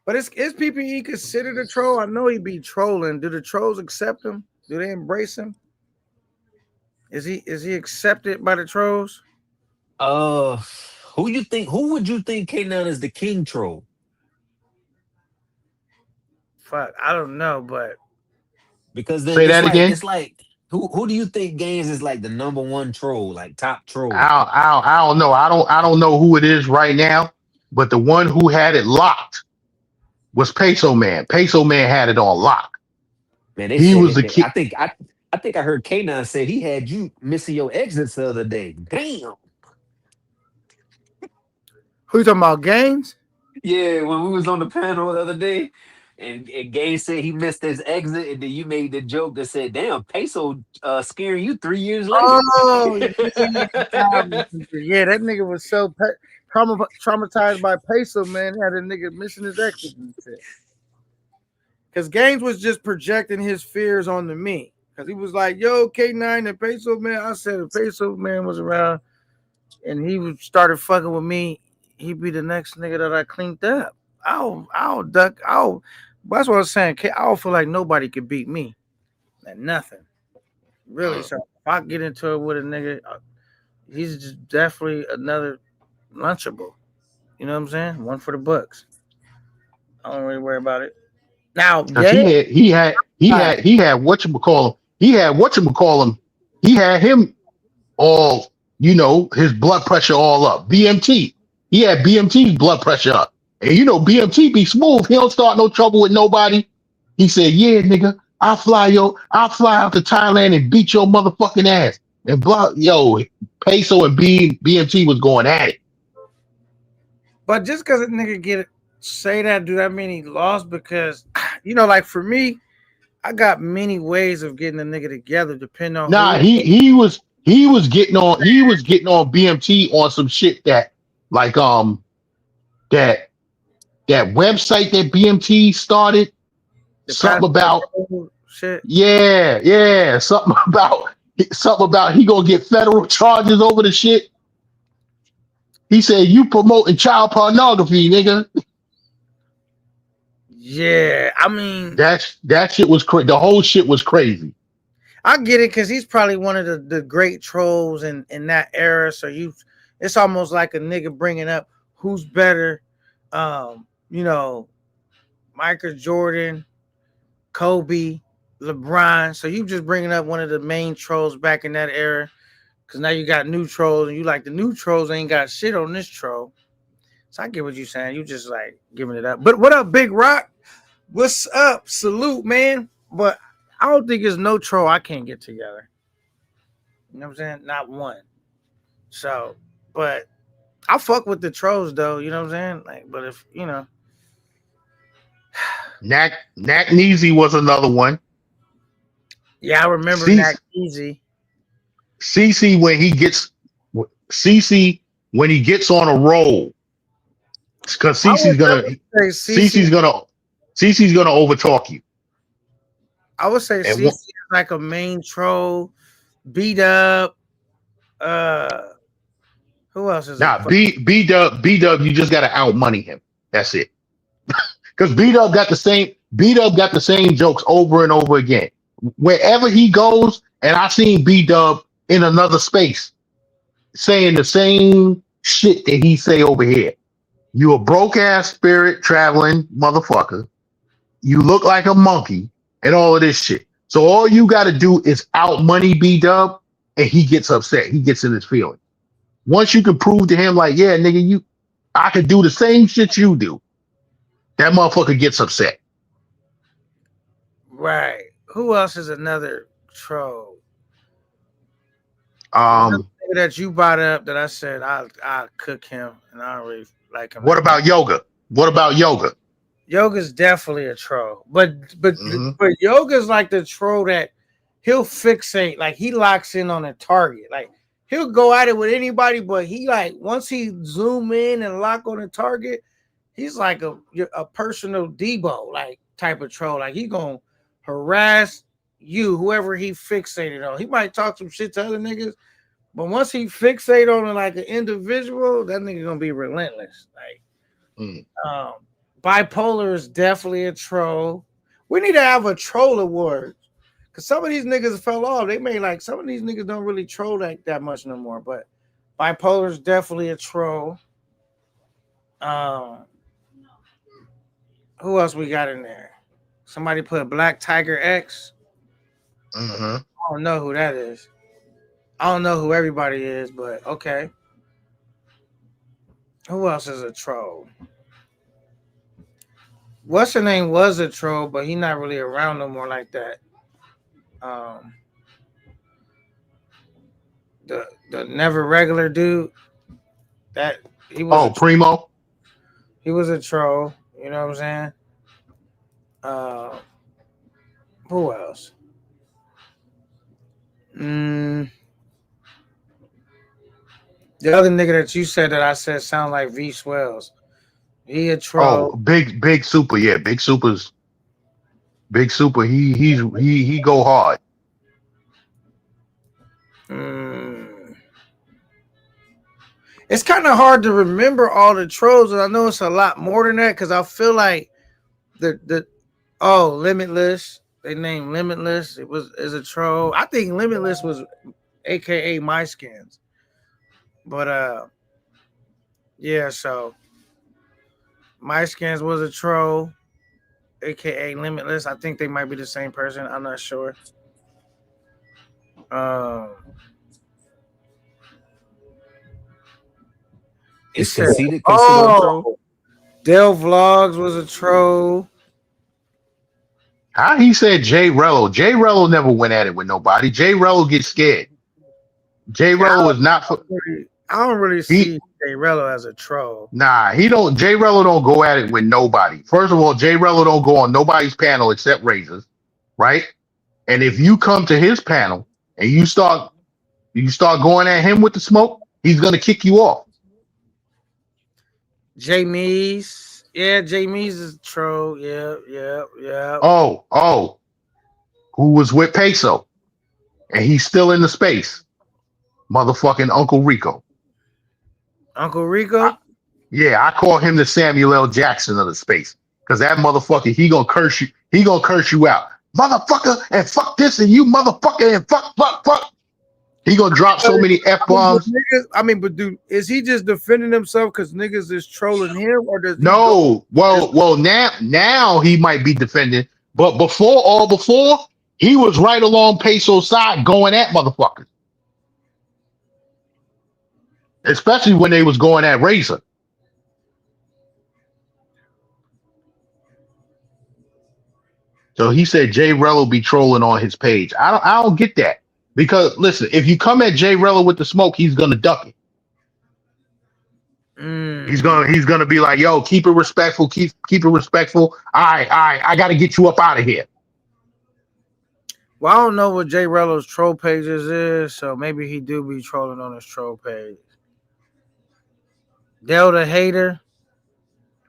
But is PPE considered a troll? I know he be trolling. Do the trolls accept him? Do they embrace him? Is he accepted by the trolls? who would you think K9 is the king troll? Fuck, I don't know, but Because then Say that again. it's like who do you think Gaines is like the number one troll, like top troll? I don't know. I don't know who it is right now, but the one who had it locked was Peso Man. Peso Man had it on lock. Man, they He said was the kid. I think I heard K9 said he had you missing your exits the other day. Damn. who you talking about? Games? Yeah, when we was on the panel the other day, and Gaines said he missed his exit, and then you made the joke that said, "Damn, Peso scaring you 3 years later." Oh, yeah, that nigga was so traumatized by Peso, man. He had a nigga missing his exit. Because Gaines was just projecting his fears onto me. Because he was like, yo, K9 and Peso, man. I said, if Peso, man, was around and he started fucking with me, he'd be the next nigga that I cleaned up. I'll duck. That's what I was saying. I don't feel like nobody could beat me. Like nothing. Really. So if I get into it with a nigga, he's just definitely another lunchable. You know what I'm saying? One for the books. I don't really worry about it. Now, He had whatchamacallem. He had him all, his blood pressure all up. BMT. He had BMT's blood pressure up. And BMT be smooth. He don't start no trouble with nobody. He said, yeah, nigga, I'll fly out to Thailand and beat your motherfucking ass. And Peso and BMT was going at it. But just because a nigga say that, do that mean he lost? Because, like for me, I got many ways of getting a nigga together depending on he was getting on BMT on some shit that like that website that BMT started, something about shit. Yeah, something about he gonna get federal charges over the shit. He said you promoting child pornography, nigga. Yeah, I mean that shit was crazy. The whole shit was crazy. I get it because he's probably one of the great trolls in that era. So it's almost like a nigga bringing up who's better, Michael Jordan, Kobe, LeBron. So you just bringing up one of the main trolls back in that era. Because now you got new trolls, and you like the new trolls ain't got shit on this troll. So I get what you're saying. You just like giving it up. But what up, Big Rock? What's up? Salute, man. But I don't think there's no troll I can't get together. You know what I'm saying? Not one. So, but I fuck with the trolls though. You know what I'm saying? Like, but if Nat Neezy was another one. Yeah, I remember Nat Neezy. CC when he gets on a roll, because CC's gonna overtalk you. I would say CC is like a main troll, beat up. Who else is B Dub, you just gotta outmoney him. That's it. Because B Dub got the same jokes over and over again. Wherever he goes, and I seen B Dub in another space saying the same shit that he say over here. You a broke ass spirit traveling motherfucker. You look like a monkey and all of this shit. So all you got to do is out money B-Dub, and he gets upset. He gets in his feelings. Once you can prove to him, like, yeah, nigga, I could do the same shit you do, that motherfucker gets upset. Right. Who else is another troll? Um, That you brought up that I said I'll cook him, and I don't really like him. what like about that. Yoga? What about Yoga? Yoga's definitely a troll, but Mhm. Yoga's like the troll that he'll fixate, like he locks in on a target, like he'll go at it with anybody, but he like once he zoom in and lock on a target, he's like a personal Debo like type of troll, like he gonna harass you, whoever he fixated on. He might talk some shit to other niggas, but once he fixate on like an individual, that nigga gonna be relentless, like. Mm. Bipolar is definitely a troll. We need to have a troll award because some of these niggas fell off. They may like some of these niggas don't really troll that much no more. But bipolar is definitely a troll. Who else we got in there? Somebody put Black Tiger X. Mhm. I don't know who that is. I don't know who everybody is, but okay. Who else is a troll? What's her name was a troll, but he not really around no more like that. The never regular dude that he was Oh, Primo. he was a troll. You know what I'm saying? Who else? The other nigga that you said that I said sound like V Swells. He a troll. Oh, big super. Yeah, big super's big super. He go hard. It's kind of hard to remember all the trolls, and I know it's a lot more than that because I feel like the Limitless. They named Limitless. It was is a troll. I think Limitless was AKA My Skins. But yeah, so My Skins was a troll, aka Limitless. I think they might be the same person. I'm not sure. Is Said, Conceited considered a troll? Dell Vlogs was a troll. How he said Jay Rello? Jay Rello never went at it with nobody. Jay Rello gets scared. Jay Rello is not. I don't really see Jay Rello as a troll. Nah, he don't. Jay Rello don't go at it with nobody. First of all, Jay Rello don't go on nobody's panel except Razors, right? And if you come to his panel and you start going at him with the smoke, he's gonna kick you off. Jay Mees, yeah, Jay Mees is a troll. Yeah. Oh, who was with Peso, and he's still in the space, motherfucking Uncle Rico. Uncle Rico. I call him the Samuel L. Jackson of the space because that motherfucker, he gonna curse you. He gonna curse you out, motherfucker, and fuck this, and you motherfucker, and fuck. He gonna drop so many F-bombs. I mean, but dude, is he just defending himself because niggas is trolling him, or does no? Well, now he might be defending, but before he was right along Peso's side, going at motherfuckers, especially when they was going at Razor. So he said Jay Rello be trolling on his page. I don't get that. Because listen, if you come at Jay Rello with the smoke, he's gonna duck it. He's gonna be like, yo, keep it respectful, keep it respectful. I gotta get you up out of here. Well, I don't know what Jay Rello's troll pages is, so maybe he do be trolling on his troll page. Delta Hater.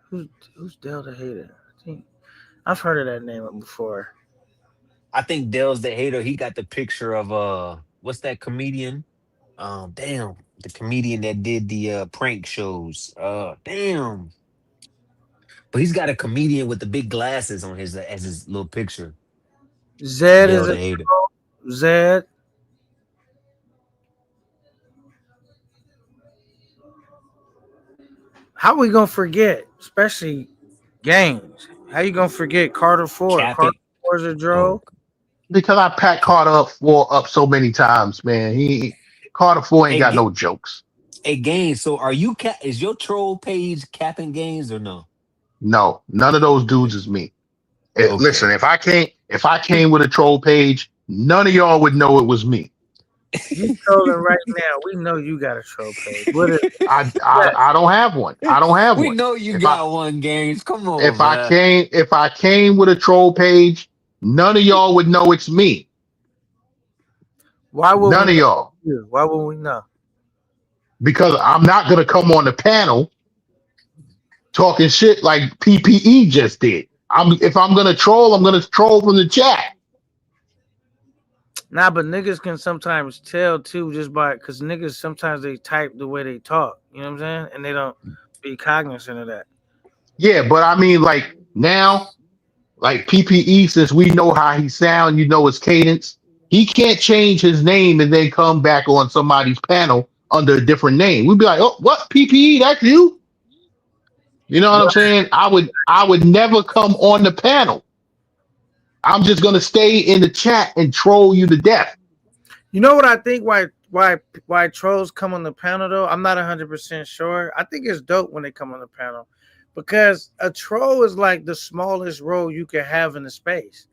Who's Delta Hater? I think I've heard of that name before. I think Dell's the hater. He got the picture of what's that comedian? Damn, the comedian that did the prank shows. Damn. But he's got a comedian with the big glasses on his as his little picture. Zed Dell is the a hater. troll. Zed. How we gonna forget, especially games? How you gonna forget Carter Ford? Cap Carter it. Ford's a troll. because I packed Carter up so many times, man. Carter 4 ain't Hey, got no jokes. hey, Gaines. So are you is your troll page capping Gaines or no? No, none of those dudes is me. Listen, Okay. if I came with a troll page, none of y'all would know it was me. You trolling right now. We know you got a troll page. What is it? I don't have one. I don't have We one. know you If I got one, Gaines. Come on, if I man. came with a troll page, none of y'all would know it's me. Why would we None of know y'all. you? Why would we know? Because I'm not gonna come on the panel talking shit like PPE just did. If I'm gonna troll, I'm gonna troll from the chat. Nah, but niggas can sometimes tell too, just by because niggas sometimes they type the way they talk. You know what I'm saying? And they don't be cognizant of that. Yeah, but I mean, like now, like PPE, since we know how he sound, you know his cadence. He can't change his name and then come back on somebody's panel under a different name. We'd be like, "Oh, what PPE? That's you?" You know what I'm saying? I would never come on the panel. I'm just gonna stay in the chat and troll you to death. You know what I think? Why trolls come on the panel though? I'm not 100% sure. I think it's dope when they come on the panel because a troll is like the smallest role you can have in the space.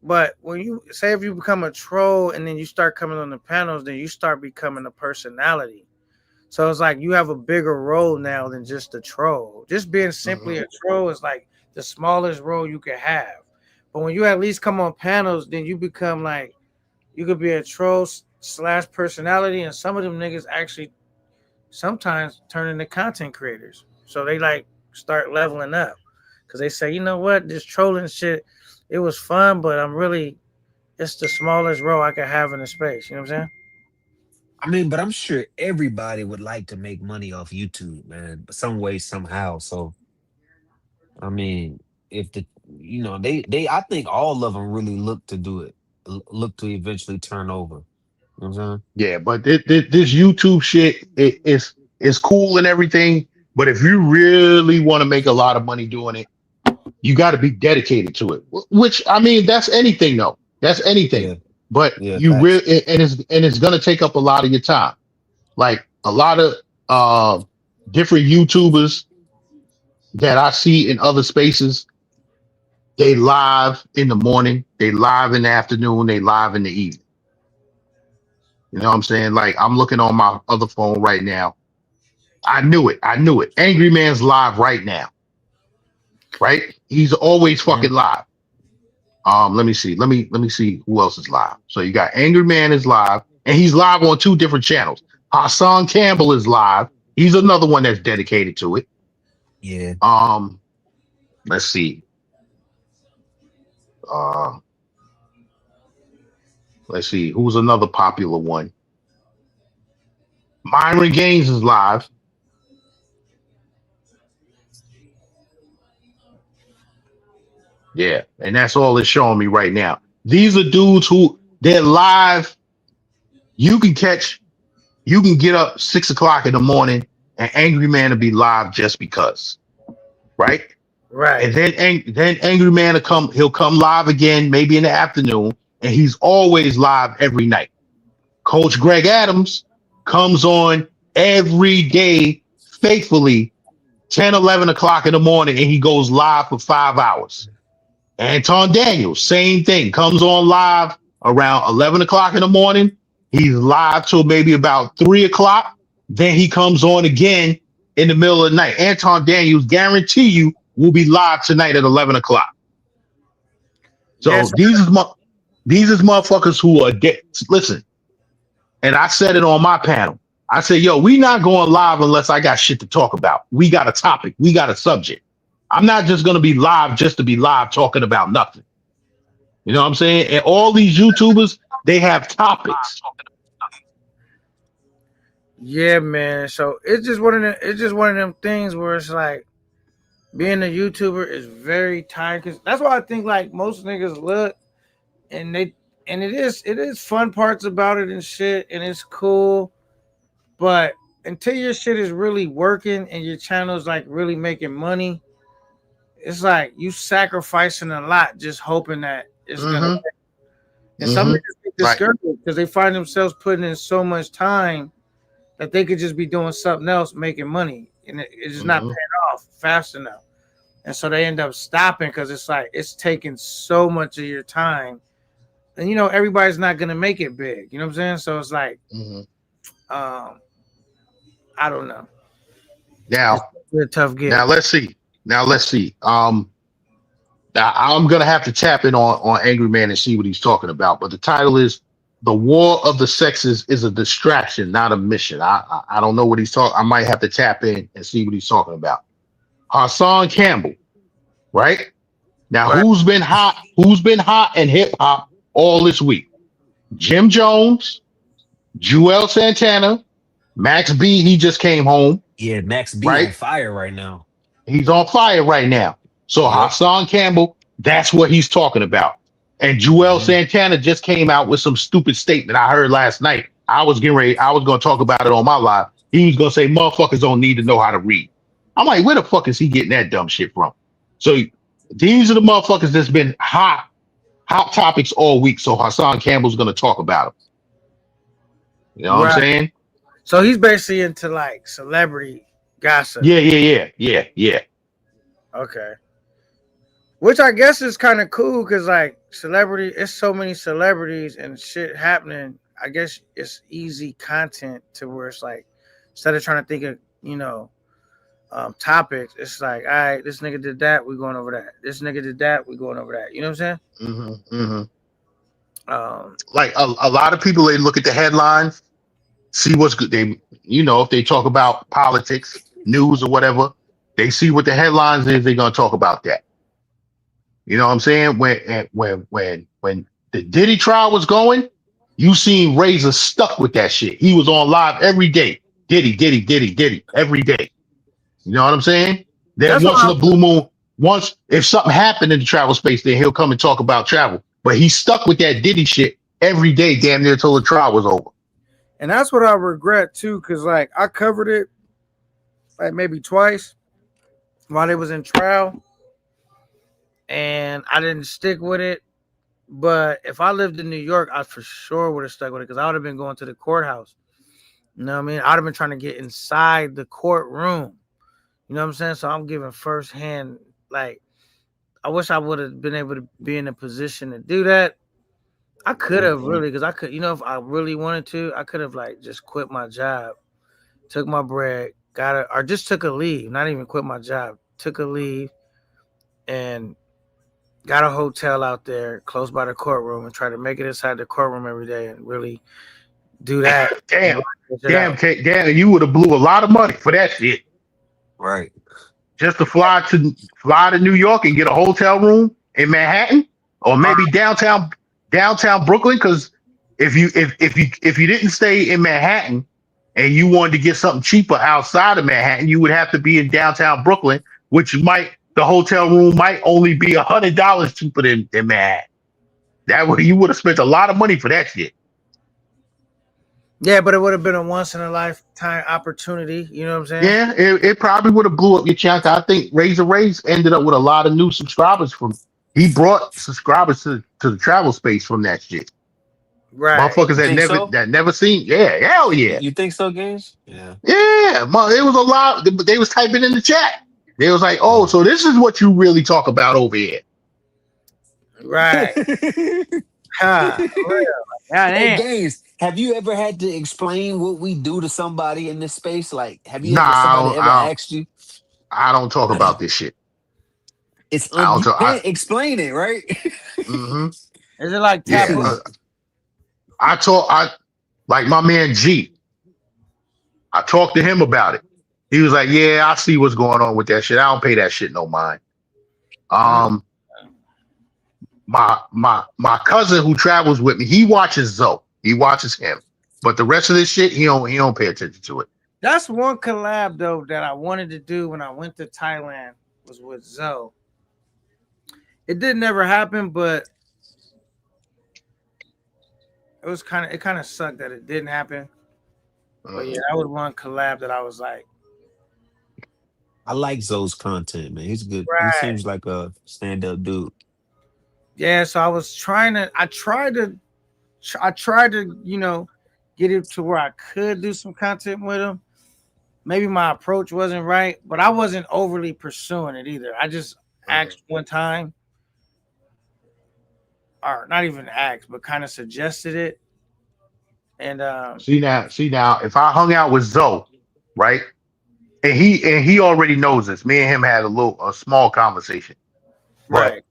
But when you say if you become a troll and then you start coming on the panels, then you start becoming a personality. So it's like you have a bigger role now than just a troll. Just being simply a troll is like the smallest role you can have. But when you at least come on panels, then you become like you could be a troll / personality, and some of them niggas actually sometimes turn into content creators. So they like start leveling up because they say, you know what, this trolling shit, it was fun, but it's the smallest role I could have in the space. You know what I'm saying? I mean, but I'm sure everybody would like to make money off YouTube, man, some way, somehow. So, I mean, if I think all of them really look to do it, look to eventually turn over. You know what I'm Yeah, but this YouTube shit is cool and everything. But if you really want to make a lot of money doing it, you got to be dedicated to it. Which I mean, that's anything though. That's anything. saying? But Yeah, yeah, you facts. really and it's gonna take up a lot of your time. Like a lot of different YouTubers that I see in other spaces, they live in the morning, they live in the afternoon, they live in the evening. You know what I'm saying? Like I'm looking on my other phone right now. I knew it. I knew it. Angry Man's live right now. Right? He's always fucking Mhm. live. Let me see. Let me see who else is live. So you got Angry Man is live, and he's live on 2 different channels. Hassan Campbell is live. He's another one that's dedicated to it. Yeah. Let's see. Uh, let's see who's another popular one. Myron Gaines is live. Yeah, and that's all it's showing me right now. These are dudes who they're live. You can catch. You can get up 6 o'clock in the morning, and Angry Man will be live just because, right? And Right. then Angry Man will come. He'll come live again, maybe in the afternoon, and he's always live every night. Coach Greg Adams comes on every day faithfully, 10, 11 o'clock in the morning, and he goes live for 5 hours. Anton Daniels, same thing, comes on live around 11 o'clock in the morning. He's live till maybe about 3 o'clock. Then he comes on again in the middle of the night. Anton Daniels, guarantee you, will be live tonight at 11 o'clock. So Yes. these is motherfuckers who are dead. Listen, and I said it on my panel. I said, yo, we not going live unless I got shit to talk about. We got a topic. We got a subject. I'm not just going to be live just to be live talking about nothing. You know what I'm saying? And all these YouTubers, they have topics. Yeah, man. So it's just one of them things where it's like being a YouTuber is very tiring. Cause that's why I think like most niggas look and it is fun parts about it and shit, and it's cool. But until your shit is really working and your channel's like really making money, it's like you sacrificing a lot just hoping that it's gonna Mm-hmm. work. And some Mhm. niggas get discouraged because they find themselves putting in so much time that they could just be doing something else, making money, and it's just not Mhm. paying off fast enough. And so they end up stopping because it's like it's taking so much of your time, and everybody's not gonna make it big. You know what I'm saying? So it's like, Mhm. I don't know. It's Now, a tough gig. now let's see. Now I'm gonna have to tap in on Angry Man and see what he's talking about. But the title is "The War of the Sexes is a Distraction, Not a Mission." I don't know what he's talking. I might have to tap in and see what he's talking about. Hassan Campbell, right? Now, Right. who's been hot? Who's been hot in hip hop all this week? Jim Jones, Joel Santana, Max B. He just came home, Yeah, Max B on right? fire right now. He's on fire right now. So Yep. Hassan Campbell, that's what he's talking about. And Joel Mhm. Santana just came out with some stupid statement I heard last night. I was getting ready. I was going to talk about it on my live. He was going to say, motherfuckers don't need to know how to read. I'm like, where the fuck is he getting that dumb shit from? So these are the motherfuckers that's been hot topics all week. So Hassan Campbell's going to talk about them. You know what I'm Right. saying? So he's basically into like celebrity gossip. Yeah. Okay. Which I guess is kind of cool because like celebrity, it's so many celebrities and shit happening. I guess it's easy content to where it's like instead of trying to think of topics, it's like, all right, this nigga did that, we going over that. This nigga did that, we going over that. You know what I'm saying? Like a lot of people, they look at the headlines, see what's good. They, if they talk about politics, news, or whatever, they see what the headlines is. They're gonna talk about that. You know what I'm saying? When the Diddy trial was going, you seen Razor stuck with that shit. He was on live every day. Diddy, every day. You know what I'm saying? Then That's once in what a blue moon, once if something happened in the travel space, then he'll come and talk about travel. But he stuck with that Diddy shit every day, damn near till the trial was over. and that's what I regret too, because like I covered it like maybe twice while they was in trial, and I didn't stick with it. But if I lived in New York, I for sure would have stuck with it because I would have been going to the courthouse. You know what I mean? I'd have been trying to get inside the courtroom. You know what I'm saying? So I'm giving firsthand. Like, I wish I would have been able to be in a position to do that. I could have really, because I could, if I really wanted to, I could have like just quit my job, took my bread, or just took a leave, not even quit my job, took a leave, and got a hotel out there close by the courtroom and try to make it inside the courtroom every day and really do that. Damn, you would have blew a lot of money for that shit. Right. Just to fly to New York and get a hotel room in Manhattan or maybe downtown Brooklyn. Because if you didn't stay in Manhattan and you wanted to get something cheaper outside of Manhattan, you would have to be in downtown Brooklyn, which the hotel room might only be $100 cheaper than Manhattan. That way you would have spent a lot of money for that shit. Yeah, but it would have been a once in a lifetime opportunity. You know what I'm saying? Yeah, it probably would have blew up your chance. I think Razor Rays ended up with a lot of new subscribers he brought subscribers to the travel space from that shit. Right. Motherfuckers that never seen. Yeah, hell yeah. You think so, Games? Yeah. Yeah, it was a lot. They was typing in the chat. They was like, "Oh, so this is what you really talk about over here." Right. Hey, Games, have you ever had to explain what we do to somebody in this space? Like, have you somebody ever asked you? I don't talk about this shit. It's you can't explain it, right? Mm-hmm. Is it like taboo? I like my man G. I talked to him about it. He was like, "Yeah, I see what's going on with that shit. I don't pay that shit no mind." My cousin who travels with me, he watches Zoe. He watches him, but the rest of this shit, he don't pay attention to it. That's one collab though that I wanted to do when I went to Thailand was with Zoe. It didn't ever happen, but it kind of sucked that it didn't happen. But yeah, that was one collab that I was like, I like Zoe's content, man. He's good. Right. He seems like a stand-up dude. Yeah, so I tried to I tried to, get it to where I could do some content with him. Maybe my approach wasn't right, but I wasn't overly pursuing it either. I just asked one time, or not even asked, but kind of suggested it. And See now, if I hung out with Zoe, right, and he already knows this. Me and him had a small conversation. But right,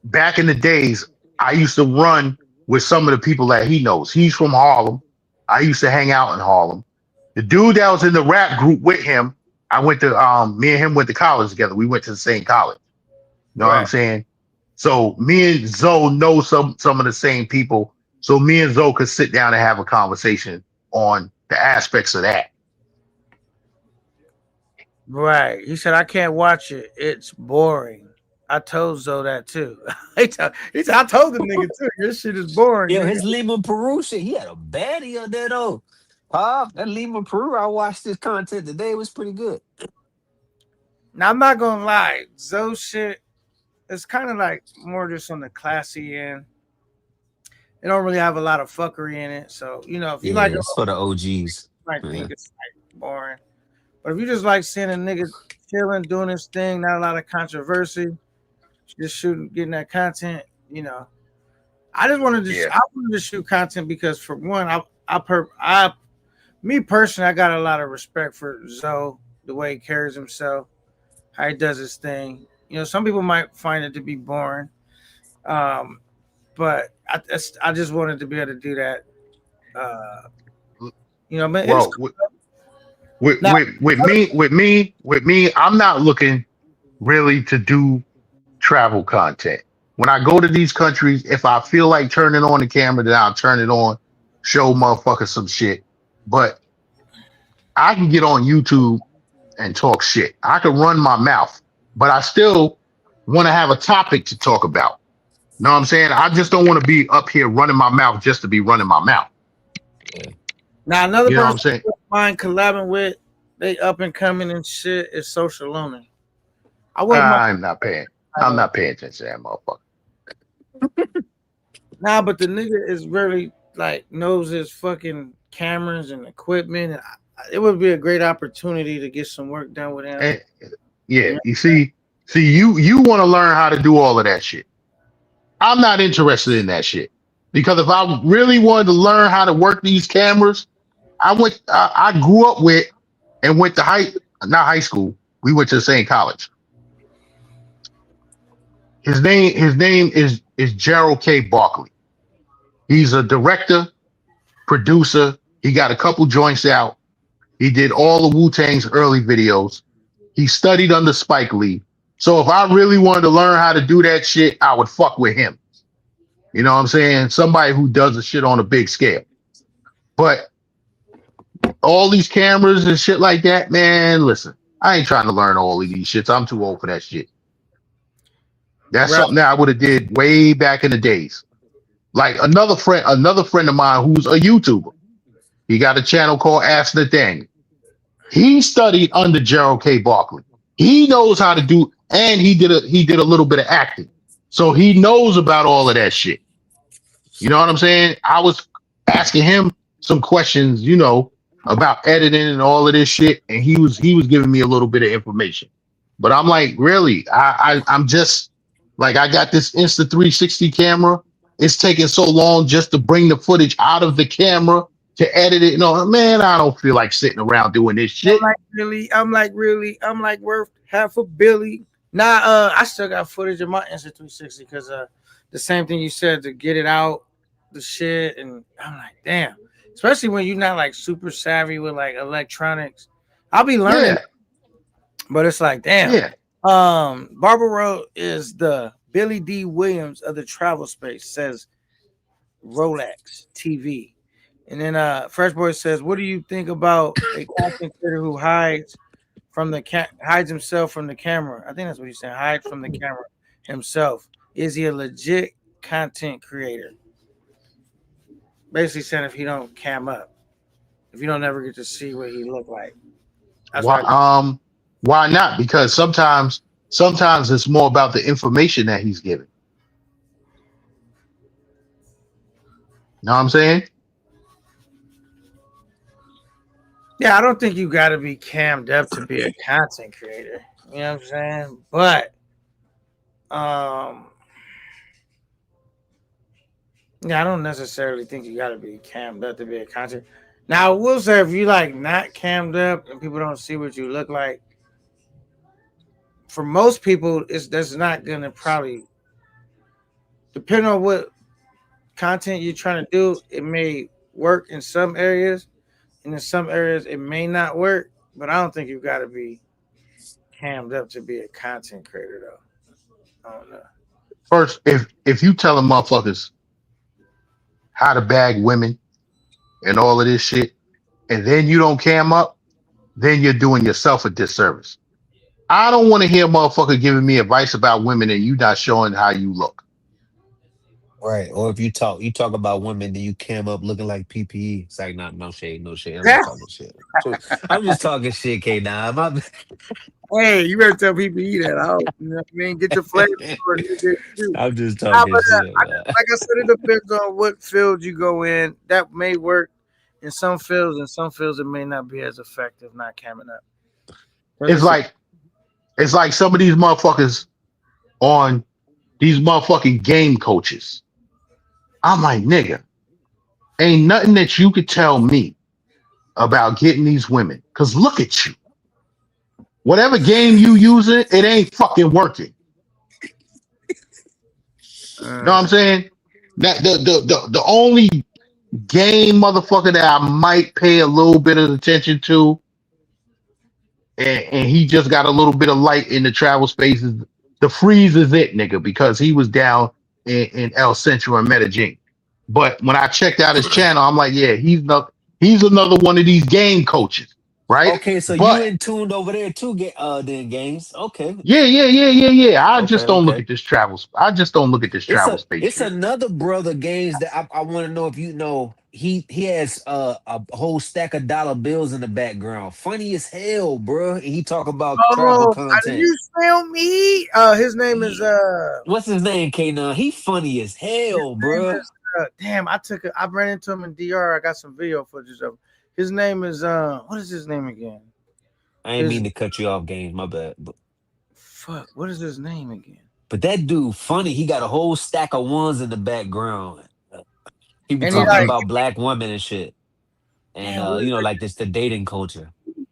back in the days, I used to run with some of the people that he knows. He's from Harlem. I used to hang out in Harlem. The dude that was in the rap group with him, I went to me and him went to college together. We went to the same college. You know what I'm right, saying? So me and Zoe know some of the same people. So me and Zoe could sit down and have a conversation on the aspects of that. right. He said I can't watch it. It's boring. I told Zoe that too. He said I told the nigga too. Your shit is boring, Yo, nigga. his Lima Peru shit, he had a baddie on there though. That Lima Peru, I watched this content today. It was pretty good. Now I'm not gonna lie, Zoe shit. It's kind of like more just on the classy end. It don't really have a lot of fuckery in it. So if you like Yeah, it, it's for the OGs. you might Yeah. think it's like boring. But if you just like seeing a nigga chilling, doing his thing, not a lot of controversy, just shooting, getting that content, I just wanted to. Yeah. I wanted to shoot content because for one, me personally, I got a lot of respect for Zoe, the way he carries himself, how he does his thing. Some people might find it to be boring, but I just wanted to be able to do that. But it's Well, with now, with me, I'm not looking really to do travel content. When I go to these countries, if I feel like turning on the camera, then I'll turn it on, show motherfuckers some shit. But I can get on YouTube and talk shit. I can run my mouth, but I still want to have a topic to talk about. Know what I'm saying? I just don't want to be up here running my mouth just to be running my mouth. now another You know what I'm person saying? I mind collabing with, they up and coming and shit is Social Loner. I wouldn't mind. I'm not paying. I'm not paying attention to that motherfucker. Nah, but the nigga is really like knows his fucking cameras and equipment, and it would be a great opportunity to get some work done with him. And, yeah, you see, you want to learn how to do all of that shit. I'm not interested in that shit because if I really wanted to learn how to work these cameras, I grew up with and went to not high school. We went to the same college. His name is Gerald K. Barkley. He's a director, producer. He got a couple joints out. He did all of Wu-Tang's early videos. He studied under Spike Lee. So if I really wanted to learn how to do that shit, I would fuck with him. You know what I'm saying? Somebody who does the shit on a big scale. But all these cameras and shit like that, man, listen, I ain't trying to learn all of these shits. I'm too old for that shit. That's Right. something that I would have did way back in the days. Like another friend of mine who's a YouTuber. He got a channel called Ask Nathaniel. He studied under Gerald K. Barkley. He knows how to do, and he did a little bit of acting. So he knows about all of that shit. You know what I'm saying? I was asking him some questions, about editing and all of this shit, and he was giving me a little bit of information. But I'm like, really? I'm just like, I got this Insta360 camera. It's taking so long just to bring the footage out of the camera to edit it. No, man, I don't feel like sitting around doing this shit. I'm like worth half a billy. Nah, I still got footage of my Insta360 because the same thing you said to get it out, the shit, and I'm like, damn. Especially when you're not like super savvy with like electronics. I'll be learning, but it's like, damn. Yeah. Barbara is the Billy D. Williams of the travel space, says Rolex TV. And then Fresh Boy says, what do you think about a content creator who hides himself from the camera? I think that's what he's saying. Hide from the camera himself. Is he a legit content creator? Basically saying if he don't cam up, if you don't ever get to see what he look like. That's Why not? Because sometimes it's more about the information that he's giving. Know what I'm saying? Yeah, I don't think you got to be cammed up to be a content creator. You know what I'm saying? But yeah, I don't necessarily think you got to be cammed up to be a content. Now, I will say if you like not cammed up and people don't see what you look like, for most people, that's not gonna probably depending on what content you're trying to do. It may work in some areas, and in some areas it may not work. But I don't think you got to be cammed up to be a content creator, though. I don't know. First, if you telling motherfuckers how to bag women and all of this shit, and then you don't cam up, then you're doing yourself a disservice. I don't want to hear a motherfucker giving me advice about women and you not showing how you look. Right. Or if you talk about women, then you cam up looking like PPE. It's like, not no shade, no shade. I'm Yeah. just talking shit. I'm just talking shit, K9. Hey, you better tell people eat that out. You know what I mean? Get your flavor for it. Nigga. I'm just Nah, talking but, shit, man. like I said, it depends on what field you go in. That may work in some fields. In some fields, it may not be as effective. Not camming up. It's like some of these motherfuckers on these motherfucking game coaches. I'm like, nigga, ain't nothing that you could tell me about getting these women. Cause look at you. Whatever game you using, it ain't fucking working. You know what I'm saying? That the only game motherfucker that I might pay a little bit of attention to, and he just got a little bit of light in the travel spaces. The freeze is it, nigga, because he was down in El Centro and Medellin. But when I checked out his channel, I'm like, yeah, he's another one of these game coaches, right? Okay, so But you in tuned over there too, then games. Okay. yeah. I just don't look Okay. at this travel. I just don't look at this travel space It's shit. another brother games that I want to know if you know. He has a whole stack of dollar bills in the background. Funny as hell, bro. And he talk about travel Oh, content. you smell me? His name is What's his name, K9? He funny as hell, bro. damn. I ran into him in DR. I got some video footage of him. His name is what is his name again? I ain't mean to cut you off, games. My bad. Fuck, what is his name again? But that dude funny. He got a whole stack of ones in the background. He be And he talking like, about black women and shit. And damn, what is like this the dating culture. I'm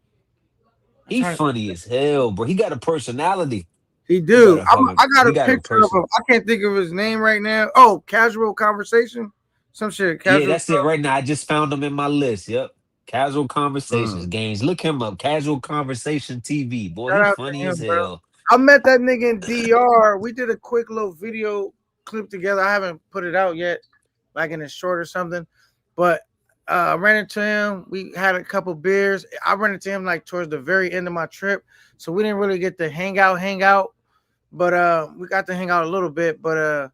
He trying to- funny as hell, bro. He got a personality. He do. I got he a got a picture of person. him. I can't think of his name right now. Oh, casual conversation, some shit. Casual. Yeah, that's it right now. I just found him in my list. Yep. Casual Conversations games. Look him up. Casual Conversation TV. Boy, Shout he out to funny him, as bro. hell. I met that nigga in DR. We did a quick little video clip together. I haven't put it out yet, like in a short or something. But I ran into him. We had a couple beers. I ran into him like towards the very end of my trip, so we didn't really get to hang out. But we got to hang out a little bit. But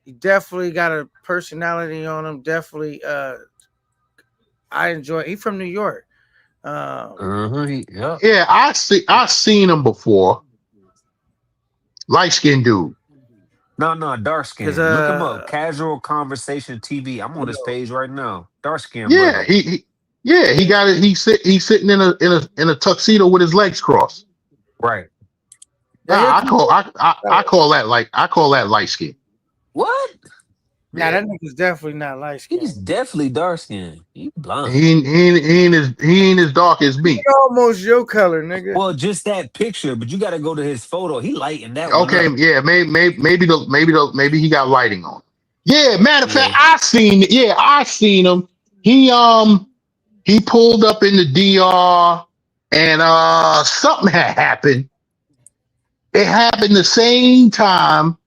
he definitely got a personality on him. Definitely, I enjoy. He's from New York. Yeah. Yeah, I seen him before. Light skinned dude. No, dark skin. 'Cause, Look him up. Casual Conversation TV. I'm on his page right now. Dark skin, Yeah, brother. he got it. He's sitting in a tuxedo with his legs crossed. Right. Nah, I call that light skin. What? Nah, that nigga's definitely not light skinned. He's definitely dark skinned. He blind. He ain't as dark as me. He almost your color, nigga. Well, just that picture, but you got to go to his photo. He lighting that one Okay, up. yeah, maybe he got lighting on. Yeah, matter of fact, I seen him. He pulled up in the DR and something had happened. It happened the same time.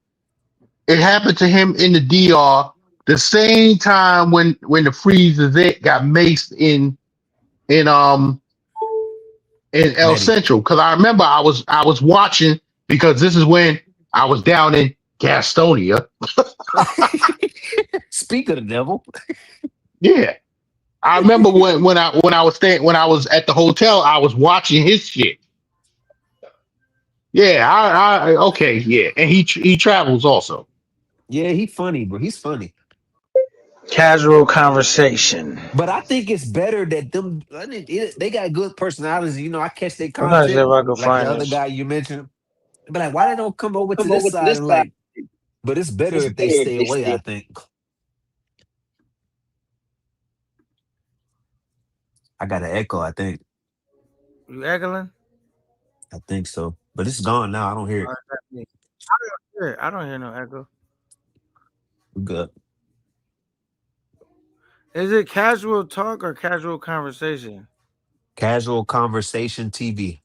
It happened to him in the DR the same time when the freezers got maced in El Centro. Because I remember I was watching, because this is when I was down in Gastonia. Speak of the devil. Yeah. I remember when I was at the hotel, I was watching his shit. Yeah, okay, yeah. And he travels also. Yeah, he funny, bro. He's funny. Casual conversation. But I think it's better that them they got good personalities. You know, I catch their I'm trying to see content if I can like the find other this. guy you mentioned. But like, why they don't come over to this side and like? But it's better if they stay away. I think. I got an echo. I think. You echoing? I think so. But it's gone now. I don't hear Oh, it. is that me? I don't hear no echo. We good. Is it casual talk or casual conversation? Casual conversation TV.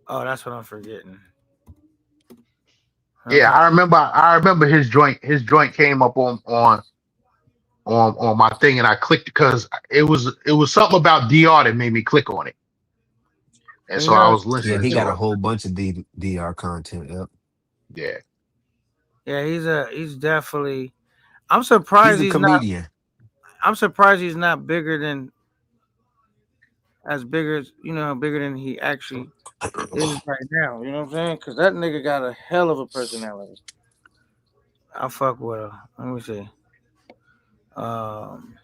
Oh, that's what I'm forgetting. Yeah, Okay. I remember his joint. His joint came up on my thing, and I clicked because it was something about DR that made me click on it, and And so I was Yeah, listening he got to a it. whole bunch of DR content. Yep. Yeah, yeah, he's definitely. I'm He's surprised a he's not. comedian. I'm surprised he's not bigger than bigger than he actually is right now. You know what I'm saying? Because that nigga got a hell of a personality. I fuck with her. Let me see. Um,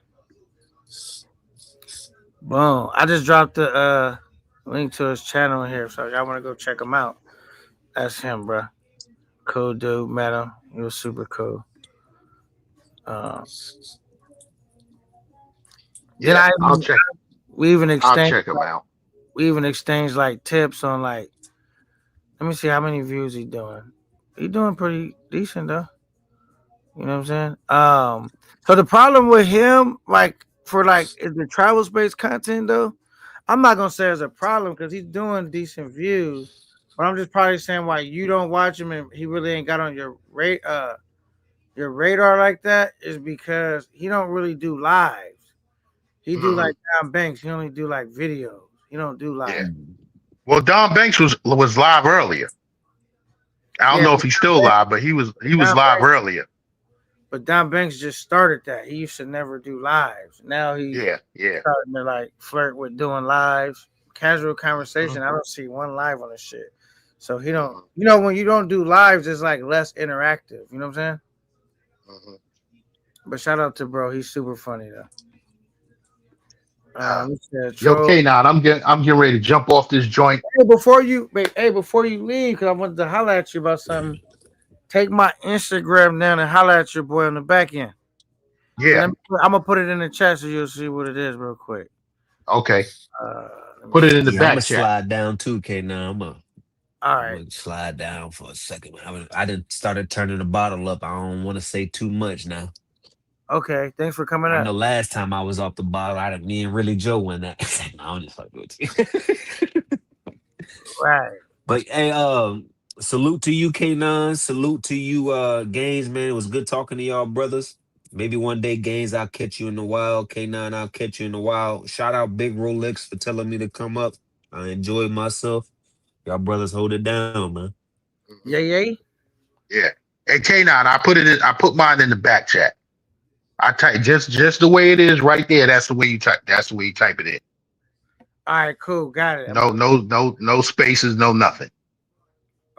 boom. I just dropped the link to his channel in here, so y'all want to go check him out. That's him, bro. Cool dude. Met him. He was super cool. Uh, then yeah. we even I'll exchanged check him out. like tips on like. Let me see how many views he doing. He doing pretty decent though. You know what I'm saying? So the problem with him, like for like is the travel space content though, I'm not gonna say it's a problem because he's doing decent views. But I'm just probably saying why you don't watch him and he really ain't got on your radar like that is because he don't really do lives. He do Hmm. like John Banks. He only do like videos. He don't do Yeah. live. Well, Don Banks was live earlier. I don't Yeah, know but if he's still live, but he was Don live Banks, earlier. but Don Banks just started that. He used to never do lives. Now he's Yeah, yeah. starting to like flirt with doing lives. Casual Mhm, conversation. I don't see one live on this shit. So he don't. mhm, When you don't do lives, it's like less interactive. You know what I'm saying? mhm. But shout out to bro. He's super funny though. Uh, He said, Yo, troll. K9, I'm getting ready to jump off this joint. Before you leave, because I wanted to holler at you about something. Take my Instagram down and holler at your boy on the back end. And Yeah. I'm gonna put it in the chat so you'll see what it is real quick. Okay. Uh, Let me Put it see. in the Yeah, I'm gonna back chat. slide down too. Okay, now All I'm right. gonna slide down for a second. I didn't started turning the bottle up. I don't want to say too much now. Okay. Thanks for coming I up. know last time I was off the bottle, me and really Joe won that. No, I'm just fucking with you. Right. But hey, salute to you, K9. Salute to you, Gaines, man. It was good talking to y'all, brothers. Maybe one day, Gaines, I'll catch you in the wild. K9, I'll catch you in the wild. Shout out Big Rolex for telling me to come up. I enjoyed myself. Y'all brothers hold it down, man. Yeah. Mhm. Yeah. Yeah. Hey, K9, I put mine in the back chat. I type just the way it is right there. That's the way you type. That's the way you type it in. All right. Cool. Got it. No spaces, no nothing.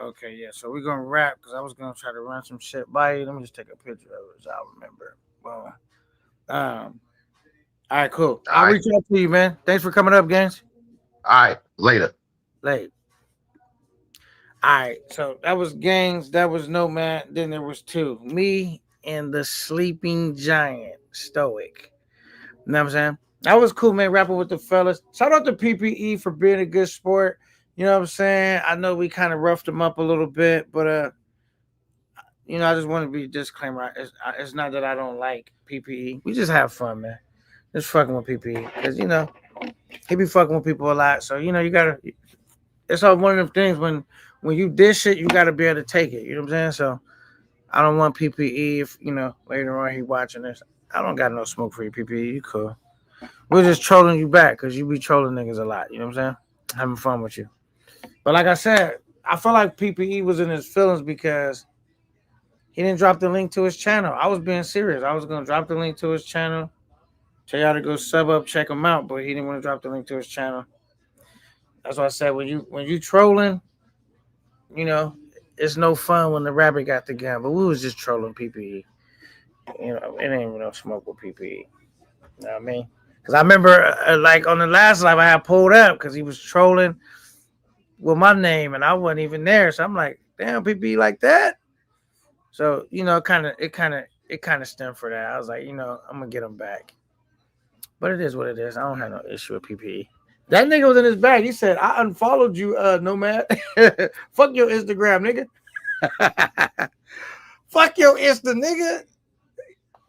Okay. Yeah. So we're gonna wrap because I was gonna try to run some shit by you. Let me just take a picture of it so I remember. Well. All right. Cool. All I'll right. reach out to you, man. Thanks for coming up, Gaines. All right. Later. Late. All right, so that was Gangs, that was Nomad, then there was two. Me and the Sleeping Giant, Stoic. You know what I'm saying? That was cool, man, rapping with the fellas. Shout out to PPE for being a good sport. You know what I'm saying? I know we kind of roughed him up a little bit, but I just want to be disclaimer. It's not that I don't like PPE. We just have fun, man. Just fucking with PPE. Because, he be fucking with people a lot. So, you gotta it's all one of them things when you dish it, you gotta be able to take it. You know what I'm saying? So I don't want PPE if later on he watching this. I don't got no smoke for you, PPE. You cool. We're just trolling you back because you be trolling niggas a lot. You know what I'm saying? Having fun with you. But like I said, I feel like PPE was in his feelings because he didn't drop the link to his channel. I was being serious. I was gonna drop the link to his channel. Tell y'all to go sub up, check him out, but he didn't want to drop the link to his channel. That's why I said when you trolling, you know, it's no fun when the rabbit got the gun. But we was just trolling PPE. You know, it ain't even no smoke with PPE. You know what I mean? Because I remember, like on the last live, I had pulled up because he was trolling with my name, and I wasn't even there. So I'm like, damn, PPE like that. So you know, it kind of stemmed for that. I was like, you know, I'm gonna get him back. But it is what it is. I don't have no issue with PPE. That nigga was in his bag. He said, I unfollowed you, Nomad. Fuck your Instagram, nigga. Fuck your Insta, nigga.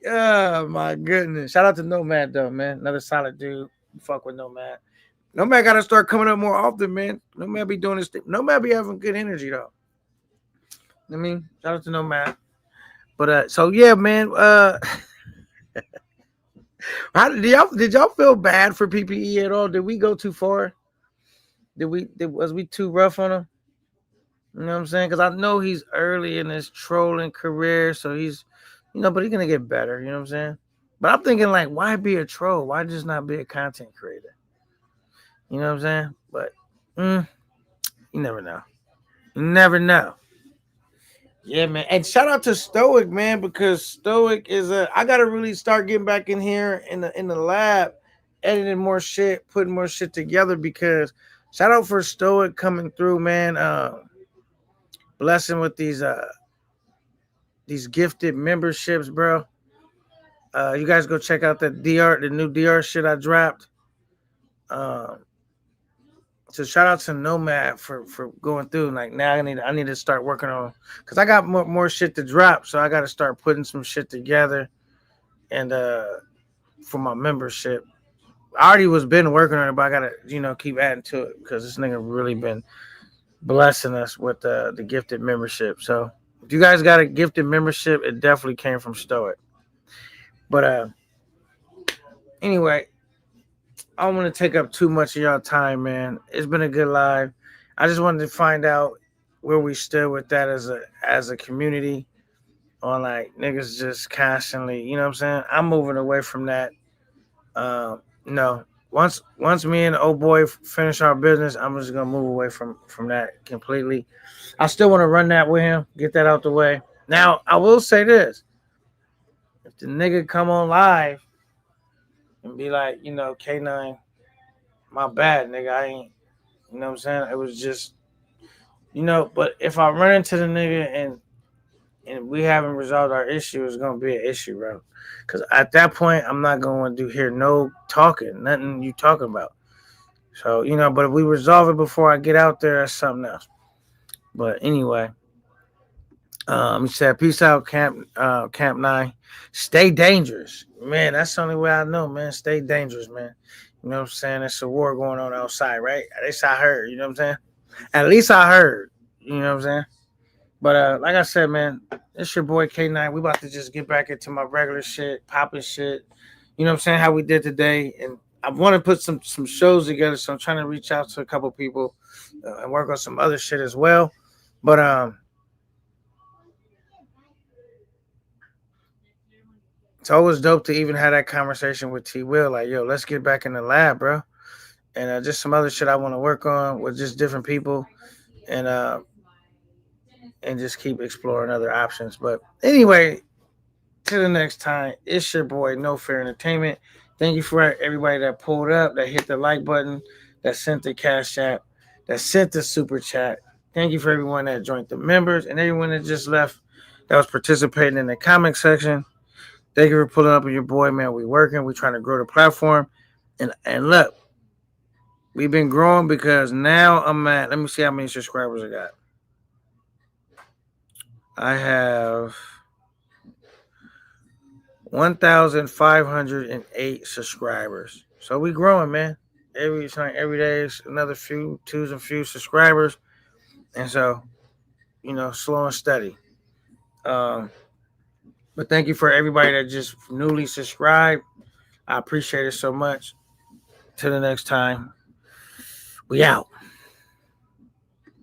Oh, my goodness. Shout out to Nomad, though, man. Another solid dude. Fuck with Nomad. Nomad got to start coming up more often, man. Nomad be doing this thing. Nomad be having good energy, though. I mean, shout out to Nomad. But, so, yeah, man. Did y'all feel bad for PPE at all? Did we go too far? Was we too rough on him? You know what I'm saying? Because I know he's early in his trolling career, so he's, you know, but he's gonna get better. You know what I'm saying? But I'm thinking like, why be a troll? Why just not be a content creator? You know what I'm saying? But you never know. You never know. Yeah, man. And shout out to Stoic, man, because Stoic is I gotta really start getting back in here in the lab, editing more shit, putting more shit together. Because shout out for Stoic coming through, man. Blessing with these gifted memberships, bro. You guys go check out the new DR shit I dropped. So shout out to Nomad for going through. Like now I need to start working on, because I got more shit to drop. So I got to start putting some shit together, and for my membership. I already been working on it, but I gotta keep adding to it because this nigga really been blessing us with the gifted membership. So if you guys got a gifted membership, it definitely came from Stoic. But anyway, I don't want to take up too much of y'all time, man. It's been a good live. I just wanted to find out where we stood with that as a community on like niggas just constantly, you know what I'm saying? I'm moving away from that. No. Once me and the old boy finish our business, I'm just gonna move away from that completely. I still want to run that with him, get that out the way. Now, I will say this. If the nigga come on live and be like, K9, my bad, nigga, I ain't, you know what I'm saying? It was just, but if I run into the nigga and we haven't resolved our issue, it's going to be an issue, bro. Because at that point, I'm not going to hear no talking, nothing you talking about. So, but if we resolve it before I get out there, that's something else. But anyway, he said, peace out, Camp 9. Stay dangerous. Man, that's the only way I know, man. Stay dangerous, man. You know what I'm saying? There's a war going on outside, right? At least I heard, you know what I'm saying? At least I heard, you know what I'm saying? But like I said, man, it's your boy K9. We about to just get back into my regular shit, popping shit. You know what I'm saying? How we did today. And I want to put some shows together, so I'm trying to reach out to a couple people and work on some other shit as well. But it's always dope to even have that conversation with T Will. Like, yo, let's get back in the lab, bro. And just some other shit I want to work on with just different people, and just keep exploring other options. But anyway, till the next time, it's your boy No Fair Entertainment. Thank you for everybody that pulled up, that hit the like button, that sent the cash app, that sent the super chat. Thank you for everyone that joined the members and everyone that just left, that was participating in the comment section. Thank you for pulling up with your boy, man. We working. We trying to grow the platform. And look, we've been growing because now I'm at, let me see how many subscribers I got. I have 1,508 subscribers. So we growing, man. Every day is another twos and few subscribers. And so, slow and steady. But thank you for everybody that just newly subscribed. I appreciate it so much. Till the next time, we out.